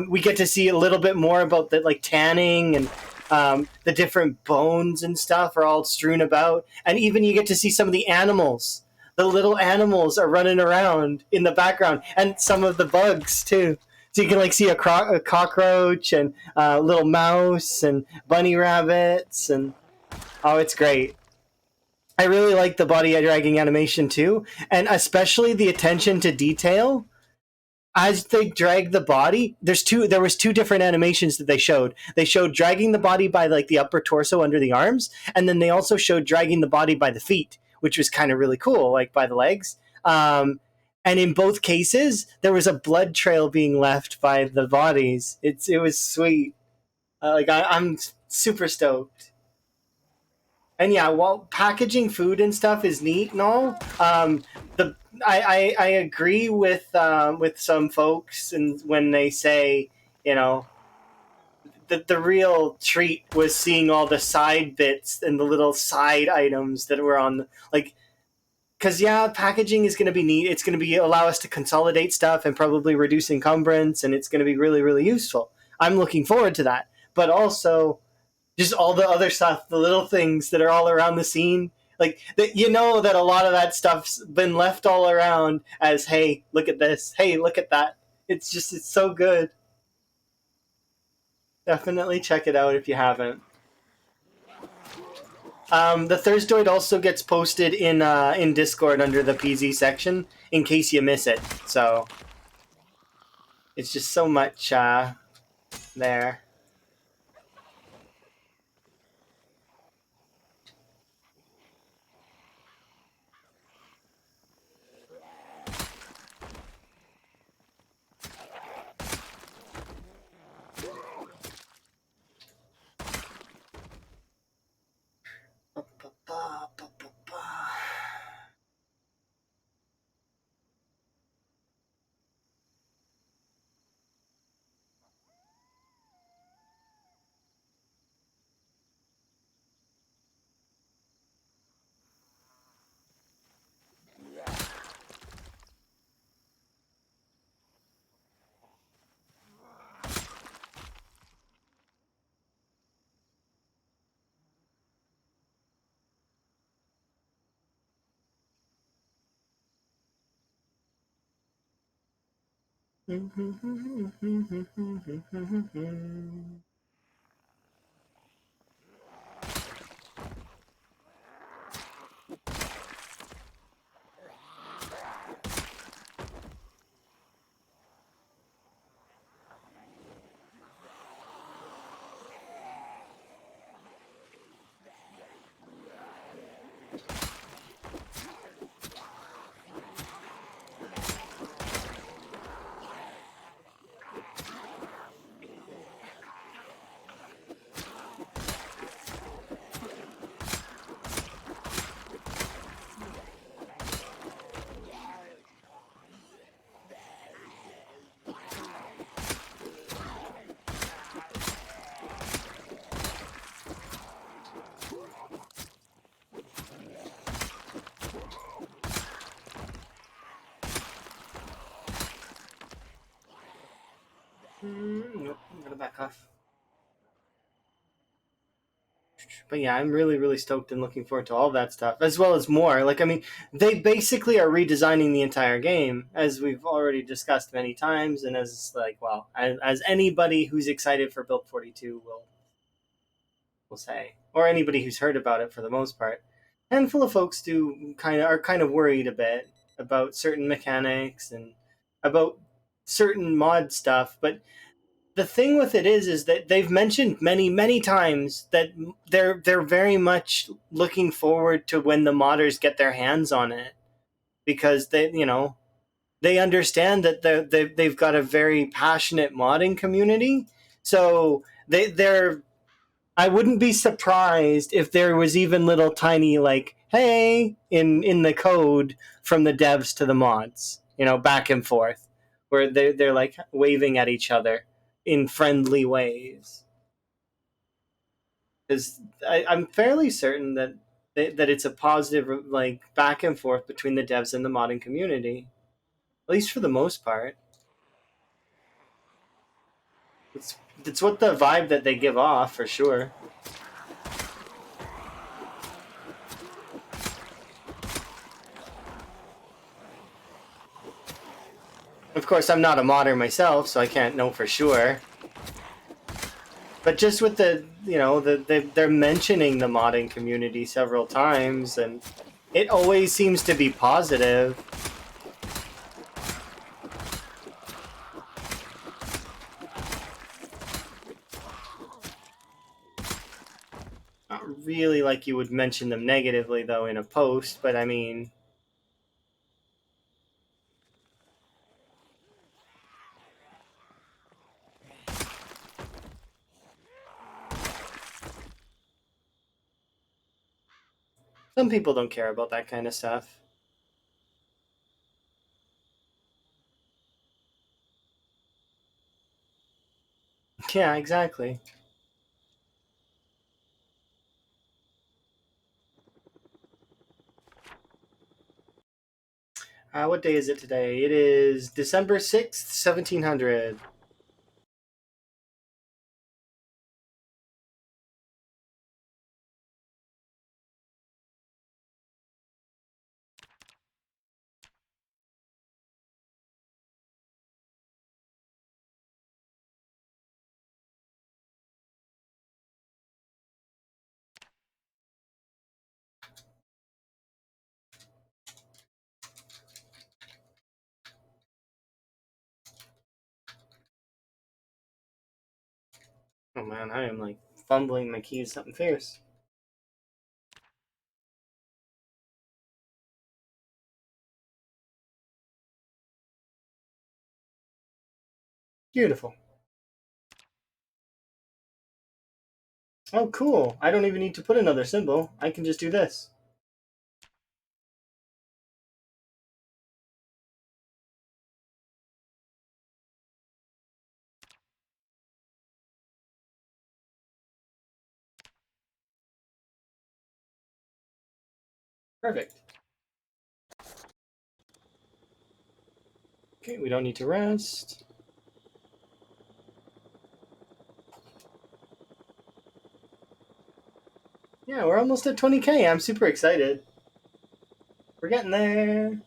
[SPEAKER 1] we get to see a little bit more about the like tanning and the different bones and stuff are all strewn about, and even you get to see some of the animals. The little animals are running around in the background, and some of the bugs too. So you can like see a cockroach and a little mouse and bunny rabbits, and oh, it's great. I really like the body dragging animation too, and especially the attention to detail as they drag the body. There was two different animations that they showed. They showed dragging the body by like the upper torso under the arms, and then they also showed dragging the body by the feet, which was kind of really cool, like by the legs. And in both cases, there was a blood trail being left by the bodies. It was sweet. I'm super stoked. And yeah, while packaging food and stuff is neat and all, the I agree with some folks, and when they say, you know, the real treat was seeing all the side bits and the little side items that were on, like, because yeah, packaging is going to be neat. It's going to be allow us to consolidate stuff and probably reduce encumbrance, and it's going to be really really useful. I'm looking forward to that, but also just all the other stuff, the little things that are all around the scene, like that. You know that a lot of that stuff's been left all around as, hey, look at this, hey, look at that. It's so good. Definitely check it out if you haven't. The Thursdoid also gets posted in Discord under the PZ section in case you miss it. So it's just so much there. Nope, I'm gonna back off. But yeah, I'm really, really stoked and looking forward to all that stuff, as well as more. Like, I mean, they basically are redesigning the entire game, as we've already discussed many times, and as like, well, as anybody who's excited for Build 42 will say, or anybody who's heard about it for the most part. A handful of folks are kind of worried a bit about certain mechanics and about certain mod stuff, but the thing with it is that they've mentioned many times that they're very much looking forward to when the modders get their hands on it, because they understand that they've got a very passionate modding community. So they're I wouldn't be surprised if there was even little tiny like hey in the code from the devs to the mods, back and forth, where they're like waving at each other in friendly ways. Because I'm fairly certain that it's a positive like back and forth between the devs and the modding community, at least for the most part. It's it's what the vibe that they give off for sure. Of course, I'm not a modder myself, so I can't know for sure. But just with they're mentioning the modding community several times, and it always seems to be positive. Not really like you would mention them negatively, though, in a post, but I mean, some people don't care about that kind of stuff. Yeah, exactly. What day is it today? It is December 6th, 1700. Oh man, I am like fumbling my keys, something fierce. Beautiful. Oh, cool. I don't even need to put another symbol. I can just do this. Perfect. Okay, we don't need to rest. Yeah, we're almost at 20K. I'm super excited. We're getting there.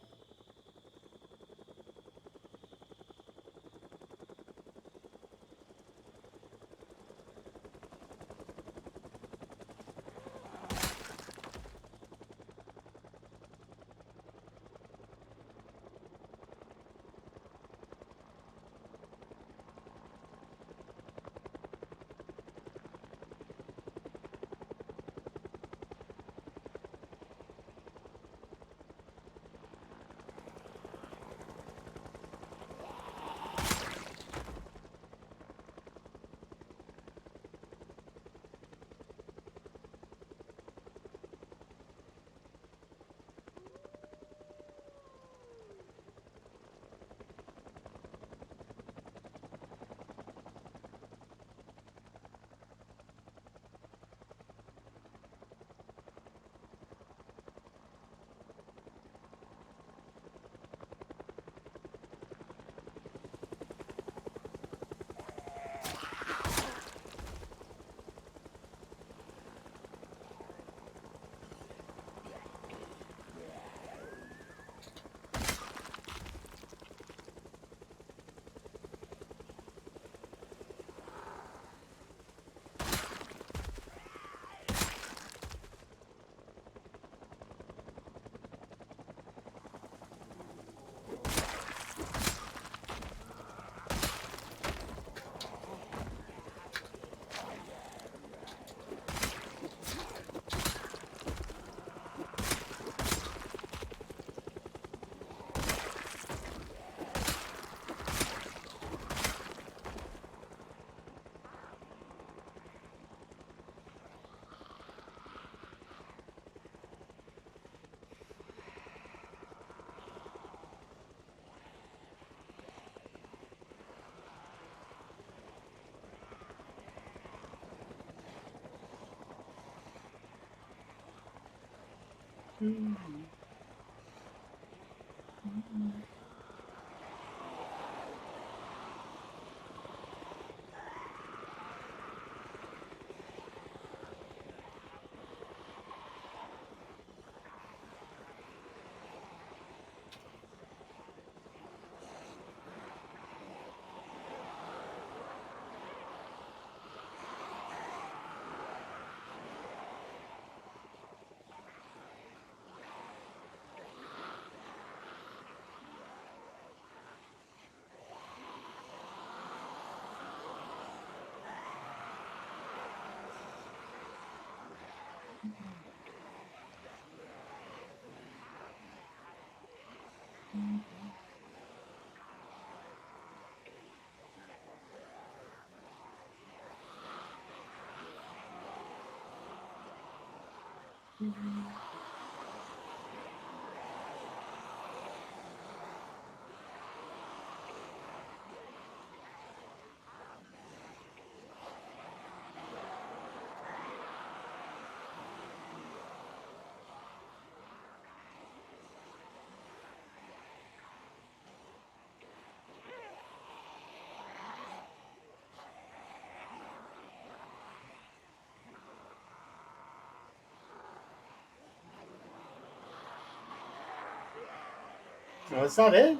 [SPEAKER 1] Oh, is that it?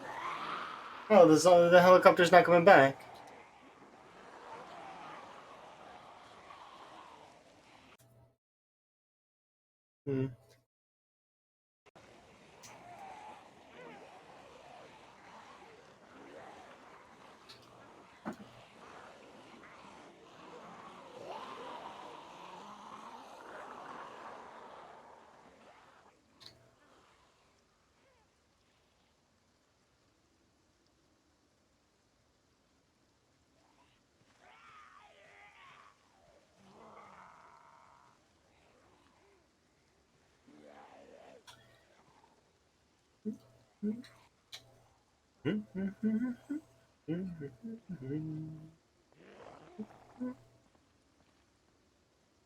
[SPEAKER 1] Oh, the helicopter's not coming back. Hmm.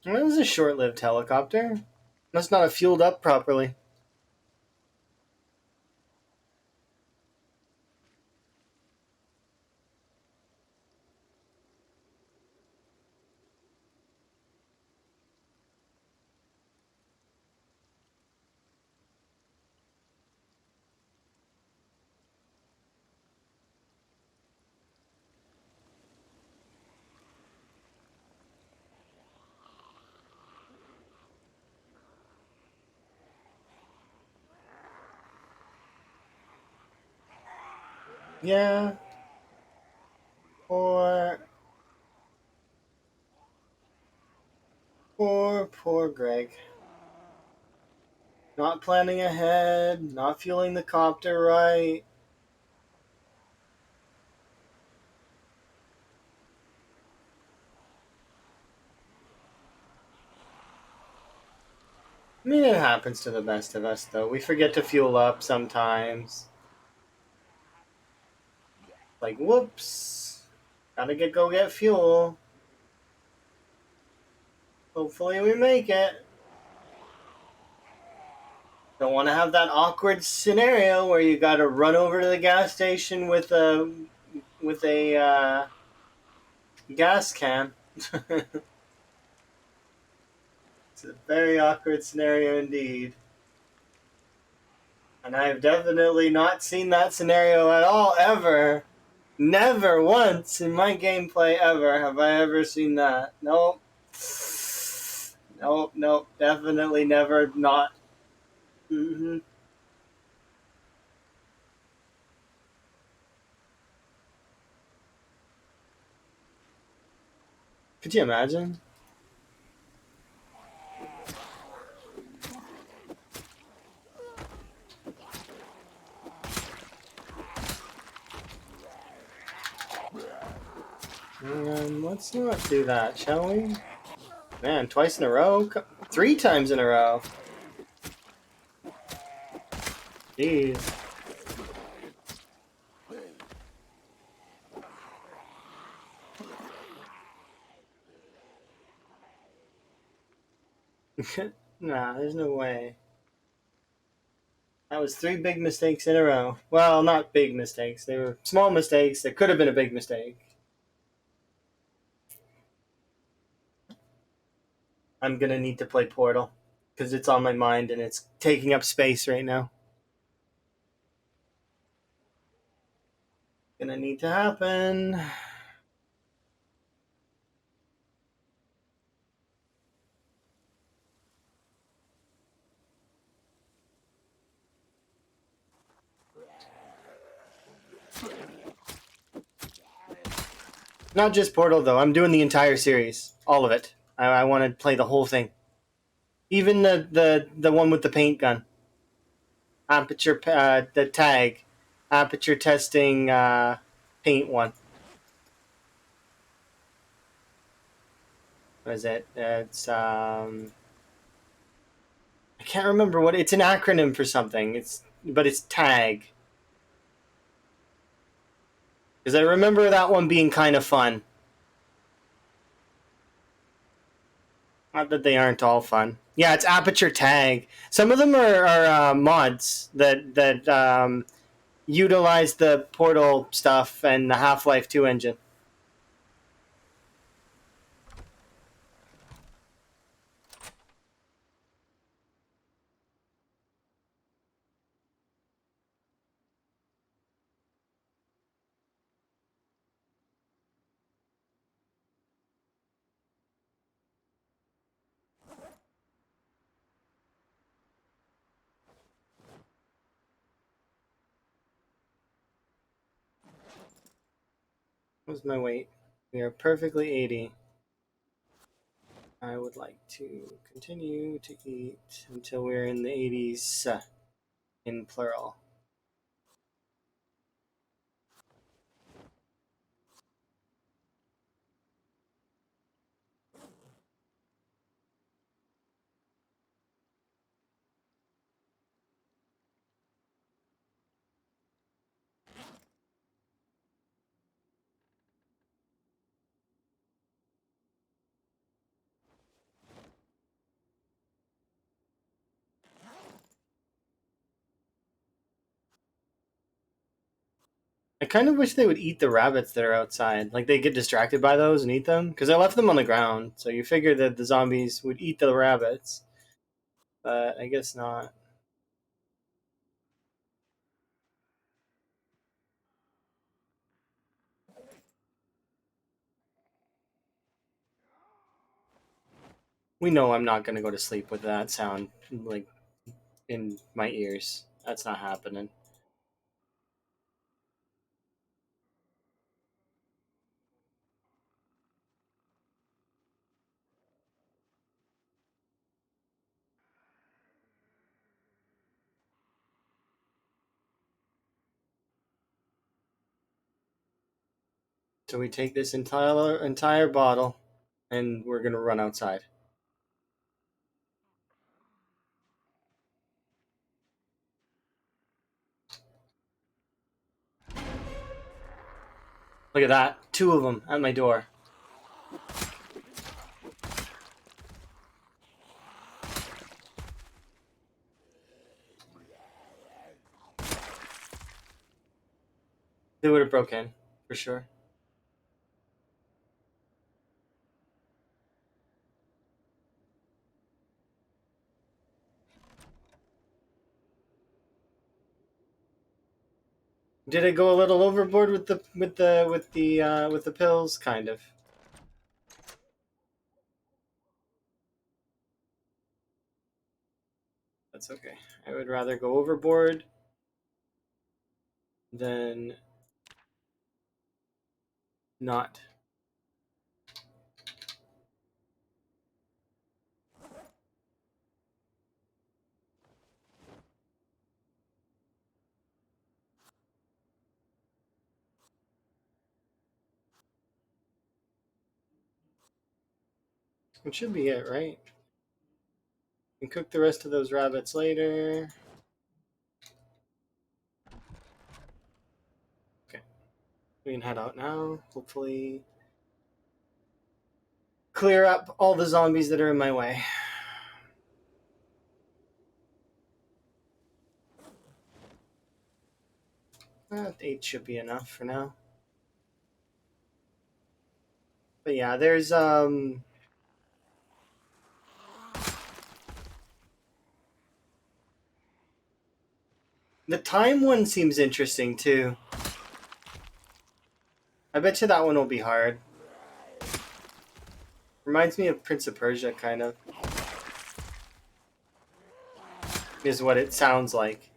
[SPEAKER 1] Well, it was a short-lived helicopter. Must not have fueled up properly. Yeah. Poor Greg. Not planning ahead, not fueling the copter right. I mean, it happens to the best of us, though. We forget to fuel up sometimes. Like, whoops. Gotta go get fuel. Hopefully we make it. Don't want to have that awkward scenario where you gotta run over to the gas station with a gas can. It's a very awkward scenario indeed. And I've definitely not seen that scenario at all, ever. Never once in my gameplay ever have I ever seen that. Nope. Nope. Definitely never not. Mm-hmm. Could you imagine? Let's not do that, shall we? Man, twice in a row? 3 times in a row. Jeez. Nah, there's no way. That was 3 big mistakes in a row. Well, not big mistakes. They were small mistakes that could have been a big mistake. I'm gonna need to play Portal because it's on my mind and it's taking up space right now. Gonna need to happen. Not just Portal though. I'm doing the entire series, all of it. I want to play the whole thing, even the one with the paint gun, aperture, the tag, aperture testing, paint one. What is it? It's I can't remember what it's an acronym for something. It's tag because I remember that one being kind of fun. Not that they aren't all fun. Yeah, it's aperture tag. Some of them are mods that utilize the Portal stuff and the Half-Life 2 engine. What's my weight? We are perfectly 80. I would like to continue to eat until we're in the 80s in plural. I kind of wish they would eat the rabbits that are outside. Like they get distracted by those and eat them because I left them on the ground. So you figure that the zombies would eat the rabbits, but I guess not. We know I'm not gonna go to sleep with that sound like in my ears. That's not happening. So we take this entire bottle and we're gonna run outside. Look at that. 2 of them at my door. They would have broken for sure. Did it go a little overboard with the pills? Kind of. That's okay. I would rather go overboard than not. It should be it, right? We can cook the rest of those rabbits later. Okay, we can head out now. Hopefully, clear up all the zombies that are in my way. 8 should be enough for now. But yeah, there's the time one seems interesting too. I bet you that one will be hard. Reminds me of Prince of Persia, kind of. Is what it sounds like.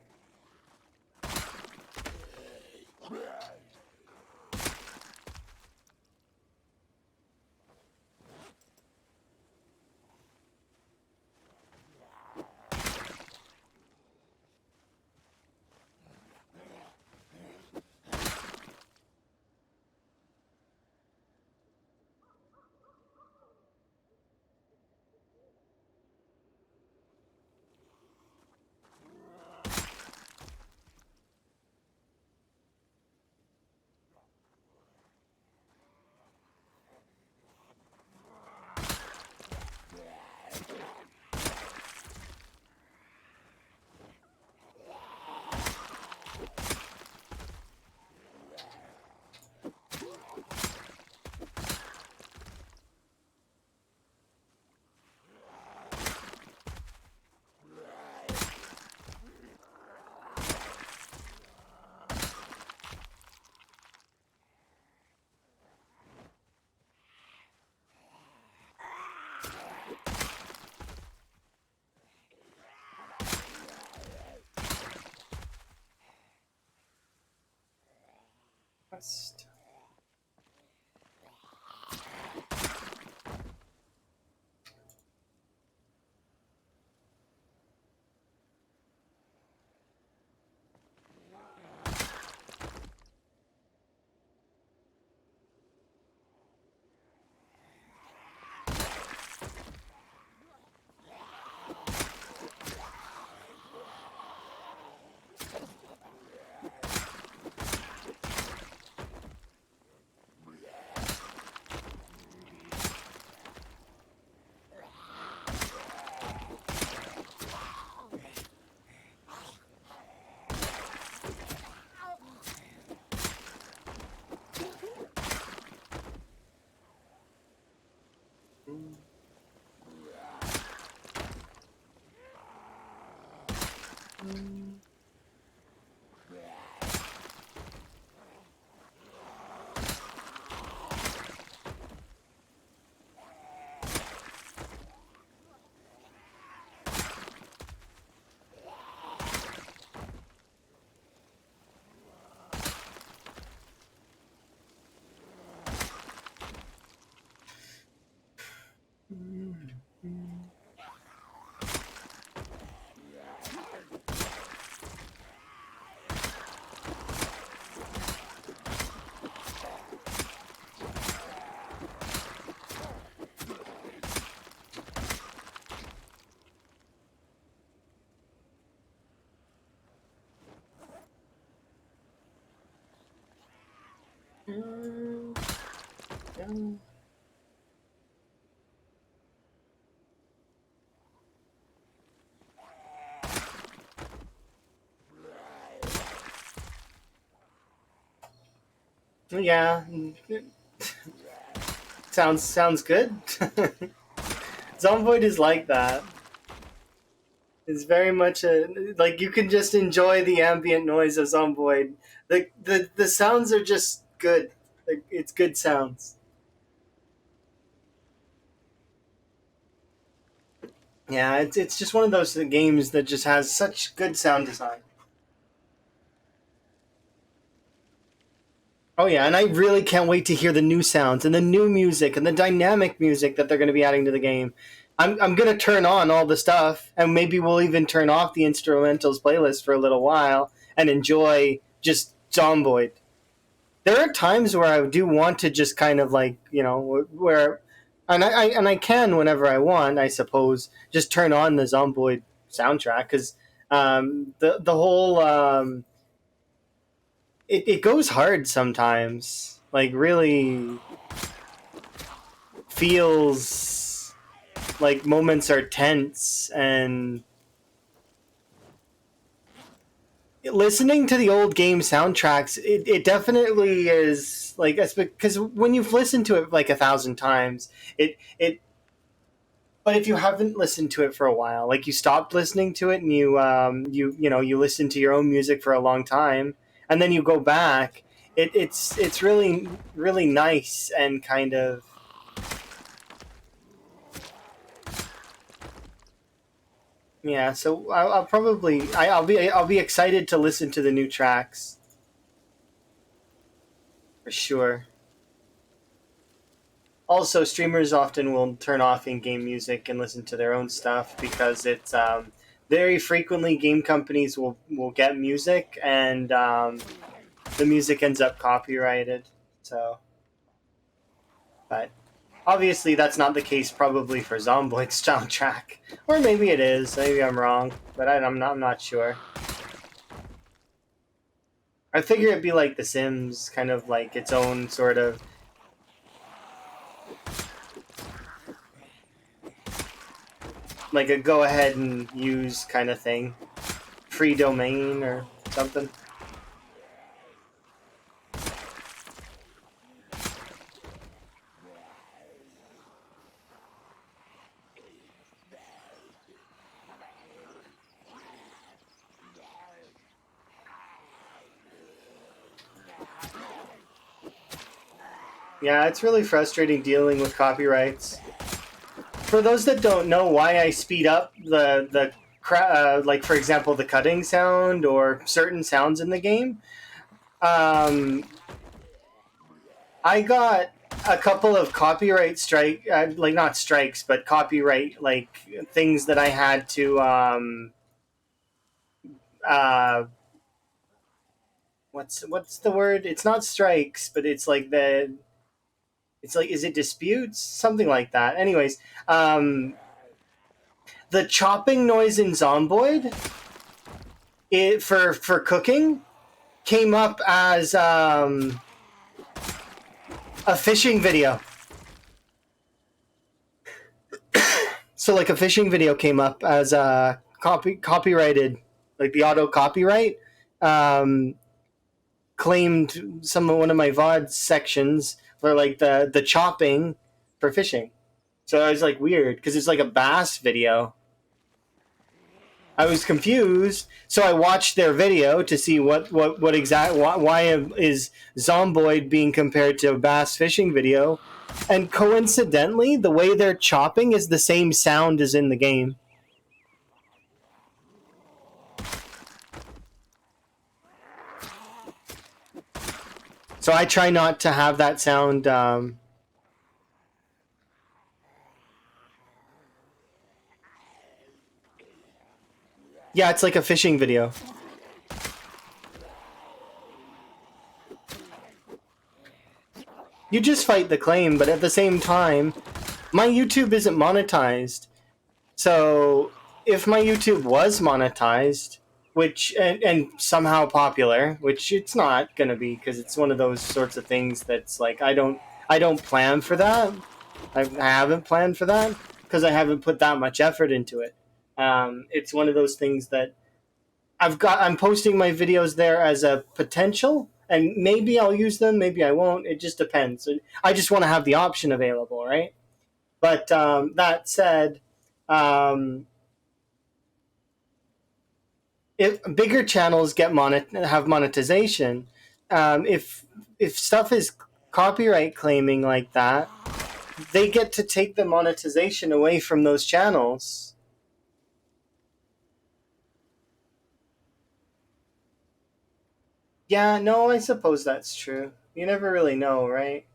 [SPEAKER 1] Quest. Yeah, sounds good. Zomboid is like that. It's very much a like you can just enjoy the ambient noise of Zomboid. The sounds are just good. Like it's good sounds. Yeah, it's just one of those games that just has such good sound design. Oh yeah, and I really can't wait to hear the new sounds and the new music and the dynamic music that they're going to be adding to the game. I'm going to turn on all the stuff, and maybe we'll even turn off the instrumentals playlist for a little while and enjoy just Zomboid. There are times where I do want to just kind of like where, and I can whenever I want, I suppose, just turn on the Zomboid soundtrack because the whole it goes hard sometimes. Like really feels like moments are tense and listening to the old game soundtracks, it definitely is like, because when you've listened to it like 1,000 times, it but if you haven't listened to it for a while, like you stopped listening to it and you listen to your own music for a long time, and then you go back, it's really really nice and kind of, yeah. So I'll probably I'll be excited to listen to the new tracks for sure. Also, streamers often will turn off in-game music and listen to their own stuff because it's very frequently game companies will get music, and the music ends up copyrighted. So, but obviously that's not the case probably for Zomboid's soundtrack, or maybe it is. Maybe I'm wrong, but I'm not sure. I figure it'd be like The Sims, kind of like its own sort of, like a go ahead and use kind of thing, free domain or something. Yeah, it's really frustrating dealing with copyrights. For those that don't know why I speed up like for example the cutting sound or certain sounds in the game, um, I got a couple of copyright strike, like not strikes, but copyright like things that I had to uh, what's the word? It's not strikes, but it's like, is it disputes, something like that. Anyways, the chopping noise in Zomboid, for cooking, came up as a fishing video. So like a fishing video came up as copyrighted, like the auto copyright um, claimed one of my VOD sections for like the chopping for fishing. So I was like weird because it's like a bass video. I was confused, so I watched their video to see what exact why is Zomboid being compared to a bass fishing video, and coincidentally, the way they're chopping is the same sound as in the game. So I try not to have that sound. Yeah, it's like a fishing video. You just fight the claim, but at the same time, my YouTube isn't monetized. So if my YouTube was monetized, which and somehow popular, which it's not gonna be because it's one of those sorts of things that's like I don't plan for that. I haven't planned for that because I haven't put that much effort into it. It's one of those things that I'm posting my videos there as a potential, and maybe I'll use them, maybe I won't. It just depends. I just want to have the option available, right? But that said, um, if bigger channels have monetization, if stuff is copyright claiming like that, they get to take the monetization away from those channels. Yeah, no, I suppose that's true. You never really know, right?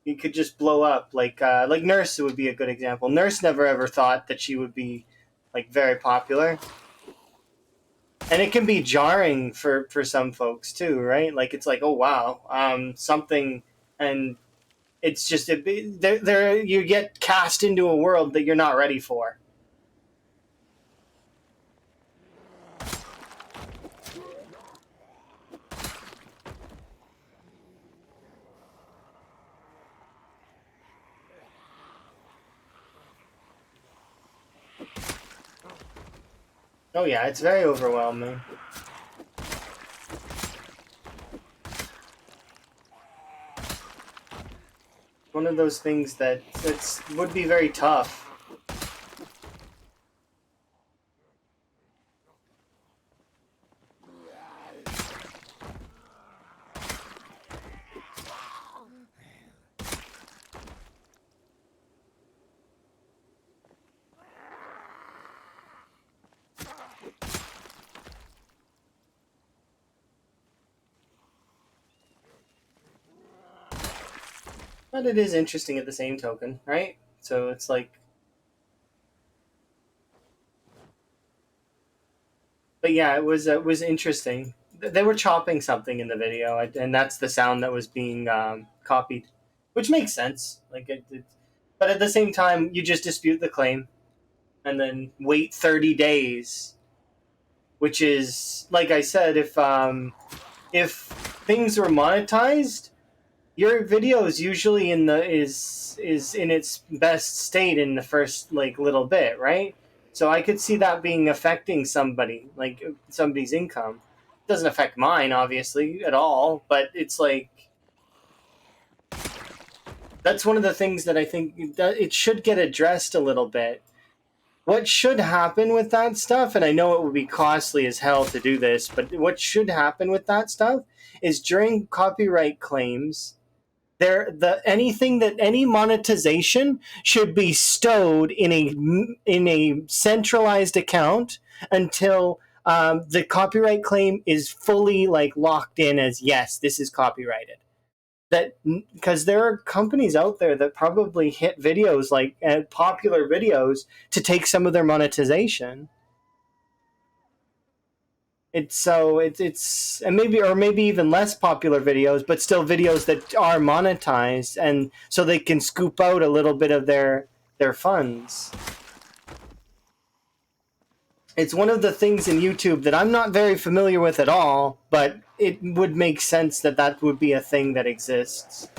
[SPEAKER 1] You could just blow up, like Nurse would be a good example. Nurse never ever thought that she would be like very popular, and it can be jarring for some folks too, right? Like it's like, oh wow, something, and it's just there you get cast into a world that you're not ready for. Oh yeah, it's very overwhelming. one of those things that would be very tough. But it is interesting at the same token, right? So it's like, but yeah, it was interesting. They were chopping something in the video, and that's the sound that was being copied, which makes sense. Like but at the same time, you just dispute the claim, and then wait 30 days, which is like I said, if things were monetized, your video is usually is in its best state in the first like little bit, right? So I could see that being affecting somebody, like somebody's income. It doesn't affect mine, obviously, at all, but it's like that's one of the things that I think it should get addressed a little bit. What should happen with that stuff, and I know it would be costly as hell to do this, but what should happen with that stuff is during copyright claims, anything that any monetization should be stowed in a centralized account until the copyright claim is fully like locked in as yes, this is copyrighted. That because there are companies out there that probably hit videos like popular videos to take some of their monetization. It's and maybe even less popular videos, but still videos that are monetized, and so they can scoop out a little bit of their funds. It's one of the things in YouTube that I'm not very familiar with at all, but it would make sense that that would be a thing that exists.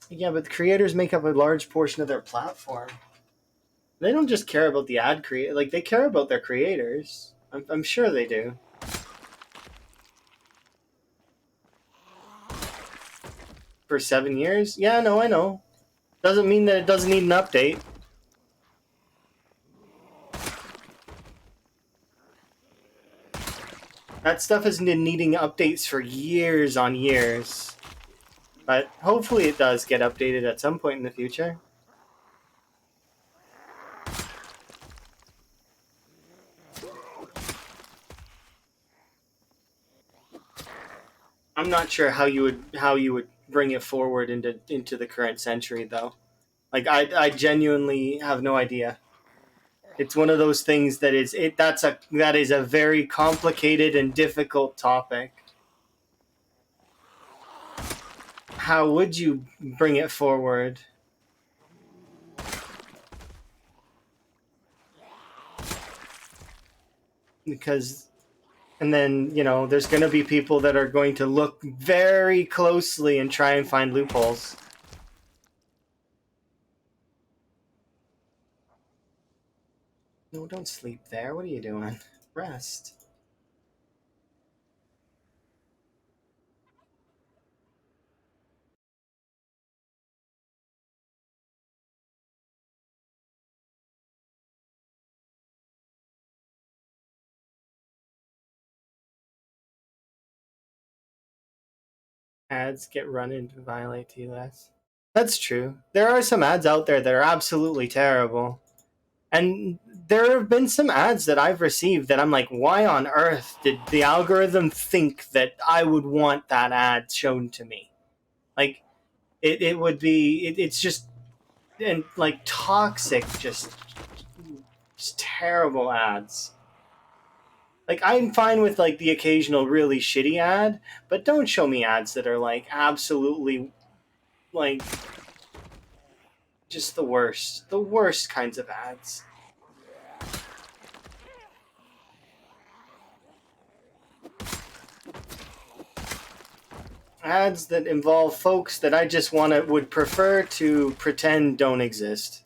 [SPEAKER 1] Yeah, but the creators make up a large portion of their platform. They don't just care about the ad create, like they care about their creators. I'm sure they do. For 7 years? Yeah, no, I know. Doesn't mean that it doesn't need an update. That stuff has been needing updates for years on years. But hopefully it does get updated at some point in the future. I'm not sure how you would bring it forward into the current century though. Like I genuinely have no idea. It's one of those things that that is a very complicated and difficult topic. How would you bring it forward? Because and then, there's going to be people that are going to look very closely and try and find loopholes. No, don't sleep there. What are you doing? Rest. Ads get run into violate TLS. That's true. There are some ads out there that are absolutely terrible. And there have been some ads that I've received that I'm like, why on earth did the algorithm think that I would want that ad shown to me? Like, it would be, it's just, and like toxic, just terrible ads. Like, I'm fine with like the occasional really shitty ad, but don't show me ads that are like absolutely like just the worst kinds of ads. Ads that involve folks that I just would prefer to pretend don't exist.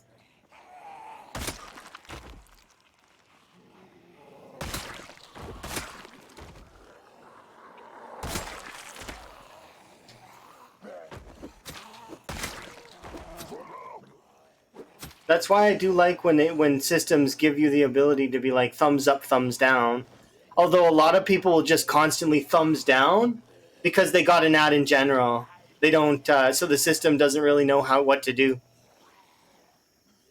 [SPEAKER 1] That's why I do like when systems give you the ability to be like thumbs up, thumbs down. Although a lot of people will just constantly thumbs down because they got an ad in general. They don't, so the system doesn't really know what to do.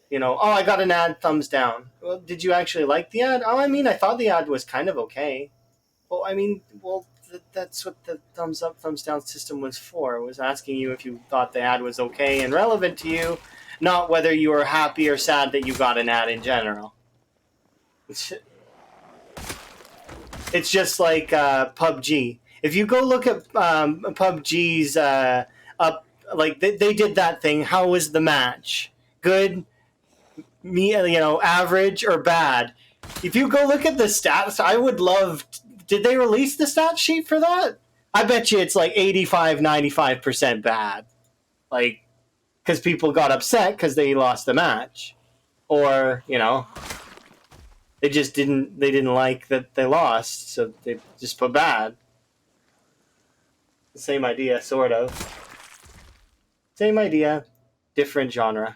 [SPEAKER 1] You know, oh, I got an ad, thumbs down. Well, did you actually like the ad? Oh, I mean, I thought the ad was kind of okay. Well, I mean, that's what the thumbs up, thumbs down system was for. It was asking you if you thought the ad was okay and relevant to you, not whether you were happy or sad that you got an ad in general. It's just like PUBG. If you go look at PUBG's up, like they did that thing. How was the match? Good, average or bad? If you go look at the stats, I would love. Did they release the stat sheet for that? I bet you it's like 85, 95% bad. Like, because people got upset because they lost the match, or they just didn't like that they lost, so they just put bad. The same idea, sort of. Same idea, different genre.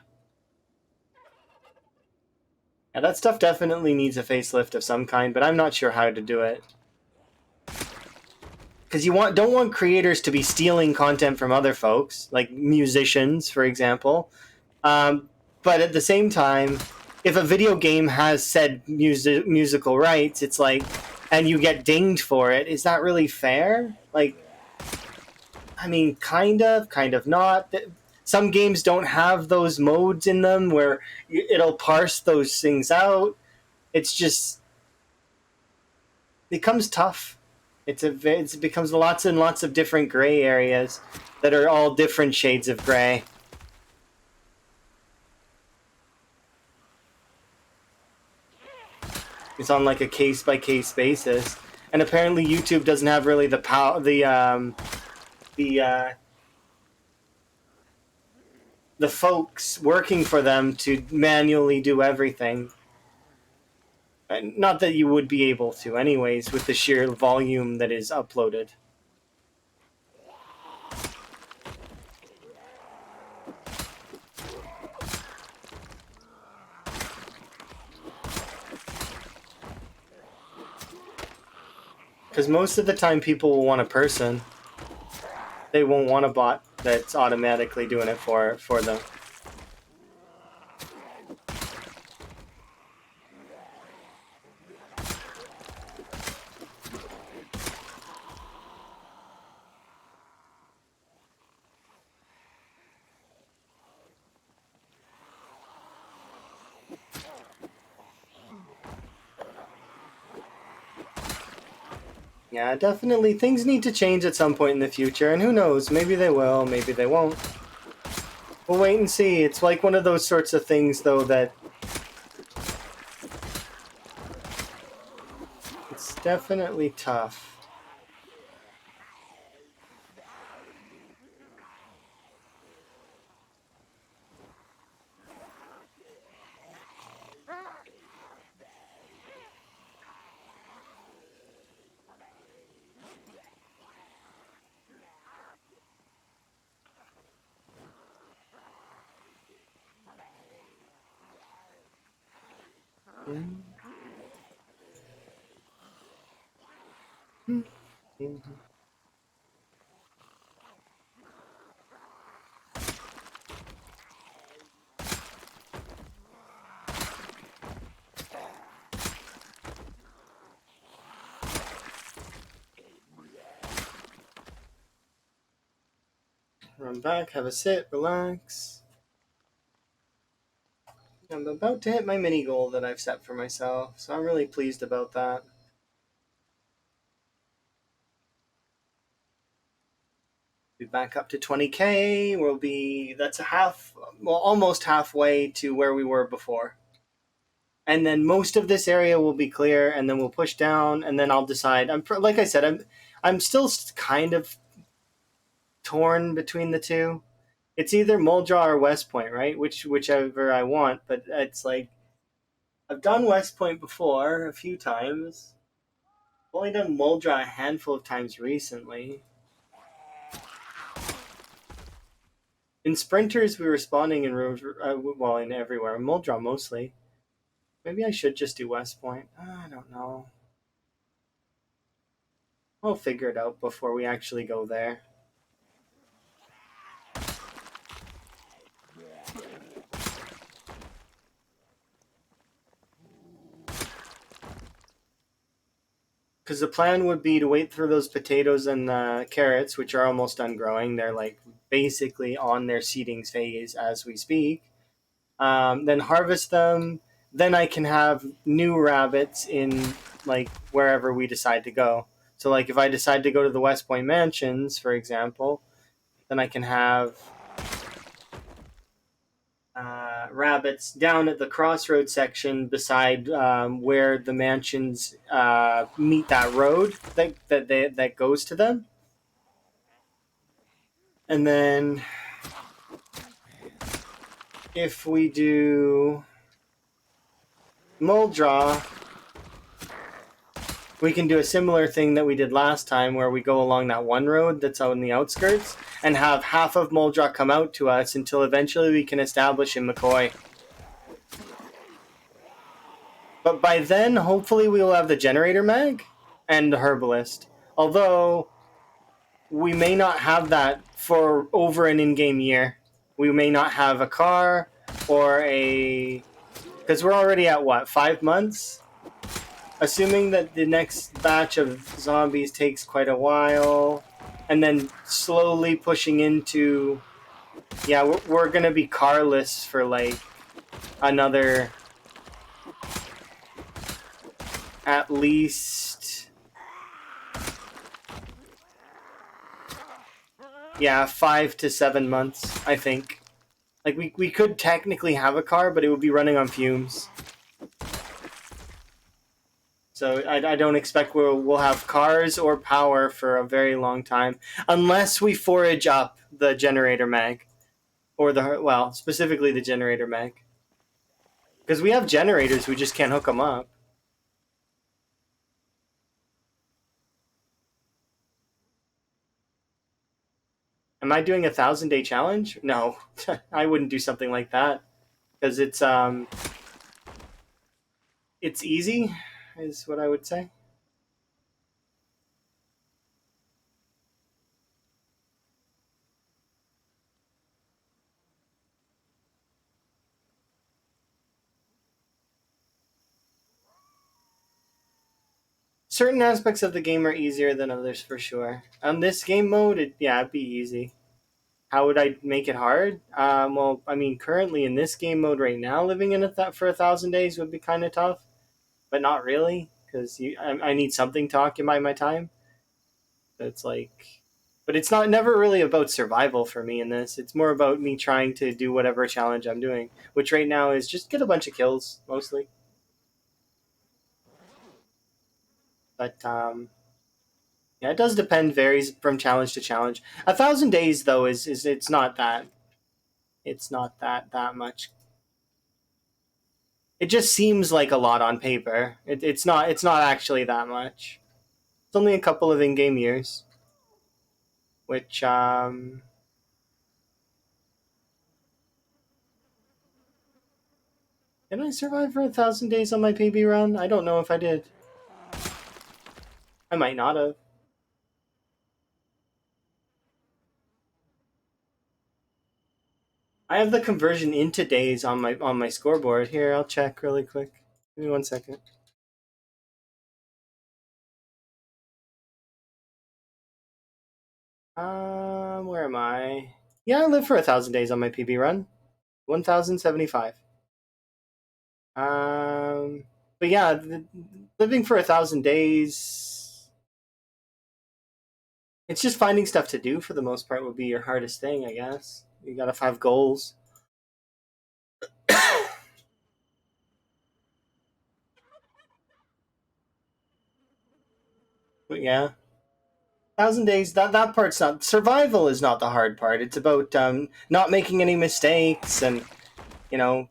[SPEAKER 1] Yeah, that stuff definitely needs a facelift of some kind, but I'm not sure how to do it. Because you don't want creators to be stealing content from other folks, like musicians, for example. But at the same time, if a video game has said musical rights, it's like, and you get dinged for it, is that really fair? Like, I mean, kind of not. Some games don't have those modes in them where it'll parse those things out. It's just, it becomes tough. It becomes lots and lots of different gray areas that are all different shades of gray. It's on like a case by case basis, and apparently YouTube doesn't have really the power, the folks working for them to manually do everything. Not that you would be able to, anyways, with the sheer volume that is uploaded. Because most of the time people will want a person. They won't want a bot that's automatically doing it for them. Yeah, definitely. Things need to change at some point in the future, and who knows? Maybe they will, maybe they won't. We'll wait and see. It's like one of those sorts of things, though, that it's definitely tough. Run back, have a sit, relax. I'm about to hit my mini goal that I've set for myself, so I'm really pleased about that. Be back up to 20k. That's almost halfway to where we were before. And then most of this area will be clear, and then we'll push down, and then I'll decide. Like I said, I'm still kind of torn between the two. It's either Muldra or West Point, right? Whichever I want, but it's like I've done West Point before a few times. I've only done Muldra a handful of times recently. In sprinters, we were spawning in rooms, well, in everywhere. Muldra mostly. Maybe I should just do West Point. I don't know. We'll figure it out before we actually go there. Because the plan would be to wait for those potatoes and carrots, which are almost done growing. They're like basically on their seeding phase as we speak. Then harvest them. Then I can have new rabbits in like wherever we decide to go. So like if I decide to go to the West Point Mansions, for example, then I can have rabbits down at the crossroad section beside where the mansions meet that road that goes to them. And then if we do Muldra, we can do a similar thing that we did last time where we go along that one road that's out in the outskirts and have half of Muldra come out to us until eventually we can establish in McCoy. But by then, hopefully, we will have the generator mag and the herbalist. Although, we may not have that for over an in-game year. We may not have a car or a... Because we're already at, what, 5 months? Assuming that the next batch of zombies takes quite a while, and then slowly pushing into... Yeah, we're going to be carless for, like, another... At least... Yeah, 5 to 7 months, I think. Like, we could technically have a car, but it would be running on fumes. So I don't expect we'll have cars or power for a very long time. Unless we forage up the generator mag. Or the, well, specifically the generator mag. Because we have generators, we just can't hook them up. Am I doing a 1,000-day challenge? No, I wouldn't do something like that. Because it's easy, is what I would say. Certain aspects of the game are easier than others for sure. On this game mode, it'd be easy. How would I make it hard? Well, I mean, currently in this game mode right now, living in for 1,000 days would be kind of tough, but not really, because I need something to occupy my time. It's like, but it's never really about survival for me in this. It's more about me trying to do whatever challenge I'm doing, which right now is just get a bunch of kills mostly. But yeah, it does depend, varies from challenge to challenge. 1,000 days though is it's not that that much. It just seems like a lot on paper. It's not actually that much. It's only a couple of in-game years, which did I survive for 1,000 days on my PB run? I don't know if I did. I might not have. I have the conversion into days on my scoreboard. Here, I'll check really quick. Give me 1 second. Where am I? Yeah, I lived for 1,000 days on my PB run. 1,075. But yeah, living for 1,000 days, it's just finding stuff to do for the most part would be your hardest thing, I guess. You gotta have goals. But yeah, 1,000 days. That part's not survival. Is not the hard part. It's about not making any mistakes and you know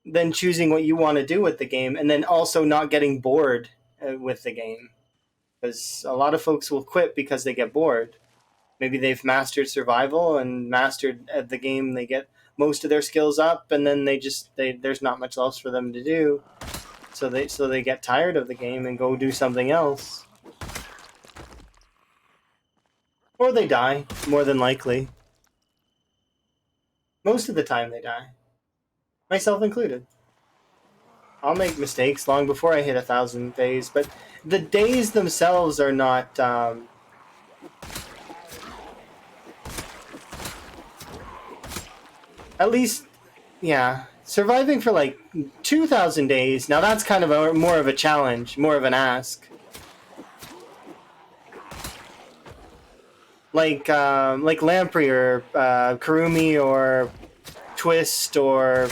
[SPEAKER 1] then choosing what you want to do with the game, and then also not getting bored with the game because a lot of folks will quit because they get bored. Maybe they've mastered survival and mastered at the game. They get most of their skills up, and then there's not much else for them to do. So they get tired of the game and go do something else, or they die. More than likely, most of the time they die, myself included. I'll make mistakes long before I hit 1,000 days, but the days themselves are not. At least, yeah, surviving for like 2,000 days. Now that's kind of more of a challenge, more of an ask. Like Lamprey or Karumi or Twist or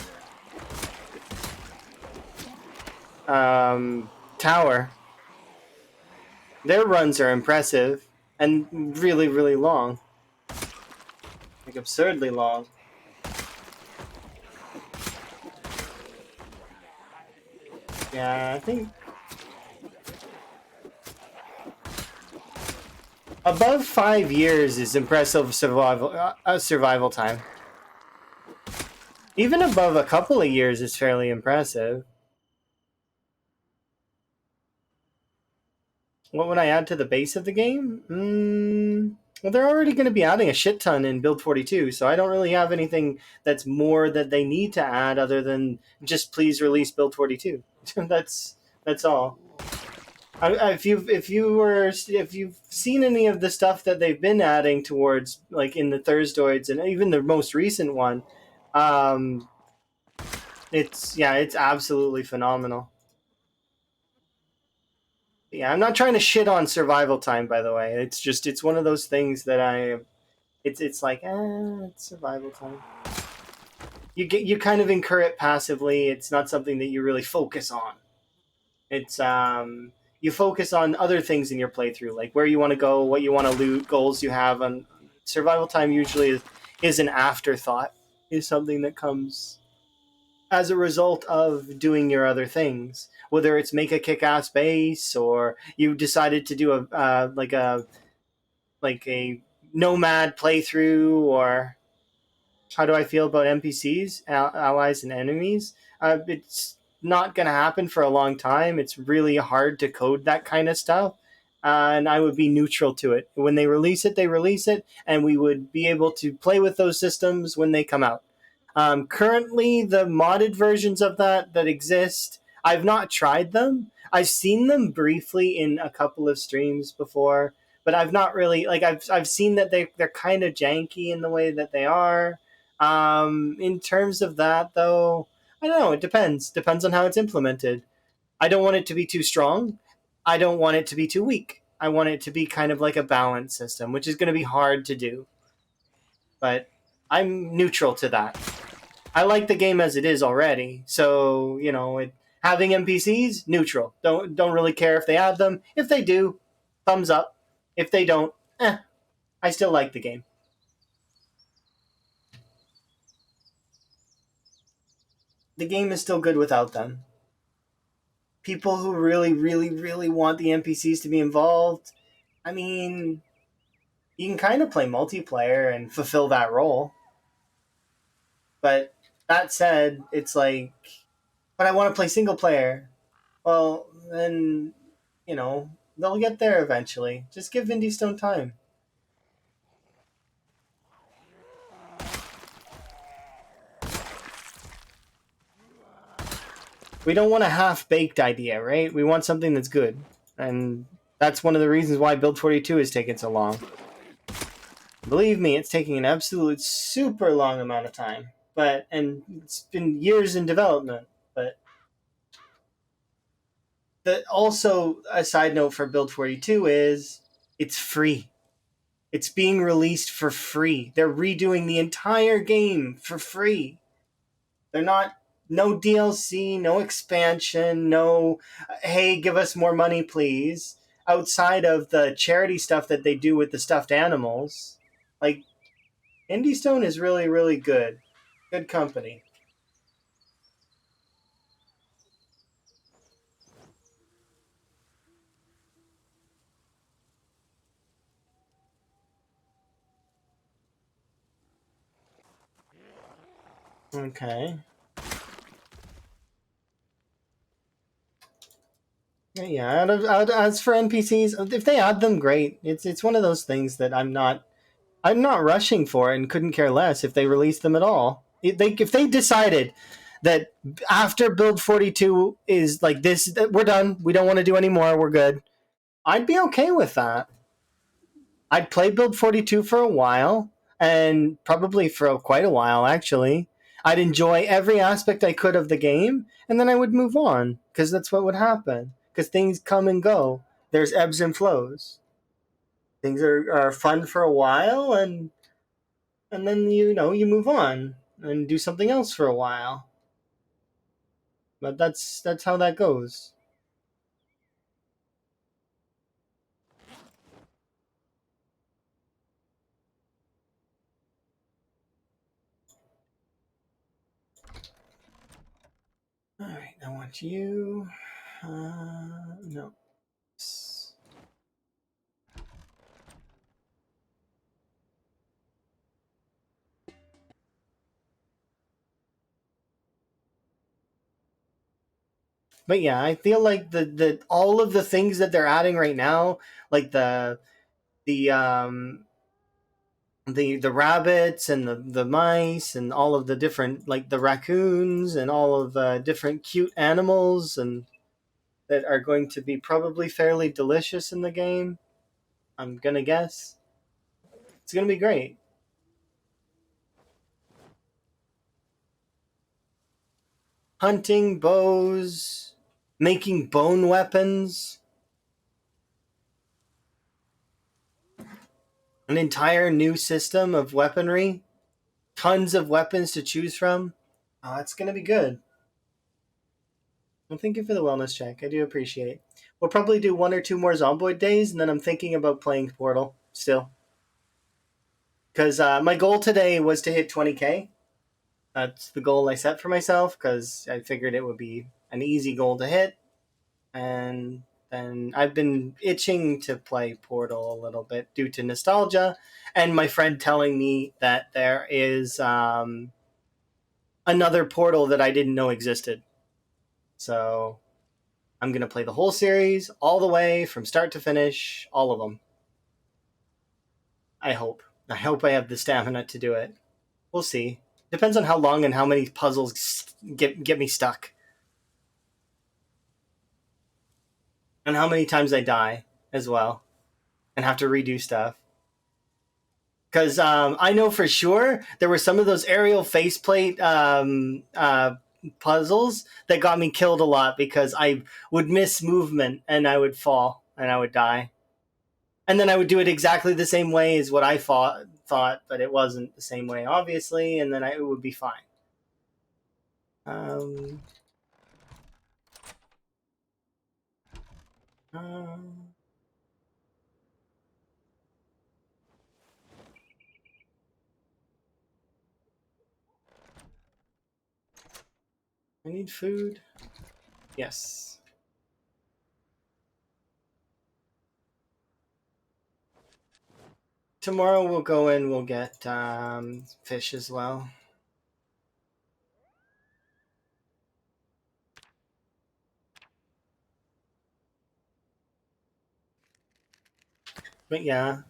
[SPEAKER 1] Tower. Their runs are impressive and really, really long. Like absurdly long. Yeah, I think above 5 years is impressive survival time. Even above a couple of years is fairly impressive. What would I add to the base of the game? Well, they're already going to be adding a shit ton in Build 42, so I don't really have anything that's more that they need to add other than just please release Build 42. that's all. If you've seen any of the stuff that they've been adding towards, like in the Thursdoids and even the most recent one, um, it's absolutely phenomenal. Yeah, I'm not trying to shit on survival time, by the way. It's one of those things that it's like it's survival time. You kind of incur it passively. It's not something that you really focus on. It's you focus on other things in your playthrough, like where you want to go, what you want to loot, goals you have. And survival time usually is an afterthought, is something that comes as a result of doing your other things. Whether it's make a kick-ass base, or you decided to do a nomad playthrough, or how do I feel about NPCs, allies and enemies? It's not going to happen for a long time. It's really hard to code that kind of stuff. And I would be neutral to it. When they release it, they release it, and we would be able to play with those systems when they come out. Currently, the modded versions of that exist, I've not tried them. I've seen them briefly in a couple of streams before, but I've not really I've seen that they're kind of janky in the way that they are. In terms of that, though, I don't know. It depends. Depends on how it's implemented. I don't want it to be too strong. I don't want it to be too weak. I want it to be kind of like a balance system, which is going to be hard to do. But I'm neutral to that. I like the game as it is already, so having NPCs, neutral. Don't really care if they add them. If they do, thumbs up. If they don't, I still like the game. The game is still good without them. People who really, really, really want the NPCs to be involved, I mean, you can kind of play multiplayer and fulfill that role. But that said, it's like, but I want to play single player. Well, then, they'll get there eventually. Just give Indie Stone time. We don't want a half-baked idea, right? We want something that's good. And that's one of the reasons why Build 42 is taking so long. Believe me, it's taking an absolute super long amount of time. And it's been years in development. But also, a side note for Build 42 is it's free. It's being released for free. They're redoing the entire game for free. They're not, no DLC, no expansion, no, hey, give us more money, please. Outside of the charity stuff that they do with the stuffed animals, like, Indie Stone is really, really good. Good company. Okay. Yeah, as for NPCs, if they add them, great. It's one of those things that I'm not rushing for and couldn't care less if they release them at all. If they decided that after build 42 is like this, we're done. We don't want to do any more. We're good. I'd be okay with that. I'd play build 42 for a while, and probably for quite a while actually. I'd enjoy every aspect I could of the game, and then I would move on because that's what would happen. Because things come and go. There's ebbs and flows. Things are fun for a while, and then you move on and do something else for a while. But that's how that goes. All right, I want you. No. But yeah, I feel like the all of the things that they're adding right now, like the the rabbits and the mice and all of the different, like the raccoons and all of the different cute animals and that are going to be probably fairly delicious in the game. I'm gonna guess it's gonna be great. Hunting bows, making bone weapons, an entire new system of weaponry, tons of weapons to choose from. Oh, it's gonna be good. Well, thank you for the wellness check. I do appreciate it. We'll probably do one or two more Zomboid days, and then I'm thinking about playing Portal still. Because my goal today was to hit 20K. That's the goal I set for myself, because I figured it would be an easy goal to hit. And then I've been itching to play Portal a little bit due to nostalgia, and my friend telling me that there is another Portal that I didn't know existed. So I'm going to play the whole series all the way from start to finish, all of them. I hope. I hope I have the stamina to do it. We'll see. Depends on how long and how many puzzles get me stuck. And how many times I die as well and have to redo stuff. Because I know for sure there were some of those aerial faceplate puzzles that got me killed a lot because I would miss movement and I would fall and I would die. And then I would do it exactly the same way as what I thought, but it wasn't the same way, obviously, and then it would be fine. Um, um, I need food. Yes. Tomorrow we'll go in. We'll get fish as well. But yeah,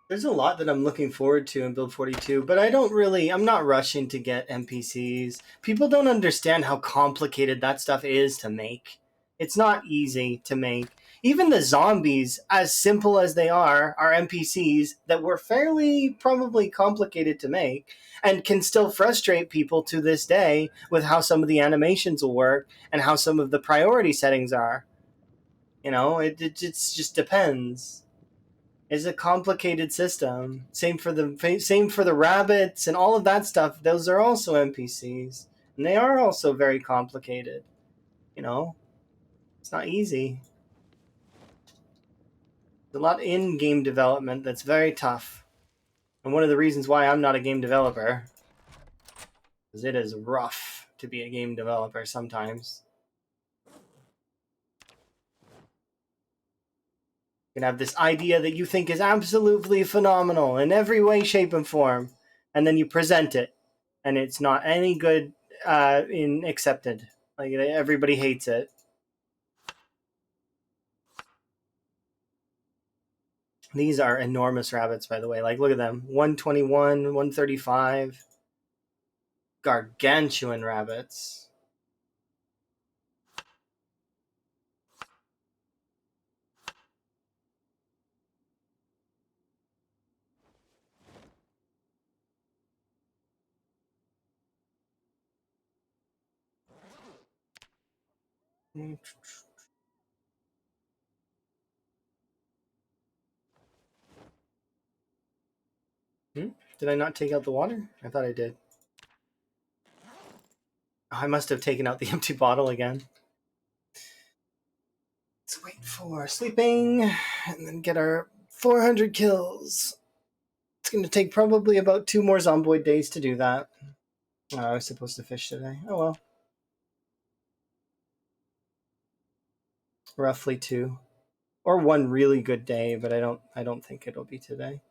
[SPEAKER 1] there's a lot that I'm looking forward to in Build 42, but I'm not rushing to get NPCs. People don't understand how complicated that stuff is to make. It's not easy to make. Even the zombies, as simple as they are NPCs that were fairly probably complicated to make and can still frustrate people to this day with how some of the animations will work and how some of the priority settings are. It just depends. It's a complicated system. Same for the rabbits and all of that stuff. Those are also NPCs, and they are also very complicated. You know, it's not easy. There's a lot in game development that's very tough, and one of the reasons why I'm not a game developer is it is rough to be a game developer sometimes. You can have this idea that you think is absolutely phenomenal in every way, shape, and form, and then you present it, and it's not any good in accepted. Like everybody hates it. These are enormous rabbits, by the way. Like look at them, 121, 135, gargantuan rabbits. Did I not take out the water? I thought I did. Oh, I must have taken out the empty bottle again. Let's wait for sleeping and then get our 400 kills. It's going to take probably about 2 more zomboid days to do that. Oh, I was supposed to fish today. Oh well. Roughly 2. Or 1 really good day, but I don't think it'll be today.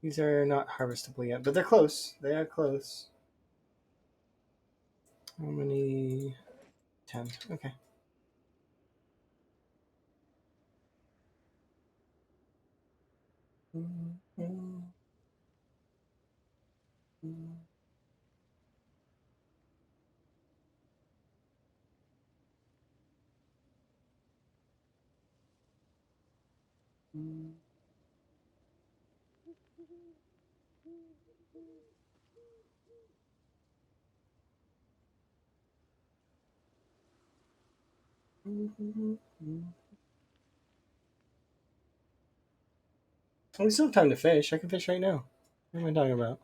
[SPEAKER 1] These are not harvestable yet, but they're close. They are close. How many? 10. Okay. We still have time to fish. I can fish right now. What am I talking about?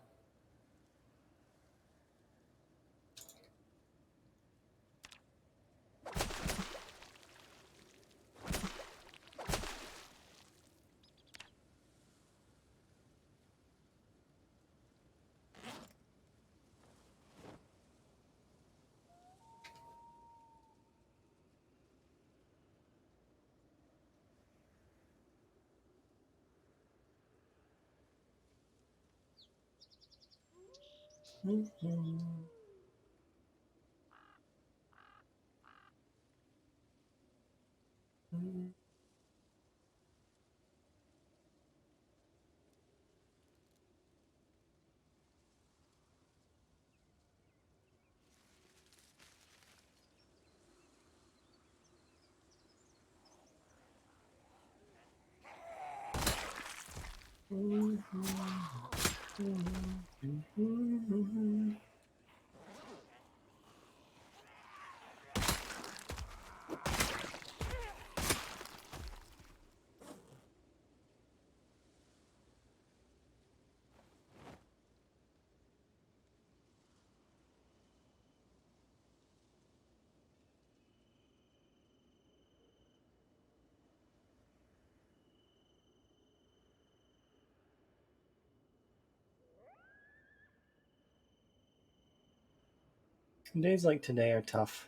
[SPEAKER 1] Days like today are tough.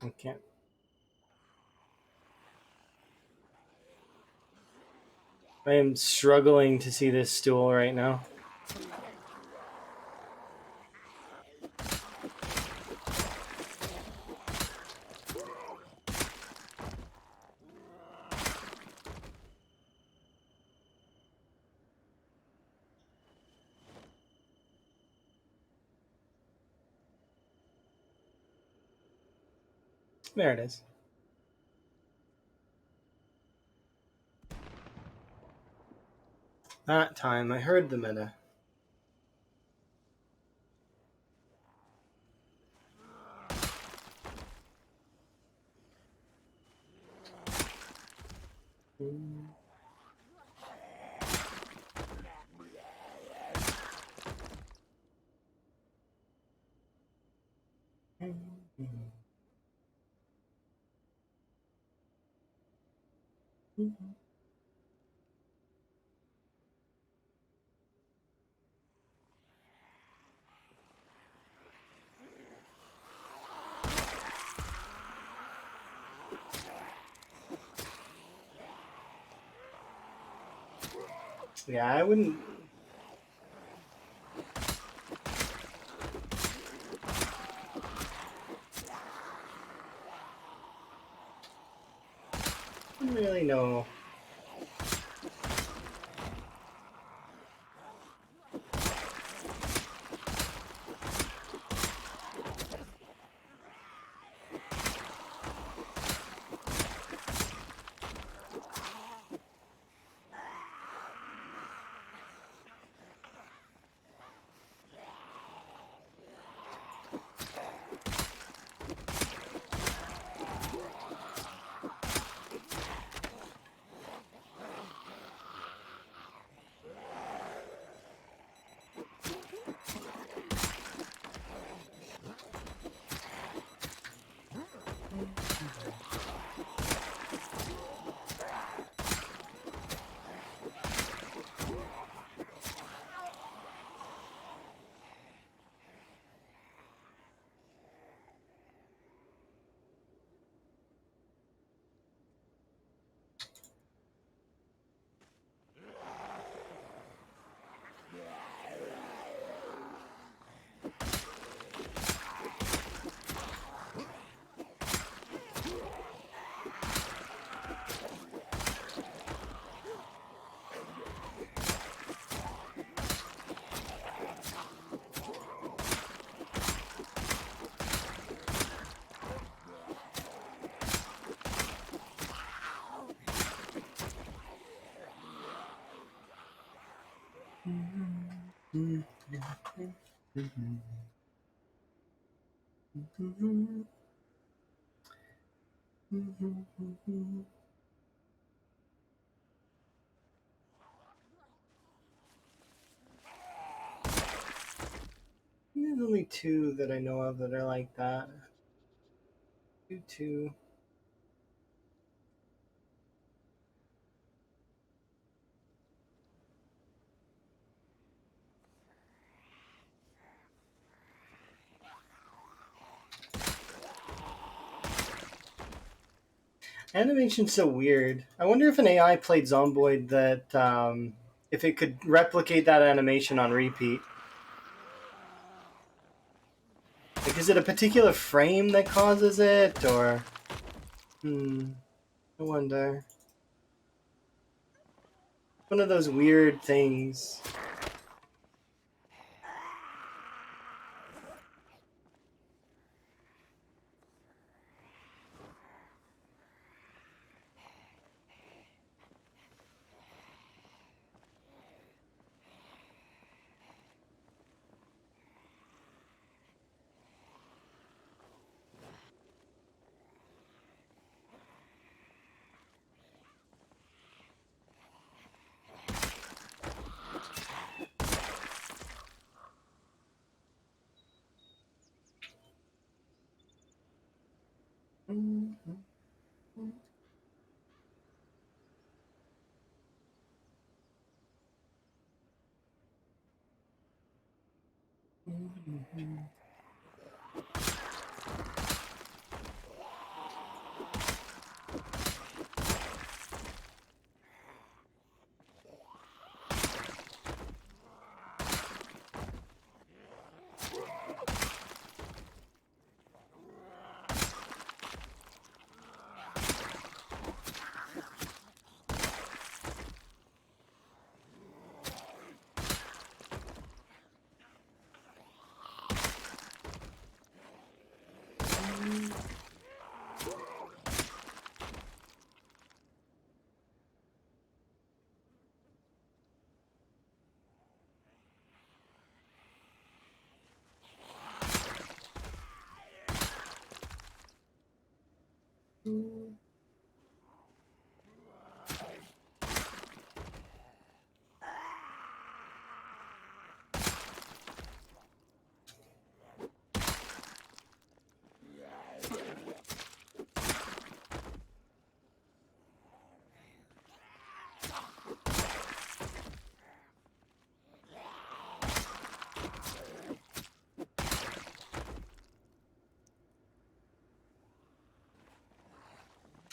[SPEAKER 1] I can't. I am struggling to see this stool right now. There it is. That time I heard the meta. Yeah, I wouldn't really know. There's only two that I know of that are like that. Two. Animation's so weird. I wonder if an AI played Zomboid that if it could replicate that animation on repeat. Like, is it a particular frame that causes it, or I wonder. One of those weird things.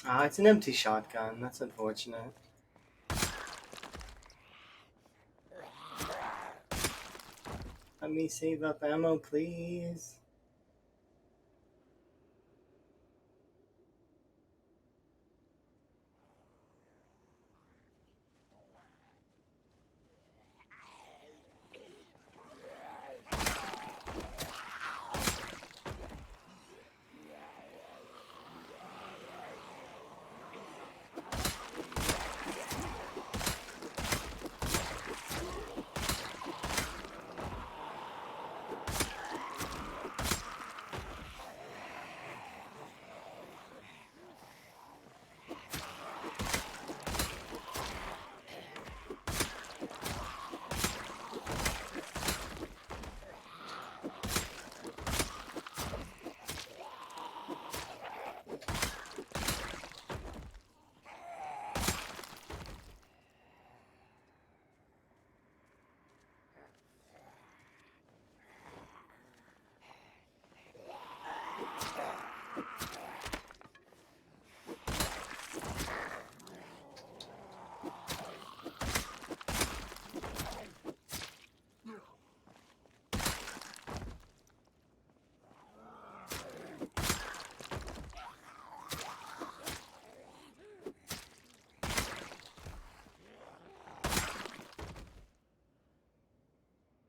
[SPEAKER 1] Ah, it's an empty shotgun. That's unfortunate. Let me save up ammo, please.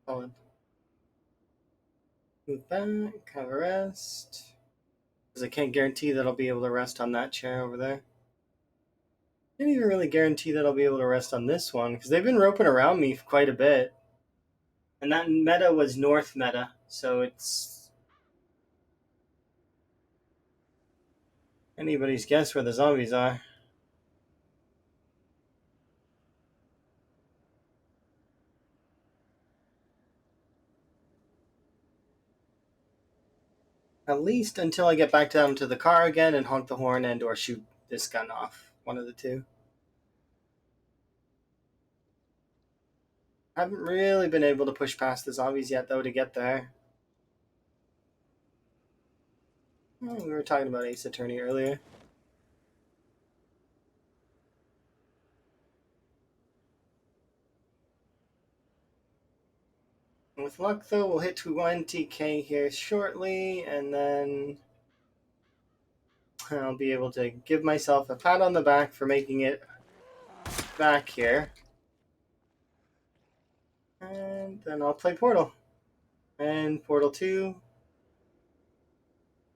[SPEAKER 1] Solid. Move back, have a rest. Because I can't guarantee that I'll be able to rest on that chair over there. Can't even really guarantee that I'll be able to rest on this one, because they've been roping around me quite a bit. And that meta was north meta, so it's anybody's guess where the zombies are. At least until I get back down to the car again and honk the horn and or shoot this gun off. One of the two. I haven't really been able to push past the zombies yet, though, to get there. We were talking about Ace Attorney earlier. With luck, though, we'll hit 20k here shortly, and then I'll be able to give myself a pat on the back for making it back here. And then I'll play Portal. And Portal 2.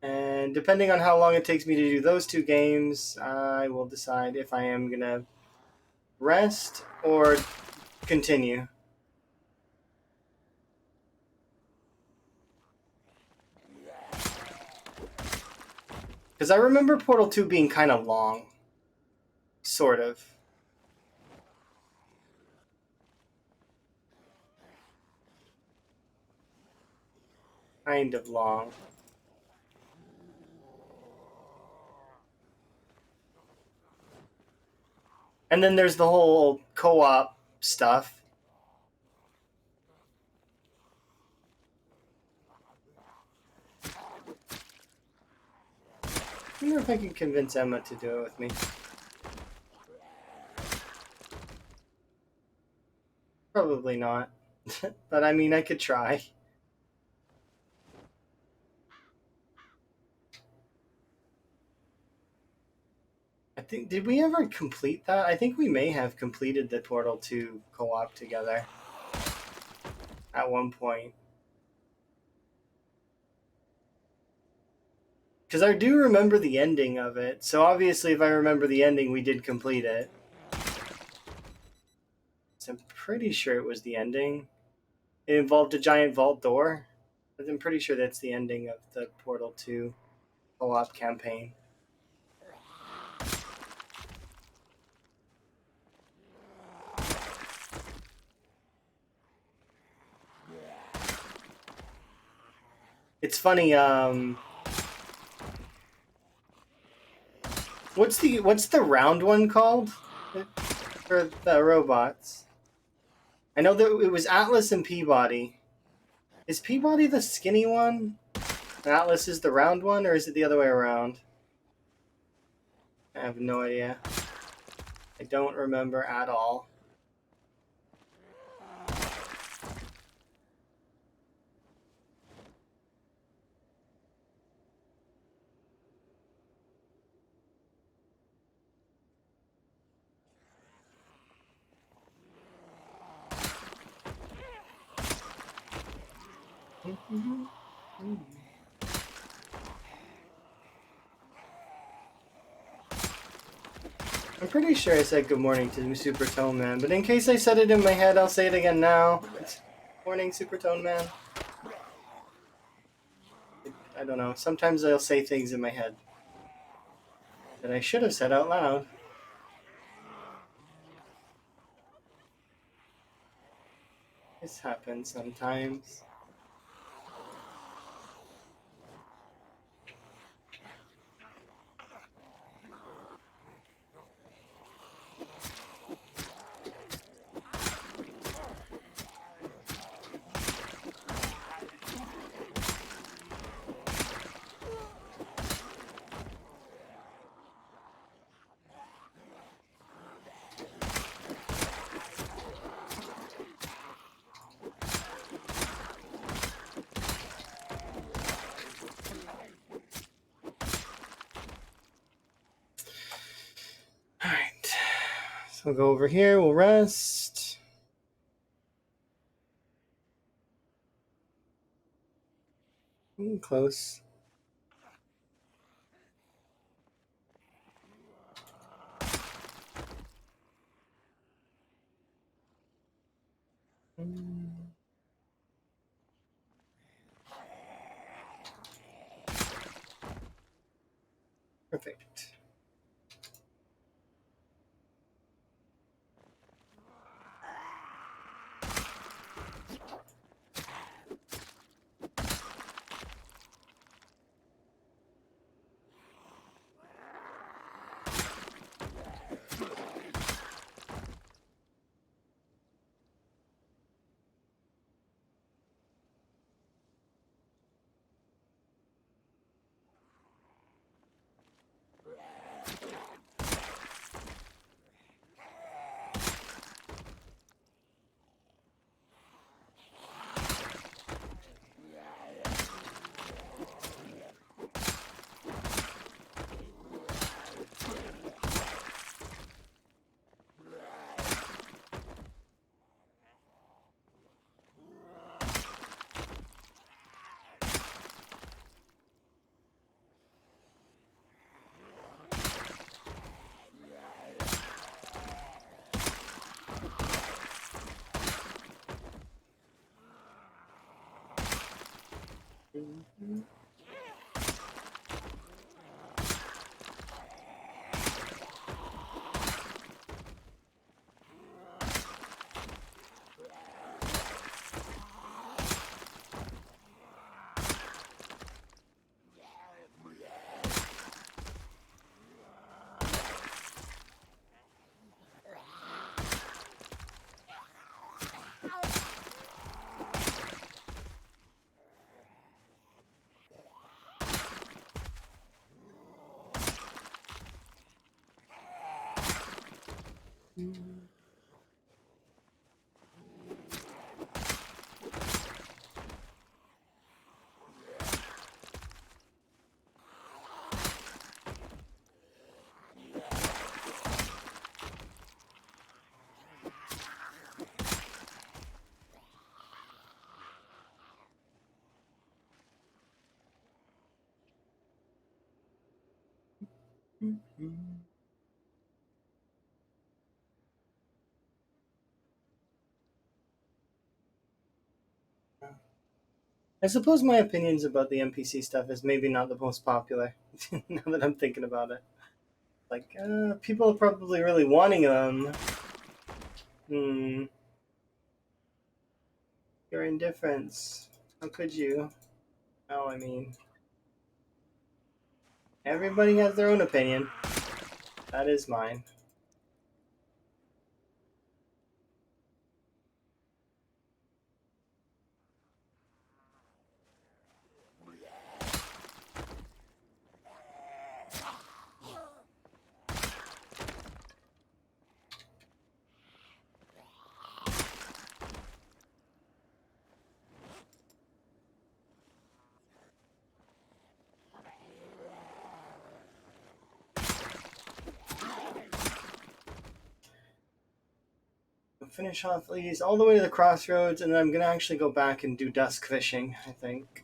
[SPEAKER 1] And depending on how long it takes me to do those two games, I will decide if I am going to rest or continue. Because I remember Portal 2 being kind of long. Sort of. Kind of long. And then there's the whole co-op stuff. I wonder if I can convince Emma to do it with me. Probably not. But I mean, I could try. I think, did we ever complete that? I think we may have completed the Portal 2 co-op together at one point. Because I do remember the ending of it. So obviously, if I remember the ending, we did complete it. So I'm pretty sure it was the ending. It involved a giant vault door. But I'm pretty sure that's the ending of the Portal 2 co-op campaign. It's funny, what's the round one called? For the robots. I know that it was Atlas and Peabody. Is Peabody the skinny one? And Atlas is the round one, or is it the other way around? I have no idea. I don't remember at all. I'm pretty sure I said good morning to Super Tone Man, but in case I said it in my head, I'll say it again now. It's morning, Super Tone Man. I don't know. Sometimes I'll say things in my head that I should have said out loud. This happens sometimes. Alright. So we'll go over here, we'll rest. Close. Perfect. I suppose my opinions about the NPC stuff is maybe not the most popular. Now that I'm thinking about it, like people are probably really wanting them. Your indifference. How could you? Oh, I mean, everybody has their own opinion. That is mine. finish off these all the way to the crossroads, and then I'm gonna actually go back and do dusk fishing, I think.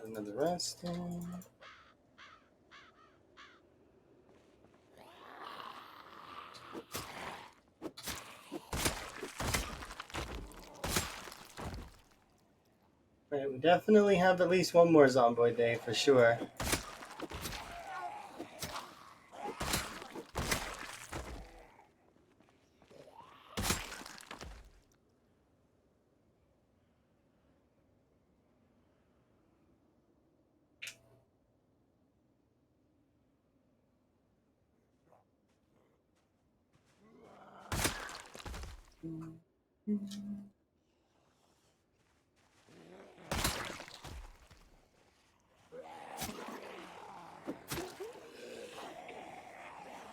[SPEAKER 1] Another resting. Right, we definitely have at least one more Zomboid day for sure.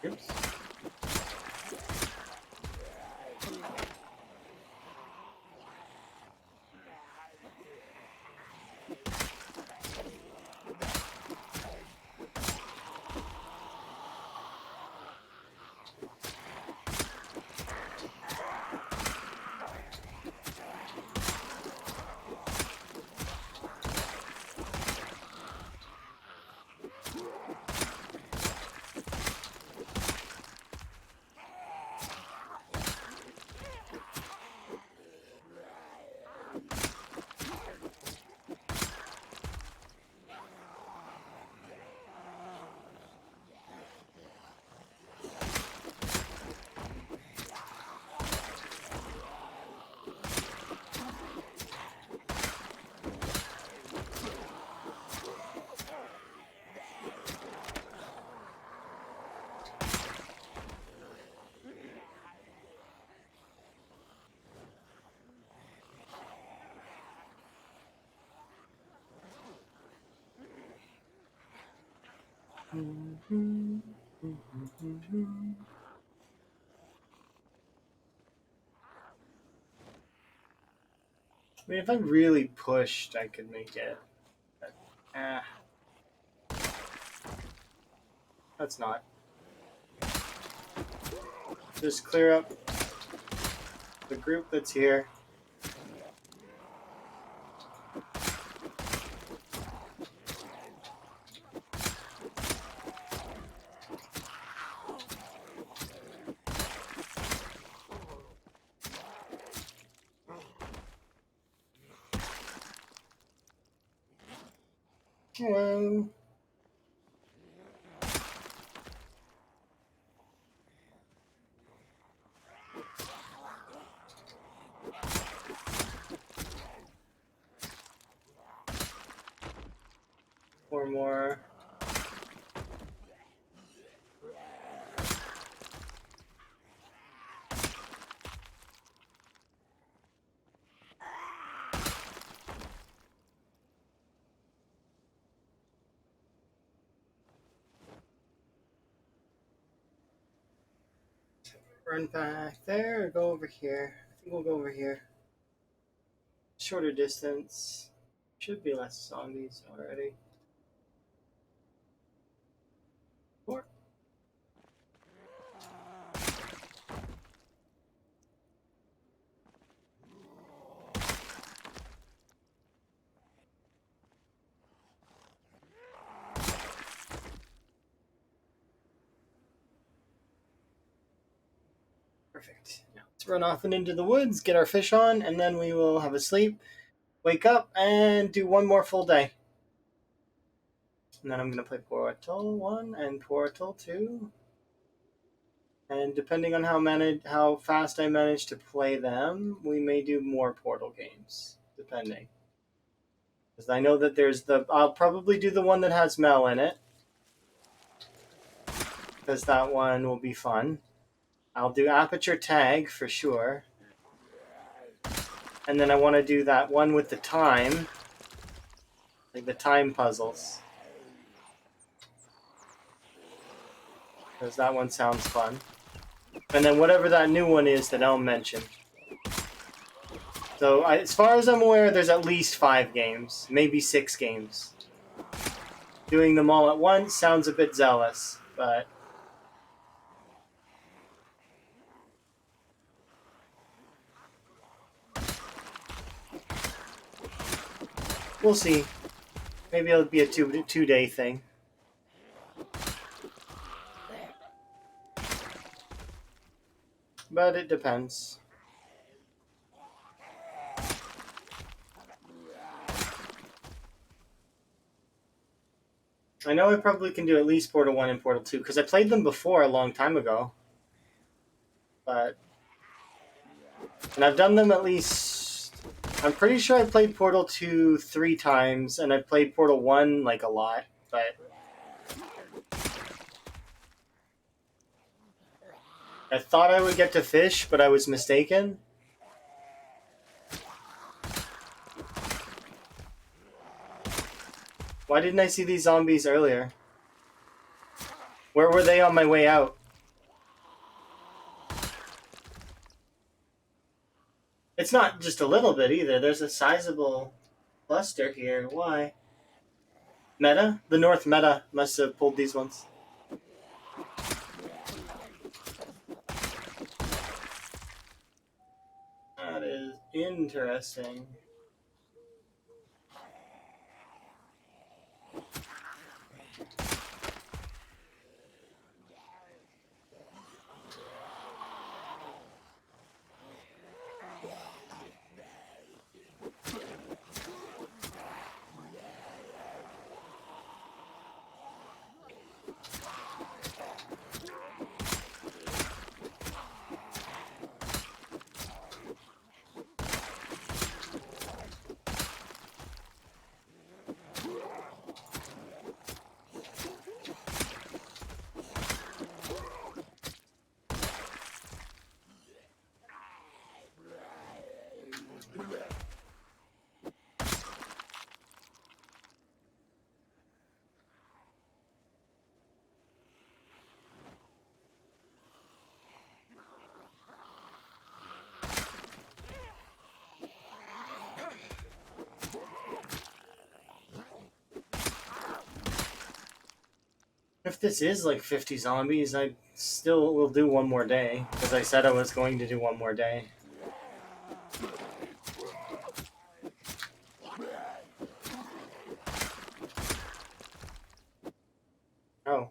[SPEAKER 1] Oops. I mean, if I really pushed, I could make it. But, that's not. Just clear up the group that's here. Hello. Four more. Run back there or go over here? I think we'll go over here. Shorter distance. Should be less zombies already. Four. Perfect. Now let's run off and into the woods, get our fish on, and then we will have a sleep, wake up, and do one more full day. And then I'm going to play Portal 1 and Portal 2. And depending on how fast I manage to play them, we may do more Portal games, depending. Because I know that I'll probably do the one that has Mel in it. Because that one will be fun. I'll do Aperture Tag for sure. And then I want to do that one with the time. Like the time puzzles. Because that one sounds fun. And then whatever that new one is that I'll mention. So as far as I'm aware, there's at least 5 games. Maybe 6 games. Doing them all at once sounds a bit zealous, but... we'll see. Maybe it'll be a two-day thing. But it depends. I know I probably can do at least Portal 1 and Portal 2, because I played them before a long time ago. But... and I've done them at least... I'm pretty sure I played Portal 2 3 times, and I played Portal 1 like a lot, but... I thought I would get to fish, but I was mistaken. Why didn't I see these zombies earlier? Where were they on my way out? It's not just a little bit either. There's a sizable cluster here. Why? Meta? The North Meta must have pulled these ones. That is interesting. If this is like 50 zombies, I still will do one more day, because I said I was going to do one more day. Oh.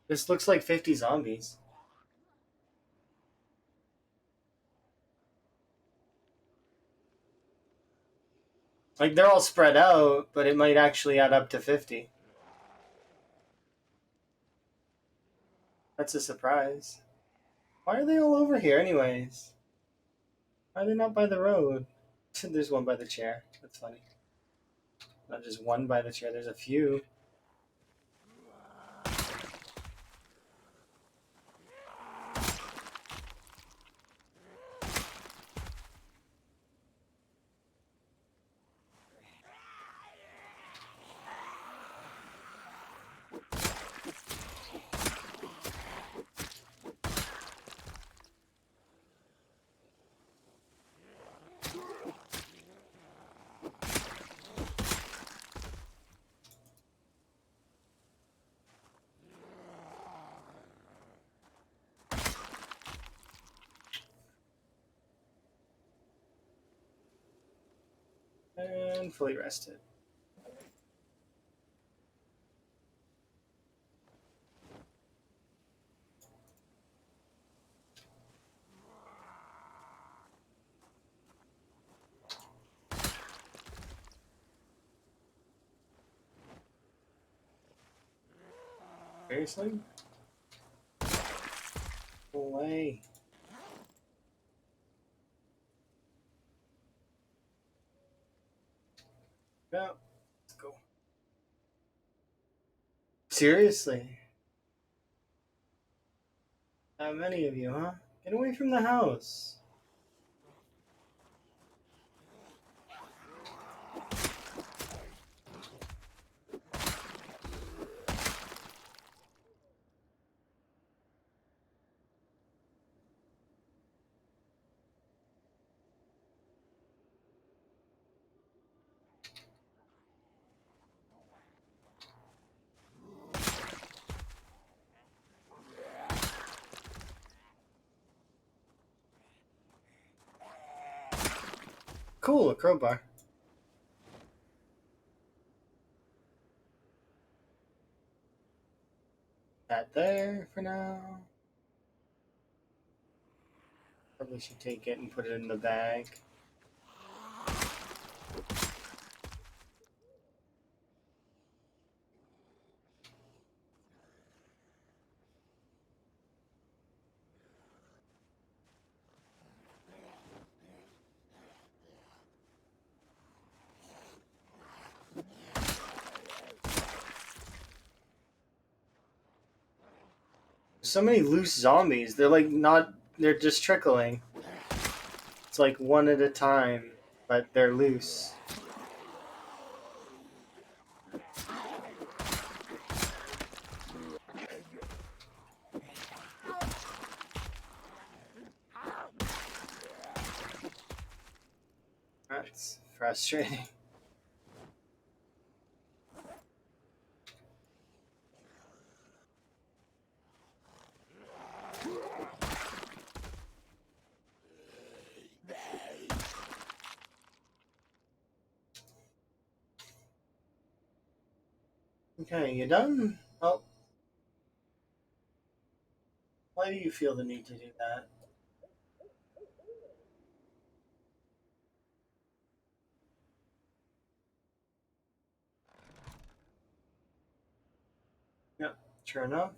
[SPEAKER 1] This looks like 50 zombies. Like, they're all spread out, but it might actually add up to 50. That's a surprise. Why are they all over here anyways? Why are they not by the road? There's one by the chair. That's funny. Not just one by the chair, there's a few. And fully rested. Seriously? No way. Yeah, let's go. Seriously? How many of you, huh? Get away from the house. Cool, a crowbar. That there for now. Probably should take it and put it in the bag. So many loose zombies. They're like not. They're just trickling. It's like one at a time, but they're loose. That's frustrating. Okay, you done? Oh, why do you feel the need to do that? Yep, sure enough.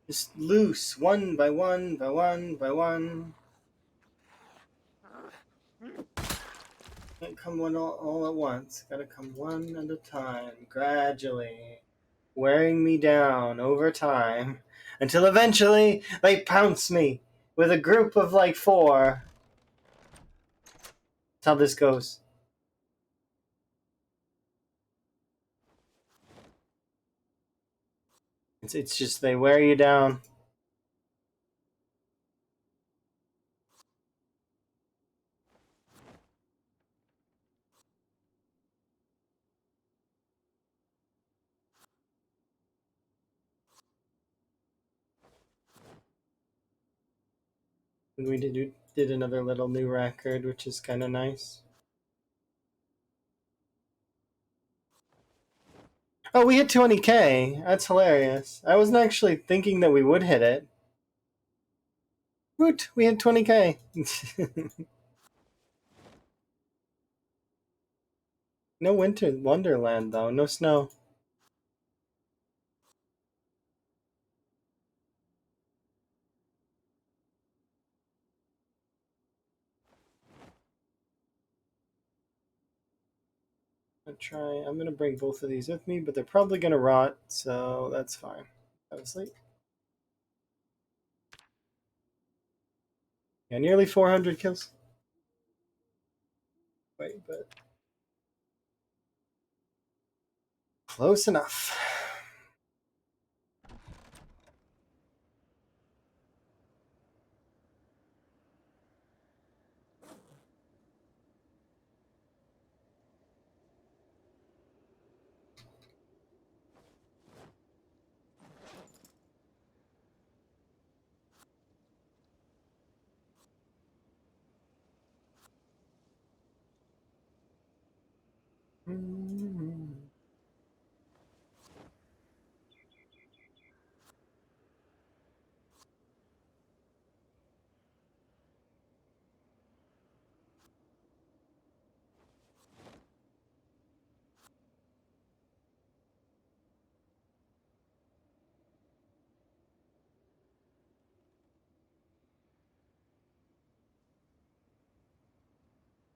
[SPEAKER 1] Just loose, one by one, by one, by one. Can't come one all at once. Gotta come one at a time, gradually, wearing me down over time, until eventually they pounce me with a group of like 4. That's how this goes. It's just they wear you down. We did another little new record, which is kind of nice. Oh, we hit 20K. That's hilarious. I wasn't actually thinking that we would hit it. Woot, we hit 20K. No winter wonderland though. No snow. I'm gonna bring both of these with me, but they're probably gonna rot, so that's fine. Have a sleep. Yeah, nearly 400 kills. Wait, but close enough.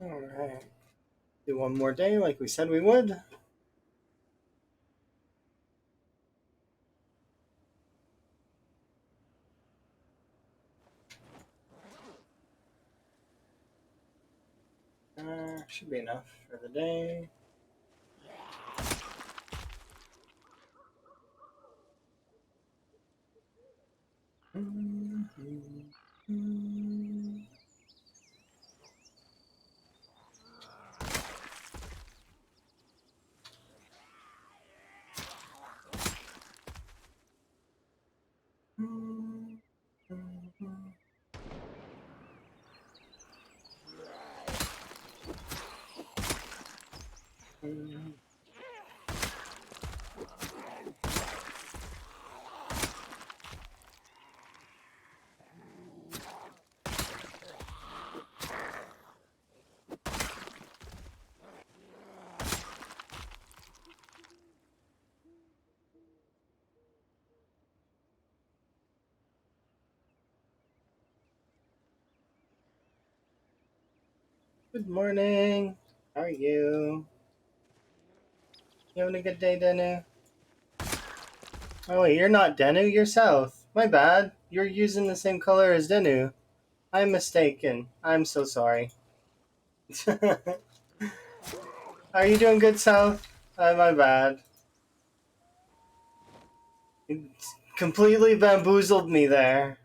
[SPEAKER 1] All right. Do one more day like we said we would. Should be enough for the day. Good morning. How are you? You having a good day, Denu? Oh wait, you're not Denu, you're South. My bad. You're using the same color as Denu. I'm mistaken. I'm so sorry. Are you doing good, South? My bad. It completely bamboozled me there.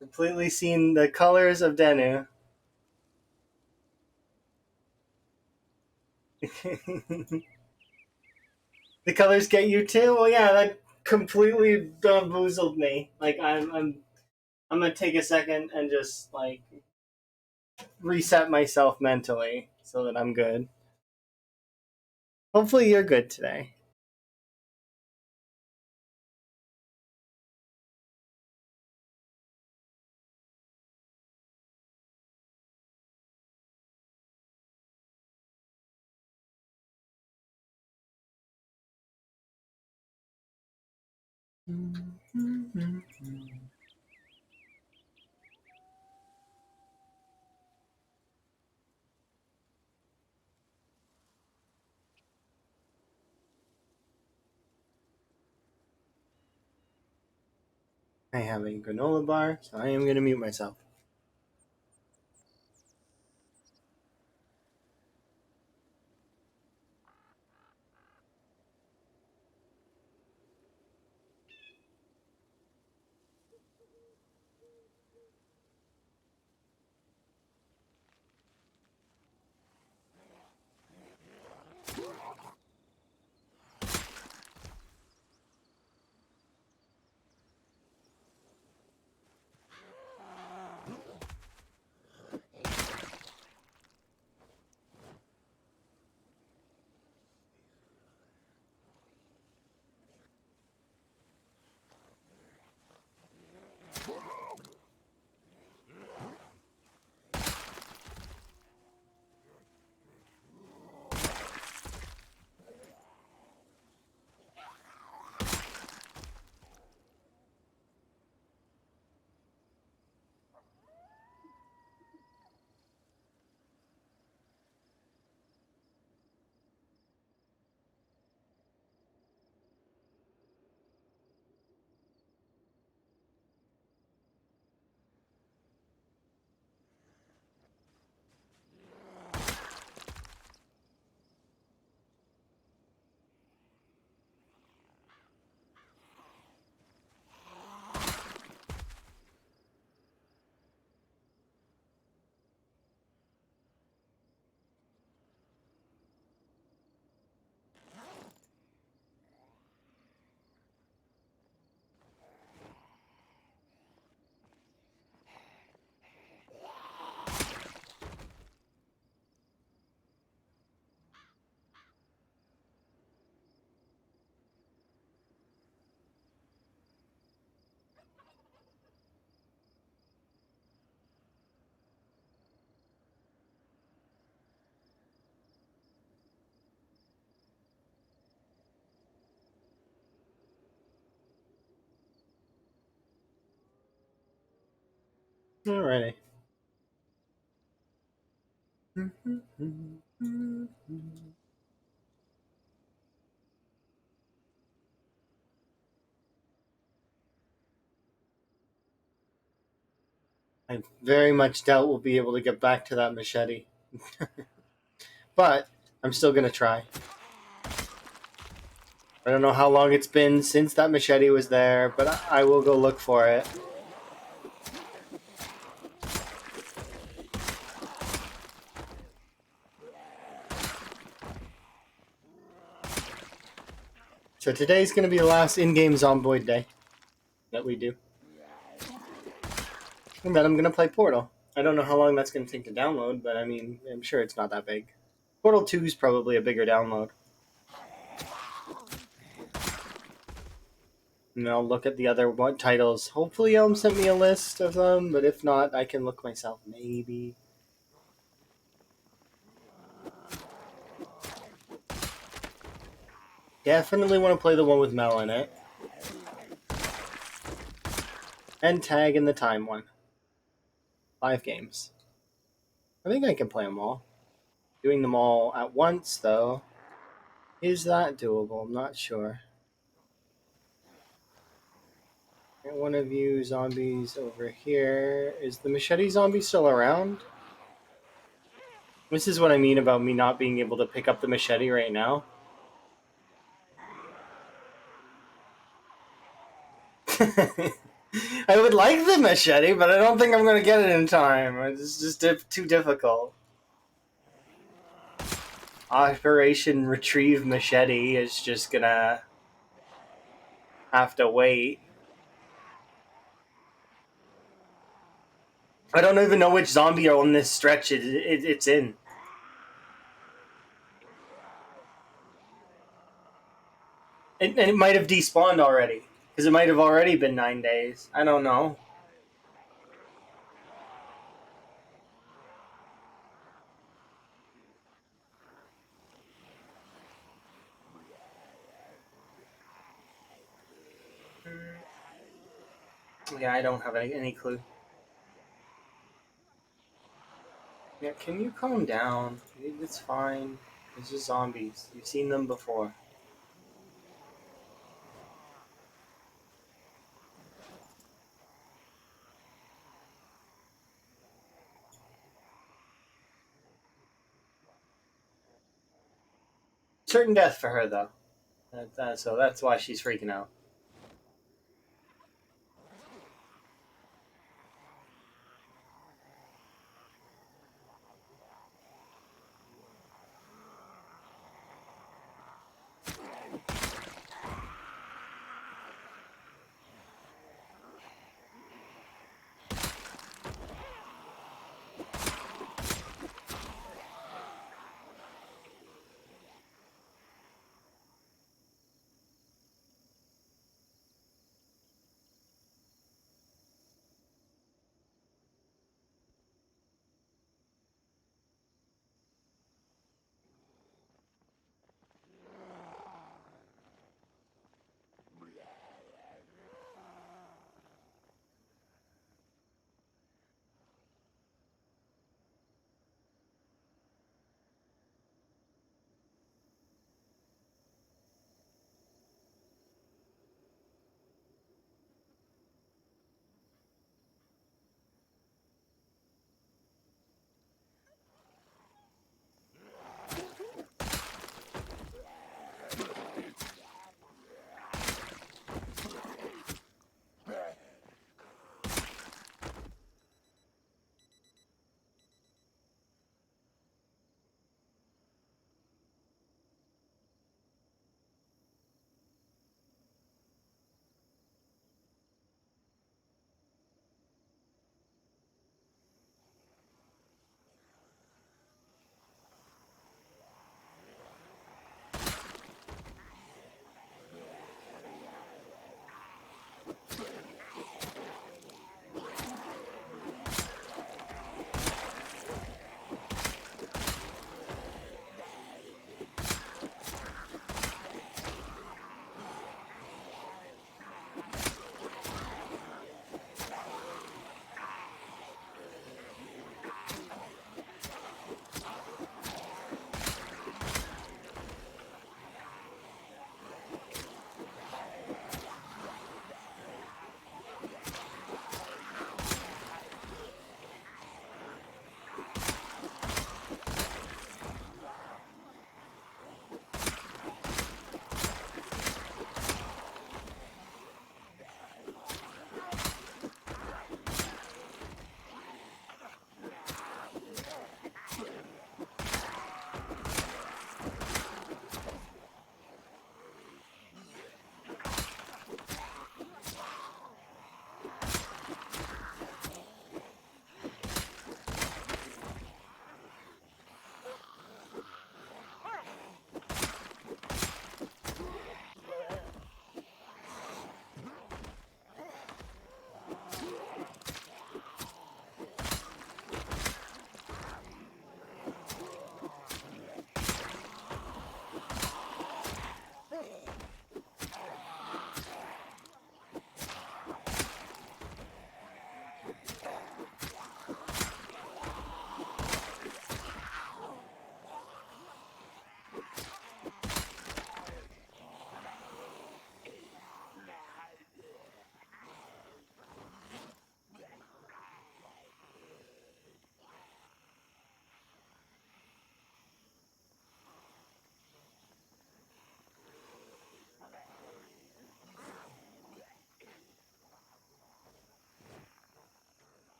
[SPEAKER 1] Completely seen the colors of Denu. The colors get you too? Well, yeah, that completely bamboozled me. Like I'm gonna take a second and just like reset myself mentally so that I'm good. Hopefully, you're good today. I have a granola bar, so I am going to mute myself. Alrighty. I very much doubt we'll be able to get back to that machete. But I'm still going to try. I don't know how long it's been since that machete was there, but I will go look for it. So today's going to be the last in-game Zomboid day that we do. And then I'm going to play Portal. I don't know how long that's going to take to download, but I mean, I'm sure it's not that big. Portal 2 is probably a bigger download. And I'll look at the other titles. Hopefully Elm sent me a list of them, but if not, I can look myself, maybe. Definitely want to play the one with Mel in it. And Tag in the Time one. 5 games. I think I can play them all. Doing them all at once, though, is that doable? I'm not sure. Get one of you zombies over here. Is the machete zombie still around? This is what I mean about me not being able to pick up the machete right now. I would like the machete, but I don't think I'm going to get it in time. It's just too difficult. Operation Retrieve Machete is just going to have to wait. I don't even know which zombie on this stretch it's in. And it might have despawned already. Because it might have already been 9 days. I don't know. Yeah, I don't have any clue. Yeah, can you calm down? It's fine. It's just zombies. You've seen them before. Certain death for her, though. So that's why she's freaking out.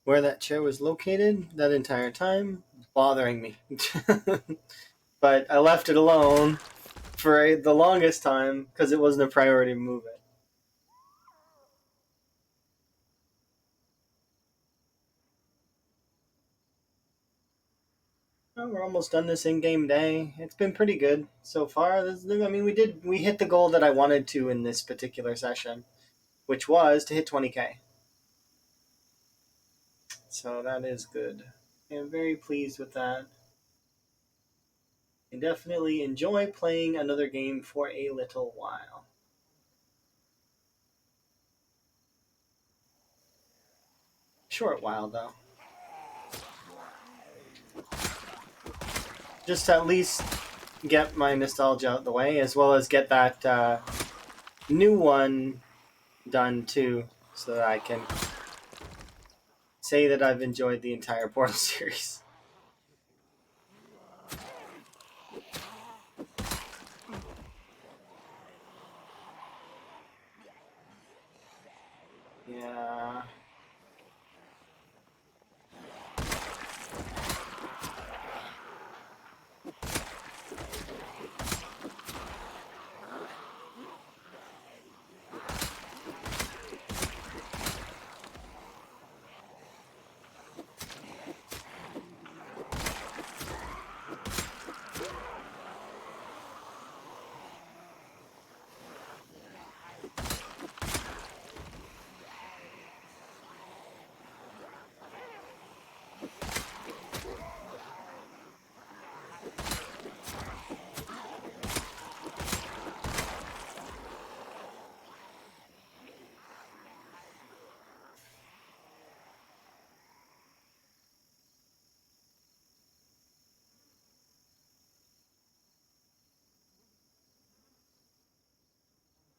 [SPEAKER 1] where that chair was located that entire time, bothering me. But I left it alone for the longest time because it wasn't a priority to move it. Well, we're almost done this in-game day. It's been pretty good so far. We hit the goal that I wanted to in this particular session, which was to hit 20k. So that is good. I'm very pleased with that. I definitely enjoy playing another game for a little while. Short while, though. Just to at least get my nostalgia out the way, as well as get that new one done too, so that I can say that I've enjoyed the entire Portal series. Yeah.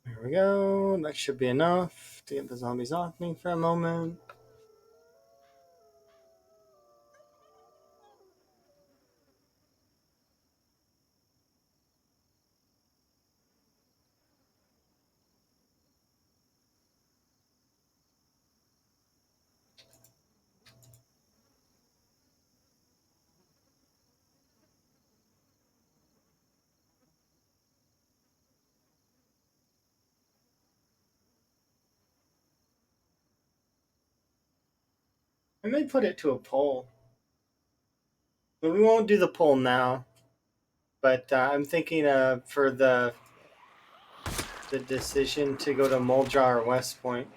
[SPEAKER 1] There we go. That should be enough to get the zombies off me for a moment. I may put it to a poll. But we won't do the poll now. But I'm thinking for the decision to go to Muldraw or West Point.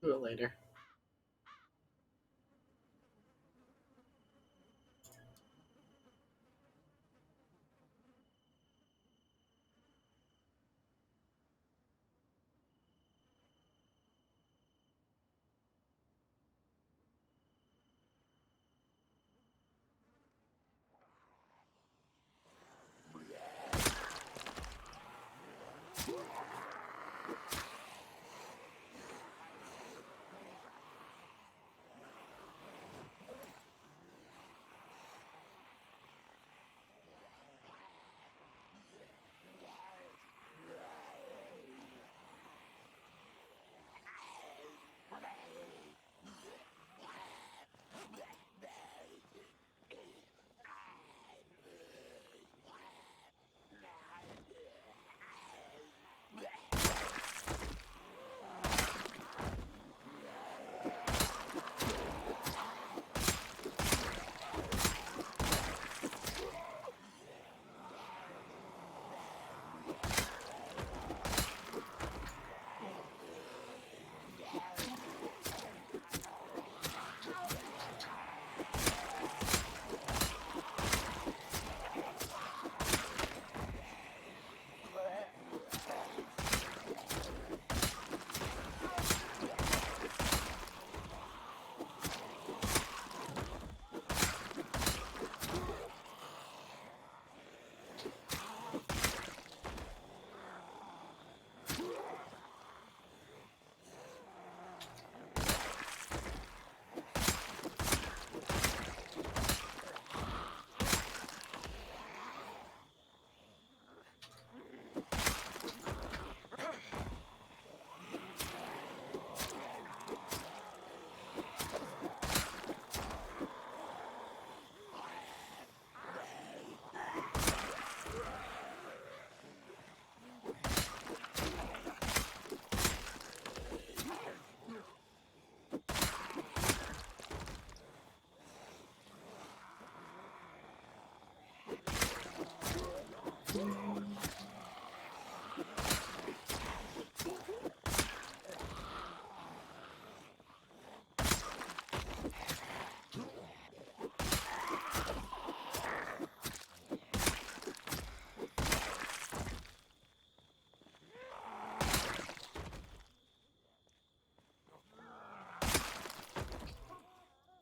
[SPEAKER 1] Do it later.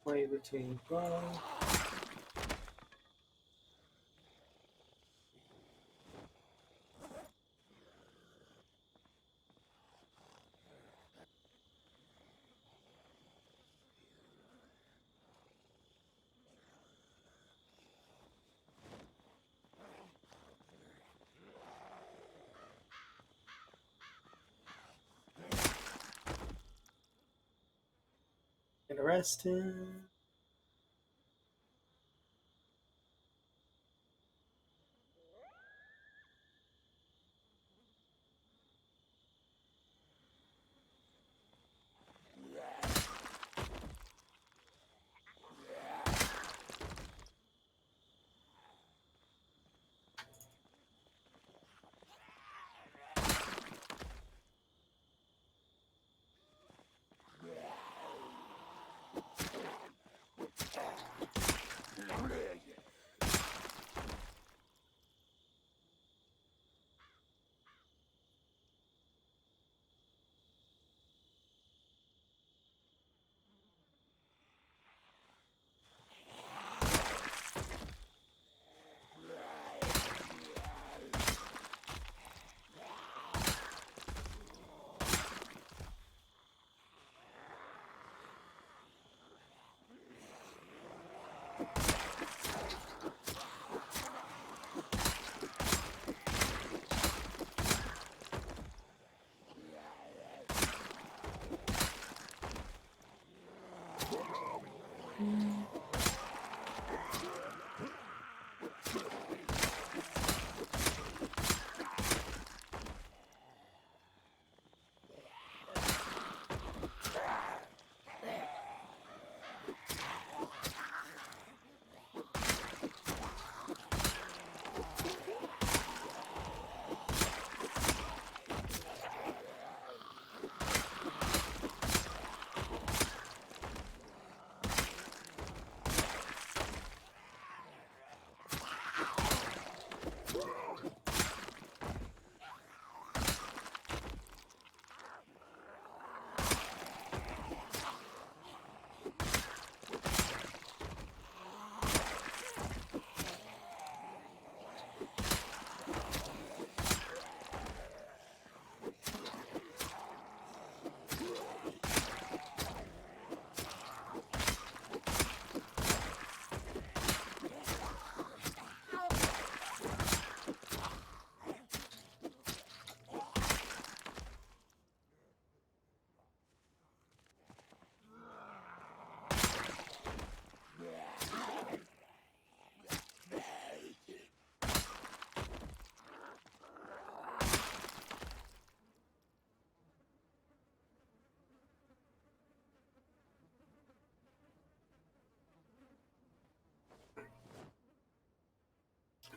[SPEAKER 1] halfway between both. Get arrested.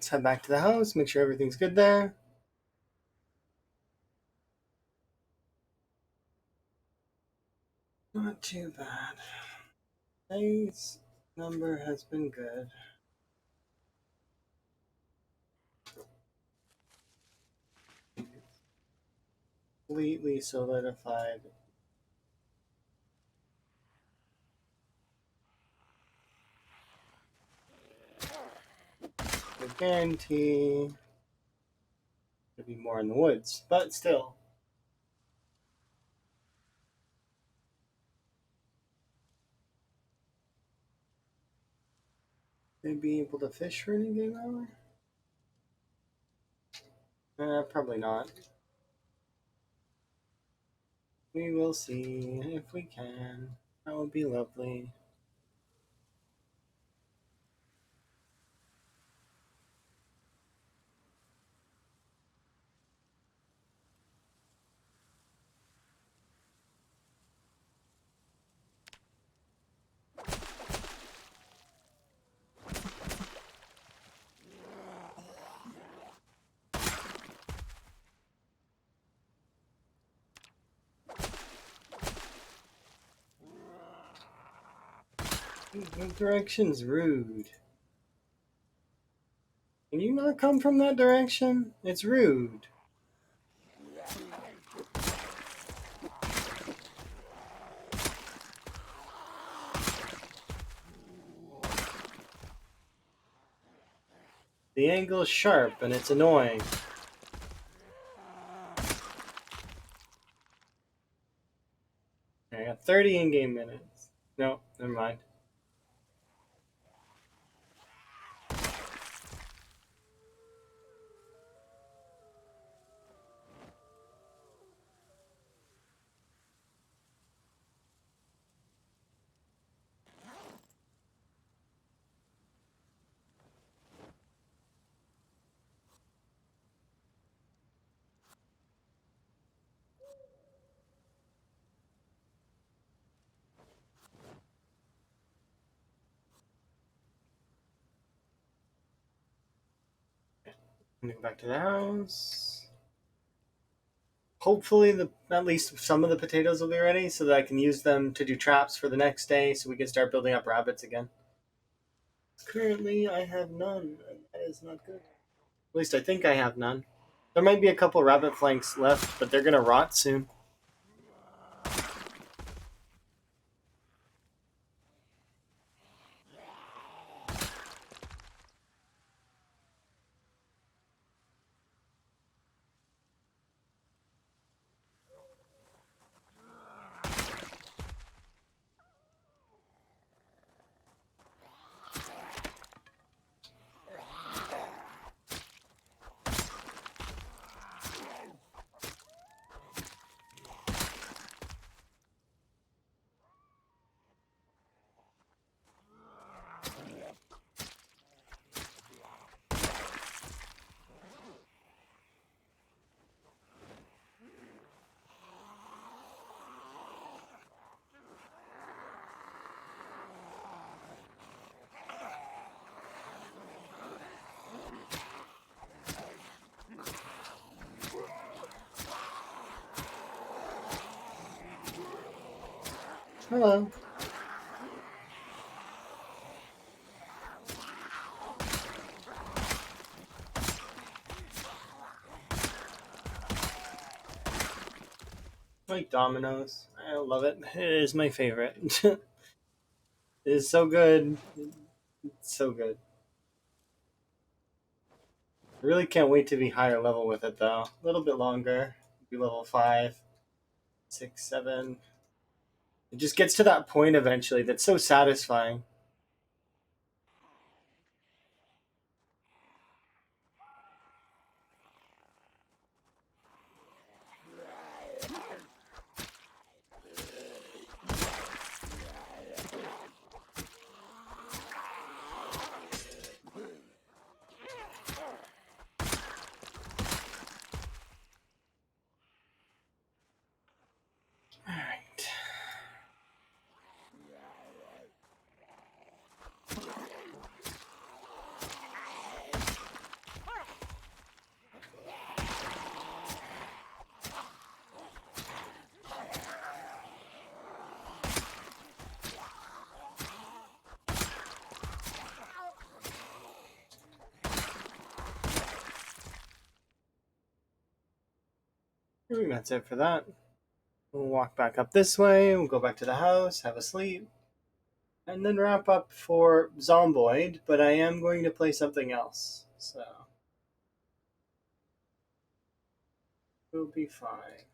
[SPEAKER 1] Let's head back to the house, make sure everything's good there. Not too bad. Base number has been good. Completely solidified. I guarantee there'll be more in the woods, but still. They be able to fish for any game hour? Probably not. We will see if we can. That would be lovely. The direction's rude. Can you not come from that direction? It's rude. The angle is sharp and it's annoying. I got 30 in-game minutes. No, never mind. I'm gonna go back to the house. Hopefully, at least some of the potatoes will be ready so that I can use them to do traps for the next day so we can start building up rabbits again. Currently, I have none, and that is not good. At least I think I have none. There might be a couple rabbit flanks left, but they're gonna rot soon. Hello. Like dominoes. I love it. It is my favorite. It is so good. It's so good. I really can't wait to be higher level with it though. A little bit longer. Be level 5, 6, 7. It just gets to that point eventually that's so satisfying. Alright. I think that's it for that. We'll walk back up this way, we'll go back to the house, have a sleep, and then wrap up for Zomboid, but I am going to play something else. So we'll be fine.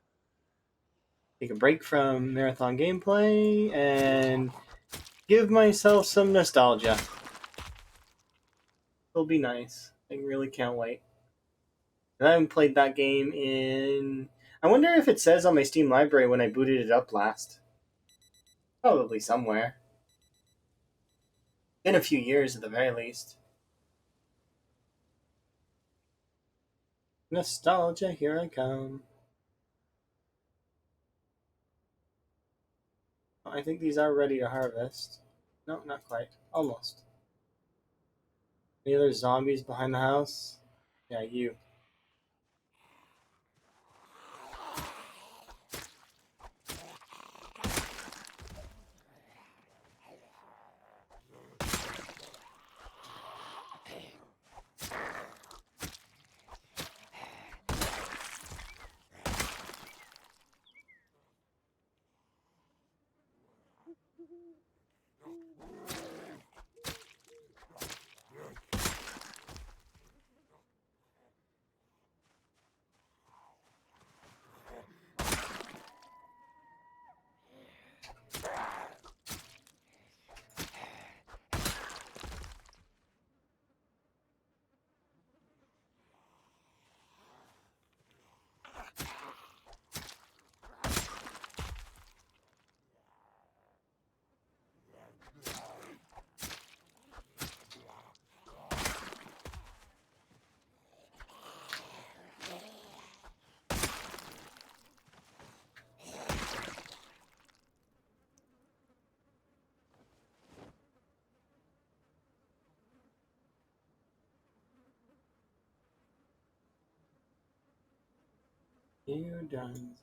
[SPEAKER 1] Take a break from marathon gameplay and give myself some nostalgia. It'll be nice. I really can't wait. I haven't played that game in. I wonder if it says on my Steam library when I booted it up last. Probably somewhere. In a few years at the very least. Nostalgia, here I come. I think these are ready to harvest. No, not quite. Almost. Any other zombies behind the house? Yeah, you. You done.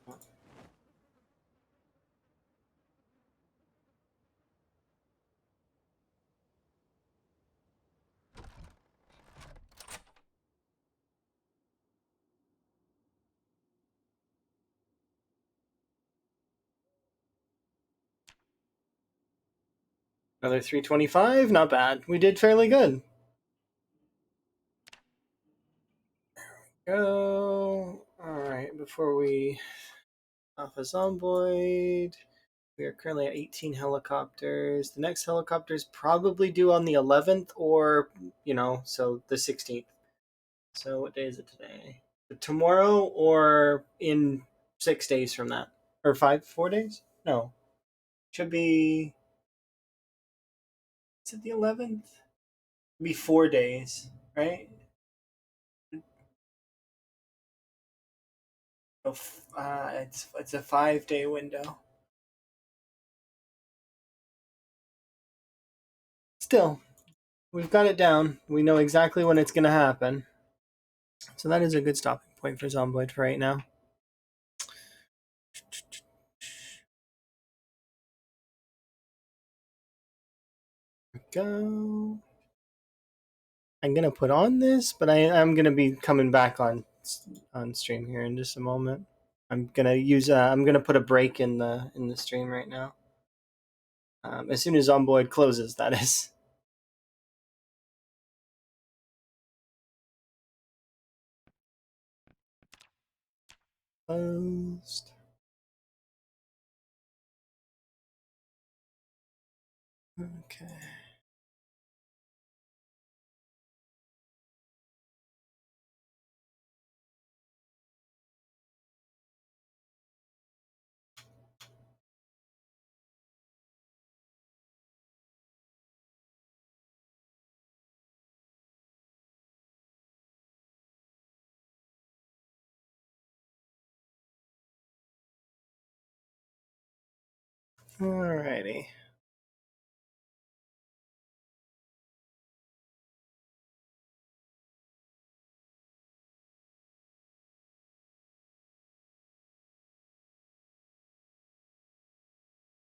[SPEAKER 1] Another 325, not bad. We did fairly good. Go. Alright, before we off a zomboid, we are currently at 18 helicopters. The next helicopter is probably due on the 11th or, so the 16th. So what day is it today? Tomorrow or in 6 days from that? Or 4 days? No. Should be. Is it the 11th? It'd be 4 days, right? Oh, it's a 5 day window. Still, we've got it down. We know exactly when it's going to happen. So that is a good stopping point for Zomboid for right now. Go. I'm gonna put on this, but I'm gonna be coming back on stream here in just a moment. I'm gonna put a break in the stream right now. As soon as Zomboid closes, that is. Closed. Okay. Alrighty.